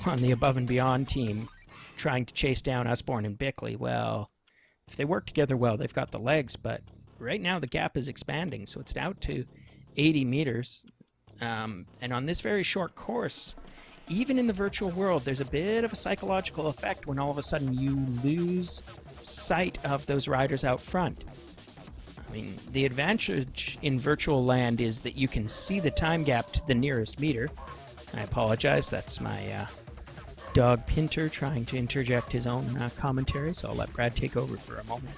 on the Above and Beyond team trying to chase down Usborne and Bickley, well, if they work together well, they've got the legs, but right now the gap is expanding, so it's out to 80 meters. And on this very short course, even in the virtual world, there's a bit of a psychological effect when all of a sudden you lose sight of those riders out front. I mean, the advantage in virtual land is that you can see the time gap to the nearest meter. I apologize, that's my dog Pinter trying to interject his own commentary, so I'll let Brad take over for a moment.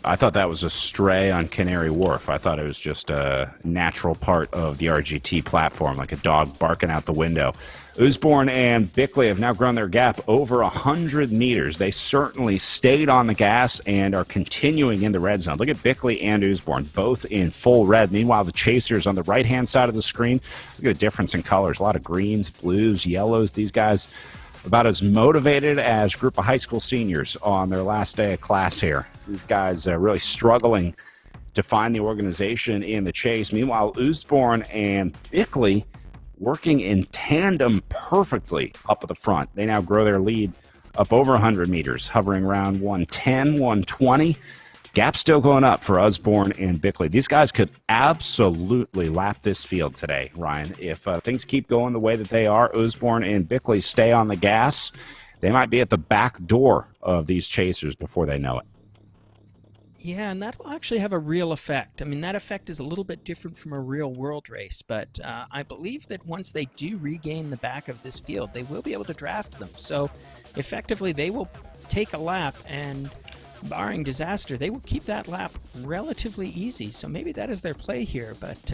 I thought that was a stray on Canary Wharf. I thought it was just a natural part of the RGT platform, like a dog barking out the window. Usborne and Bickley have now grown their gap over 100 meters. They certainly stayed on the gas and are continuing in the red zone. Look at Bickley and Usborne, both in full red. Meanwhile, the chasers on the right-hand side of the screen, look at the difference in colors. A lot of greens, blues, yellows. These guys about as motivated as a group of high school seniors on their last day of class here. These guys are really struggling to find the organization in the chase. Meanwhile, Usborne and Bickley working in tandem perfectly up at the front. They now grow their lead up over 100 meters, hovering around 110, 120. Gap still going up for Usborne and Bickley. These guys could absolutely lap this field today, Ryan. If things keep going the way that they are, Usborne and Bickley stay on the gas, they might be at the back door of these chasers before they know it. Yeah, and that will actually have a real effect. I mean, that effect is a little bit different from a real-world race, but I believe that once they do regain the back of this field, they will be able to draft them. So, effectively, they will take a lap, and barring disaster, they will keep that lap relatively easy. So maybe that is their play here, but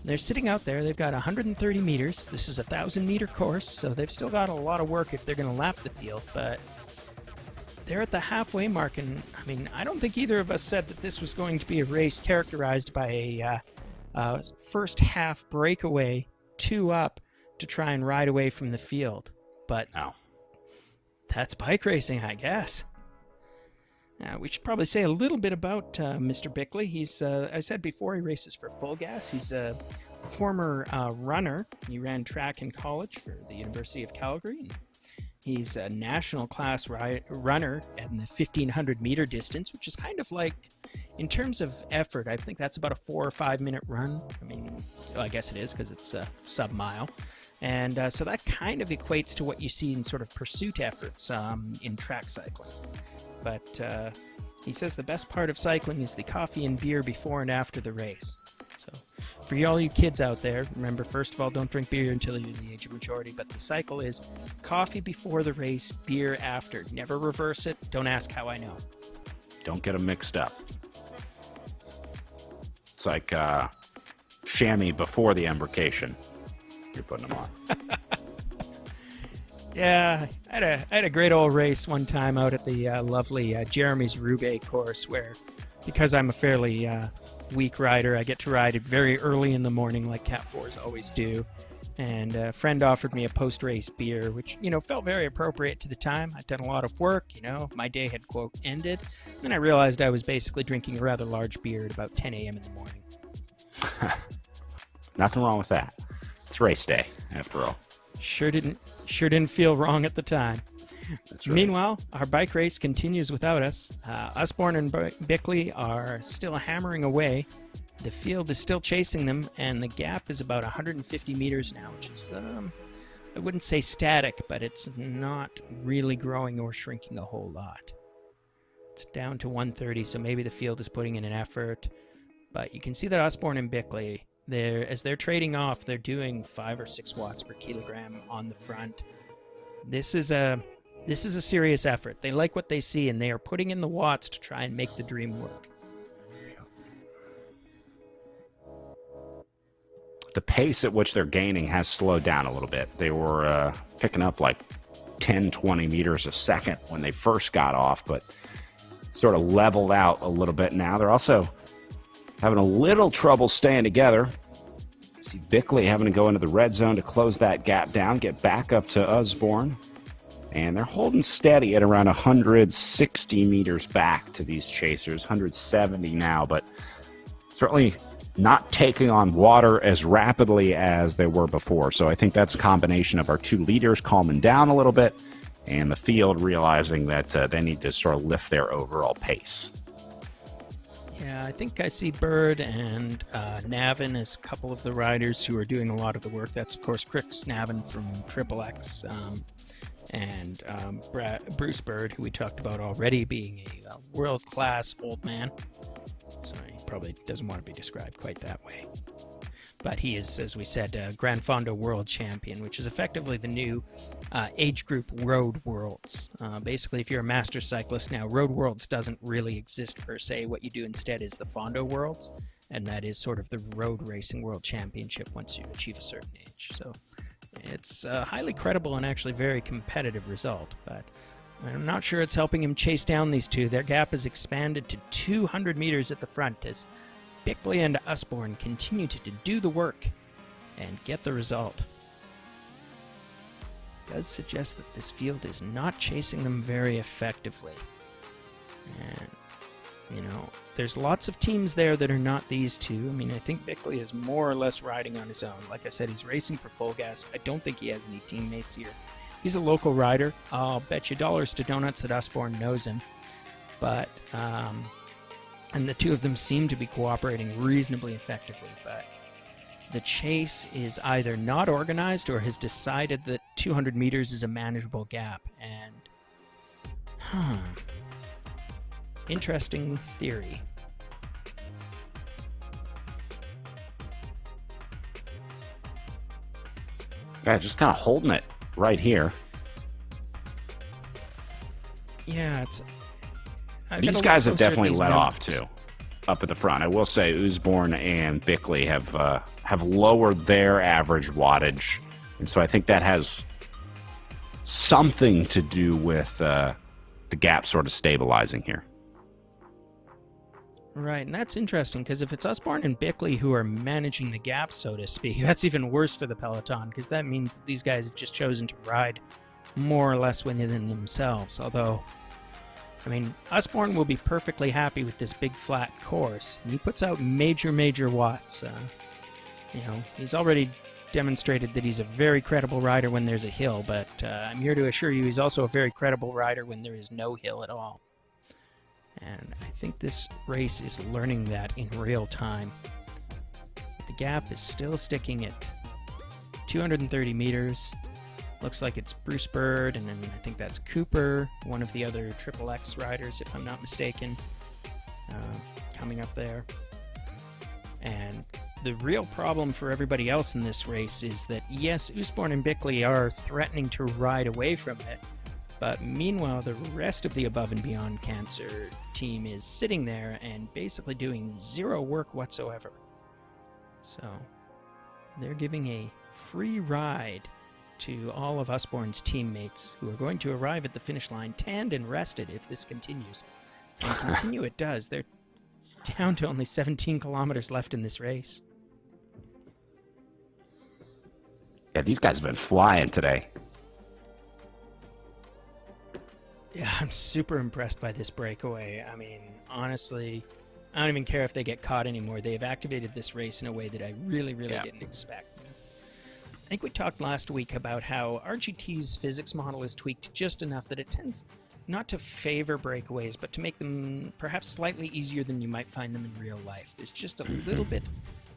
they're sitting out there. They've got 130 meters. This is a 1,000-meter course, so they've still got a lot of work if they're going to lap the field, but they're at the halfway mark, and I mean, I don't think either of us said that this was going to be a race characterized by a first half breakaway, 2 up to try and ride away from the field. But that's bike racing, I guess. We should probably say a little bit about Mr. Bickley. He's, I said before, he races for Full Gas. He's a former runner. He ran track in college for the University of Calgary. He's a national class runner in the 1,500 meter distance, which is kind of like, in terms of effort, I think that's about a 4 or 5 minute run. I mean, well, I guess it is because it's a sub-mile. And so that kind of equates to what you see in sort of pursuit efforts in track cycling. But he says the best part of cycling is the coffee and beer before and after the race. So for all you kids out there, remember, first of all, don't drink beer until you're the age of majority, but the cycle is coffee before the race, beer after. Never reverse it. Don't ask how I know. Don't get them mixed up. It's like chamois before the embarkation. You're putting them on. Yeah, I had a great old race one time out at the lovely Jeremy's Roubaix course, where because I'm a fairly weak rider, I get to ride it very early in the morning, like Cat 4s always do. And a friend offered me a post-race beer, which, felt very appropriate to the time. I'd done a lot of work, my day had, quote, ended. And I realized I was basically drinking a rather large beer at about 10 a.m. in the morning. Nothing wrong with that. It's race day, after all. Sure didn't feel wrong at the time. That's right. Meanwhile, our bike race continues without us. Usborne and Bickley are still hammering away. The field is still chasing them, and the gap is about 150 meters now, which is, I wouldn't say static, but it's not really growing or shrinking a whole lot. It's down to 130, so maybe the field is putting in an effort. But you can see that Usborne and Bickley, as they're trading off, they're doing 5 or 6 watts per kilogram on the front. This is a serious effort. They like what they see, and they are putting in the watts to try and make the dream work. The pace at which they're gaining has slowed down a little bit. They were picking up like 10, 20 meters a second when they first got off, but sort of leveled out a little bit now. They're also having a little trouble staying together. See Bickley having to go into the red zone to close that gap down, get back up to Usborne. And they're holding steady at around 160 meters back to these chasers, 170 now, but certainly not taking on water as rapidly as they were before. So I think that's a combination of our two leaders calming down a little bit and the field realizing that they need to sort of lift their overall pace. Yeah, I think I see Bird and Navin as a couple of the riders who are doing a lot of the work. That's, of course, Chris Navin from Triple X and Bruce Bird, who we talked about already, being a world-class old man. So he probably doesn't want to be described quite that way. But he is, as we said, Gran Fondo World Champion, which is effectively the new age group Road Worlds. Basically, if you're a master cyclist now, Road Worlds doesn't really exist per se. What you do instead is the Fondo Worlds, and that is sort of the road racing world championship once you achieve a certain age. So it's a highly credible and actually very competitive result, but I'm not sure it's helping him chase down these two. Their gap has expanded to 200 meters at the front as Bickley and Usborne continue to do the work and get the result. It does suggest that this field is not chasing them very effectively. And, there's lots of teams there that are not these two. I mean, I think Bickley is more or less riding on his own. Like I said, he's racing for full gas. I don't think he has any teammates here. He's a local rider. I'll bet you dollars to donuts that Usborne knows him. But, and the two of them seem to be cooperating reasonably effectively, but the chase is either not organized or has decided that 200 meters is a manageable gap. And, interesting theory. Yeah, just kind of holding it right here. Yeah, these guys have definitely let off too, up at the front. I will say Usborne and Bickley have lowered their average wattage, and so I think that has something to do with the gap sort of stabilizing here. Right, and that's interesting, because if it's Usborne and Bickley who are managing the gap, so to speak, that's even worse for the peloton, because that means that these guys have just chosen to ride more or less within themselves. Although, I mean, Usborne will be perfectly happy with this big flat course, and he puts out major watts. He's already demonstrated that he's a very credible rider when there's a hill, but I'm here to assure you he's also a very credible rider when there is no hill at all. And I think this race is learning that in real time. The gap is still sticking at 230 meters. Looks like it's Bruce Bird, and then I think that's Cooper, one of the other Triple X riders, if I'm not mistaken, coming up there. And the real problem for everybody else in this race is that, yes, Usborne and Bickley are threatening to ride away from it, but meanwhile, the rest of the Above and Beyond Cancer team is sitting there and basically doing zero work whatsoever. So they're giving a free ride to all of Usborne's teammates who are going to arrive at the finish line tanned and rested if this continues. And continue it does. They're down to only 17 kilometers left in this race. Yeah, these guys have been flying today. Yeah, I'm super impressed by this breakaway. I mean, honestly, I don't even care if they get caught anymore. They've activated this race in a way that I really didn't expect. I think we talked last week about how RGT's physics model is tweaked just enough that it tends not to favor breakaways, but to make them perhaps slightly easier than you might find them in real life. There's just a little bit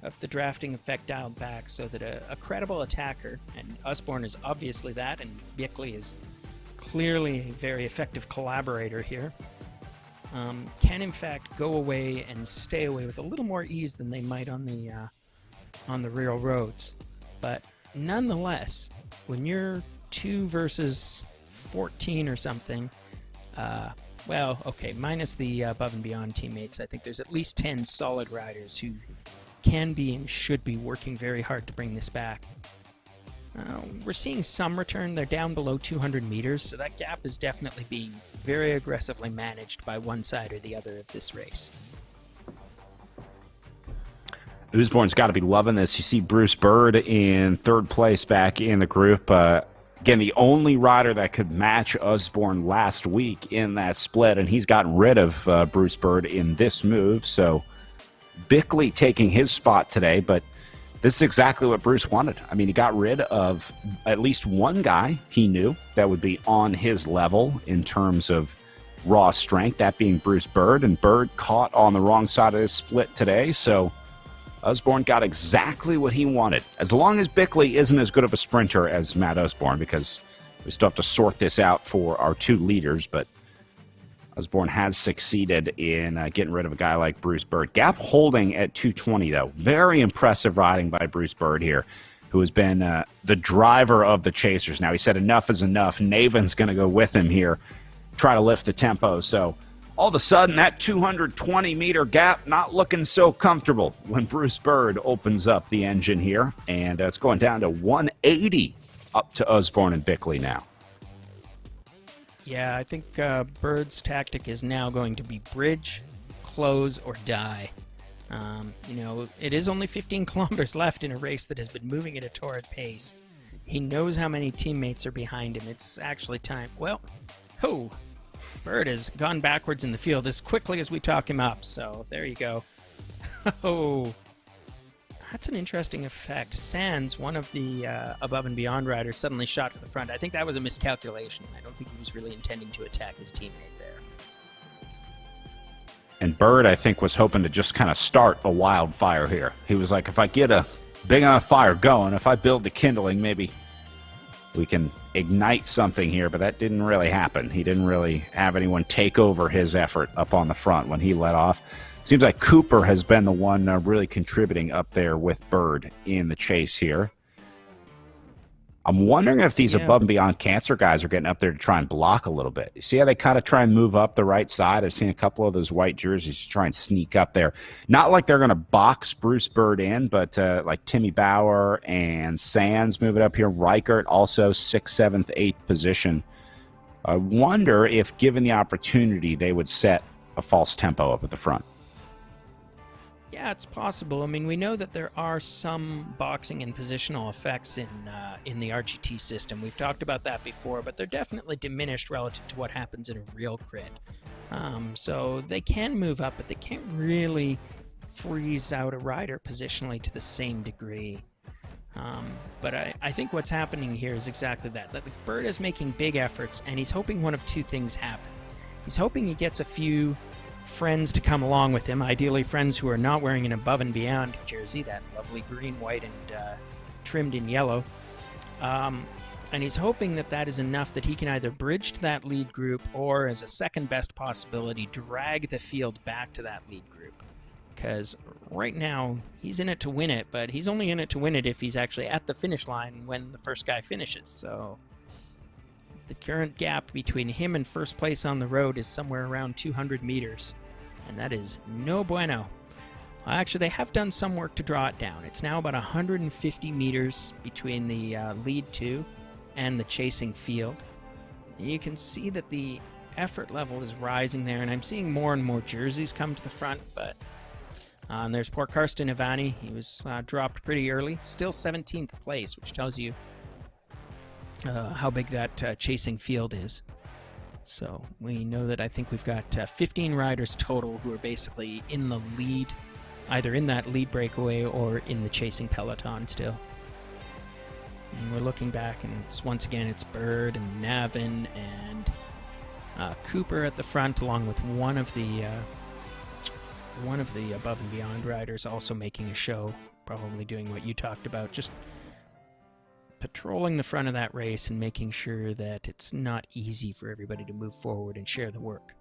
of the drafting effect dialed back so that a credible attacker, and Usborne is obviously that, and Bickley is clearly a very effective collaborator here, can in fact go away and stay away with a little more ease than they might on the real roads. But nonetheless, when you're 2 versus 14 or something, well, okay, minus the above and beyond teammates, I think there's at least 10 solid riders who can be and should be working very hard to bring this back. We're seeing some return. They're down below 200 meters, so that gap is definitely being very aggressively managed by one side or the other of this race. Usborne's got to be loving this. You see Bruce Bird in 3rd place back in the group. Again, the only rider that could match Usborne last week in that split, and he's gotten rid of Bruce Bird in this move. So Bickley taking his spot today, but this is exactly what Bruce wanted. I mean, he got rid of at least one guy he knew that would be on his level in terms of raw strength, that being Bruce Bird, and Bird caught on the wrong side of this split today, so Usborne got exactly what he wanted. As long as Bickley isn't as good of a sprinter as Matt Usborne, because we still have to sort this out for our 2 leaders, but Usborne has succeeded in getting rid of a guy like Bruce Bird. Gap holding at 220, though. Very impressive riding by Bruce Bird here, who has been the driver of the chasers. Now, he said enough is enough. Naven's going to go with him here, try to lift the tempo. So all of a sudden, that 220-meter gap not looking so comfortable when Bruce Bird opens up the engine here. And it's going down to 180 up to Usborne and Bickley now. Yeah, I think Bird's tactic is now going to be bridge, close, or die. You know, it is only 15 kilometers left in a race that has been moving at a torrid pace. He knows how many teammates are behind him. It's actually time. Well, Bird has gone backwards in the field as quickly as we talk him up, so there you go. That's an interesting effect. Sands, one of the above and beyond riders, suddenly shot to the front. I think that was a miscalculation. I don't think he was really intending to attack his teammate there. And Bird, I think, was hoping to just kind of start a wildfire here. He was like, if I get a big enough fire going, if I build the kindling, maybe we can ignite something here, but that didn't really happen. He didn't really have anyone take over his effort up on the front when he let off. Seems like Cooper has been the one really contributing up there with Bird in the chase here. I'm wondering if these above and beyond cancer guys are getting up there to try and block a little bit. You see how they kind of try and move up the right side? I've seen a couple of those white jerseys try and sneak up there. Not like they're going to box Bruce Bird in, but like Timmy Bauer and Sands moving up here. Reichert also 6th, 7th, 8th position. I wonder if given the opportunity, they would set a false tempo up at the front. Yeah, it's possible. I mean, we know that there are some boxing and positional effects in the RGT system. We've talked about that before, but they're definitely diminished relative to what happens in a real crit. So they can move up, but they can't really freeze out a rider positionally to the same degree. But I think what's happening here is exactly that. That Bird is making big efforts, and he's hoping one of 2 things happens. He's hoping he gets a few friends to come along with him, ideally friends who are not wearing an above and beyond jersey, that lovely green, white, and trimmed in yellow. And he's hoping that that is enough that he can either bridge to that lead group or, as a second best possibility, drag the field back to that lead group. Because right now, he's in it to win it, but he's only in it to win it if he's actually at the finish line when the first guy finishes. So the current gap between him and first place on the road is somewhere around 200 meters, and that is no bueno. Actually, they have done some work to draw it down. It's now about 150 meters between the lead 2 and the chasing field. You can see that the effort level is rising there, and I'm seeing more and more jerseys come to the front, but there's poor Karsten Ivani. He was dropped pretty early, still 17th place, which tells you how big that chasing field is. So we know that I think we've got 15 riders total who are basically in the lead, either in that lead breakaway or in the chasing peloton still. And we're looking back, and once again it's Bird and Navin and Cooper at the front, along with one of the Above and Beyond riders also making a show, probably doing what you talked about, just patrolling the front of that race and making sure that it's not easy for everybody to move forward and share the work.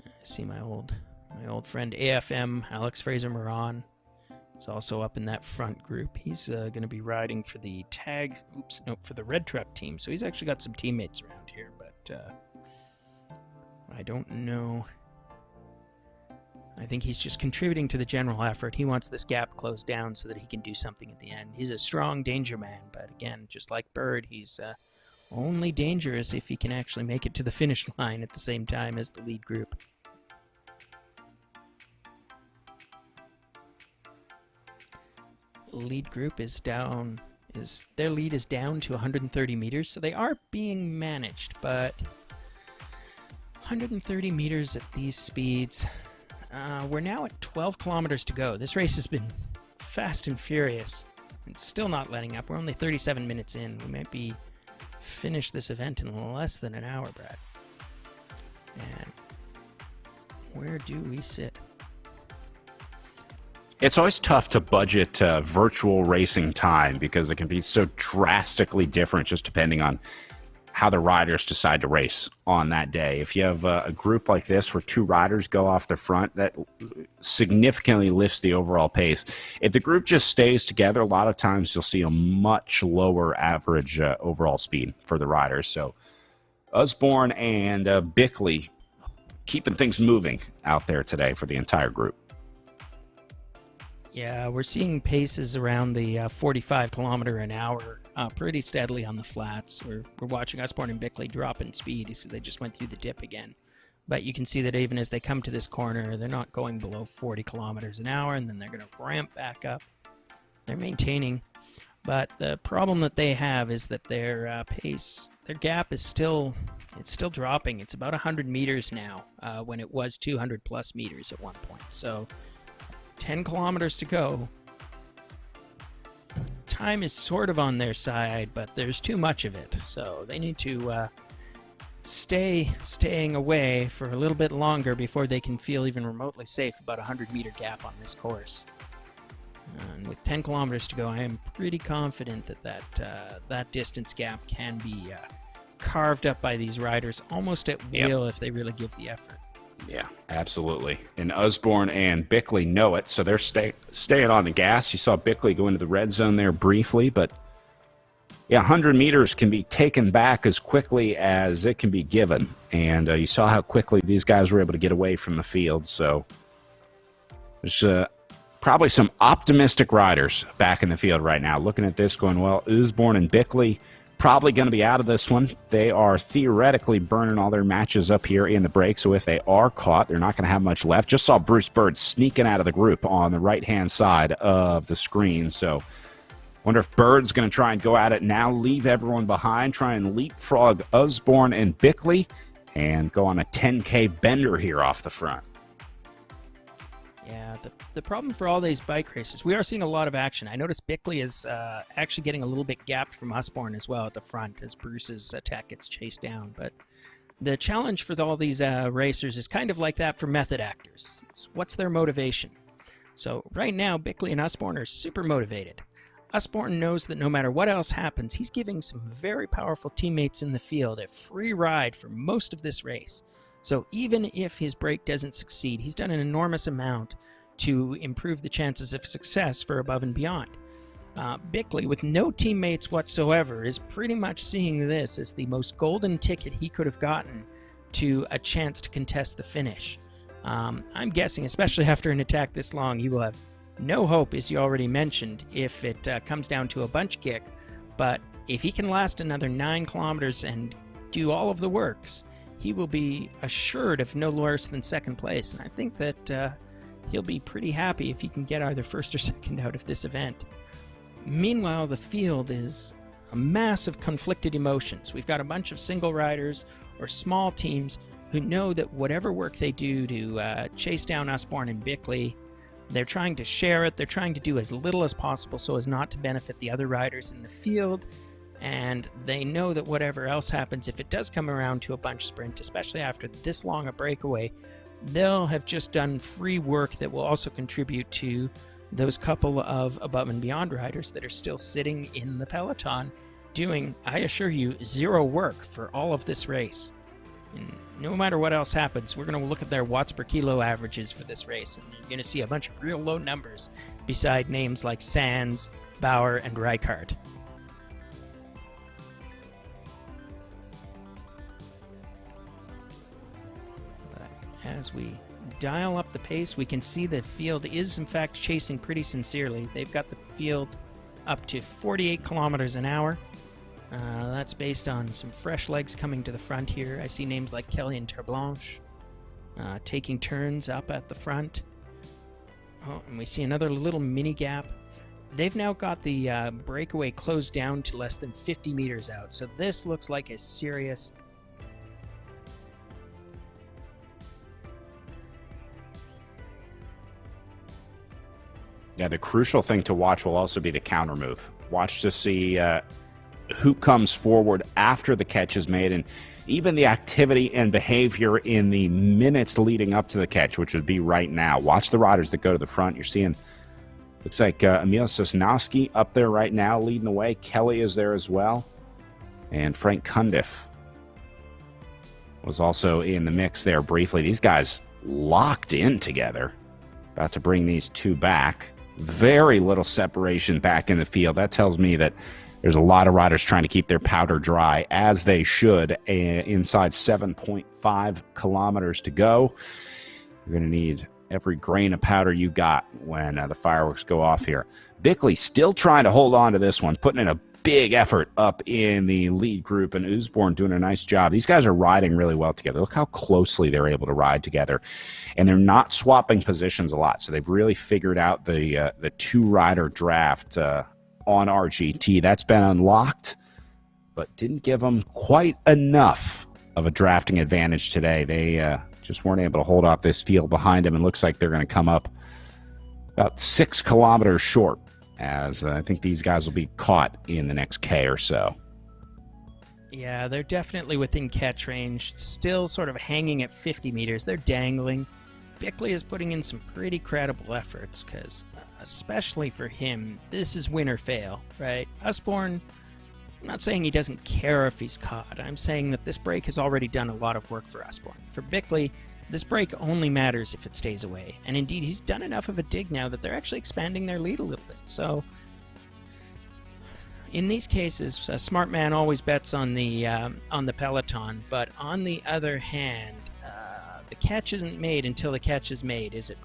I see my old friend AFM, Alex Fraser Moran, is also up in that front group. He's going to be riding for the for the Red Truck team. So he's actually got some teammates around here, but I don't know. I think he's just contributing to the general effort. He wants this gap closed down so that he can do something at the end. He's a strong danger man, but again, just like Bird, he's only dangerous if he can actually make it to the finish line at the same time as the lead group. Lead group is down, their lead is down to 130 meters, so they are being managed, but 130 meters at these speeds. We're now at 12 kilometers to go. This race has been fast and furious. It's still not letting up. We're only 37 minutes in. We might be finish this event in less than an hour, Brad. And where do we sit? It's always tough to budget virtual racing time because it can be so drastically different just depending on how the riders decide to race on that day. If you have a group like this where two riders go off the front, that significantly lifts the overall pace. If the group just stays together, a lot of times you'll see a much lower average overall speed for the riders. So Usborne and Bickley keeping things moving out there today for the entire group. Yeah, we're seeing paces around the 45 kilometer an hour pretty steadily on the flats. We're watching Usborne and Bickley drop in speed, so they just went through the dip again. But you can see that even as they come to this corner, they're not going below 40 kilometers an hour, and then they're going to ramp back up. They're maintaining. But the problem that they have is that their pace, their gap is still dropping. It's about 100 meters now when it was 200 plus meters at one point. So 10 kilometers to go. Time is sort of on their side, but there's too much of it. So they need to staying away for a little bit longer before they can feel even remotely safe about a 100-meter gap on this course. And with 10 kilometers to go, I am pretty confident that distance gap can be carved up by these riders almost at will if they really give the effort. Yeah, absolutely. And Usborne and Bickley know it, so they're staying on the gas. You saw Bickley go into the red zone there briefly, but yeah, 100 meters can be taken back as quickly as it can be given. And you saw how quickly these guys were able to get away from the field. So there's probably some optimistic riders back in the field right now. Looking at this going, well, Usborne and Bickley probably going to be out of this one. They are theoretically burning all their matches up here in the break, so if they are caught, they're not going to have much left. Just saw Bruce Bird sneaking out of the group on the right-hand side of the screen, so wonder if Bird's going to try and go at it now, leave everyone behind, try and leapfrog Usborne and Bickley, and go on a 10K bender here off the front. Yeah, the problem for all these bike races, we are seeing a lot of action. I noticed Bickley is actually getting a little bit gapped from Usborne as well at the front as Bruce's attack gets chased down. But the challenge for all these racers is kind of like that for method actors. It's what's their motivation? So right now, Bickley and Usborne are super motivated. Usborne knows that no matter what else happens, he's giving some very powerful teammates in the field a free ride for most of this race. So even if his break doesn't succeed, he's done an enormous amount to improve the chances of success for Above and Beyond. Bickley, with no teammates whatsoever, is pretty much seeing this as the most golden ticket he could have gotten to a chance to contest the finish. I'm guessing, especially after an attack this long, he will have No hope, as you already mentioned, if it comes down to a bunch kick, but if he can last another 9 kilometers and do all of the works, he will be assured of no worse than second place. And I think that he'll be pretty happy if he can get either first or second out of this event. Meanwhile, the field is a mass of conflicted emotions. We've got a bunch of single riders or small teams who know that whatever work they do to chase down Usborne and Bickley, they're trying to share it. They're trying to do as little as possible so as not to benefit the other riders in the field. And they know that whatever else happens, if it does come around to a bunch sprint, especially after this long a breakaway, they'll have just done free work that will also contribute to those couple of above and beyond riders that are still sitting in the peloton doing, I assure you, zero work for all of this race. And no matter what else happens, we're going to look at their watts per kilo averages for this race, and you're going to see a bunch of real low numbers beside names like Sands, Bauer, and Reichardt. But as we dial up the pace, we can see the field is in fact chasing pretty sincerely. They've got the field up to 48 kilometers an hour. That's based on some fresh legs coming to the front here. I see names like Kelly and Terblanche taking turns up at the front. Oh, and we see another little mini gap. They've now got the breakaway closed down to less than 50 meters out. So this looks like a serious... Yeah, the crucial thing to watch will also be the counter move. Watch to see who comes forward after the catch is made, and even the activity and behavior in the minutes leading up to the catch, which would be right now. Watch the riders that go to the front. You're seeing, looks like Emil Sosnowski up there right now leading the way. Kelly is there as well. And Frank Cundiff was also in the mix there briefly. These guys locked in together. About to bring these two back. Very little separation back in the field. That tells me that there's a lot of riders trying to keep their powder dry, as they should, inside 7.5 kilometers to go. You're going to need every grain of powder you got when the fireworks go off here. Bickley still trying to hold on to this one, putting in a big effort up in the lead group, and Usborne doing a nice job. These guys are riding really well together. Look how closely they're able to ride together, and they're not swapping positions a lot, so they've really figured out the two-rider draft on RGT. That's been unlocked, but didn't give them quite enough of a drafting advantage today. They just weren't able to hold off this field behind them, and looks like they're going to come up about 6 kilometers short, as I think these guys will be caught in the next K or so. Yeah, they're definitely within catch range, still sort of hanging at 50 meters. They're dangling. Bickley is putting in some pretty credible efforts, because especially for him, this is win or fail, right? Usborne, I'm not saying he doesn't care if he's caught. I'm saying that this break has already done a lot of work for Usborne. For Bickley, this break only matters if it stays away. And indeed, he's done enough of a dig now that they're actually expanding their lead a little bit. So in these cases, a smart man always bets on the peloton. But on the other hand, the catch isn't made until the catch is made, is it,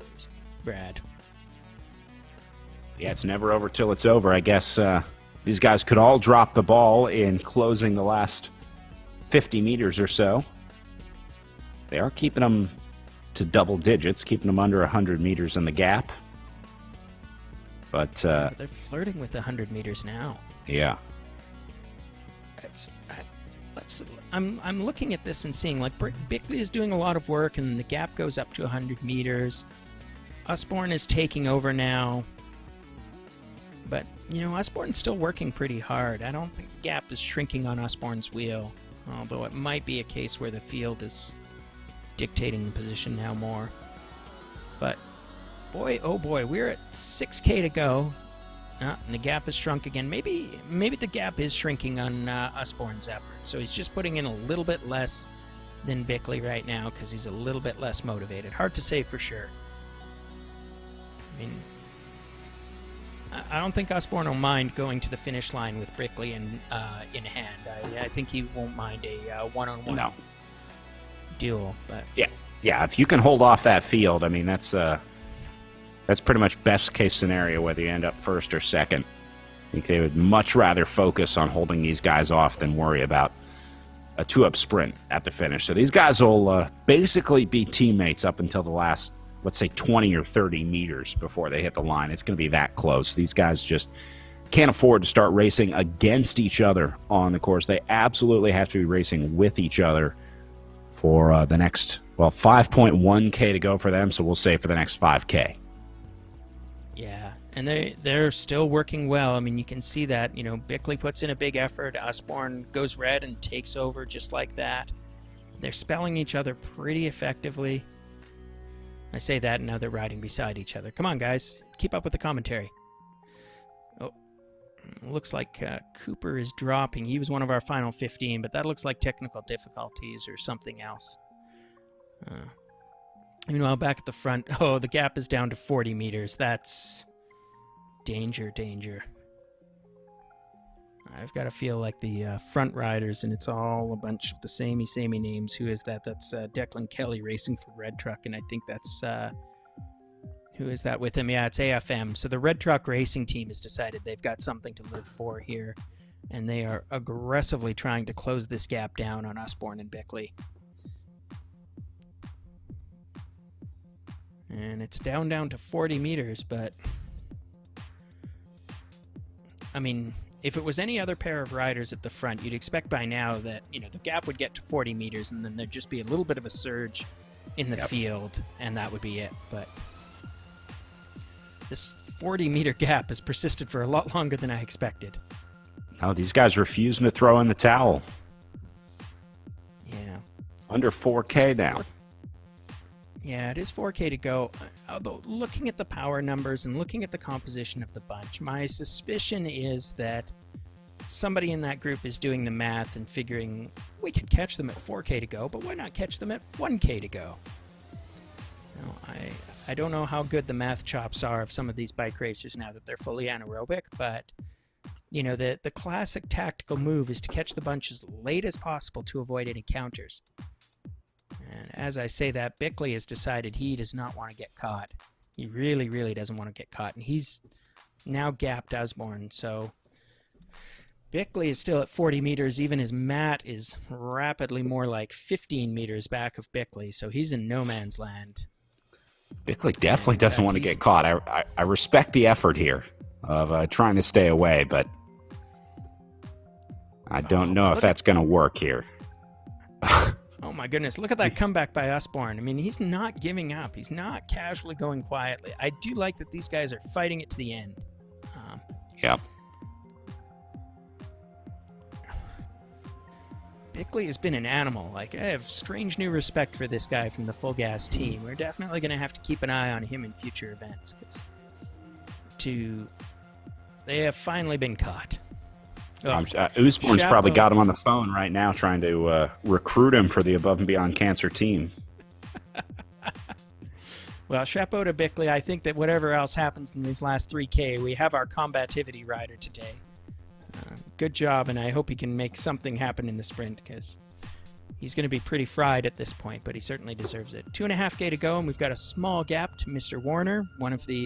Brad? Yeah, it's never over till it's over. I guess these guys could all drop the ball in closing the last 50 meters or so. They are keeping them to double digits, keeping them under 100 meters in the gap. But they're flirting with 100 meters now. Yeah. I'm looking at this and seeing, like, Bickley is doing a lot of work, and the gap goes up to 100 meters. Usborne is taking over now. But, you know, Usborne's still working pretty hard. I don't think the gap is shrinking on Usborne's wheel, although it might be a case where the field is dictating the position now more. But, boy, oh boy, we're at 6K to go. And the gap has shrunk again. Maybe the gap is shrinking on Usborne's effort. So he's just putting in a little bit less than Bickley right now because he's a little bit less motivated. Hard to say for sure. I mean, I don't think Usborne will mind going to the finish line with Bickley in hand. I think he won't mind a one-on-one duel. But yeah, if you can hold off that field, I mean, that's That's pretty much best case scenario, whether you end up first or second. I think they would much rather focus on holding these guys off than worry about a two-up sprint at the finish. So these guys will basically be teammates up until the last, let's say, 20 or 30 meters before they hit the line. It's going to be that close. These guys just can't afford to start racing against each other on the course. They absolutely have to be racing with each other for the next, 5.1K to go for them, so we'll say for the next 5K. Yeah, and they're still working well. I mean, you can see that, Bickley puts in a big effort. Usborne goes red and takes over just like that. They're spelling each other pretty effectively. I say that, and now they're riding beside each other. Come on, guys. Keep up with the commentary. Oh, looks like Cooper is dropping. He was one of our final 15, but that looks like technical difficulties or something else. Meanwhile, back at the front, the gap is down to 40 meters. That's danger. I've got to feel like the front riders, and it's all a bunch of the samey names. Who is that? That's Declan Kelly racing for Red Truck, and I think that's... who is that with him? Yeah, it's AFM. So the Red Truck Racing team has decided they've got something to live for here, and they are aggressively trying to close this gap down on Usborne and Bickley. And it's down to 40 meters, but... I mean, if it was any other pair of riders at the front, you'd expect by now that, the gap would get to 40 meters, and then there'd just be a little bit of a surge in the field, and that would be it. But this 40-meter gap has persisted for a lot longer than I expected. Oh, these guys refusing to throw in the towel. Yeah. Under 4K now. Yeah, it is 4K to go. Although, looking at the power numbers and looking at the composition of the bunch, my suspicion is that somebody in that group is doing the math and figuring we could catch them at 4K to go, but why not catch them at 1K to go? I don't know how good the math chops are of some of these bike racers now that they're fully anaerobic, but the classic tactical move is to catch the bunch as late as possible to avoid any counters. And as I say that, Bickley has decided he does not want to get caught. He really, really doesn't want to get caught. And he's now gapped Usborne. So Bickley is still at 40 meters, even as Matt is rapidly more like 15 meters back of Bickley. So he's in no man's land. Bickley definitely doesn't want to get caught. I respect the effort here of trying to stay away, but I don't know if that's going to work here. Oh my goodness, look at that comeback by Usborne. I mean, he's not giving up. He's not casually going quietly. I do like that these guys are fighting it to the end. Yeah. Bickley has been an animal. Like, I have strange new respect for this guy from the Full Gas team. We're definitely going to have to keep an eye on him in future events, because they have finally been caught. Usborne's probably got him on the phone right now trying to recruit him for the Above and Beyond Cancer team. Well, chapeau to Bickley. I think that whatever else happens in these last 3K, we have our combativity rider today. Good job, and I hope he can make something happen in the sprint, because he's going to be pretty fried at this point, but he certainly deserves it. 2.5K to go, and we've got a small gap to Mr. Warner.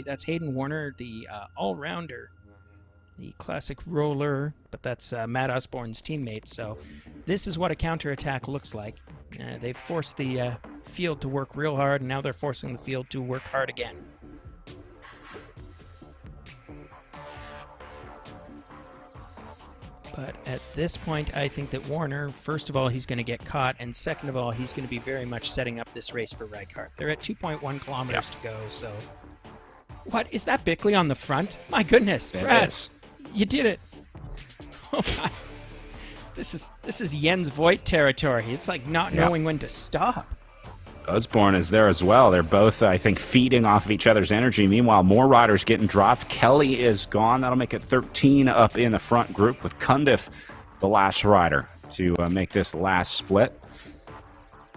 That's Hayden Warner, the all-rounder, the classic roller, but that's Matt Usborne's teammate. So this is what a counterattack looks like. They've forced the field to work real hard, and now they're forcing the field to work hard again. But at this point, I think that Warner, first of all, he's going to get caught, and second of all, he's going to be very much setting up this race for Reichardt. They're at 2.1 kilometers to go, so... What? Is that Bickley on the front? My goodness, Brad, you did it. Oh my. This is Jens Voigt territory. It's like not knowing when to stop. Usborne is there as well. They're both, I think, feeding off of each other's energy. Meanwhile, more riders getting dropped. Kelly is gone. That'll make it 13 up in the front group, with Cundiff the last rider to make this last split.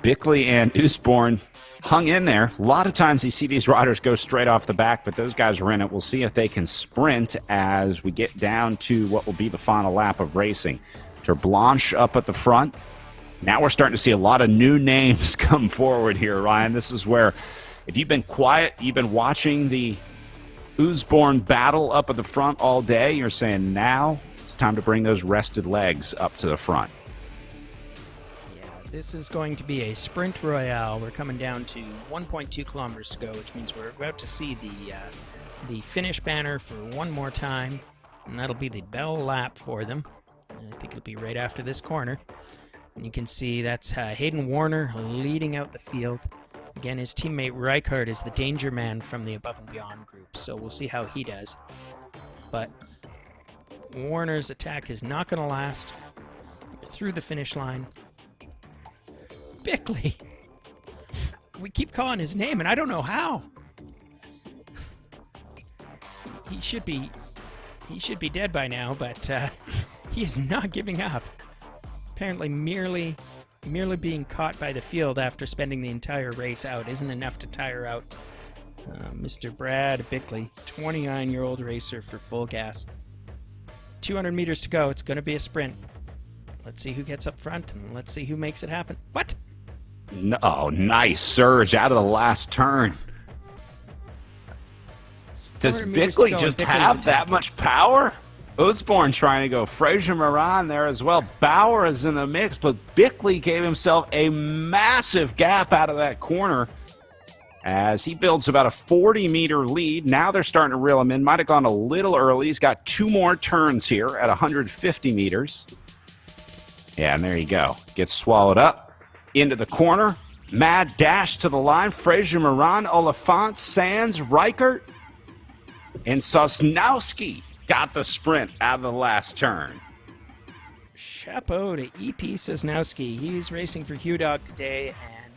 Bickley and Usborne hung in there. A lot of times you see these riders go straight off the back, but those guys are in it. We'll see if they can sprint as we get down to what will be the final lap of racing. Terblanche up at the front. Now we're starting to see a lot of new names come forward here, Ryan. This is where, if you've been quiet, you've been watching the Usborne battle up at the front all day. You're saying now it's time to bring those rested legs up to the front. This is going to be a sprint royale. We're coming down to 1.2 kilometers to go, which means we're about to see the finish banner for one more time, and that'll be the bell lap for them. And I think it'll be right after this corner. And you can see that's Hayden Warner leading out the field. Again, his teammate Reichert is the danger man from the Above and Beyond group, so we'll see how he does. But Warner's attack is not going to last. We're through the finish line. Bickley. We keep calling his name, and I don't know how. He should be dead by now, but he is not giving up. Apparently, merely being caught by the field after spending the entire race out isn't enough to tire out Mr. Brad Bickley, 29-year-old racer for Full Gas. 200 meters to go. It's going to be a sprint. Let's see who gets up front, and let's see who makes it happen. What? No, oh, nice surge out of the last turn. Does Bickley just have that much power? Usborne trying to go. Fraser Moran there as well. Bauer is in the mix, but Bickley gave himself a massive gap out of that corner as he builds about a 40-meter lead. Now they're starting to reel him in. Might have gone a little early. He's got 2 more turns here at 150 meters. Yeah, and there you go. Gets swallowed up. Into the corner. Mad dash to the line. Fraser Moran, Oliphant, Sands, Reichert, and Sosnowski got the sprint out of the last turn. Chapeau to EP Sosnowski. He's racing for Hugh Dog today, and,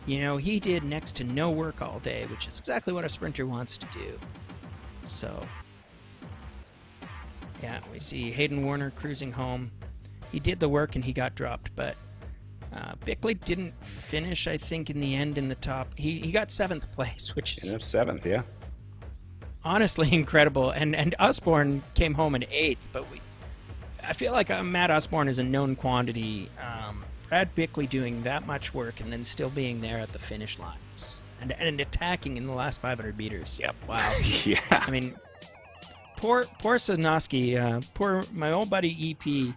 you know, he did next to no work all day, which is exactly what a sprinter wants to do. So, yeah, we see Hayden Warner cruising home. He did the work and he got dropped, but Bickley didn't finish, I think, in the end in the top. He got 7th place, which is 7th, yeah. Honestly incredible. And Usborne came home in 8th, but I feel like Matt Usborne is a known quantity. Brad Bickley doing that much work and then still being there at the finish lines and attacking in the last 500 meters. Yep. Wow. Yeah. I mean, poor Sosnowski, poor my old buddy EP.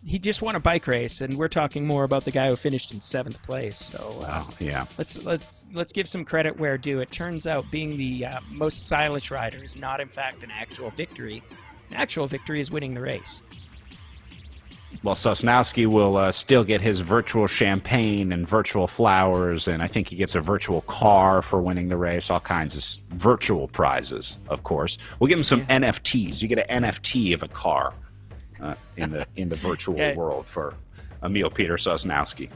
He just won a bike race, and we're talking more about the guy who finished in 7th place. So yeah, let's give some credit where due. It turns out being the most stylish rider is not, in fact, an actual victory. An actual victory is winning the race. Well, Sosnowski will still get his virtual champagne and virtual flowers, and I think he gets a virtual car for winning the race, all kinds of virtual prizes, of course. We'll give him some NFTs. You get an NFT of a car in the virtual world for Emil Peter Sosnowski.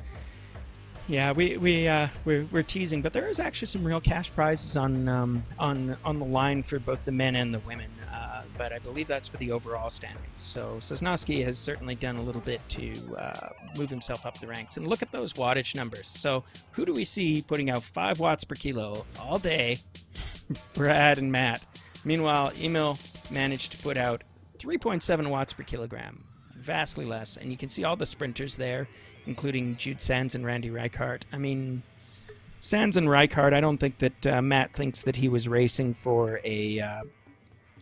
Yeah, we're teasing, but there is actually some real cash prizes on the line for both the men and the women. But I believe that's for the overall standings. So Sosnowski has certainly done a little bit to move himself up the ranks. And look at those wattage numbers. So who do we see putting out 5 watts per kilo all day? Brad and Matt. Meanwhile, Emil managed to put out 3.7 watts per kilogram, vastly less. And you can see all the sprinters there, including Jude Sands and Randy Reichert. I mean, Sands and Reichert, I don't think that Matt thinks that he was racing for a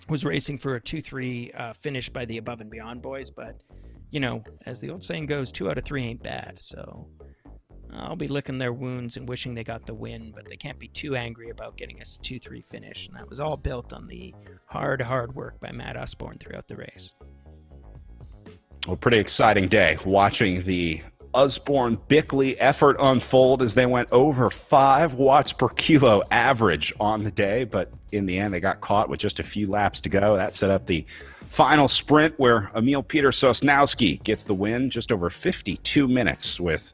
2-3 finish by the Above and Beyond boys, but, you know, as the old saying goes, 2 out of 3 ain't bad. So I'll be licking their wounds and wishing they got the win, but they can't be too angry about getting a 2-3 finish. And that was all built on the hard work by Matt Usborne throughout the race. Well, pretty exciting day watching the Usborne-Bickley effort unfold as they went over 5 watts per kilo average on the day, but in the end they got caught with just a few laps to go. That set up the final sprint where Emil Peter Sosnowski gets the win, just over 52 minutes with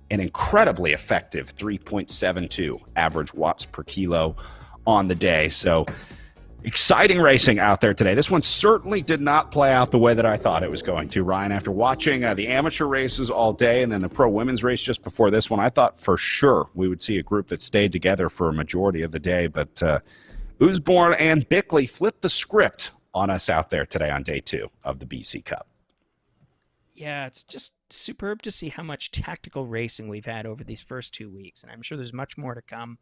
an incredibly effective 3.72 average watts per kilo on the day. So exciting racing out there today. This one certainly did not play out the way that I thought it was going to, Ryan. After watching the amateur races all day and then the pro women's race just before this one, I thought for sure we would see a group that stayed together for a majority of the day. But Usborne and Bickley flipped the script on us out there today on day 2 of the BC Cup. Yeah, it's just superb to see how much tactical racing we've had over these first 2 weeks, and I'm sure there's much more to come.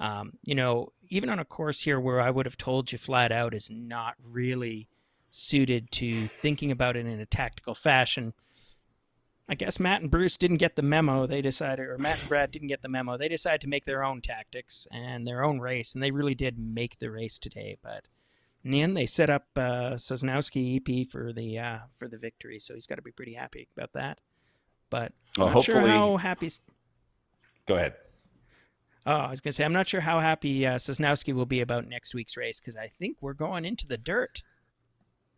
You know, even on a course here where I would have told you flat out is not really suited to thinking about it in a tactical fashion, I guess Matt and Bruce didn't get the memo. They decided, or Matt and Brad didn't get the memo. They decided to make their own tactics and their own race, and they really did make the race today. But in the end, they set up Sosnowski EP for the victory, so he's got to be pretty happy about that. But I'm not sure how happy. Go ahead. Oh, I was going to say, I'm not sure how happy Sosnowski will be about next week's race, because I think we're going into the dirt.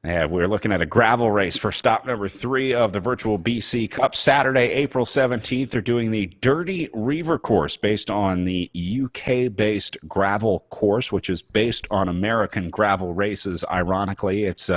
Yeah, we're looking at a gravel race for stop number 3 of the virtual BC Cup. Saturday, April 17th, they're doing the Dirty Reaver course based on the UK-based gravel course, which is based on American gravel races. Ironically, it's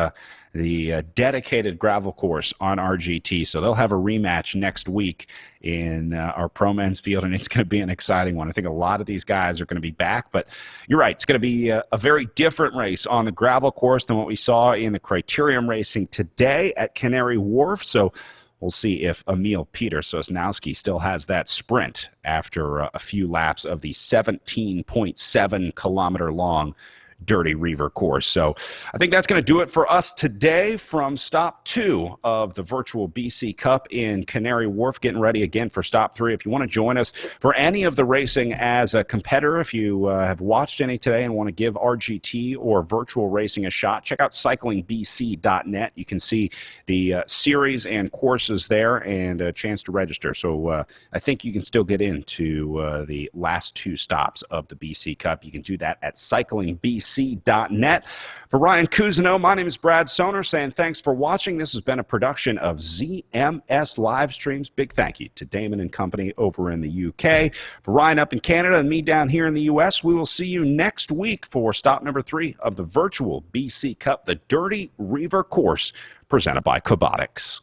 the dedicated gravel course on RGT. So they'll have a rematch next week in our pro men's field, and it's going to be an exciting one. I think a lot of these guys are going to be back, but you're right. It's going to be a very different race on the gravel course than what we saw in the criterium racing today at Canary Wharf. So we'll see if Emil Peter Sosnowski still has that sprint after a few laps of the 17.7 kilometer long Dirty Reaver course. So I think that's going to do it for us today from stop 2 of the virtual BC Cup in Canary Wharf, getting ready again for stop 3. If you want to join us for any of the racing as a competitor, if you have watched any today and want to give RGT or virtual racing a shot, check out cyclingbc.net. You can see the series and courses there and a chance to register. So I think you can still get into the last 2 stops of the BC Cup. You can do that at cyclingbc.net. For Ryan Cousineau, my name is Brad Soner, saying thanks for watching. This has been a production of ZMS Live Streams. Big thank you to Damon and company over in the UK. For Ryan up in Canada and me down here in the US, we will see you next week for stop number 3 of the virtual BC Cup, the Dirty Reaver course, presented by Cobotics.